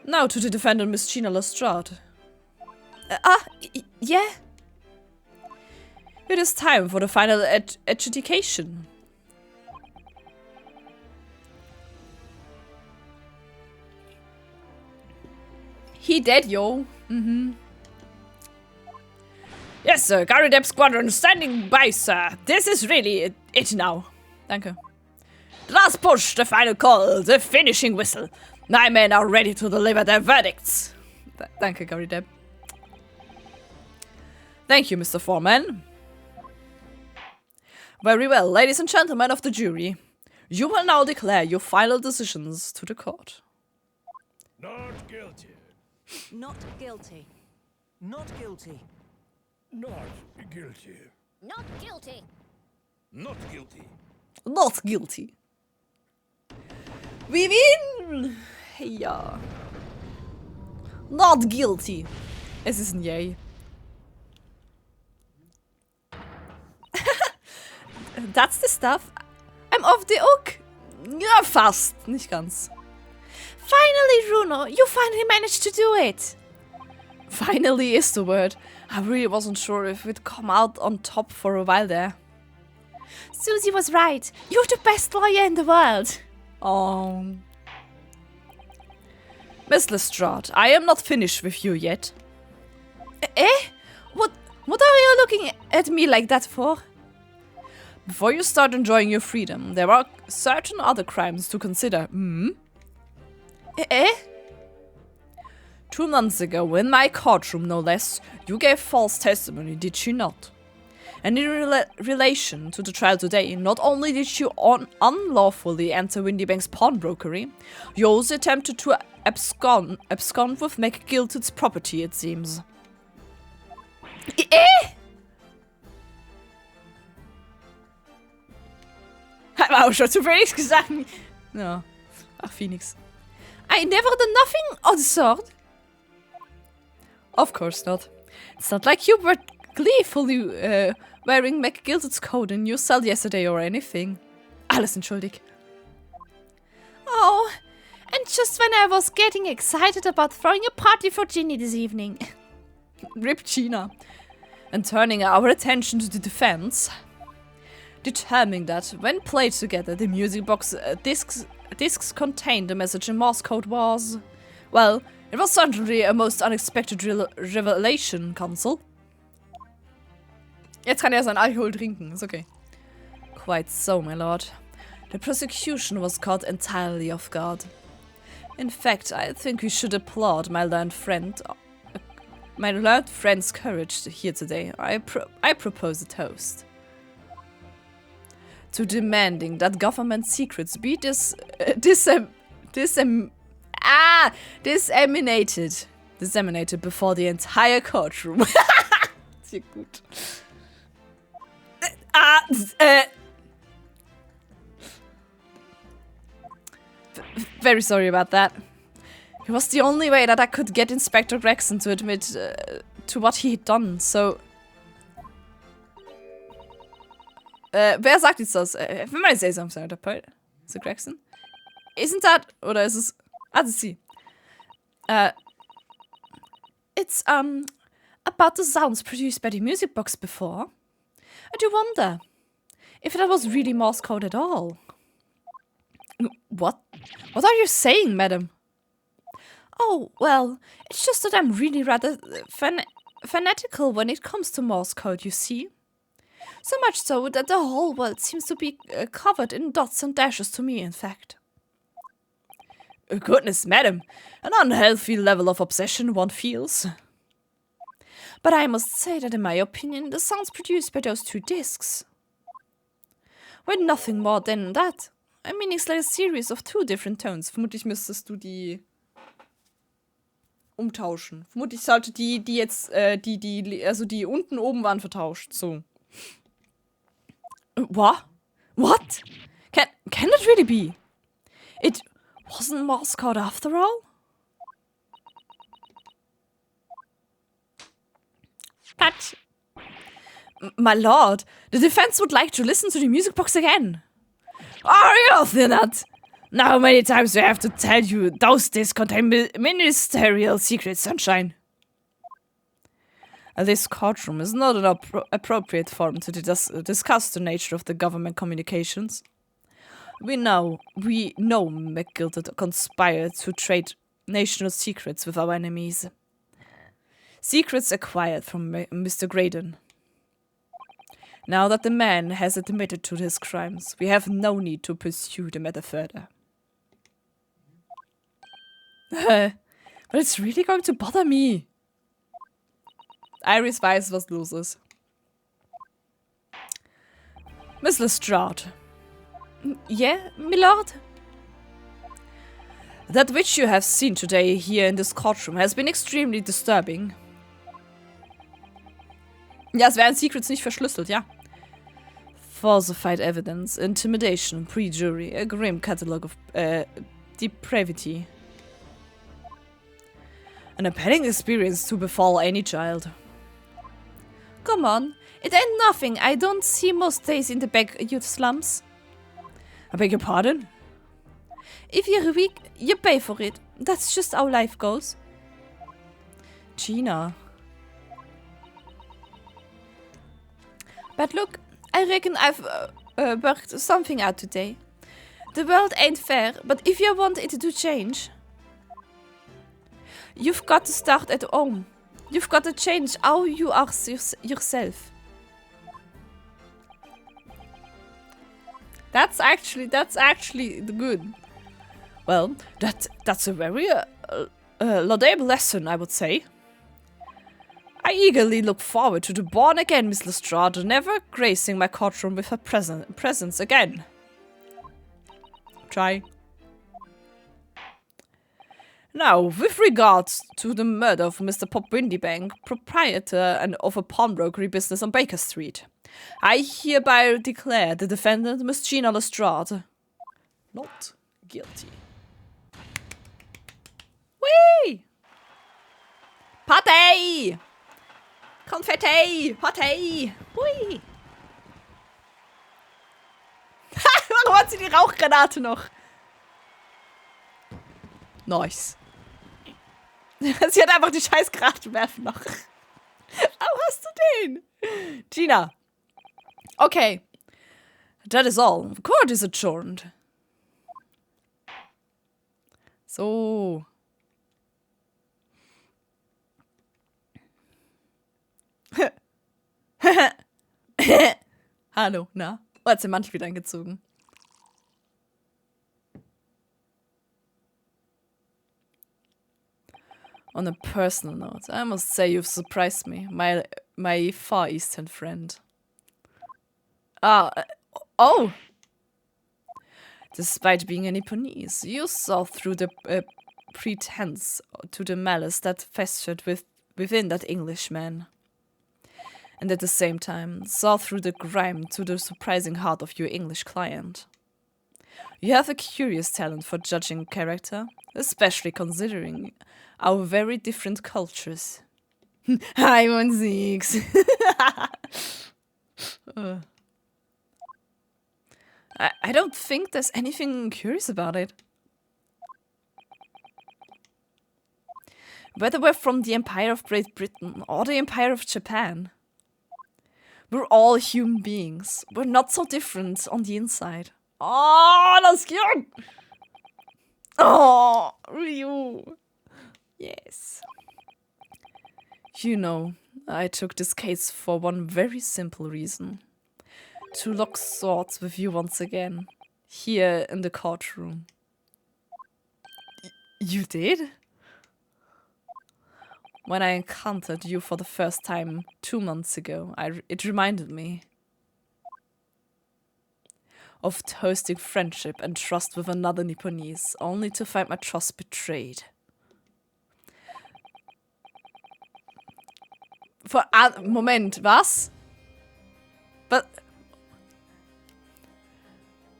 Now to the defendant, Miss Gina Lestrade. Yeah? It is time for the final adjudication. He dead, yo. Yes, sir. Gary Depp Squadron standing by, sir. This is really it now. Danke. The last push, the final call, the finishing whistle. My men are ready to deliver their verdicts. Danke, Gary Depp. Thank you, Mr. Foreman. Very well, ladies and gentlemen of the jury. You will now declare your final decisions to the court. Not guilty. Not guilty. Not guilty. Not guilty. Not guilty. Not guilty. Not guilty. We win! Ja. Not guilty. Es ist ein Yay. That's the stuff. I'm off the hook. Ja, fast. Nicht ganz. Finally, Runo, you finally managed to do it. Finally is the word. I really wasn't sure if we'd come out on top for a while there. Susie was right. You're the best lawyer in the world. Oh. Miss Lestrade, I am not finished with you yet. Eh? What are you looking at me like that for? Before you start enjoying your freedom, there are certain other crimes to consider. Eh? 2 months ago, in my courtroom no less, you gave false testimony, did you not? And in relation to the trial today, not only did you unlawfully enter Windybank's pawnbrokery, you also attempted to abscond with McGilted's property, it seems. Eh? Hat man auch schon zu Phoenix gesagt. Ja. Ach, Phoenix. I never done nothing of the sort. Of course not. It's not like you were gleefully wearing McGilted's coat in your cell yesterday or anything. Alles entschuldig. Oh, and just when I was getting excited about throwing a party for Ginny this evening. Rip Gina. And turning our attention to the defense. Determining that, when played together, the music box discs contained the message in Morse code was... Well, it was certainly a most unexpected revelation, Counsel. Jetzt kann sein Alkohol trinken, ist okay. Quite so, my lord. The prosecution was caught entirely off guard. In fact, I think we should applaud my learned friend's courage here today. I propose a toast. To demanding that government secrets be disseminated before the entire courtroom. Sehr gut. Very sorry about that. It was the only way that I could get Inspector Gregson to admit to what he had done, so... wer sagt jetzt das? Wenn man say something, der Poet. Ist es Gregson? Isn't that... Oder ist es... Ah, das ist sie. It's, about the sounds produced by the music box before. I do wonder if that was really Morse code at all. What? What are you saying, madam? Oh, well, it's just that I'm really rather fanatical when it comes to Morse code, you see. So much so that the whole world seems to be covered in dots and dashes to me, in fact. Goodness, madam, an unhealthy level of obsession one feels. But I must say that in my opinion, the sounds produced by those 2 discs were nothing more than that. I mean, it's like a series of 2 different tones. Vermutlich müsstest du die umtauschen. Vermutlich sollte die jetzt, also die unten oben waren vertauscht. So. What? What? Can it really be? It wasn't Morse code after all? But, my lord, the defense would like to listen to the music box again. Are you not? Now how many times do I have to tell you those discs contain ministerial secrets, sunshine? This courtroom is not an appropriate forum to discuss the nature of the government communications. We know McGilted conspired to trade national secrets with our enemies. Secrets acquired from Mr. Graydon. Now that the man has admitted to his crimes, we have no need to pursue the matter further. But it's really going to bother me. Iris weiß, was los ist. Miss Lestrade. Yeah, milord? That which you have seen today here in this courtroom has been extremely disturbing. Ja, es werden Secrets nicht verschlüsselt, ja. Falsified evidence, intimidation, pre-jury, a grim catalogue of depravity. An appalling experience to befall any child. Come on, it ain't nothing I don't see most days in the back youth slums. I beg your pardon? If you're weak, you pay for it. That's just how life goes. Gina. But look, I reckon I've worked something out today. The world ain't fair, but if you want it to change, you've got to start at home. You've got to change how you are yourself. That's actually good. Well, that's a very laudable lesson, I would say. I eagerly look forward to the born-again Miss Lestrade never gracing my courtroom with her presence again. Try. Now, with regards to the murder of Mr. Pop Windybank, proprietor and of a pawnbrokery business on Baker Street, I hereby declare the defendant, Miss Gina Lestrade, not guilty. Whee! Party! Konfetti! Party! Hui! Warum hat sie die Rauchgranate noch? Nice. Sie hat einfach die scheiß Granate werfen noch. Warum hast du den? Gina. Okay. That is all. The court is adjourned. So. Hallo, na? Oh, hat sie den Mantel wieder angezogen. On a personal note, I must say you've surprised me, my Far Eastern friend. Oh! Despite being a Nipponese, you saw through the pretense to the malice that festered within that Englishman. And at the same time, saw through the grime to the surprising heart of your English client. You have a curious talent for judging character, especially considering our very different cultures. Hi, 1-6. I don't think there's anything curious about it. Whether we're from the Empire of Great Britain or the Empire of Japan, we're all human beings. We're not so different on the inside. Oh, that's cute! Oh, Ryu. Yes. You know, I took this case for one very simple reason. To lock swords with you once again. Here in the courtroom. You did? When I encountered you for the first time 2 months ago, it reminded me of toasting friendship and trust with another Nipponese, only to find my trust betrayed. Moment, was? But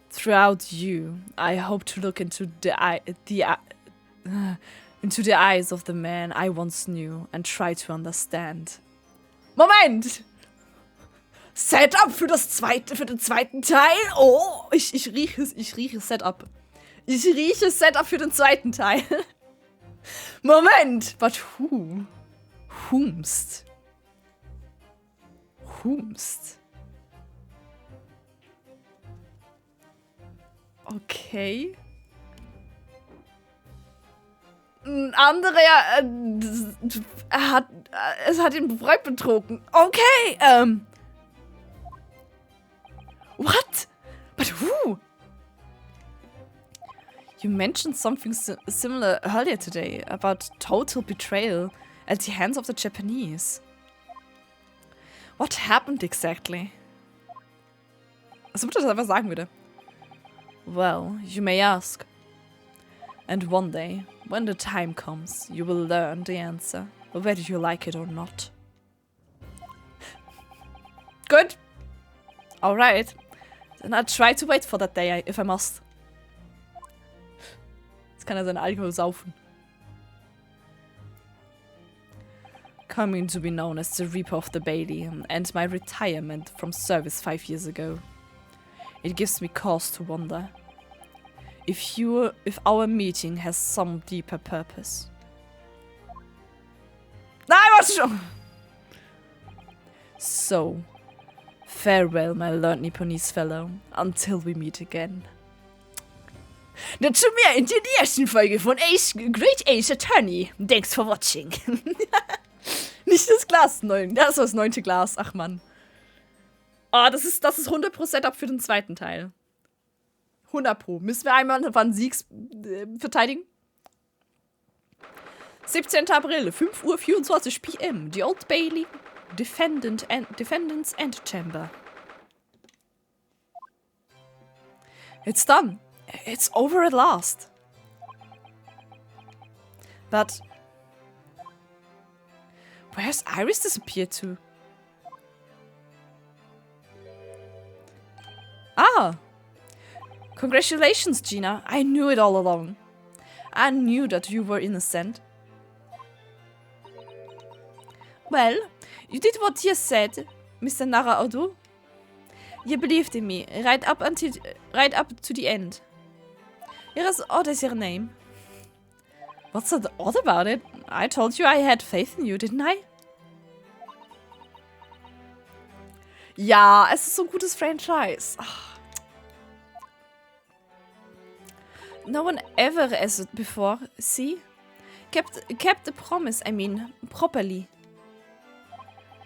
throughout you, I hope to look into the eyes of the man I once knew and try to understand. Moment! Setup für den zweiten Teil? Oh, ich rieche Setup. Ich rieche Setup für den zweiten Teil. Moment! But who? Whomst? Okay. Ein anderer, es hat den Freund betrogen. Okay, what? But who? You mentioned something similar earlier today about total betrayal at the hands of the Japanese. What happened exactly? Als ob ich das einfach sagen würde. Well, you may ask. And one day, when the time comes, you will learn the answer, whether you like it or not. Good. Alright. Then I'll try to wait for that day, if I must. Jetzt kann er seinen Alkohol saufen. Coming to be known as the Reaper of the Bailey and my retirement from service 5 years ago. It gives me cause to wonder if our meeting has some deeper purpose. Nein, was schon! So, farewell, my learned Nipponese fellow, until we meet again. Dazu mehr in der ersten Folge von Great Ace Attorney. Thanks for watching. Nicht das Glas 9. Das war das 9. Glas. Ach Mann. Oh, das ist 100% ab für den zweiten Teil. 100 Pro. Müssen wir einmal einen Sieg verteidigen? 17. April, 5:24 PM. The Old Bailey, Defendant's Antechamber. It's done. It's over at last. But where's Iris disappeared to? Ah! Congratulations, Gina. I knew it all along. I knew that you were innocent. Well, you did what you said, Mr. Nara-Odo. You believed in me, right up to the end. You're as odd as your name. What's so odd about it? I told you I had faith in you, didn't I? Ja, es ist so ein gutes Franchise. Ach. No one ever asked it before, see? Kept the promise, I mean, properly.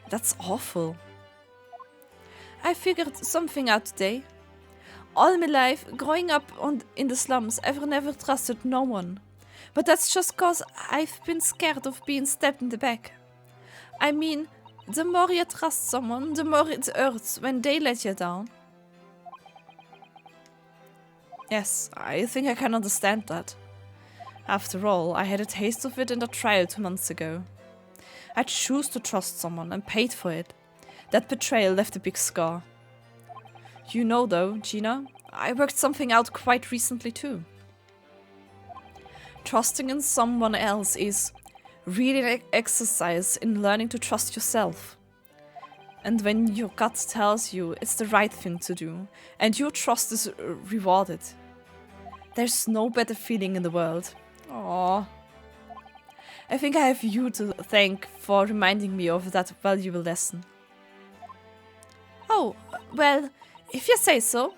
That's awful. I figured something out today. All my life, growing up in the slums, I've never trusted no one. But that's just cause I've been scared of being stabbed in the back. I mean, the more you trust someone, the more it hurts when they let you down. Yes, I think I can understand that. After all, I had a taste of it in the trial 2 months ago. I chose to trust someone and paid for it. That betrayal left a big scar. You know though, Gina, I worked something out quite recently too. Trusting in someone else is really an exercise in learning to trust yourself. And when your gut tells you it's the right thing to do, and your trust is rewarded, there's no better feeling in the world. Aww. I think I have you to thank for reminding me of that valuable lesson. Oh, well, if you say so.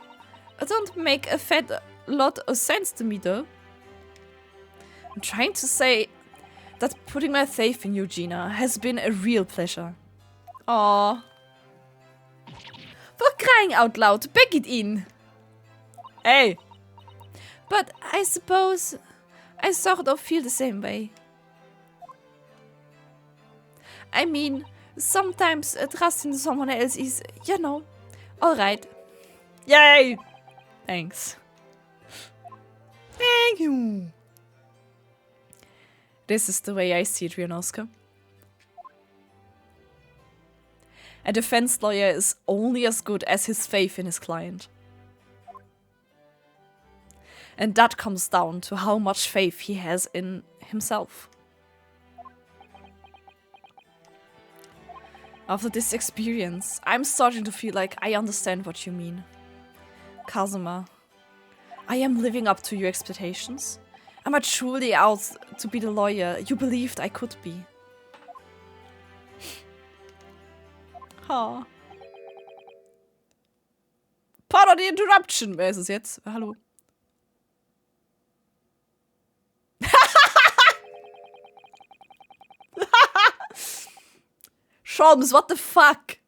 It don't make a fat lot of sense to me though. I'm trying to say that putting my faith in you, Gina, has been a real pleasure. Aww. For crying out loud, beg it in. Hey! But I suppose I sort of feel the same way. I mean, sometimes trusting someone else is, you know, alright. Yay! Thanks. Thank you. This is the way I see it, Rionosuke. A defense lawyer is only as good as his faith in his client. And that comes down to how much faith he has in himself. After this experience, I'm starting to feel like I understand what you mean. Kazuma, I am living up to your expectations. Am I truly out to be the lawyer you believed I could be? Ha. Pardon the interruption. Wer ist es jetzt? Hallo. Sholmes, what the fuck?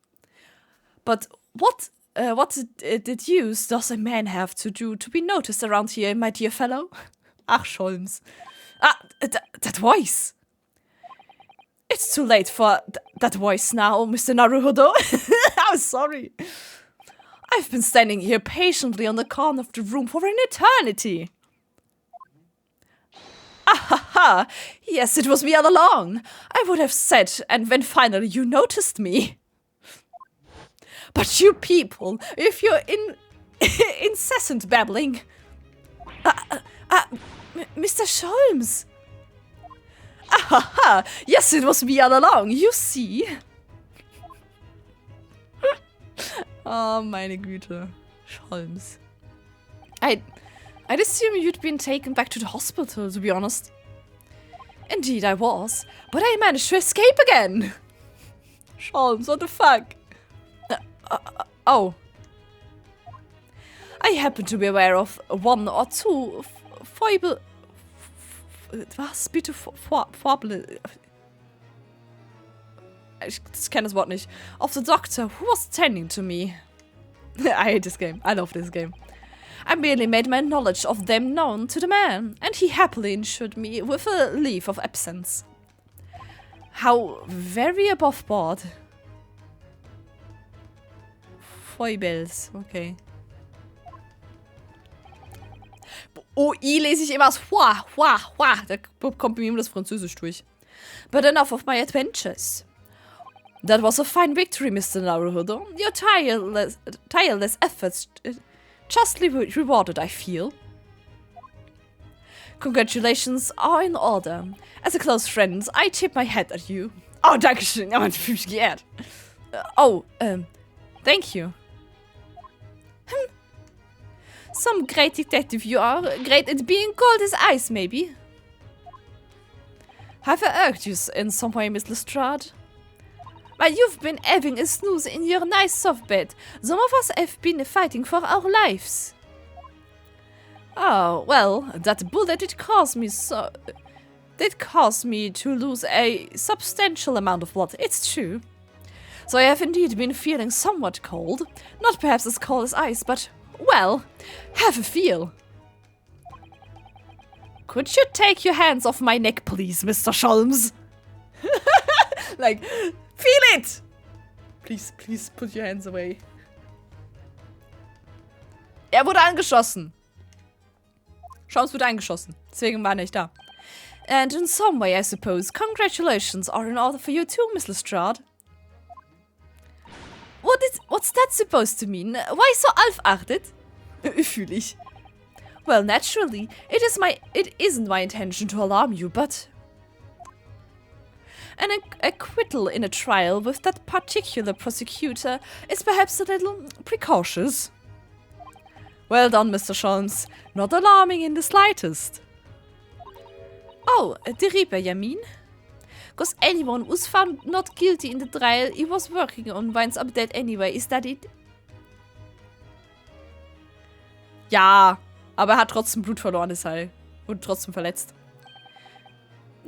But what did use does a man have to do to be noticed around here, my dear fellow? Ach, Sholmes. Ah, that voice. It's too late for that voice now, Mr. Naruhodo. I'm sorry. I've been standing here patiently on the corner of the room for an eternity. ha! Yes, it was me all along. I would have said, and when finally you noticed me. But you people, if you're incessant babbling. Mr. Sholmes. Ha! Yes, it was me all along, you see. Oh, meine Güte. Sholmes. I'd assume you'd been taken back to the hospital, to be honest. Indeed, I was, but I managed to escape again. Sholmes, what the fuck? Oh. I happen to be aware of one or two foible... Was? Bitte Foible... Ich kenne das Wort nicht. Of the doctor who was tending to me. I hate this game. I love this game. I merely made my knowledge of them known to the man, and he happily insured me with a leave of absence. How very above board. Foibles, okay. Oh, I lese ich immer das Hua. Da kommt mir immer das Französisch durch. But enough of my adventures. That was a fine victory, Mr. Naruhodo. Your tireless efforts justly rewarded, I feel. Congratulations are in order. As a close friend, I tip my hat at you. Oh, dankeschön. Ja, man fühlt mich geehrt. Thank you. Some great detective you are. Great at being cold as ice, maybe. Have I irked you in some way, Miss Lestrade? While you've been having a snooze in your nice soft bed, some of us have been fighting for our lives. Oh, well, that bullet did cause me to lose a substantial amount of blood, it's true. So I have indeed been feeling somewhat cold. Not perhaps as cold as ice, but, well, have a feel. Could you take your hands off my neck, please, Mr. Sholmes? Like, feel it! Please put your hands away. Er wurde angeschossen. Sholmes wurde angeschossen. Deswegen war er nicht da. And in some way, I suppose, congratulations are in order for you too, Miss Lestrade. What's that supposed to mean? Why so half-hearted? Fühl ich. Well, naturally, it isn't my intention to alarm you, but... An acquittal in a trial with that particular prosecutor is perhaps a little precautious. Well done, Mr. Sholmes. Not alarming in the slightest. Oh, the Reaper, you mean? Because anyone who's found not guilty in the trial he was working on winds up dead anyway, is that it? Ja, aber er hat trotzdem Blut verloren, deshalb. Wurde trotzdem verletzt.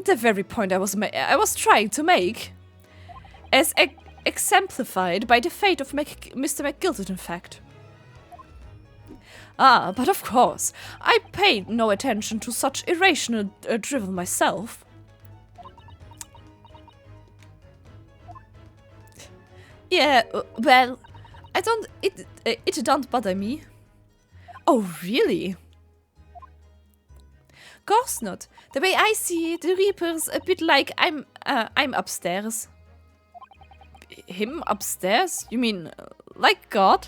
The very point I was trying to make. As exemplified by the fate of Mr. McGilton, in fact. Ah, but of course, I paid no attention to such irrational drivel myself. Yeah, well, it don't bother me. Oh, really? Course not. The way I see it, the Reaper's a bit like I'm upstairs. Him upstairs? You mean like God?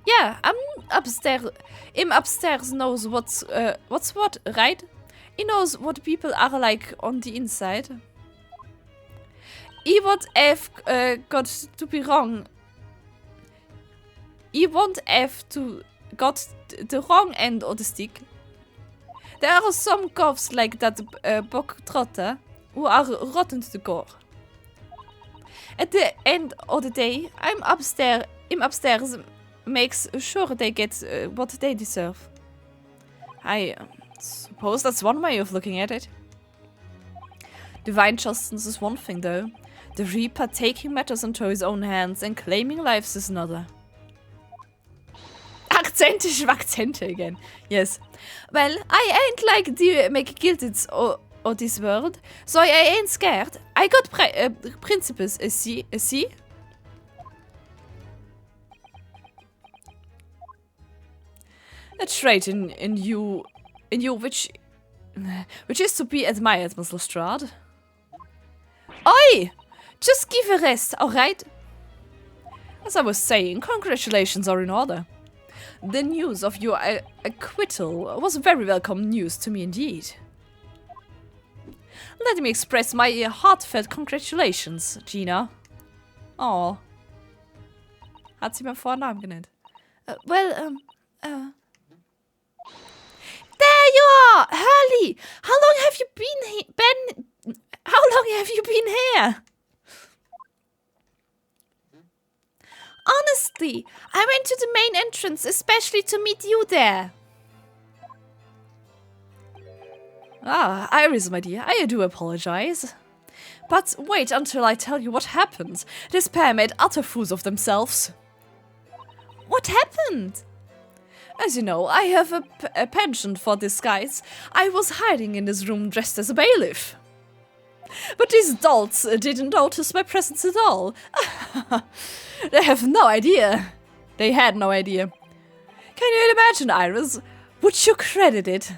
Yeah, I'm upstairs. Him upstairs knows what's what, right? He knows what people are like on the inside. He would have got to be wrong. He won't have to got the wrong end of the stick. There are some coughs like that Bok Trotter who are rotten to the core. At the end of the day, him upstairs makes sure they get what they deserve. I suppose that's one way of looking at it. Divine justice is one thing, though. The Reaper taking matters into his own hands and claiming lives is another. Akzente again. Yes. Well, I ain't like the McGilteds of this world, so I ain't scared. I got principles, see? A trait in you which which is to be admired, Miss Lestrade. Oi! Just give a rest, alright? As I was saying, congratulations are in order. The news of your acquittal was very welcome news to me indeed. Let me express my heartfelt congratulations, Gina. Oh. Hat sie meinen Vornamen genannt? There you are! Hurley! How long have you How long have you been here? Honestly, I went to the main entrance especially to meet you there. Ah, Iris, my dear, I do apologize. But wait until I tell you what happened. This pair made utter fools of themselves. What happened? As you know, I have a penchant for disguise. I was hiding in this room dressed as a bailiff. But these dolts didn't notice my presence at all. They have no idea. They had no idea. Can you imagine, Iris? Would you credit it?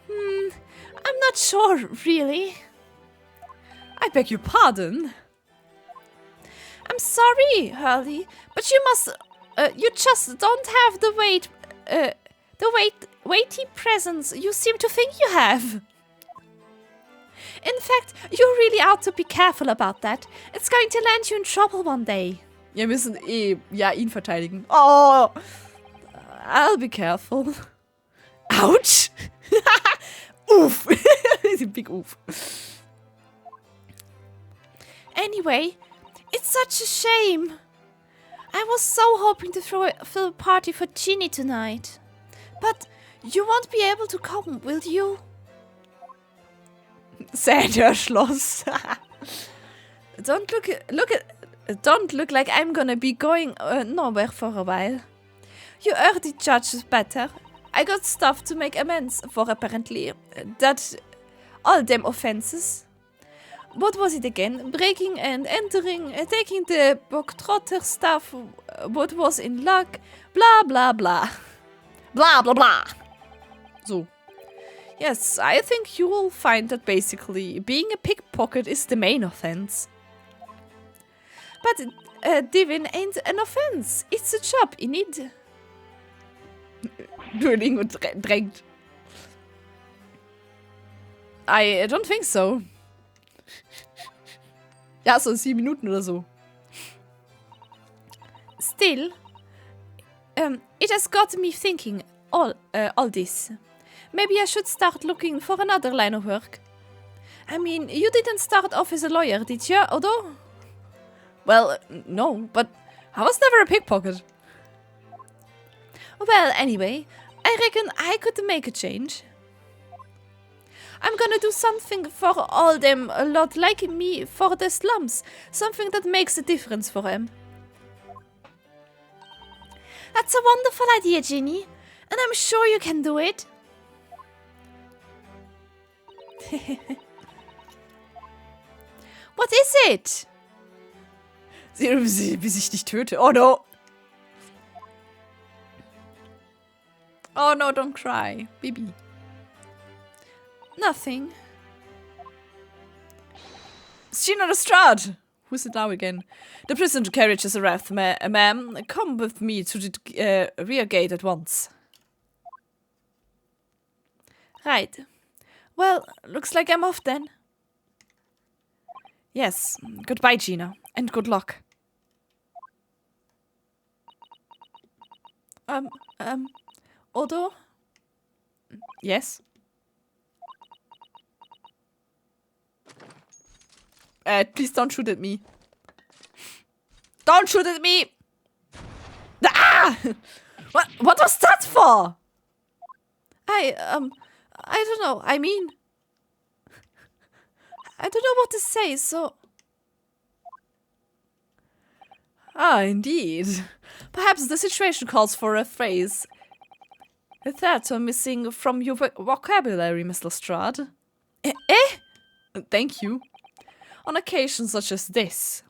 I'm not sure, really. I beg your pardon. I'm sorry, Hurley, but you just don't have the weighty presence you seem to think you have. In fact, you really ought to be careful about that. It's going to land you in trouble one day. Wir müssen ihn verteidigen. Oh, I'll be careful. Ouch! Oof! Big oof. Anyway, it's such a shame. I was so hoping to throw a party for Ginny tonight. But you won't be able to come, will you? Schloss. Don't look like I'm gonna be going nowhere for a while. You heard the judges better. I got stuff to make amends for, apparently. That all them offenses. What was it again? Breaking and entering, taking the Bogtrotter stuff, what was in luck, blah blah blah. Blah blah blah. So. Yes, I think you will find that basically being a pickpocket is the main offense. But thieving ain't an offense. It's a job, innit? Duolingo drängt. I don't think so. Ja, so 7 Minuten oder so. Still, it has got me thinking all this. Maybe I should start looking for another line of work. I mean, you didn't start off as a lawyer, did you, Odo? Well, no, but I was never a pickpocket. Well, anyway, I reckon I could make a change. I'm gonna do something for all them a lot like me for the slums. Something that makes a difference for them. That's a wonderful idea, Ginny. And I'm sure you can do it. What is it? Bis ich dich töte. Oh no. Oh no, don't cry, baby. Nothing. Gina Lestrade! Who's it now again? The prison carriage has arrived, ma'am. Come with me to the rear gate at once. Right. Well, looks like I'm off then. Yes. Goodbye, Gina. And good luck. Odo? Yes? Please don't shoot at me. Don't shoot at me! Ah! What was that for? I don't know. I mean, I don't know what to say, so... Ah, indeed. Perhaps the situation calls for a phrase. That are missing from your vocabulary, Miss Lestrade. Thank you. On occasions such as this,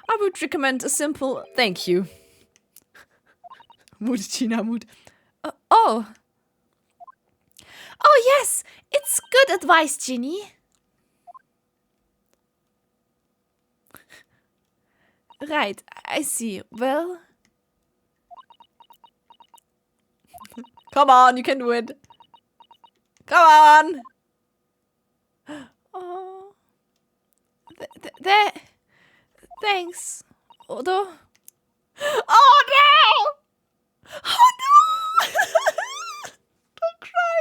I would recommend a simple thank you. Mood, Gina, mood. Oh, Oh yes, it's good advice, Ginny. Right, I see. Well... Come on, you can do it. Come on! Oh. Thanks, Odo. Oh no! Oh no! Don't cry!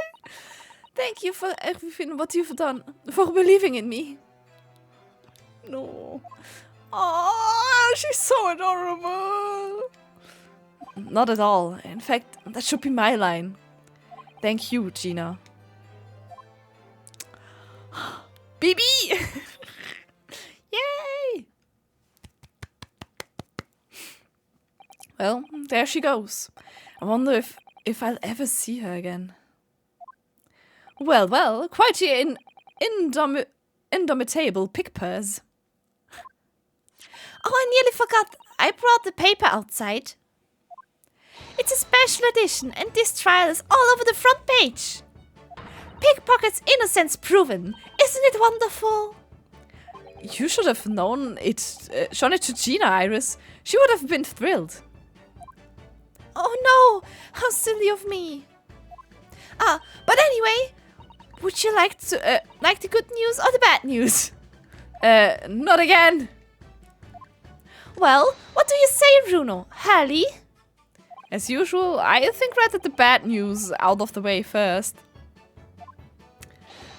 Thank you for everything what you've done, for believing in me. No. Oh, she's so adorable. Not at all. In fact, that should be my line. Thank you, Gina. BB! Yay! Well, there she goes. I wonder if I'll ever see her again. Well, quite the indomitable pig purse. Oh, I nearly forgot. I brought the paper outside. It's a special edition, and this trial is all over the front page. Pickpocket's innocence proven. Isn't it wonderful? You should have shown it to Gina, Iris. She would have been thrilled. Oh no, how silly of me. But anyway, would you like to like the good news or the bad news? Not again. Well, what do you say, Bruno? Hallie? As usual, I think rather the bad news out of the way first.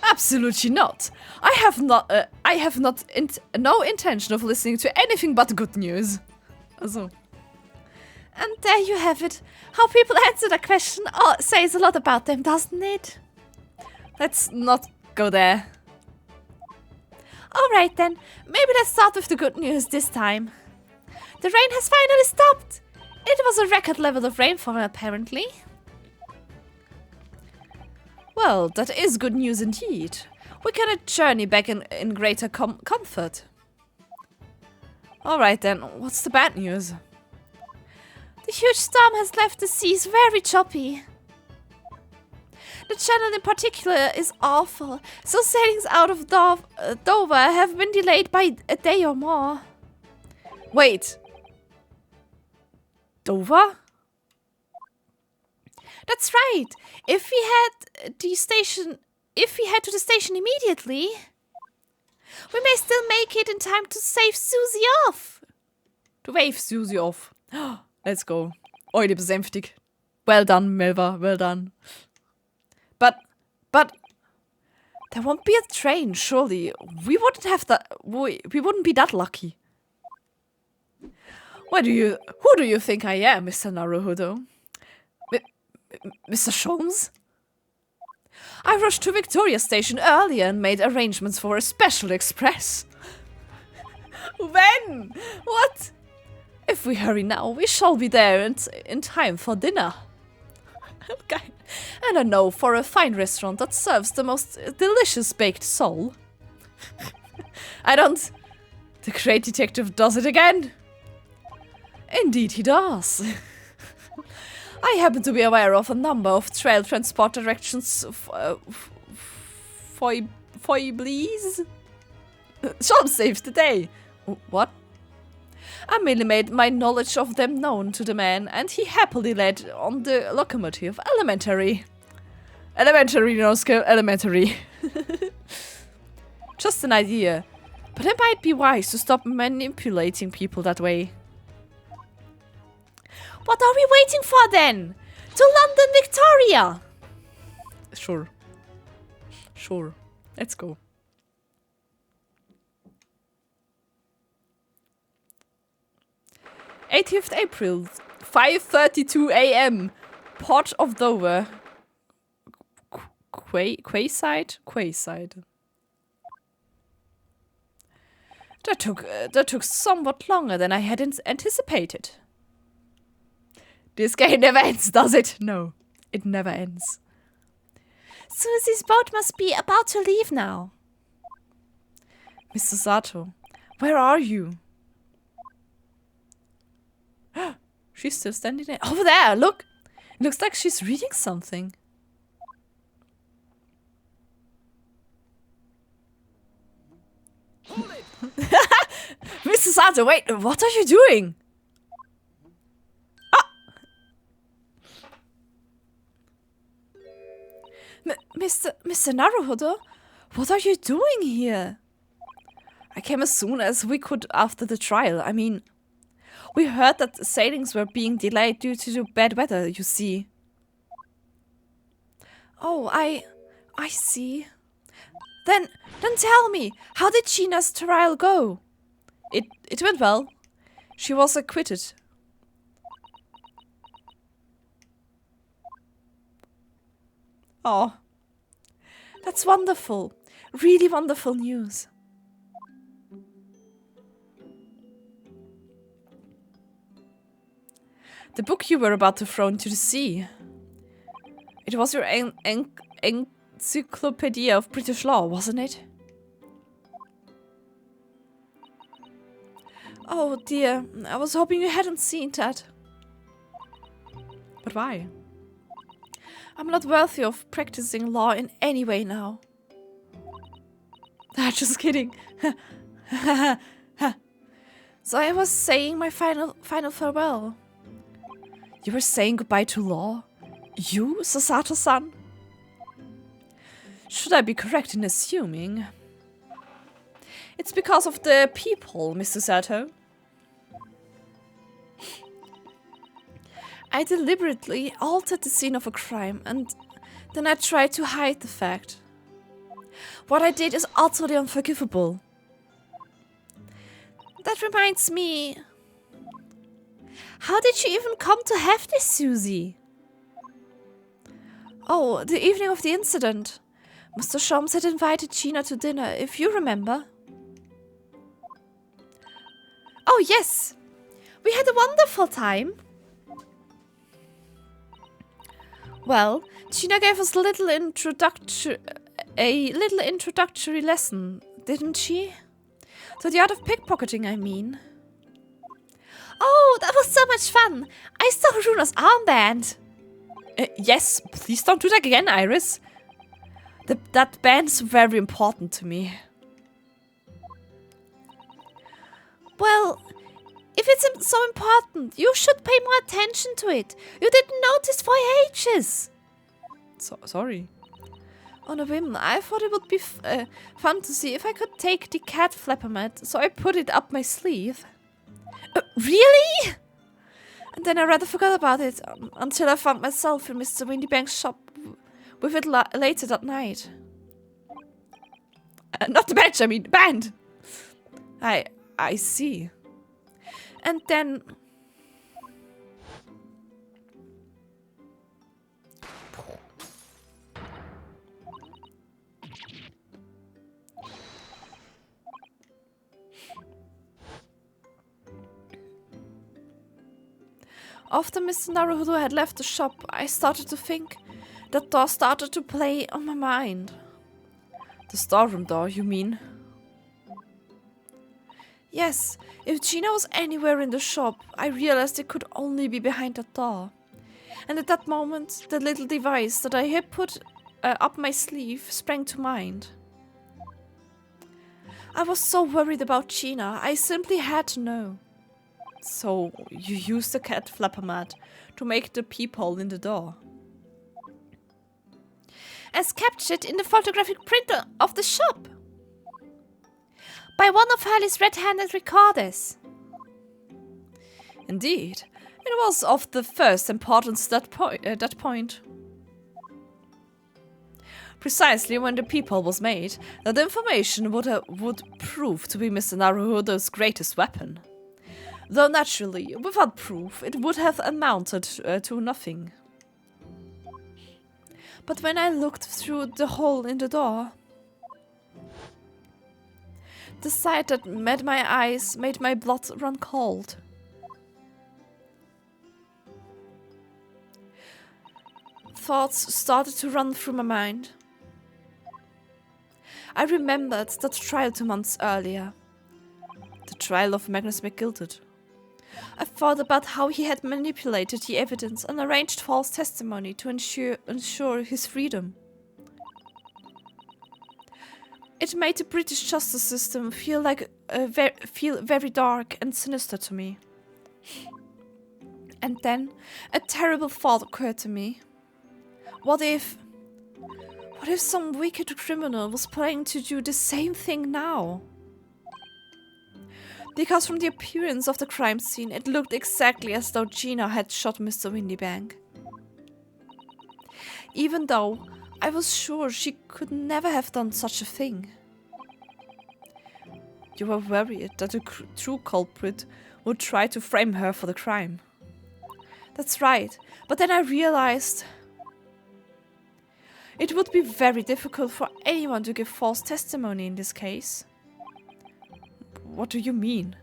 Absolutely not. I have no intention of listening to anything but good news. Also. And there you have it. How people answer that question says a lot about them, doesn't it? Let's not go there. Alright then, maybe let's start with the good news this time. The rain has finally stopped. It was a record level of rainfall, apparently. Well, that is good news indeed. We can journey back in greater comfort. Alright then, what's the bad news? The huge storm has left the seas very choppy. The channel in particular is awful, so sailings out of Dover have been delayed by a day or more. Wait. Dover? That's right. If we head to the station immediately, we may still make it in time to save Susie off. To wave Susie off. Let's go. Eure besänftigt. Well done, Melva. Well done. But there won't be a train, surely. We wouldn't have that. We wouldn't be that lucky. Who do you think I am, Mr. Naruhodo? Mr. Sholmes? I rushed to Victoria Station earlier and made arrangements for a special express. When? What? If we hurry now, we shall be there in time for dinner. Okay. And I know for a fine restaurant that serves the most delicious baked sole. I don't... The great detective does it again. Indeed he does. I happen to be aware of a number of trail transport directions foibles. Shall save the day. What? I merely made my knowledge of them known to the man, and he happily led on the locomotive. Elementary. Elementary, no skill, elementary. Just an idea. But it might be wise to stop manipulating people that way. What are we waiting for then? To London, Victoria! Sure. Sure. Let's go. 18th April, 5:32 a.m. Port of Dover. Quayside? Quayside. That took somewhat longer than I had anticipated. This game never ends, does it? No, it never ends. Susie's boat must be about to leave now. Mr. Sato, where are you? She's still standing there. Over there, look! It looks like she's reading something. Mrs. Sato, wait, what are you doing? Mr. Naruhodo, what are you doing here? I came as soon as we could after the trial. I mean, we heard that the sailings were being delayed due to the bad weather, you see. Oh, I see. Then tell me, how did Gina's trial go? It went well. She was acquitted. Oh, that's wonderful. Really wonderful news. The book you were about to throw into the sea. It was your encyclopedia of British law, wasn't it? Oh dear, I was hoping you hadn't seen that. But why? I'm not worthy of practicing law in any way now. Just kidding. So I was saying my final farewell. You were saying goodbye to law? You, Sasato-san? Should I be correct in assuming? It's because of the people, Mr. Sato. I deliberately altered the scene of a crime and then I tried to hide the fact. What I did is utterly unforgivable. That reminds me... How did you even come to have this, Susie? Oh, the evening of the incident. Mr. Shoms had invited Gina to dinner, if you remember. Oh, yes. We had a wonderful time. Well, Gina gave us a little introductory lesson, didn't she? To the art of pickpocketing, I mean. Oh, that was so much fun! I stole Runa's armband! Yes, please don't do that again, Iris. That band's very important to me. Well, if it's so important, you should pay more attention to it. You didn't notice for ages. Sorry. On a whim, I thought it would be fun to see if I could take the cat flapper mat, so I put it up my sleeve. Really? And then I rather forgot about it until I found myself in Mr. Windybank's shop with it later that night. Not the badge, I mean the band. I see. And then... After Mr. Naruhodo had left the shop, I started to think. That door started to play on my mind. The storeroom door, you mean? Yes, if Gina was anywhere in the shop, I realized it could only be behind that door. And at that moment, the little device that I had put up my sleeve sprang to mind. I was so worried about Gina, I simply had to know. So, you used the cat flapper mat to make the peephole in the door? As captured in the photographic printer of the shop. By one of Hurley's red-handed recorders. Indeed, it was of the first importance at that point. Precisely when the peephole was made, that information would prove to be Mr. Naruhodo's greatest weapon. Though naturally, without proof, it would have amounted to nothing. But when I looked through the hole in the door, the sight that met my eyes made my blood run cold. Thoughts started to run through my mind. I remembered that trial 2 months earlier. The trial of Magnus McGilted. I thought about how he had manipulated the evidence and arranged false testimony to ensure his freedom. It made the British justice system feel very dark and sinister to me. And then a terrible thought occurred to me. What if some wicked criminal was planning to do the same thing now? Because from the appearance of the crime scene, it looked exactly as though Gina had shot Mr. Windybank. Even though I was sure she could never have done such a thing. You were worried that the true culprit would try to frame her for the crime. That's right, but then I realized it would be very difficult for anyone to give false testimony in this case. What do you mean?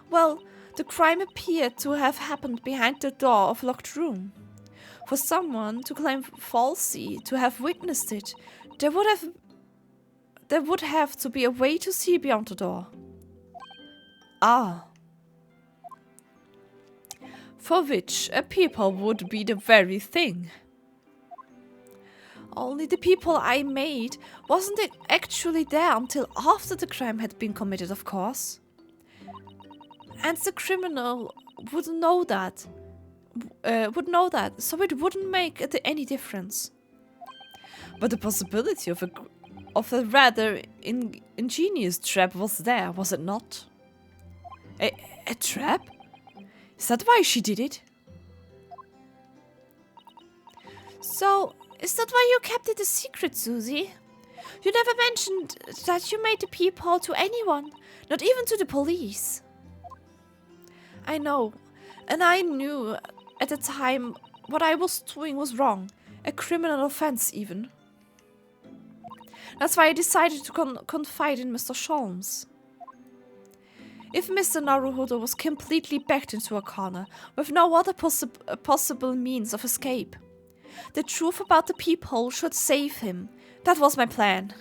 Well, the crime appeared to have happened behind the door of a locked room. For someone to claim falsely to have witnessed it, there would have to be a way to see beyond the door. Ah. For which a peephole would be the very thing. Only the peephole I made wasn't actually there until after the crime had been committed, of course. And the criminal would know that, so it wouldn't make any difference. But the possibility of a rather ingenious trap was there, was it not? A trap? Is that why she did it? So, is that why you kept it a secret, Susie? You never mentioned that you made the peephole to anyone, not even to the police. I know, and I knew at the time what I was doing was wrong, a criminal offense even. That's why I decided to confide in Mr. Sholmes. If Mr. Naruhodo was completely backed into a corner, with no other possible means of escape, the truth about the peephole should save him. That was my plan.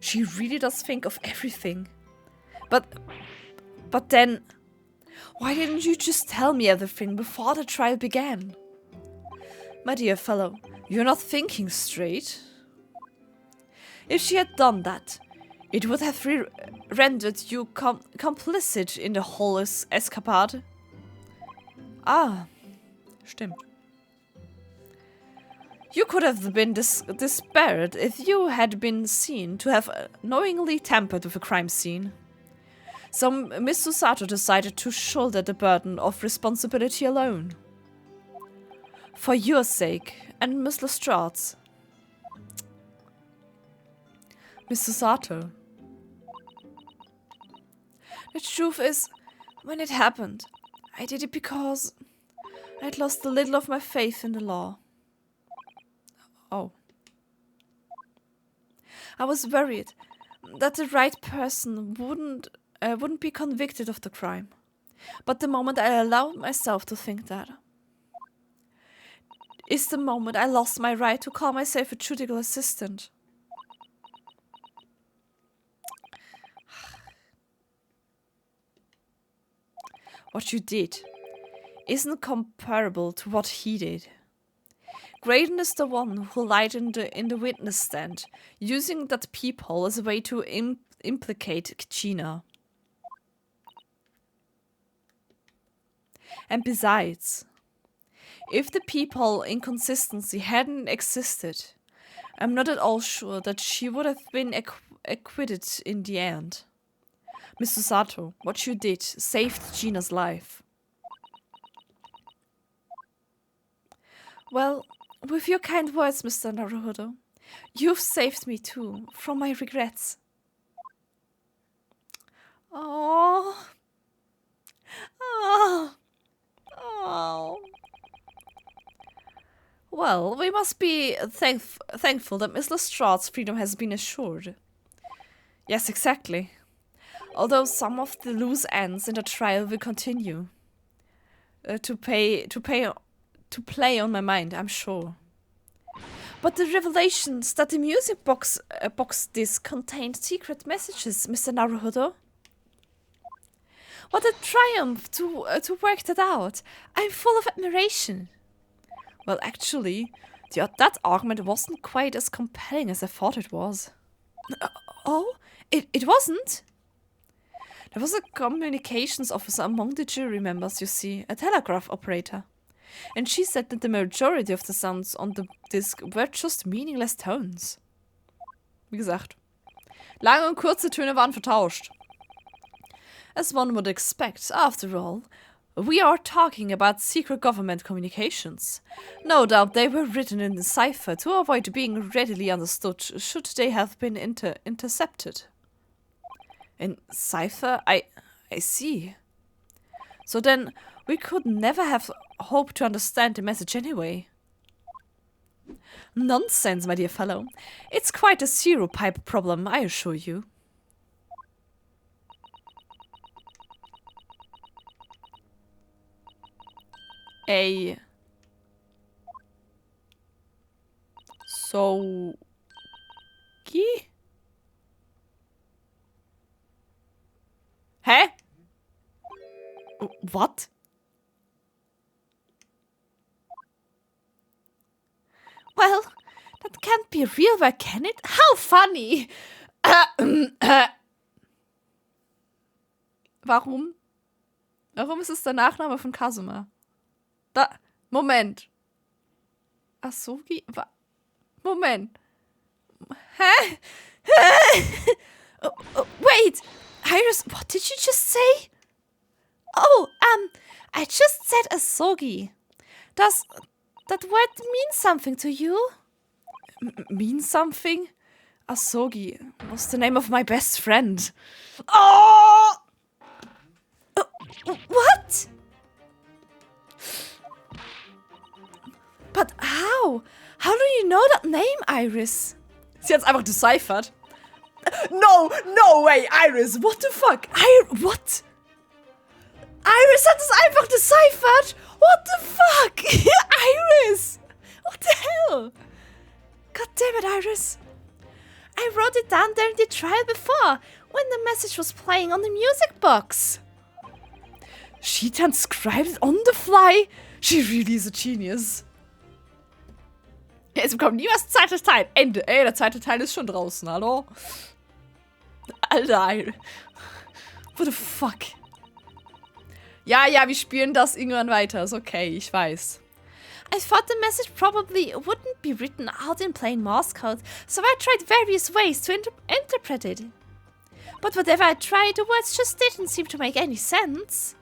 She really does think of everything. But then, why didn't you just tell me everything before the trial began? My dear fellow, you're not thinking straight. If she had done that, it would have rendered you complicit in the whole escapade. Ah, stimmt. You could have been despaired if you had been seen to have knowingly tampered with a crime scene. So Miss Susato decided to shoulder the burden of responsibility alone. For your sake and Miss Lestrade's. Miss Susato. The truth is, when it happened, I did it because I'd lost a little of my faith in the law. Oh. I was worried that the right person wouldn't be convicted of the crime. But the moment I allowed myself to think that is the moment I lost my right to call myself a judicial assistant. What you did isn't comparable to what he did. Graydon is the one who lied in the witness stand, using that peephole as a way to implicate Gina. And besides, if the peephole inconsistency hadn't existed, I'm not at all sure that she would have been acquitted in the end. Miss Susato, what you did saved Gina's life. Well, with your kind words, Mr. Naruhodo, you've saved me too, from my regrets. Oh. Oh. Oh. Well, we must be thankful that Miss Lestrade's freedom has been assured. Yes, exactly. Although some of the loose ends in the trial will continue to play on my mind, I'm sure. But the revelations that the music box disc contained secret messages, Mr. Naruhodo. What a triumph to work that out. I'm full of admiration. Well, actually, that argument wasn't quite as compelling as I thought it was. Oh, it wasn't? There was a communications officer among the jury members, you see, a telegraph operator. And she said that the majority of the sounds on the disc were just meaningless tones. Wie gesagt, lange und kurze Töne waren vertauscht. As one would expect, after all, we are talking about secret government communications. No doubt they were written in cipher to avoid being readily understood should they have been intercepted. In cipher? I see. So then, we could never have hoped to understand the message anyway. Nonsense, my dear fellow. It's quite a zero-pipe problem, I assure you. A Sogi? Hä? What? Well, that can't be real work, can it? How funny! Warum? Warum ist es der Nachname von Kazuma? Da, Moment. Asogi? Moment. Hä? Wait! Iris, what did you just say? Oh, I just said Asogi. Does that word mean something to you? Mean something? Asogi was the name of my best friend. Oh! What? But how? How do you know that name, Iris? Sie hat's einfach deciphert. No way, Iris, what the fuck? What? Iris hat es einfach deciphert? What the fuck? Iris! What the hell? God damn it, Iris. I wrote it down there in the trial before, when the message was playing on the music box. She transcribed it on the fly? She really is a genius. Jetzt bekommt niemals zweites Teil. Ende. Ey, der zweite Teil ist schon draußen, hallo? Alter. What the fuck? Ja, wir spielen das irgendwann weiter. Ist okay, ich weiß. I thought the message probably wouldn't be written out in plain Morse code, so I tried various ways to interpret it. But whatever I tried, the words just didn't seem to make any sense.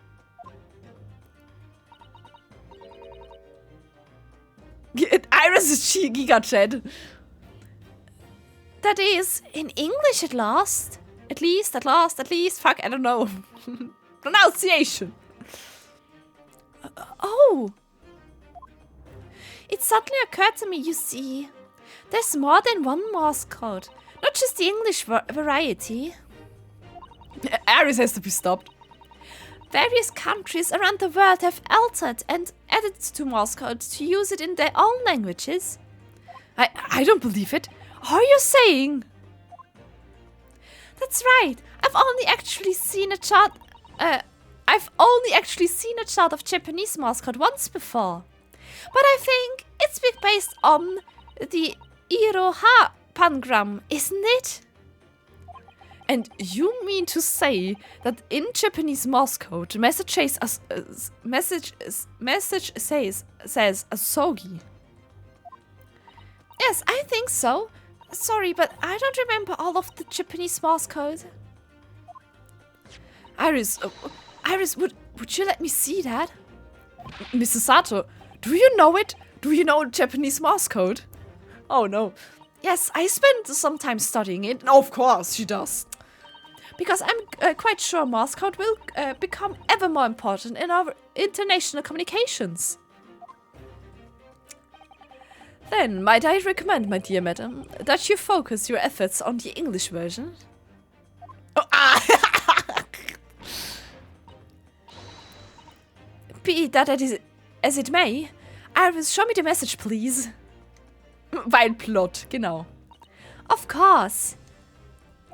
Iris is Giga-Chat. That is, in English at last. At least. Fuck, I don't know. Pronunciation. Oh. It suddenly occurred to me, you see. There's more than one Morse code. Not just the English variety. Iris has to be stopped. Various countries around the world have altered and added to Morse code to use it in their own languages. I don't believe it. How are you saying? That's right. I've only actually seen a chart of Japanese Morse code once before. But I think it's based on the Iroha pangram, isn't it? And you mean to say that in Japanese Morse code, the message says asogi? Yes, I think so. Sorry, but I don't remember all of the Japanese Morse code. Iris, would you let me see that? Mrs. Sato, do you know it? Do you know Japanese Morse code? Oh no. Yes, I spent some time studying it. Of course, she does. Because I'm quite sure Morse code will become ever more important in our international communications. Then, might I recommend, my dear madam, that you focus your efforts on the English version? Be that as it may, Iris, show me the message, please. Weil Plot, genau. Of course.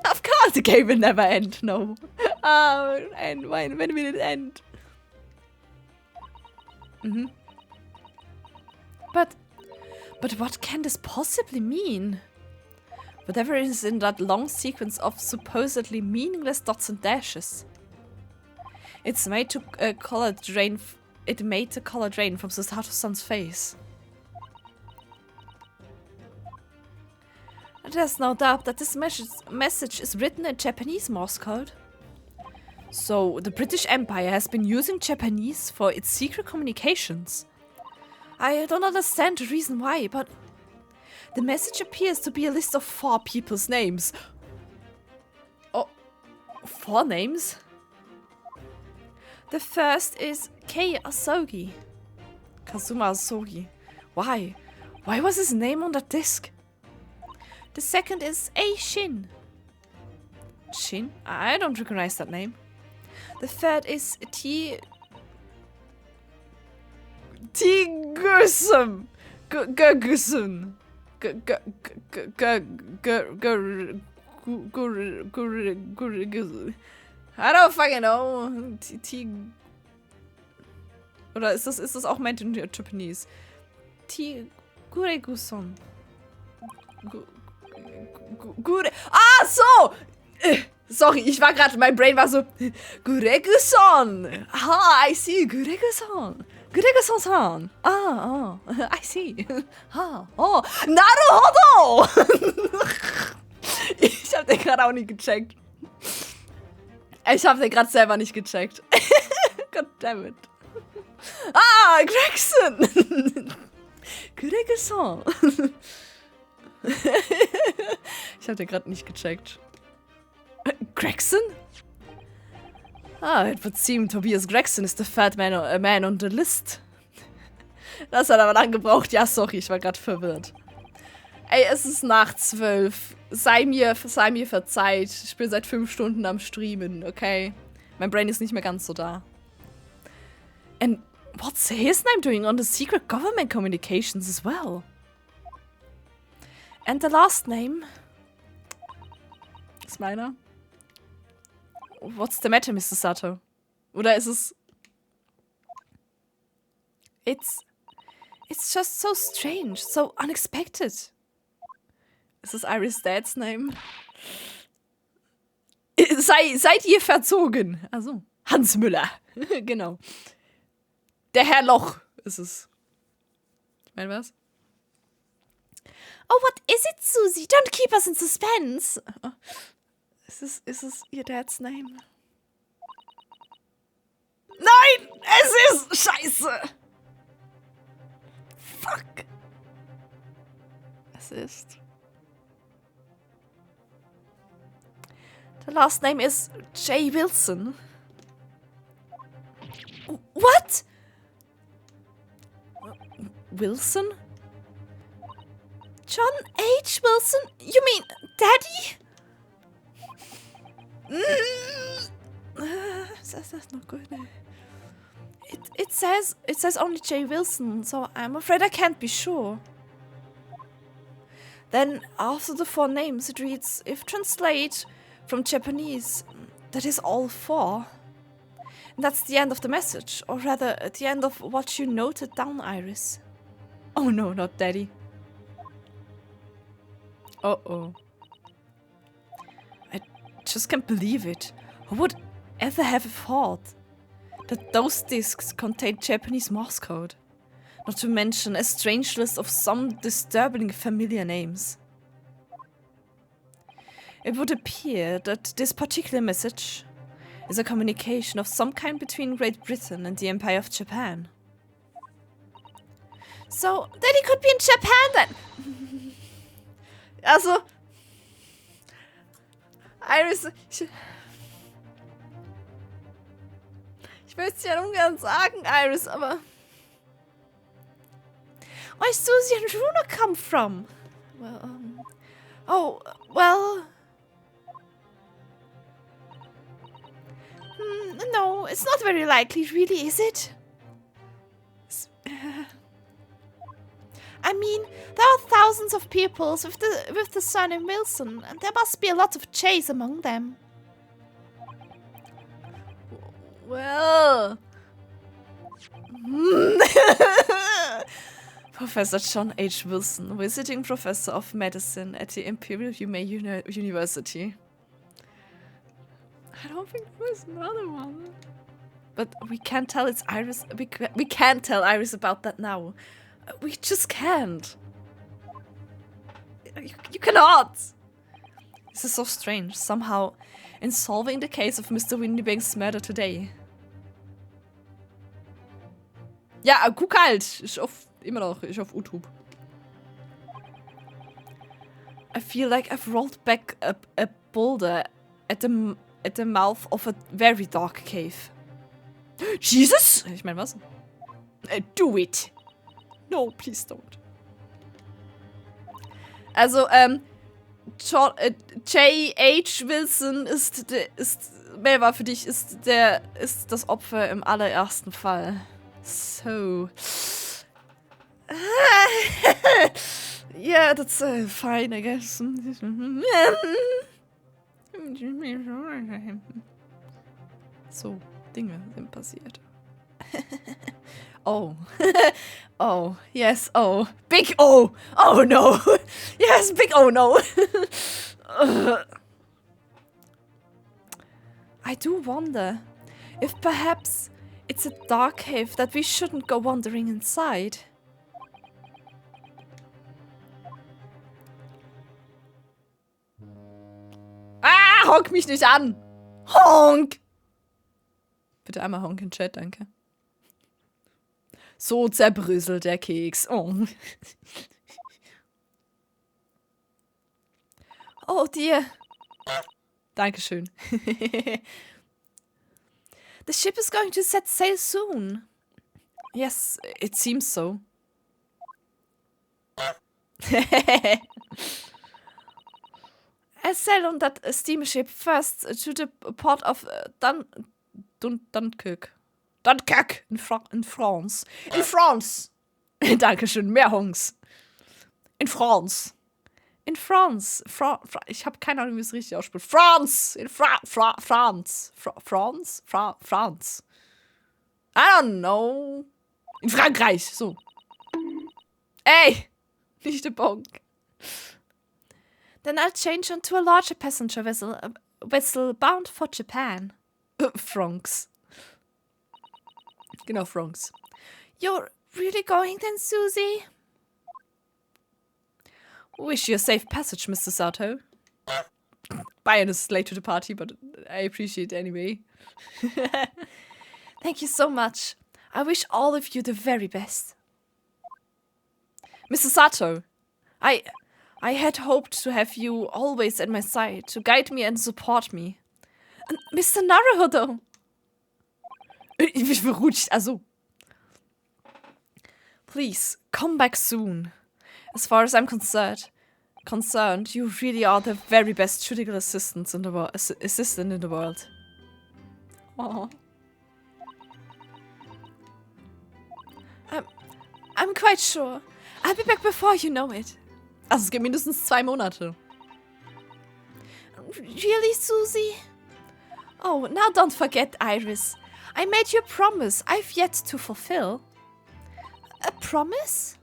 Of course the game will never end, no. And when will it end? But what can this possibly mean? Whatever is in that long sequence of supposedly meaningless dots and dashes. It made the color drain from Susato-san's face. There's no doubt that this message is written in Japanese Morse code. So, the British Empire has been using Japanese for its secret communications. I don't understand the reason why, but the message appears to be a list of 4 people's names. Oh, 4 names? The first is Kei Asogi. Kazuma Asogi. Why? Why was his name on that disc? The second is A Shin. Shin? I don't recognize that name. The third is Tigusum. Gurgusum. I don't fucking know. Oder ist das auch meint in Japanese? Gureguson. Ah, so! Sorry, ich war gerade, mein Brain war so. Gureguson! Ah, I see, Gureguson. Gureguson-san. Ah, I see. Ah, oh, Naruhodo! Ich hab den gerade auch nicht gecheckt. Ich hab den gerade selber nicht gecheckt. Goddammit. Ah, Gregson! Gureguson. Ich hab den gerade nicht gecheckt. Gregson? Ah, it would seem Tobias Gregson is the third man on the list. Das hat aber lang gebraucht. Ja, sorry, ich war gerade verwirrt. Ey, es ist nach 12. Sei mir verzeiht. Ich bin seit 5 Stunden am Streamen, okay? Mein Brain ist nicht mehr ganz so da. And what's his name doing on the secret government communications as well? And the last name? Ist meiner? What's the matter, Mr. Sato? Oder ist es... It's just so strange, so unexpected. Ist es Iris' dad's name? Seid ihr verzogen? Also, Hans Müller. Genau. Der Herr Loch ist es. Ich meine, was? Oh, what is it, Susie? Don't keep us in suspense. Ist es ihr dad's name? Nein! Es ist... Scheiße! Fuck! Es ist... The last name is J. Wilson. What? Wilson? John H. Wilson? You mean Daddy? That's not good. It says only J. Wilson, so I'm afraid I can't be sure. Then after the 4 names it reads, if translate from Japanese, that is all 4. And that's the end of the message, or rather at the end of what you noted down, Iris. Oh no, not Daddy. Uh-oh. I just can't believe it. Who would ever have thought that those discs contained Japanese Morse code? Not to mention a strange list of some disturbingly familiar names. It would appear that this particular message is a communication of some kind between Great Britain and the Empire of Japan. So, Daddy could be in Japan then. Also, Iris, ich möchte es ja ungern sagen, Iris, aber... Where's Susie and Runa come from? Well, Oh, well... No, it's not very likely, really, is it? I mean, there are thousands of pupils with the surname Wilson, and there must be a lot of J's among them. well... Professor John H. Wilson, visiting professor of medicine at the Imperial University. I don't think there was another one. But we can't tell it's Iris. We can't tell Iris about that now. We just can't. You cannot. This is so strange. Somehow, in solving the case of Mr. Windybank's murder today. Ja, guck halt. Ich auf YouTube. I feel like I've rolled back a boulder at the mouth of a very dark cave. Jesus! Ich meine, was? Do it! No, please don't. Also, J.H. Wilson Melva, für dich ist das Opfer im allerersten Fall. So. Yeah, that's fine, I guess. So, Dinge sind passiert. Oh. Oh, yes, oh. Big O! Oh no! Yes, big oh no! I do wonder if perhaps it's a dark cave that we shouldn't go wandering inside. Ah, honk mich nicht an! Honk! Bitte einmal honk in Chat, danke. So zerbröselt der Keks. Oh. Oh dear. Dankeschön. The ship is going to set sail soon. Yes, it seems so. I sailed on that steamship first to the port of Dunkirk. Dunkirk in France. In France! Dankeschön, mehr Hongs. In France. In France. Ich habe keine Ahnung, wie es richtig ausspricht. France! In France. France. I don't know. In Frankreich, so. Ey! Nicht der Bonk. Then I'll change onto a larger passenger vessel bound for Japan. Francs. Genau, Francs. You're really going then, Susie? Wish you a safe passage, Mr. Sato. Bayern is late to the party, but I appreciate it anyway. Thank you so much. I wish all of you the very best. Mr. Sato, I had hoped to have you always at my side, to guide me and support me. And Mr. Naruhodo! Ich bin verrutscht, also. Please, come back soon. As far as I'm concerned, you really are the very best critical assistant in the world. Oh. I'm quite sure. I'll be back before you know it. Also es geht mindestens 2 Monate. Really, Susie? Oh, now don't forget, Iris. I made you a promise I've yet to fulfill. A promise?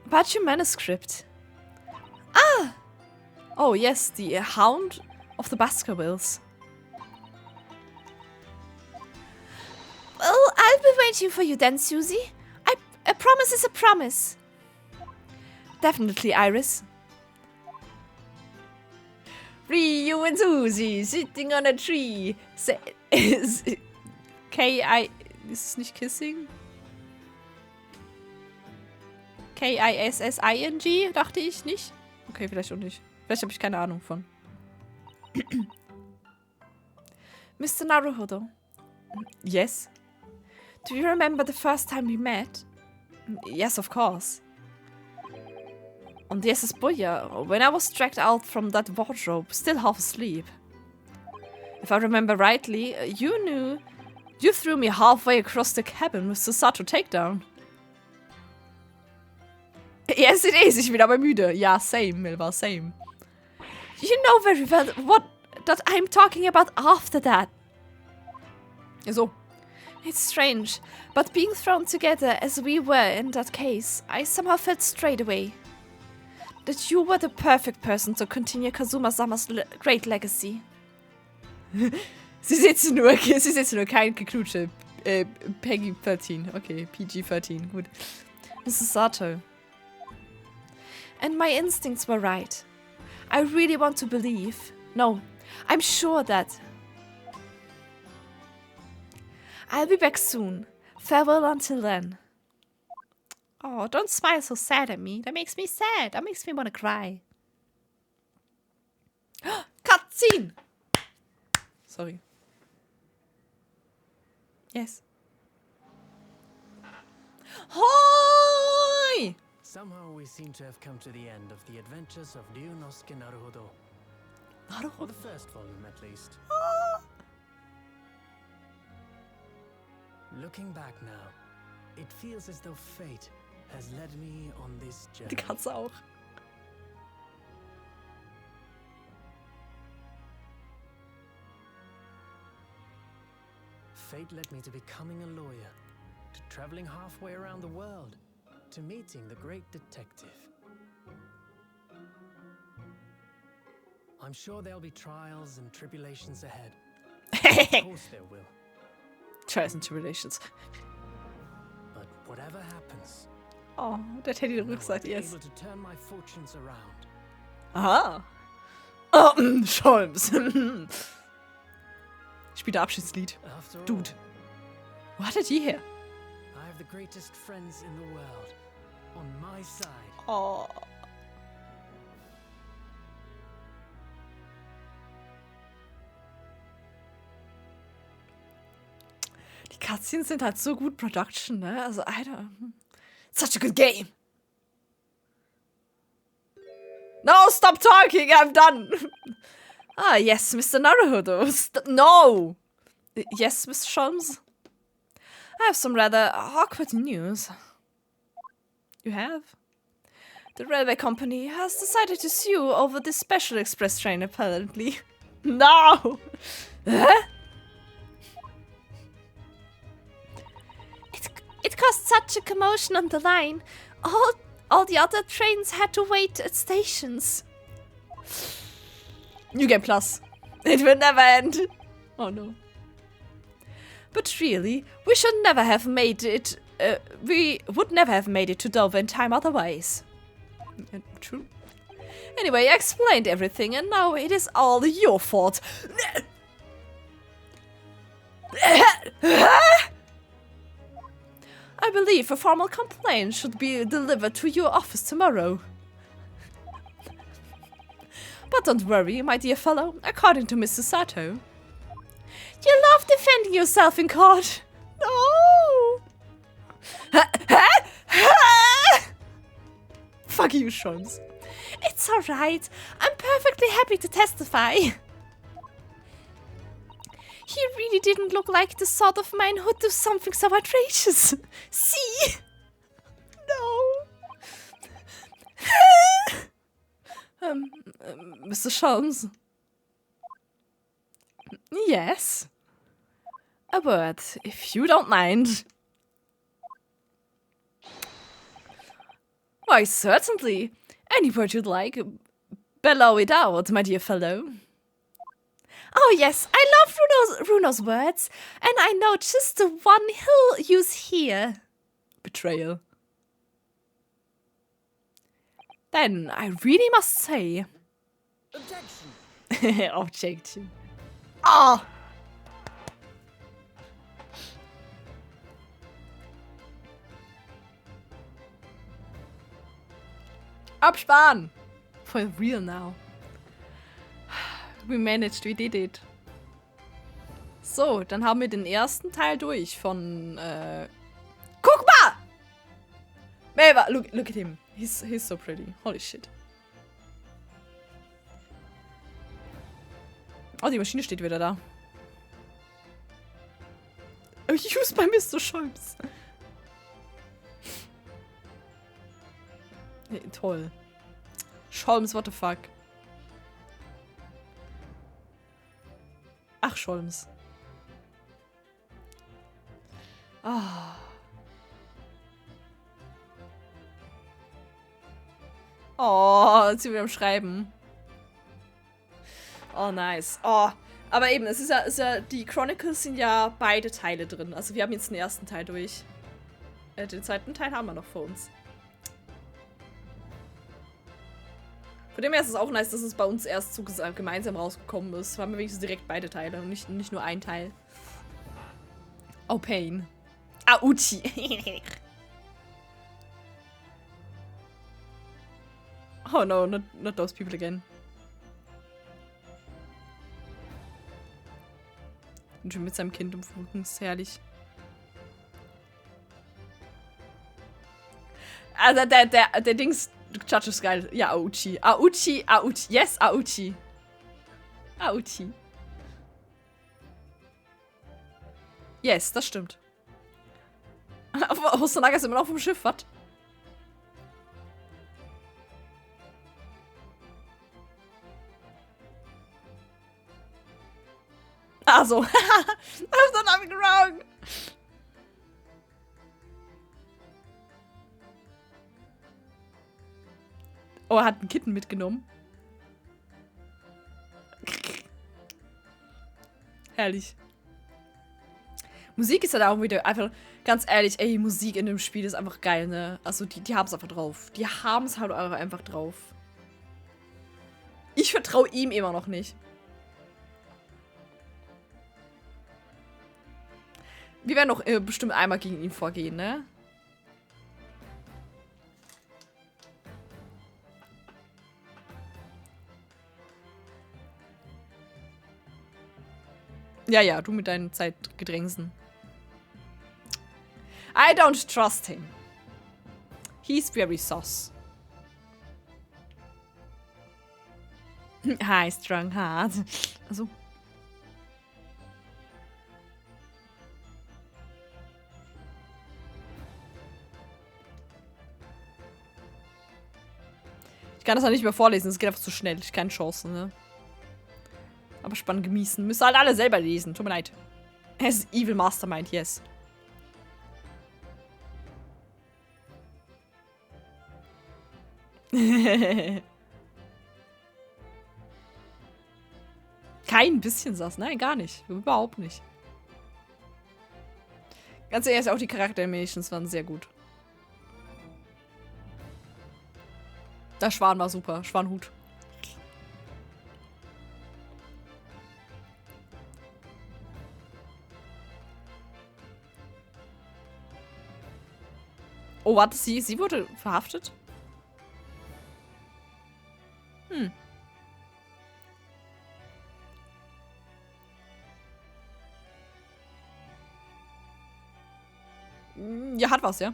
About your manuscript. Ah! Oh yes, the Hound of the Baskervilles. Well, I'll be waiting for you then, Susie. A promise is a promise. Definitely, Iris. Ryu and Susie sitting on a tree. K-I... Ist es nicht Kissing? K-I-S-S-I-N-G? Dachte ich nicht. Okay, vielleicht auch nicht. Vielleicht habe ich keine Ahnung von. Mr. Naruhodo. Yes? Do you remember the first time we met? Yes, of course. On the SS Boya, when I was dragged out from that wardrobe, still half asleep. If I remember rightly, you threw me halfway across the cabin with the Sato takedown. Yes, it is. Ich bin aber müde. Ja, same, Milva, same. You know very well that I'm talking about after that. So. It's strange, but being thrown together as we were in that case, I somehow felt straight away that you were the perfect person to continue Kazuma-sama's great legacy. Sie sitzen nur kein Geknutsche. Peggy 13. Okay, PG 13. Gut. Mrs. Sato. And my instincts were right. I really want to believe. No, I'm sure that. I'll be back soon. Farewell until then. Oh, don't smile so sad at me. That makes me sad. That makes me want to cry. Cutscene! Sorry. Yes. Hoi! Somehow we seem to have come to the end of the adventures of Ryunosuke Naruhodo. For the first volume, at least. Looking back now, it feels as though fate has led me on this journey. Die Katze auch. Fate led me to becoming a lawyer, to traveling halfway around the world, to meeting the great detective. I'm sure there'll be trials and tribulations ahead. Of course there will. Trials and Tribulations. But whatever happens, Oh, der Teddy I'll Rucksack, be yes. able to turn my fortunes around. Aha. Oh, Scholms. Spielt der Abschiedslied. After all, Dude. Wo hat er die her? I have the greatest friends in the world on my side. Oh. Die Cutscenes sind halt so gut Production, ne? Also, Alter. Such a good game. No, stop talking, I'm done. Ah, yes, Mr. Naruhodo. No. Yes, Miss Sholmes. I have some rather awkward news. You have? The railway company has decided to sue over this special express train, apparently. No! Huh? It caused such a commotion on the line. All the other trains had to wait at stations. New Game Plus. It will never end. Oh no. But really, we should never have made it. We would never have made it to Dover in time otherwise. True. Anyway, I explained everything, and now it is all your fault. I believe a formal complaint should be delivered to your office tomorrow. But don't worry, my dear fellow, according to Mrs. Sato. You love defending yourself in court. No! Fuck you, Shons. It's alright. I'm perfectly happy to testify. He really didn't look like the sort of man who'd do something so outrageous. See? No. Mr. Sholmes. Yes. A word, if you don't mind. Why, certainly. Any word you'd like. Bellow it out, my dear fellow. Oh yes, I love Runo's words, and I know just the one he'll use here. Betrayal. Then I really must say. Objection! Objection. Ah! Absparen! For real now. We managed, we did it. So, dann haben wir den ersten Teil durch von, Guck mal! Eva, look at him. He's so pretty. Holy shit. Oh, die Maschine steht wieder da. Used by Mr. Scholz. Toll. Scholms, what the fuck. Ach, Scholms. Ah. Oh, jetzt sind wir am Schreiben. Oh, nice. Oh, aber eben, es ist ja, die Chronicles sind ja beide Teile drin. Also wir haben jetzt den ersten Teil durch. Den zweiten Teil haben wir noch vor uns. Von dem her ist es auch nice, dass es bei uns erst so gemeinsam rausgekommen ist. Wir haben wenigstens direkt beide Teile und nicht nur ein Teil. Oh, Pain. Auchi. Oh no, not those people again. Und schon mit seinem Kind im Rücken, ist herrlich. Also der Dings, Judge ist geil. Ja, Auchi. Auchi, Auchi. Yes, Auchi. Auchi. Yes, das stimmt. Hosonaga ist immer noch vom Schiff, was? Also, I've done nothing wrong. Oh, er hat ein Kitten mitgenommen. Herrlich. Musik ist halt auch wieder einfach, ganz ehrlich, ey, Musik in dem Spiel ist einfach geil, ne? Also, die haben es einfach drauf. Die haben es halt einfach drauf. Ich vertraue ihm immer noch nicht. Wir werden noch bestimmt einmal gegen ihn vorgehen, ne? Ja, du mit deinen Zeitgedrängsen. I don't trust him. He's very sus. Hi, strong heart. Also. Ich kann das noch nicht mehr vorlesen, es geht einfach zu schnell. Ich habe keine Chance, ne? Aber spannend genießen. Müsst ihr halt alle selber lesen. Tut mir leid. Es ist Evil Mastermind, yes. Kein bisschen saß. Nein, gar nicht. Überhaupt nicht. Ganz ehrlich, auch die Charakter-Animations waren sehr gut. Der Schwan war super. Schwanhut. Oh, warte, sie wurde verhaftet? Ja, hat was, ja.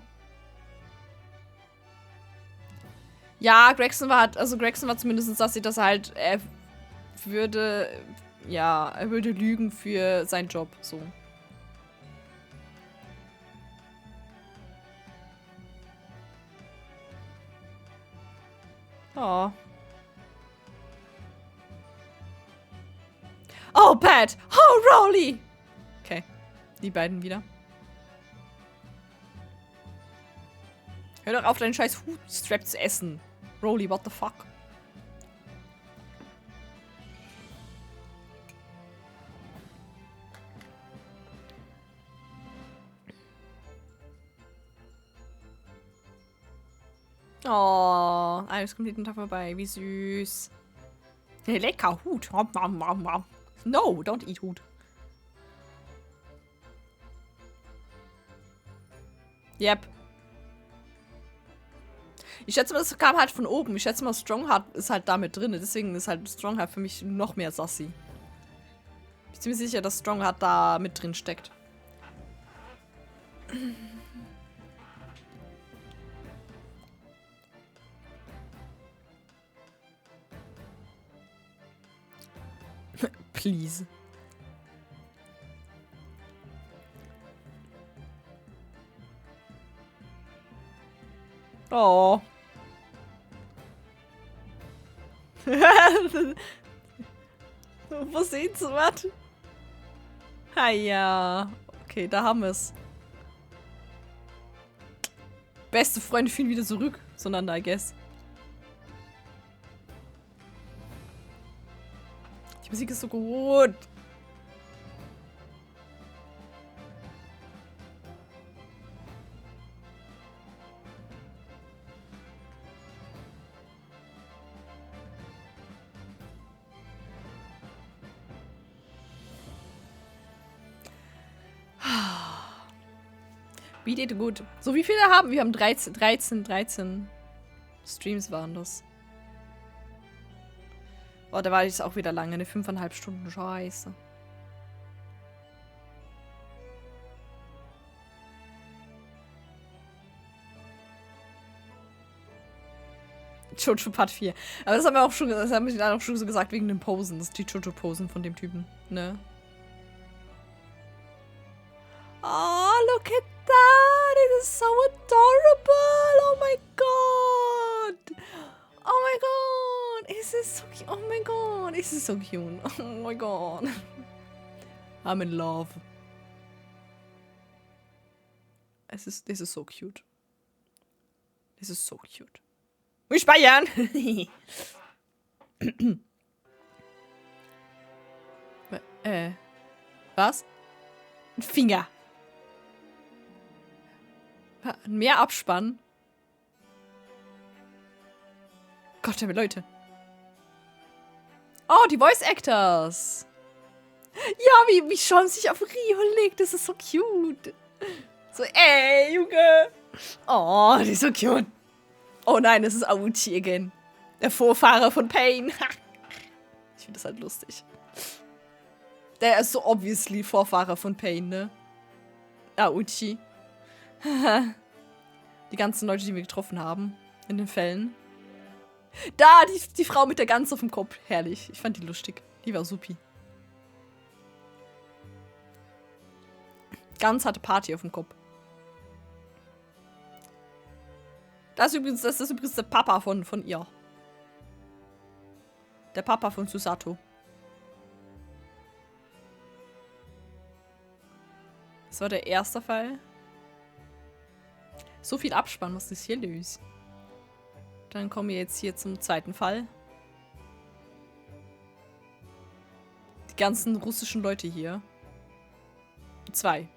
Ja, Gregson war zumindest, dass er halt, er würde lügen für seinen Job, so. Oh. Oh, Pat! Oh, Rowley! Okay, die beiden wieder. Hör doch auf, deinen scheiß Hutstrap zu essen. Rowley, what the fuck? Oh, alles kommt jeden Tag vorbei. Wie süß. Lecker, Hut. No, don't eat Hut. Yep. Ich schätze mal, das kam halt von oben. Ich schätze mal, Strongheart ist halt damit drin. Deswegen ist halt Strongheart für mich noch mehr sassy. Ich bin ziemlich sicher, dass Strongheart da mit drin steckt. Please. Oh. Wo seht's was? Ja. Okay, da haben wir's. Beste Freunde finden wieder zurück zueinander, I guess. Die Musik ist so gut. Wie geht gut. So, wie viele haben wir? Wir haben 13 Streams waren das. Oh, da war jetzt auch wieder lange. Eine 5,5 Stunden. Scheiße. Jojo Part 4. Aber das haben wir auch schon, das haben wir dann auch schon so gesagt wegen den Posen. Das ist die Jojo-Posen von dem Typen. Ne? Oh, look at that! It is so adorable! Oh my god! Oh my god! Is this so cute? Oh my god! Is this so cute? Oh my god! I'm in love. This is so cute. This is so cute. Wir speichern! Was? Ein Finger. Mehr Abspann. Gott, Leute. Oh, die Voice Actors. Ja, wie Sean sich auf Rio legt. Das ist so cute. So, ey, Junge. Oh, die ist so cute. Oh nein, es ist Auchi again. Der Vorfahrer von Pain. Ich finde das halt lustig. Der ist so obviously Vorfahrer von Pain, ne? Auchi. Die ganzen Leute, die wir getroffen haben. In den Fällen. Da, die Frau mit der Gans auf dem Kopf. Herrlich. Ich fand die lustig. Die war supi. Gans hatte Party auf dem Kopf. Das ist übrigens der Papa von ihr. Der Papa von Susato. Das war der erste Fall. So viel Abspann, was ist hier los? Dann kommen wir jetzt hier zum zweiten Fall. Die ganzen russischen Leute hier. 2,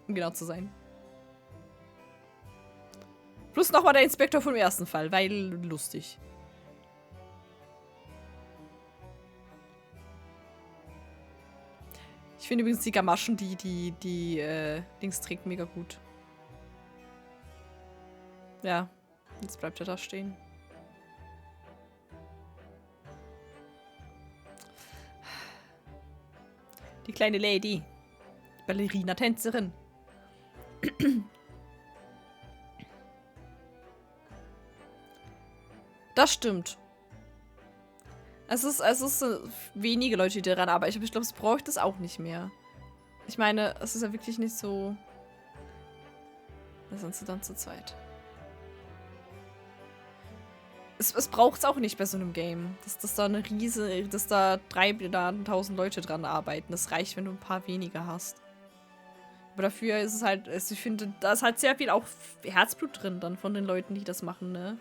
um genau zu sein. Plus nochmal der Inspektor vom ersten Fall, weil lustig. Ich finde übrigens die Gamaschen, die Dings trägt, mega gut. Ja, jetzt bleibt er da stehen. Die kleine Lady. Ballerina-Tänzerin. Das stimmt. Es ist wenige Leute, die daran arbeiten. Aber ich glaube, es bräuchte es auch nicht mehr. Ich meine, es ist ja wirklich nicht so... Da sind sie dann zu zweit. Es braucht es auch nicht bei so einem Game. Dass da eine dass da 3.000 Leute dran arbeiten. Das reicht, wenn du ein paar weniger hast. Aber dafür ist es halt, also ich finde, da ist halt sehr viel auch Herzblut drin dann von den Leuten, die das machen, ne?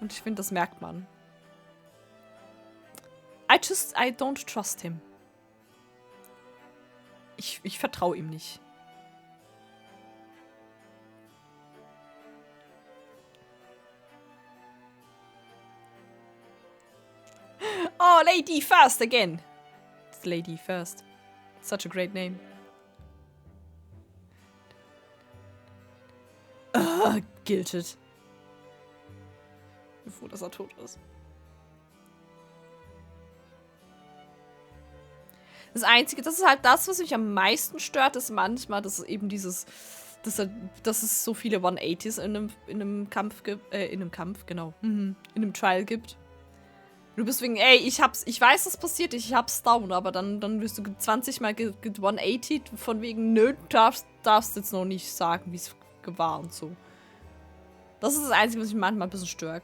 Und ich finde, das merkt man. I don't trust him. Ich vertraue ihm nicht. Oh, Lady First again. It's Lady First. Such a great name. Guilted. Bevor dass er tot ist. Das Einzige, das ist halt das, was mich am meisten stört, ist manchmal, dass es eben dieses, dass es so viele 180s in einem Kampf gibt, in einem Trial gibt. Du bist wegen, ey, ich weiß, das passiert, ich hab's down, aber dann wirst du 20 Mal 180 von wegen, nö, du darfst jetzt noch nicht sagen, wie es war und so. Das ist das Einzige, was mich manchmal ein bisschen stört,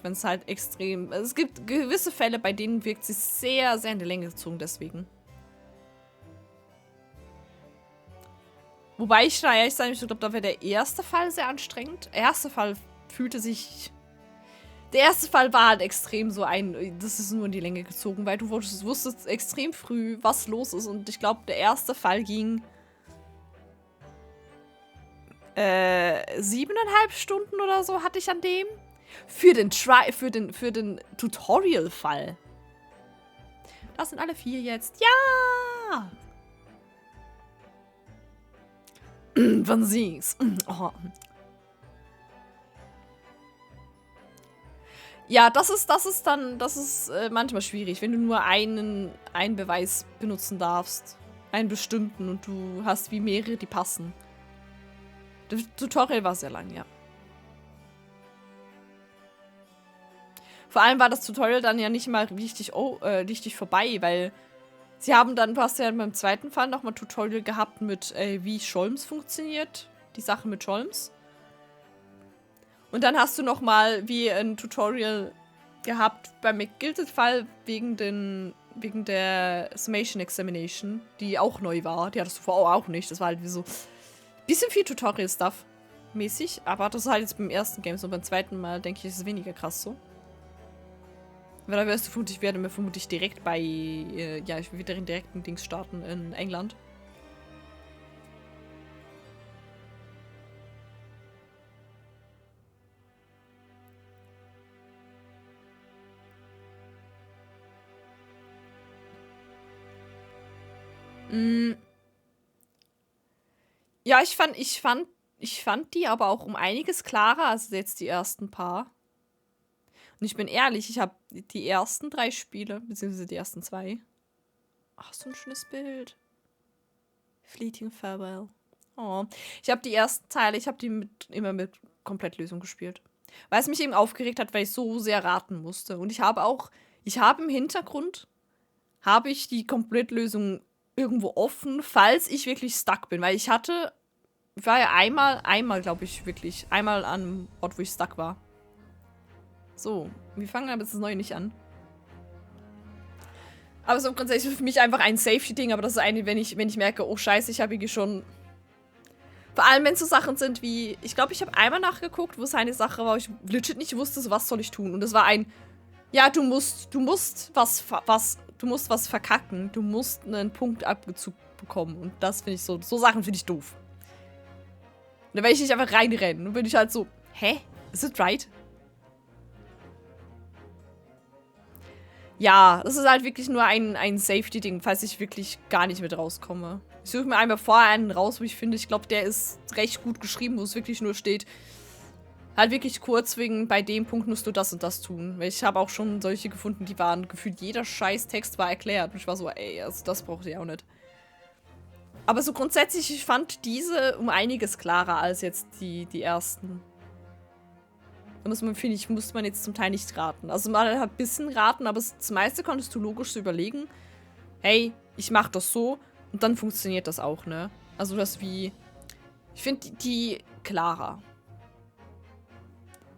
wenn es halt extrem... Es gibt gewisse Fälle, bei denen wirkt sie sehr, sehr in die Länge gezogen, deswegen. Wobei ich ehrlich sein, ich glaube, da wäre der erste Fall sehr anstrengend. Der erste Fall war halt extrem so das ist nur in die Länge gezogen, weil du wusstest extrem früh, was los ist. Und ich glaube, der erste Fall ging 7,5 Stunden oder so hatte ich an dem. Für den Tutorial-Fall. Das sind alle 4 jetzt. Ja! Wann sie's? Oh. Ja, das ist manchmal schwierig, wenn du nur einen Beweis benutzen darfst. Einen bestimmten und du hast wie mehrere, die passen. Das Tutorial war sehr lang, ja. Vor allem war das Tutorial dann ja nicht mal richtig vorbei, weil du hast ja beim zweiten Fall nochmal ein Tutorial gehabt mit, wie Scholms funktioniert. Die Sache mit Scholms. Und dann hast du nochmal wie ein Tutorial gehabt beim McGilted-Fall wegen der Summation Examination, die auch neu war. Die hattest du vorher auch nicht. Das war halt wie so bisschen viel Tutorial-Stuff mäßig, aber das ist halt jetzt beim ersten Game so. Beim zweiten Mal, denke ich, ist es weniger krass so. Weil da werden wir vermutlich direkt bei, ich will wieder den direkten Dings starten in England. Ja, ich fand die aber auch um einiges klarer als jetzt die ersten paar. Und ich bin ehrlich, ich habe die ersten 3 Spiele, beziehungsweise die ersten 2. Ach, so ein schönes Bild. Fleeting Farewell. Oh. Ich habe die ersten Teile, ich habe die immer mit Komplettlösung gespielt. Weil es mich eben aufgeregt hat, weil ich so sehr raten musste. Und ich habe im Hintergrund, die Komplettlösung irgendwo offen, falls ich wirklich stuck bin. Weil ich war ja einmal, glaube ich, wirklich, einmal an einem Ort, wo ich stuck war. So, wir fangen aber jetzt das Neue nicht an. Aber so grundsätzlich für mich einfach ein Safety-Ding, aber das ist eine, wenn ich merke, oh scheiße, ich habe hier schon... Vor allem, wenn es so Sachen sind wie... Ich glaube, ich habe einmal nachgeguckt, wo es eine Sache war, wo ich legit nicht wusste, so, was soll ich tun. Und es war ja, du musst was verkacken. Du musst einen Punktabzug bekommen. Und das finde ich so Sachen finde ich doof. Und dann werde ich nicht einfach reinrennen. Und bin ich halt so, hä? Is it right? Ja, das ist halt wirklich nur ein Safety-Ding, falls ich wirklich gar nicht mit rauskomme. Ich suche mir einmal vorher einen raus, wo ich finde, ich glaube, der ist recht gut geschrieben, wo es wirklich nur steht, halt wirklich kurz wegen, bei dem Punkt musst du das und das tun. Weil ich habe auch schon solche gefunden, die waren gefühlt, jeder Scheiß-Text war erklärt. Und ich war so, ey, also das braucht ihr auch nicht. Aber so grundsätzlich, ich fand diese um einiges klarer als jetzt die ersten. Da muss man jetzt zum Teil nicht raten. Also man hat ein bisschen raten, aber das meiste konntest du logisch so überlegen. Hey, ich mach das so und dann funktioniert das auch, ne? Also das wie... Ich finde die klarer.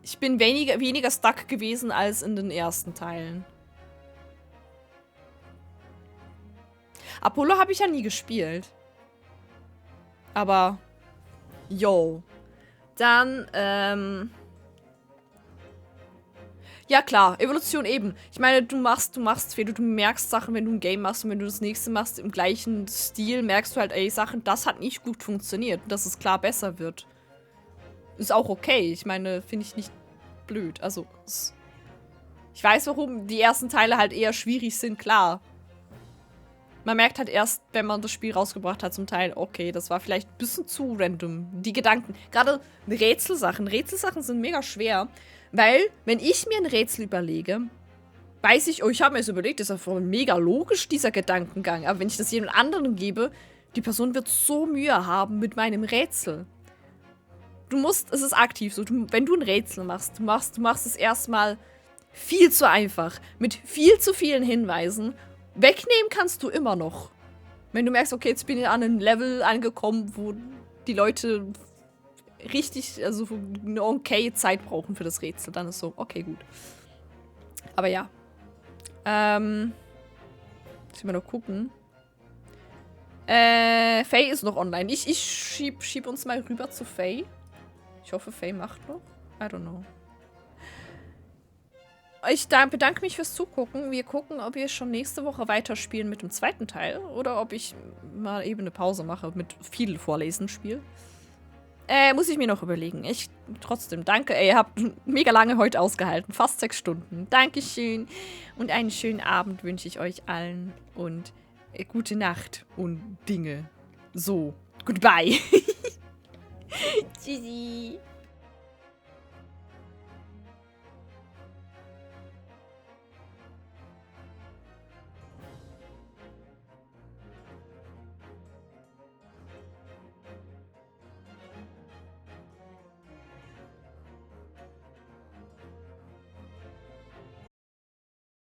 Ich bin weniger stuck gewesen als in den ersten Teilen. Apollo habe ich ja nie gespielt. Aber... Yo. Dann, ja klar, Evolution eben. Ich meine, du machst Fehler, du merkst Sachen, wenn du ein Game machst und wenn du das nächste machst im gleichen Stil, merkst du halt, ey, Sachen, das hat nicht gut funktioniert und dass es klar besser wird. Ist auch okay. Ich meine, finde ich nicht blöd. Also, ich weiß, warum die ersten Teile halt eher schwierig sind, klar. Man merkt halt erst, wenn man das Spiel rausgebracht hat, zum Teil, okay, das war vielleicht ein bisschen zu random. Die Gedanken, gerade Rätselsachen sind mega schwer. Weil, wenn ich mir ein Rätsel überlege, weiß ich, oh, ich habe mir das überlegt, das ist ja voll mega logisch, dieser Gedankengang. Aber wenn ich das jemand anderem gebe, die Person wird so Mühe haben mit meinem Rätsel. Es ist aktiv so, wenn du ein Rätsel machst, du machst es erstmal viel zu einfach, mit viel zu vielen Hinweisen. Wegnehmen kannst du immer noch. Wenn du merkst, okay, jetzt bin ich an einem Level angekommen, wo die Leute richtig, also eine okay Zeit brauchen für das Rätsel, dann ist so, okay, gut. Aber ja. Muss ich mal noch gucken. Faye ist noch online. Ich schieb uns mal rüber zu Faye. Ich hoffe, Faye macht noch. I don't know. Ich bedanke mich fürs Zugucken. Wir gucken, ob wir schon nächste Woche weiterspielen mit dem zweiten Teil. Oder ob ich mal eben eine Pause mache mit viel Vorlesen-Spiel. Muss ich mir noch überlegen. Trotzdem, danke. Ihr habt mega lange heute ausgehalten. Fast 6 Stunden. Dankeschön. Und einen schönen Abend wünsche ich euch allen. Und gute Nacht und Dinge. So. Goodbye. Tschüssi.